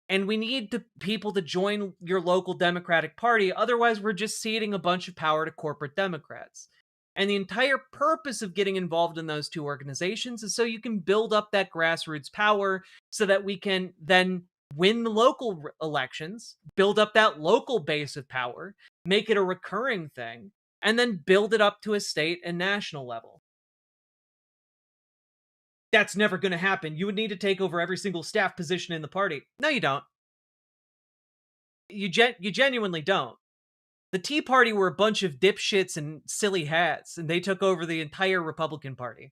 And we need people to join your local Democratic Party. Otherwise, we're just ceding a bunch of power to corporate Democrats. And the entire purpose of getting involved in those two organizations is so you can build up that grassroots power so that we can then win the local elections, build up that local base of power, make it a recurring thing, and then build it up to a state and national level. That's never going to happen. You would need to take over every single staff position in the party. No, you don't. You genuinely don't. The Tea Party were a bunch of dipshits and silly hats, and they took over the entire Republican Party.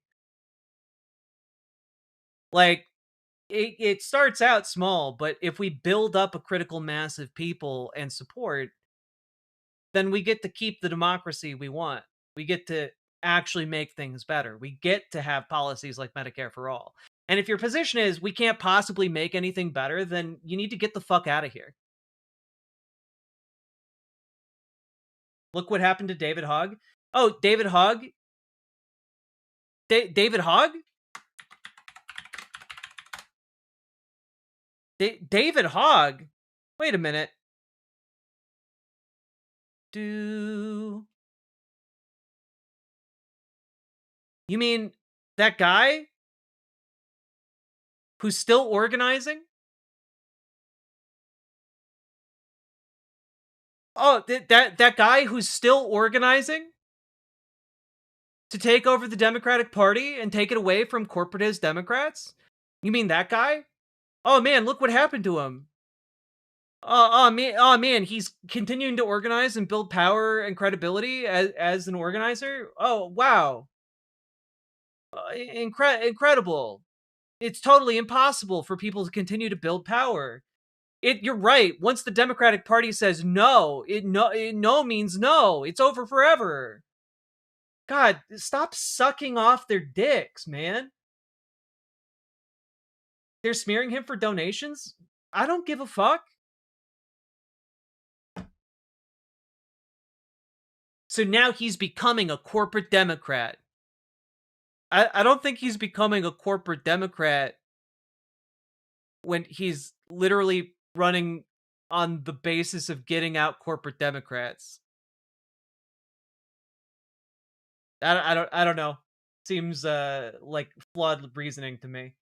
Like, it starts out small, but if we build up a critical mass of people and support, then we get to keep the democracy we want. We get to actually make things better. We get to have policies like Medicare for all. And if your position is, we can't possibly make anything better, then you need to get the fuck out of here. Look what happened to David Hogg. Oh, David Hogg? David Hogg? David Hogg? Wait a minute. You mean that guy who's still organizing? Oh, that guy who's still organizing to take over the Democratic Party and take it away from corporatist Democrats? You mean that guy? Oh man, look what happened to him. Oh man, he's continuing to organize and build power and credibility as an organizer. Oh wow, incredible! It's totally impossible for people to continue to build power. You're right. Once the Democratic Party says no, no means no. It's over forever. God, stop sucking off their dicks, man. They're smearing him for donations? I don't give a fuck. So now he's becoming a corporate Democrat. I don't think he's becoming a corporate Democrat when he's literally running on the basis of getting out corporate Democrats. I don't know. Seems like flawed reasoning to me.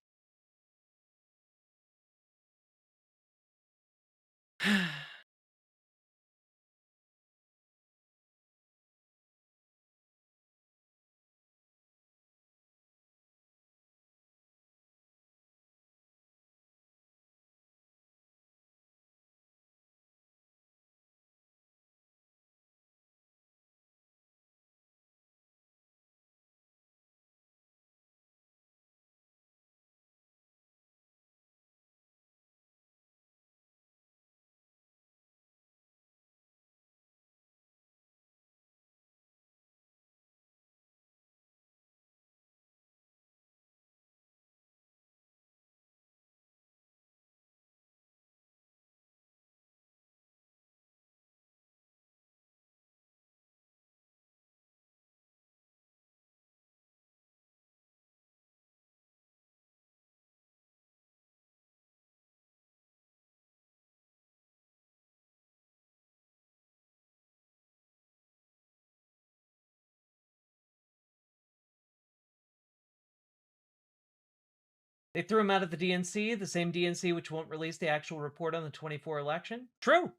They threw him out of the DNC, the same DNC which won't release the actual report on the 24 election. True.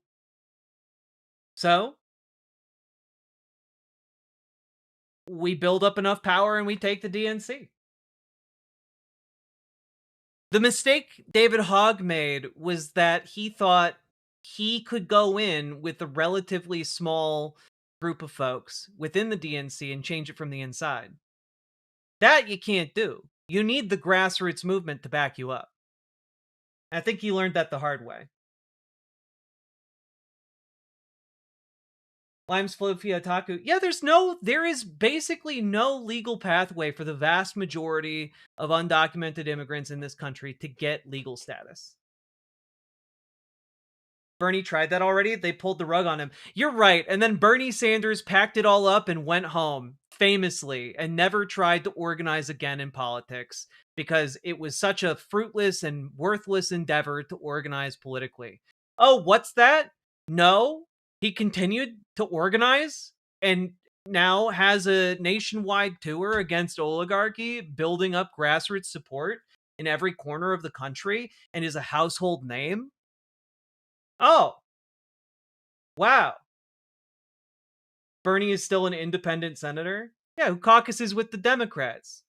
So, we build up enough power and we take the DNC. The mistake David Hogg made was that he thought he could go in with a relatively small group of folks within the DNC and change it from the inside. That you can't do. You need the grassroots movement to back you up. I think he learned that the hard way. Limes Flofi Otaku. Yeah, there is basically no legal pathway for the vast majority of undocumented immigrants in this country to get legal status. Bernie tried that already. They pulled the rug on him. You're right. And then Bernie Sanders packed it all up and went home, famously, and never tried to organize again in politics because it was such a fruitless and worthless endeavor to organize politically. Oh, what's that? No, he continued to organize and now has a nationwide tour against oligarchy, building up grassroots support in every corner of the country, and is a household name. Oh, wow. Bernie is still an independent senator? Yeah, who caucuses with the Democrats.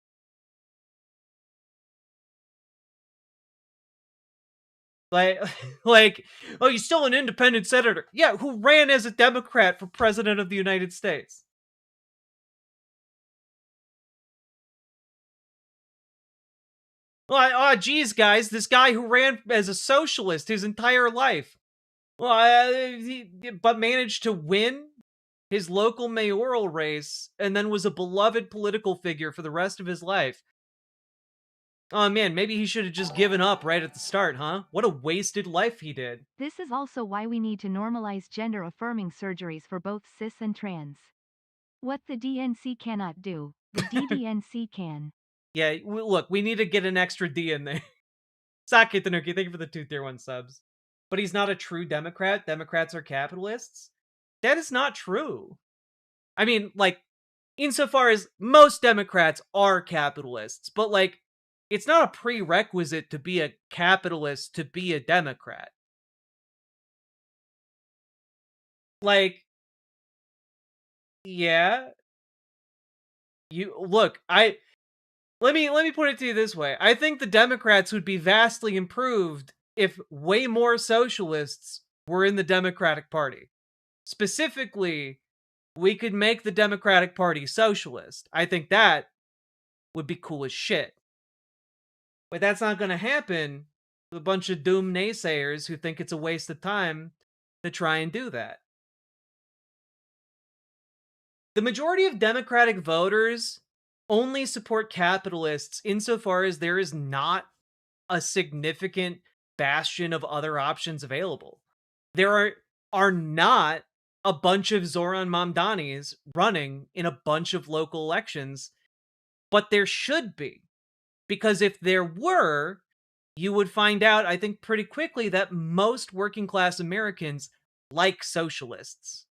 Like, oh, he's still an independent senator. Yeah, who ran as a Democrat for president of the United States. Oh, geez, guys, this guy who ran as a socialist his entire life. But managed to win his local mayoral race and then was a beloved political figure for the rest of his life. Oh man, maybe he should have just given up right at the start, huh? What a wasted life he did. This is also why we need to normalize gender-affirming surgeries for both cis and trans. What the DNC cannot do, the DDNC can. Yeah, look, we need to get an extra D in there. Sake Tanuki, thank you for the 2 tier 1 subs. But he's not a true Democrat. Democrats are capitalists. That is not true. I mean, like, insofar as most Democrats are capitalists, but like, it's not a prerequisite to be a capitalist to be a Democrat. Like, yeah. Let me put it to you this way. I think the Democrats would be vastly improved if way more socialists were in the Democratic Party. Specifically, we could make the Democratic Party socialist. I think that would be cool as shit. But that's not going to happen with a bunch of doomed naysayers who think it's a waste of time to try and do that. The majority of Democratic voters only support capitalists insofar as there is not a significant bastion of other options available. There are not a bunch of Zoran Mamdanis running in a bunch of local elections, but there should be. Because if there were, you would find out, I think, pretty quickly that most working class Americans like socialists.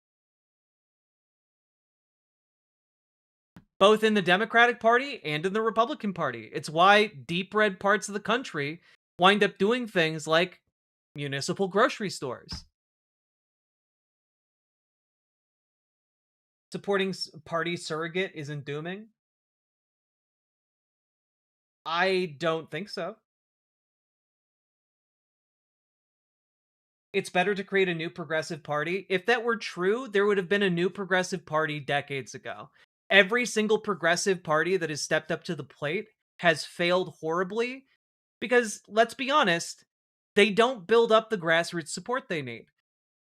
Both in the Democratic Party and in the Republican Party. It's why deep red parts of the country wind up doing things like municipal grocery stores. Supporting party surrogate isn't dooming? I don't think so. It's better to create a new progressive party. If that were true, there would have been a new progressive party decades ago. Every single progressive party that has stepped up to the plate has failed horribly because, let's be honest, they don't build up the grassroots support they need.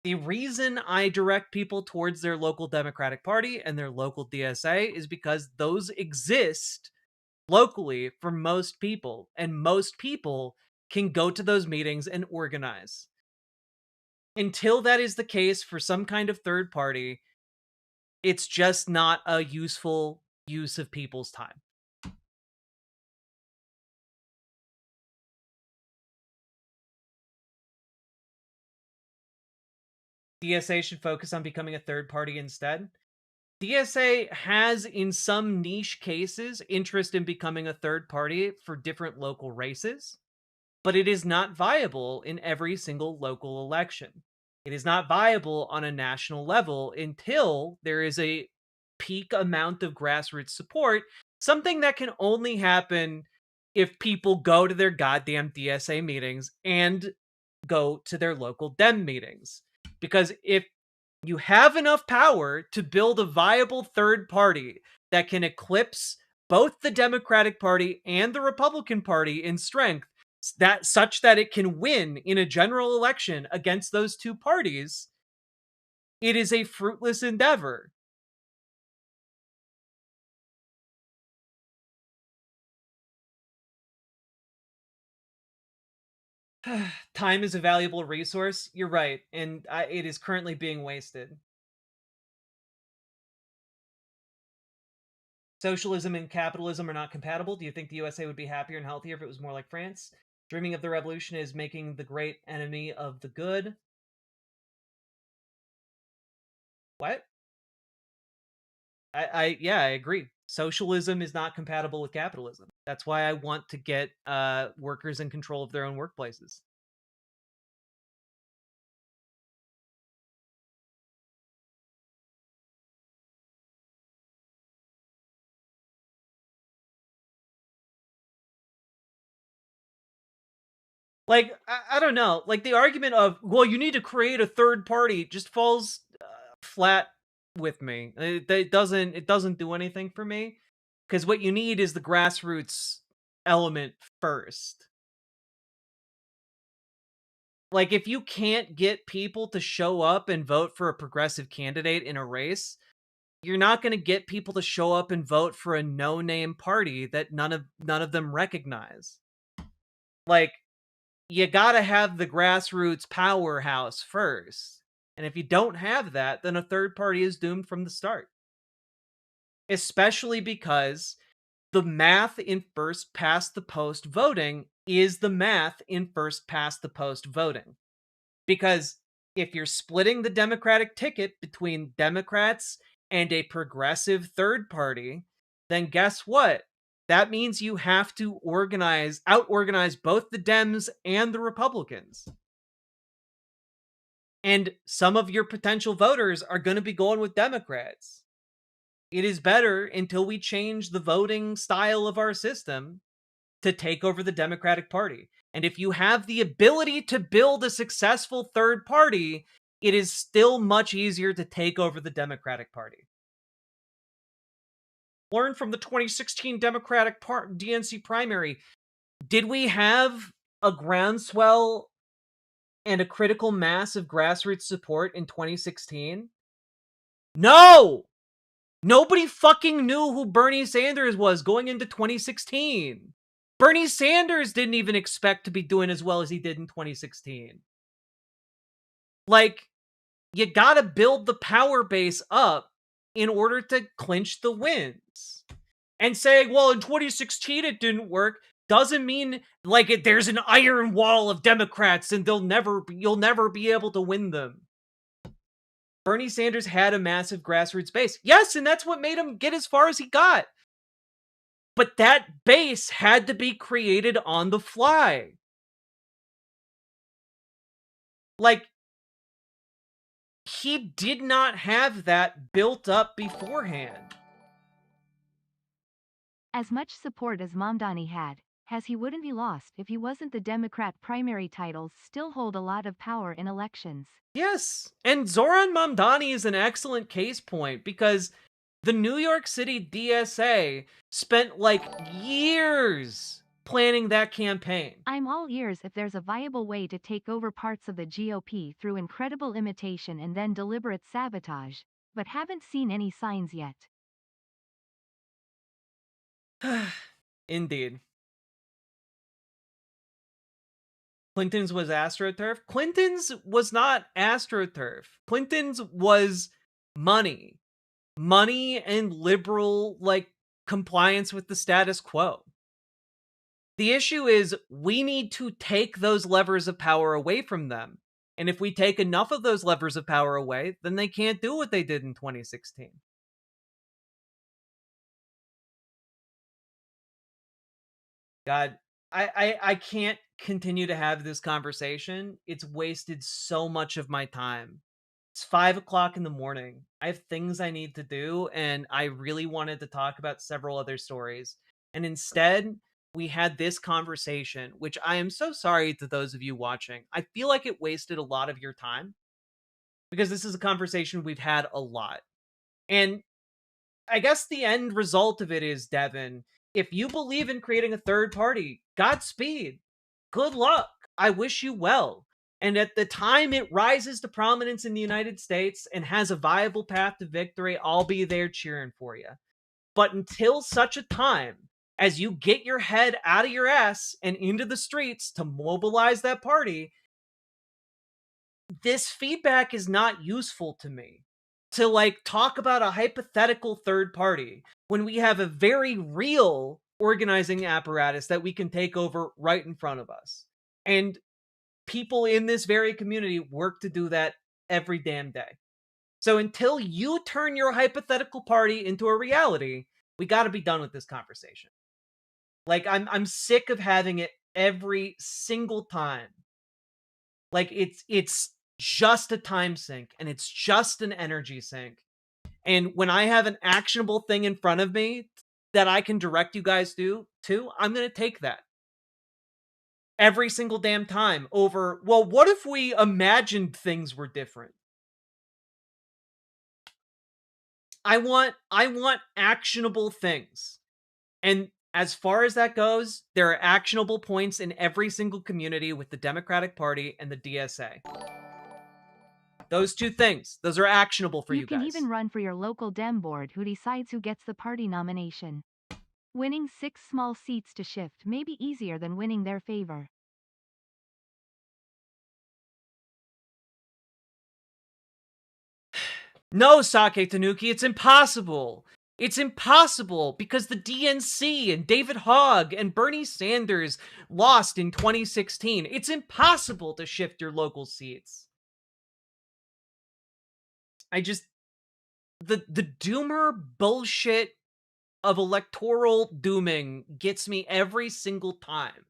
The reason I direct people towards their local Democratic Party and their local DSA is because those exist locally for most people, and most people can go to those meetings and organize. Until that is the case for some kind of third party, it's just not a useful use of people's time. DSA should focus on becoming a third party instead. DSA has, in some niche cases, interest in becoming a third party for different local races, but it is not viable in every single local election. It is not viable on a national level until there is a peak amount of grassroots support, something that can only happen if people go to their goddamn DSA meetings and go to their local Dem meetings. Because if you have enough power to build a viable third party that can eclipse both the Democratic Party and the Republican Party in strength, that such that it can win in a general election against those two parties, it is a fruitless endeavor. Time is a valuable resource. You're right, and it is currently being wasted. Socialism and capitalism are not compatible. Do you think the USA would be happier and healthier if it was more like France? Dreaming of the revolution is making the great enemy of the good. What? Yeah, I agree. Socialism is not compatible with capitalism. That's why I want to get workers in control of their own workplaces. Like, I don't know. Like, the argument of, well, you need to create a third party just falls flat with me. It doesn't do anything for me. Because what you need is the grassroots element first. Like, if you can't get people to show up and vote for a progressive candidate in a race, you're not going to get people to show up and vote for a no-name party that none of them recognize. Like, you gotta have the grassroots powerhouse first. And if you don't have that, then a third party is doomed from the start. Especially because the math in first past the post voting is the math in first past the post voting. Because if you're splitting the Democratic ticket between Democrats and a progressive third party, then guess what? That means you have to out-organize both the Dems and the Republicans. And some of your potential voters are going to be going with Democrats. It is better, until we change the voting style of our system, to take over the Democratic Party. And if you have the ability to build a successful third party, it is still much easier to take over the Democratic Party. Learn from the 2016 Democratic DNC primary. Did we have a groundswell and a critical mass of grassroots support in 2016? No! Nobody fucking knew who Bernie Sanders was going into 2016. Bernie Sanders didn't even expect to be doing as well as he did in 2016. Like, you gotta build the power base up in order to clinch the wins. And saying, well, in 2016 it didn't work, doesn't mean like there's an iron wall of Democrats and you'll never be able to win them. Bernie Sanders had a massive grassroots base. Yes, and that's what made him get as far as he got. But that base had to be created on the fly. Like, he did not have that built up beforehand. As much support as Mamdani had, he wouldn't be lost if he wasn't. The Democrat primary titles still hold a lot of power in elections. Yes, and Zoran Mamdani is an excellent case point, because the New York City DSA spent like years planning that campaign. I'm all ears if there's a viable way to take over parts of the GOP through incredible imitation and then deliberate sabotage, but haven't seen any signs yet. Indeed. Clinton's was AstroTurf? Clinton's was not AstroTurf. Clinton's was money. Money and liberal, like, compliance with the status quo. The issue is, we need to take those levers of power away from them. And if we take enough of those levers of power away, then they can't do what they did in 2016. God, I can't continue to have this conversation. It's wasted so much of my time. It's 5 o'clock in the morning. I have things I need to do, and I really wanted to talk about several other stories. And instead, we had this conversation, which I am so sorry to those of you watching. I feel like it wasted a lot of your time because this is a conversation we've had a lot. And I guess the end result of it is, Devin, if you believe in creating a third party, Godspeed. Good luck. I wish you well. And at the time it rises to prominence in the United States and has a viable path to victory, I'll be there cheering for you. But until such a time as you get your head out of your ass and into the streets to mobilize that party, this feedback is not useful to me. To like talk about a hypothetical third party when we have a very real organizing apparatus that we can take over right in front of us. And people in this very community work to do that every damn day. So until you turn your hypothetical party into a reality, we got to be done with this conversation. Like I'm sick of having it every single time. Like it's just a time sink and it's just an energy sink. And when I have an actionable thing in front of me that I can direct you guys to, I'm going to take that. Every single damn time over, well, what if we imagined things were different? I want actionable things. And as far as that goes, there are actionable points in every single community with the Democratic Party and the DSA. Those two things, those are actionable for you guys. You can even run for your local Dem board who decides who gets the party nomination. Winning 6 small seats to shift may be easier than winning their favor. No, Sake Tanuki, it's impossible. It's impossible because the DNC and David Hogg and Bernie Sanders lost in 2016. It's impossible to shift your local seats. The doomer bullshit of electoral dooming gets me every single time.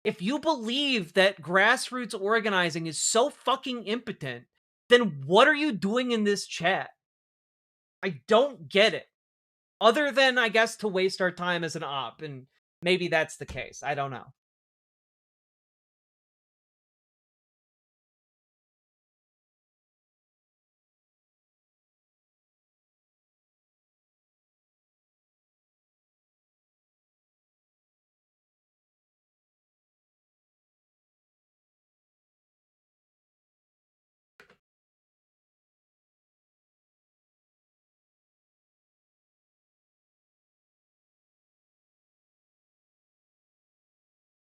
If you believe that grassroots organizing is so fucking impotent, then what are you doing in this chat? I don't get it. Other than, I guess, to waste our time as an op, and maybe that's the case. I don't know.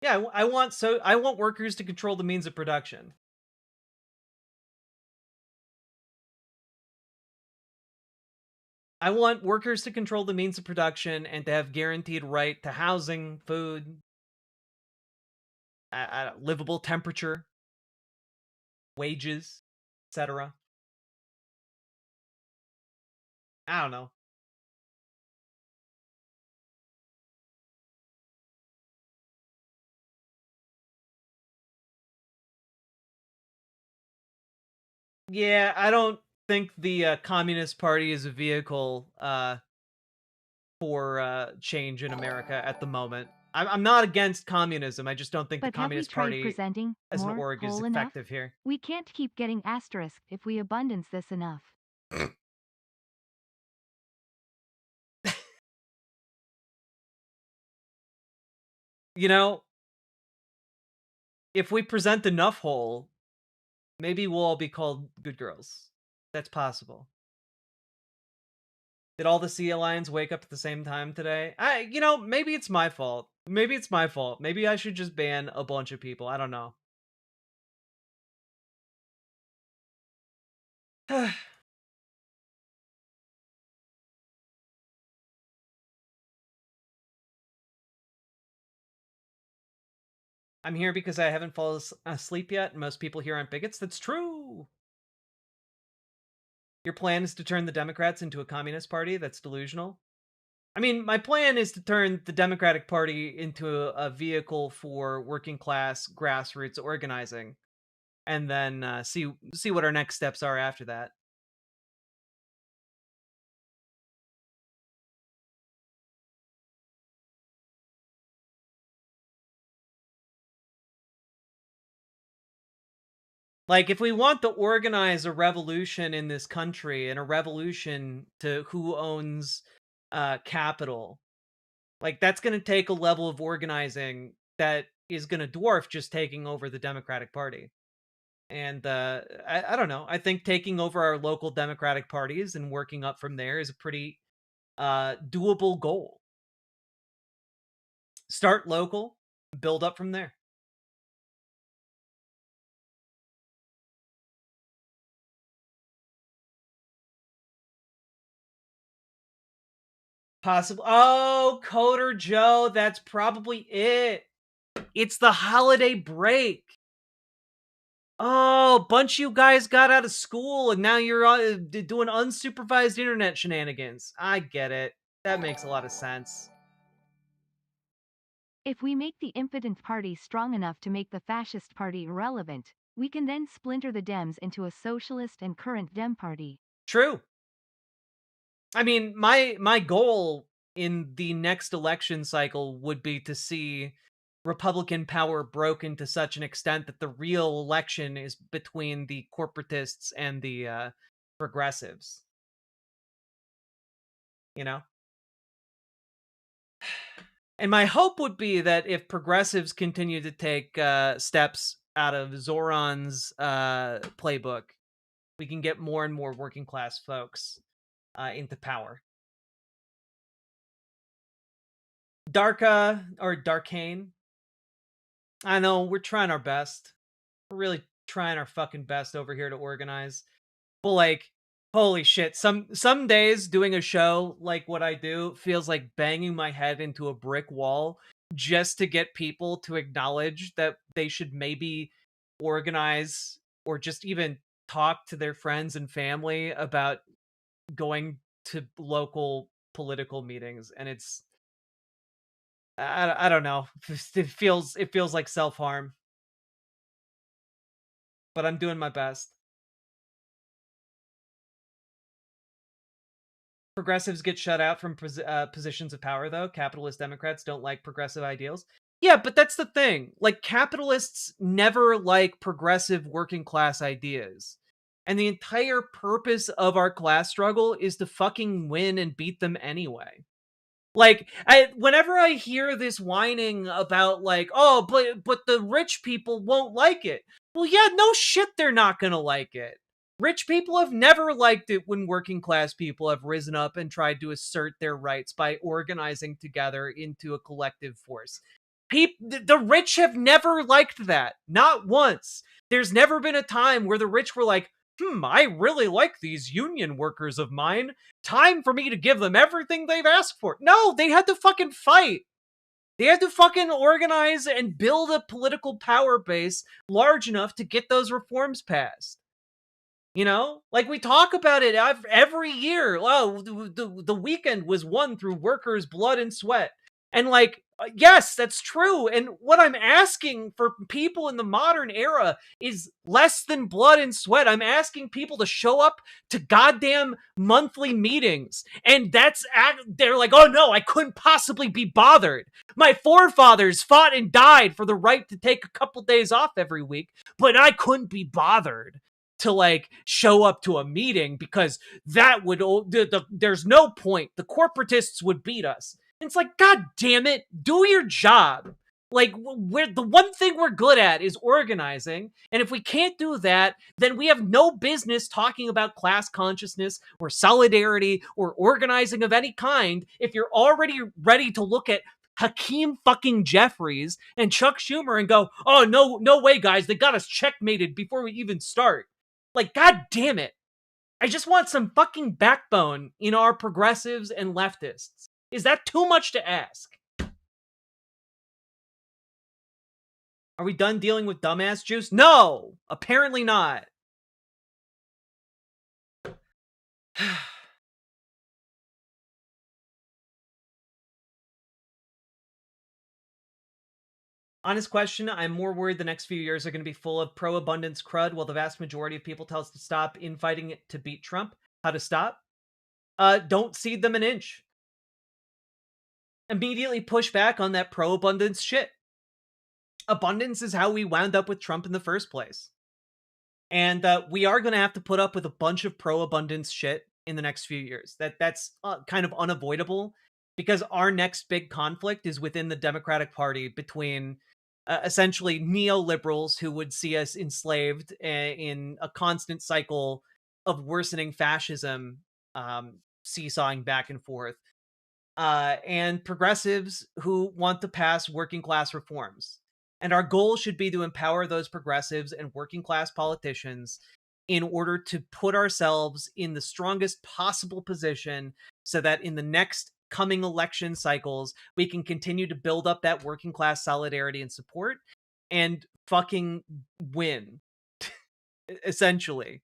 Yeah, I want workers to control the means of production. I want workers to control the means of production and to have guaranteed right to housing, food, a livable temperature, wages, etc. I don't know. Yeah, I don't think the Communist Party is a vehicle for change in America at the moment. I'm not against communism. I just don't think But the have we Communist tried Party presenting as an more org is whole enough? effective here. We can't keep getting asterisked if we abundance this enough. You know, if we present enough whole, maybe we'll all be called good girls. That's possible. Did all the Sea Lions wake up at the same time today? Maybe it's my fault. Maybe it's my fault. Maybe I should just ban a bunch of people. I don't know. I'm here because I haven't fallen asleep yet, and most people here aren't bigots. That's true! Your plan is to turn the Democrats into a communist party? That's delusional. I mean, my plan is to turn the Democratic Party into a vehicle for working class grassroots organizing, and then see what our next steps are after that. Like, if we want to organize a revolution in this country and a revolution to who owns capital, like, that's going to take a level of organizing that is going to dwarf just taking over the Democratic Party. And I don't know. I think taking over our local Democratic parties and working up from there is a pretty doable goal. Start local, build up from there. Possible. Oh, Coder Joe, that's probably it. It's the holiday break. Oh, a bunch of you guys got out of school and now you're doing unsupervised internet shenanigans. I get it. That makes a lot of sense. If we make the impotent party strong enough to make the fascist party irrelevant, we can then splinter the Dems into a socialist and current Dem party. True. I mean, my goal in the next election cycle would be to see Republican power broken to such an extent that the real election is between the corporatists and the progressives. You know? And my hope would be that if progressives continue to take steps out of Zoran's playbook, we can get more and more working class folks into power. Darka or Darkane. I know we're trying our best. We're really trying our fucking best over here to organize. But like, holy shit, some days doing a show like what I do feels like banging my head into a brick wall just to get people to acknowledge that they should maybe organize or just even talk to their friends and family about going to local political meetings. And it's I don't know. It feels like self-harm. But I'm doing my best. Progressives get shut out from positions of power, though. Capitalist Democrats don't like progressive ideals. Yeah, but that's the thing. Like, capitalists never like progressive working class ideas. And the entire purpose of our class struggle is to fucking win and beat them anyway. Like, whenever I hear this whining about, like, oh, but the rich people won't like it. Well, yeah, no shit, they're not gonna like it. Rich people have never liked it when working class people have risen up and tried to assert their rights by organizing together into a collective force. The rich have never liked that. Not once. There's never been a time where the rich were like, I really like these union workers of mine. Time for me to give them everything they've asked for. No, they had to fucking fight. They had to fucking organize and build a political power base large enough to get those reforms passed. You know, like, we talk about it every year. Oh, the weekend was won through workers' blood and sweat. And, like, yes, that's true. And what I'm asking for people in the modern era is less than blood and sweat. I'm asking people to show up to goddamn monthly meetings. And they're like, oh no, I couldn't possibly be bothered. My forefathers fought and died for the right to take a couple days off every week, but I couldn't be bothered to, like, show up to a meeting because that would there's no point. The corporatists would beat us. And it's like, god damn it, do your job. Like, the one thing we're good at is organizing, and if we can't do that, then we have no business talking about class consciousness or solidarity or organizing of any kind if you're already ready to look at Hakeem fucking Jeffries and Chuck Schumer and go, oh, no way, guys, they got us checkmated before we even start. Like, god damn it. I just want some fucking backbone in our progressives and leftists. Is that too much to ask? Are we done dealing with dumbass juice? No! Apparently not. Honest question, I'm more worried the next few years are going to be full of pro-abundance crud while the vast majority of people tell us to stop infighting it to beat Trump. How to stop? Don't cede them an inch. Immediately push back on that pro-abundance shit. Abundance is how we wound up with Trump in the first place. And we are going to have to put up with a bunch of pro-abundance shit in the next few years. That's kind of unavoidable because our next big conflict is within the Democratic Party between essentially neoliberals who would see us enslaved in a constant cycle of worsening fascism, seesawing back and forth, and progressives who want to pass working class reforms. And our goal should be to empower those progressives and working class politicians in order to put ourselves in the strongest possible position so that in the next coming election cycles, we can continue to build up that working class solidarity and support and fucking win, essentially.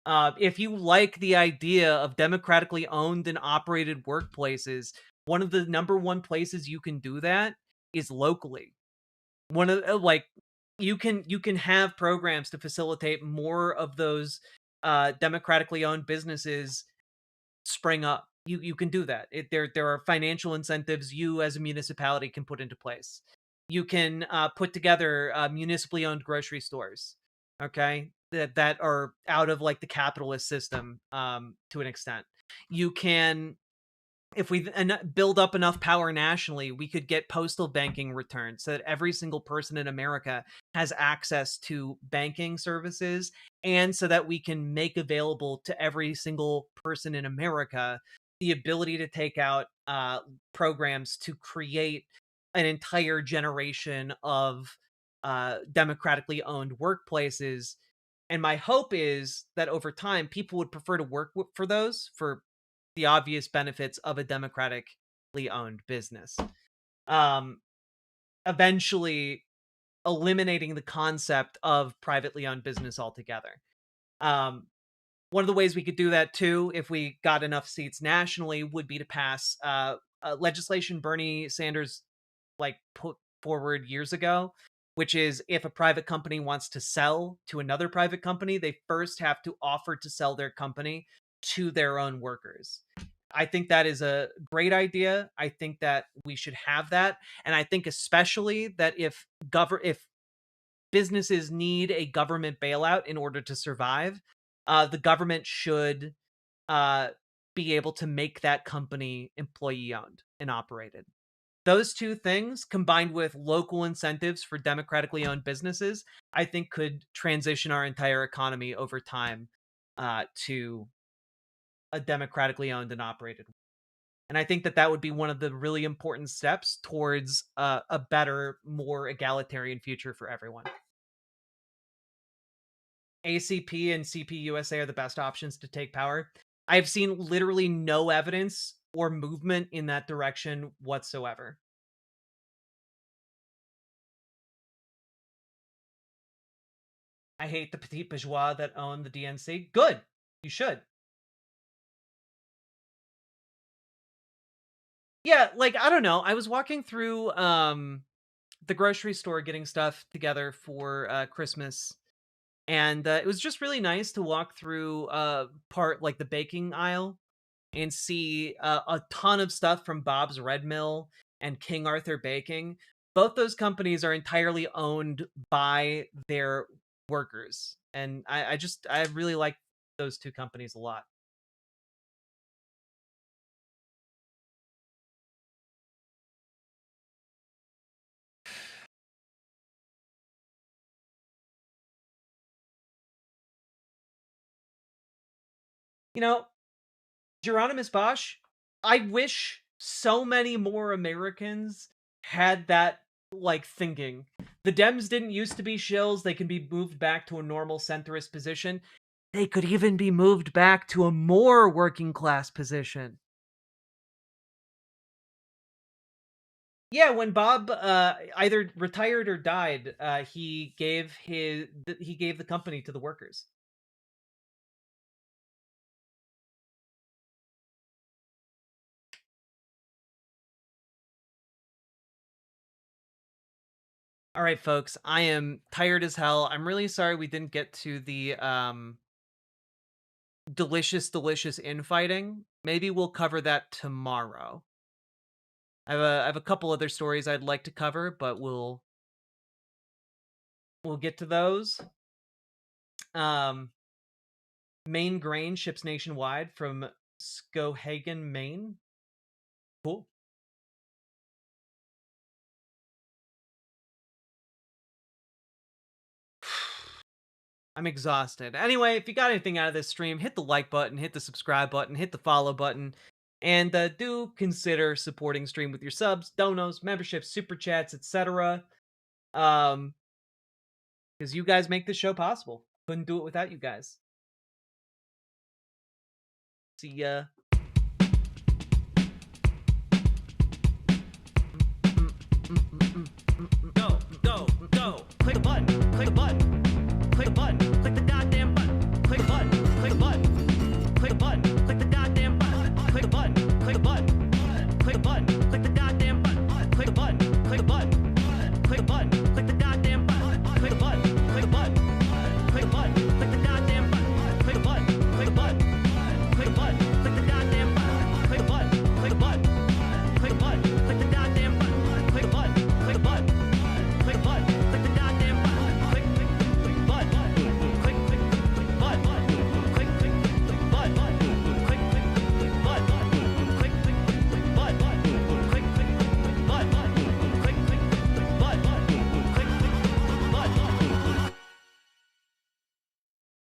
If you like the idea of democratically owned and operated workplaces, one of the number one places you can do that is locally. One of you can have programs to facilitate more of those democratically owned businesses spring up. You can do that. There are financial incentives you as a municipality can put into place. You can put together municipally owned grocery stores, okay, that are out of like the capitalist system to an extent. You can, if we build up enough power nationally, we could get postal banking returns so that every single person in America has access to banking services, and so that we can make available to every single person in America the ability to take out programs to create an entire generation of democratically owned workplaces. And my hope is that over time, people would prefer to work for those for the obvious benefits of a democratically owned business. Eventually eliminating the concept of privately owned business altogether. One of the ways we could do that too, if we got enough seats nationally, would be to pass legislation Bernie Sanders put forward years ago, which is if a private company wants to sell to another private company, they first have to offer to sell their company to their own workers. I think that is a great idea. I think that we should have that. And I think especially that if businesses need a government bailout in order to survive, the government should be able to make that company employee owned and operated. Those two things, combined with local incentives for democratically owned businesses, I think could transition our entire economy over time to a democratically owned and operated. And I think that that would be one of the really important steps towards a better, more egalitarian future for everyone. ACP and CPUSA are the best options to take power. I've seen literally no evidence or movement in that direction whatsoever. I hate the petit bourgeois that own the DNC. Good. You should. Yeah, like, I don't know. I was walking through the grocery store getting stuff together for Christmas, and it was just really nice to walk through part like the baking aisle and see a ton of stuff from Bob's Red Mill and King Arthur Baking. Both those companies are entirely owned by their workers, and I really like those two companies a lot. You know, Geronimus Bosch, I wish so many more Americans had that like thinking. The Dems didn't used to be shills. They can be moved back to a normal centrist position. They could even be moved back to a more working class position. Yeah, when Bob either retired or died, he gave the company to the workers. All right, folks, I am tired as hell. I'm really sorry we didn't get to the delicious infighting. Maybe we'll cover that tomorrow. I have a couple other stories I'd like to cover, but we'll get to those. Maine grain ships nationwide from Skowhegan, Maine. Cool. I'm exhausted. Anyway, if you got anything out of this stream, hit the like button, hit the subscribe button, hit the follow button, and do consider supporting stream with your subs, donos, memberships, super chats, etc. Because you guys make this show possible. Couldn't do it without you guys. See ya. Go, go, go. Click the button, click the button. Click the button, click the goddamn button. Click the button, click the button. Click the button, click the goddamn button. Click the button, click the button. Click the button, click the goddamn button. Click the button, click the button. Click the button, click the goddamn button. Click the button, click the button. Click the button, click the goddamn button. Click the button, click the button. Click the button, click the goddamn button. Click the button, click the button. Click the button, click the goddamn button. Click the button, click the button. Click the button, click the goddamn button. Click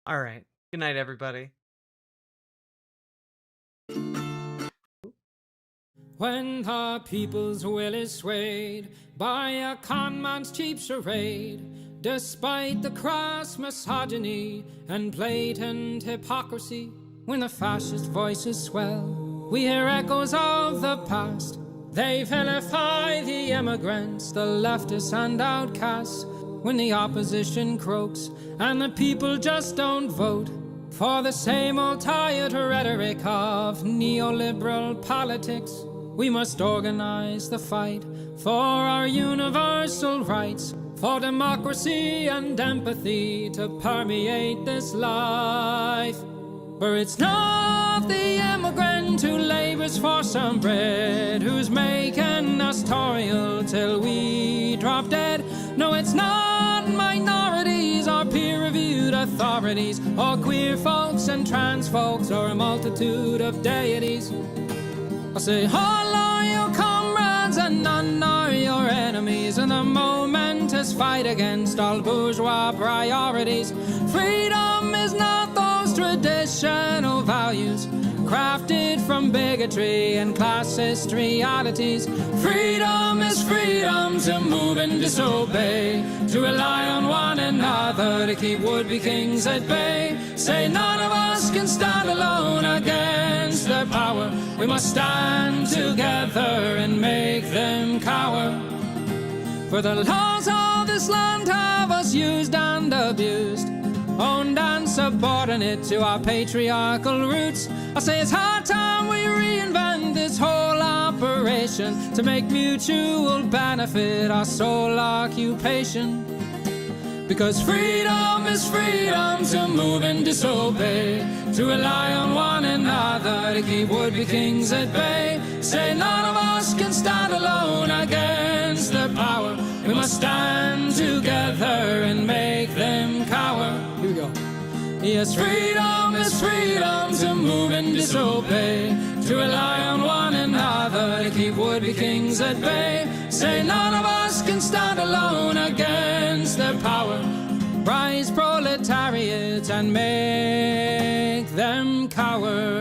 All right. Good night, everybody. When the people's will is swayed by a con man's cheap charade, despite the crass misogyny and blatant hypocrisy, when the fascist voices swell, we hear echoes of the past. They vilify the immigrants, the leftists and outcasts, when the opposition croaks and the people just don't vote for the same old tired rhetoric of neoliberal politics. We must organize the fight for our universal rights, for democracy and empathy to permeate this life. For it's not the immigrant who labors for some bread, who's making us toil till we drop dead. No, it's not minorities or peer-reviewed authorities, or queer folks and trans folks, or a multitude of deities. I say all are your comrades and none are your enemies in the momentous fight against all bourgeois priorities. Freedom is not those traditional values crafted from bigotry and classist realities. Freedom is freedom to move and disobey, to rely on one another to keep would-be kings at bay. Say none of us can stand alone against their power. We must stand together and make them cower. For the laws of this land have us used and abused, owned and subordinate to our patriarchal roots. I say it's high time we reinvent this whole operation to make mutual benefit our sole occupation. Because freedom is freedom to move and disobey, to rely on one another to keep would-be kings at bay. Say none of us can stand alone against their power. We must stand together and make them cower. Here we go. Yes, freedom is freedom to move and disobey, to rely on one another to keep would-be kings at bay. Say none of us can stand alone against their power. Rise proletariat and make them cower.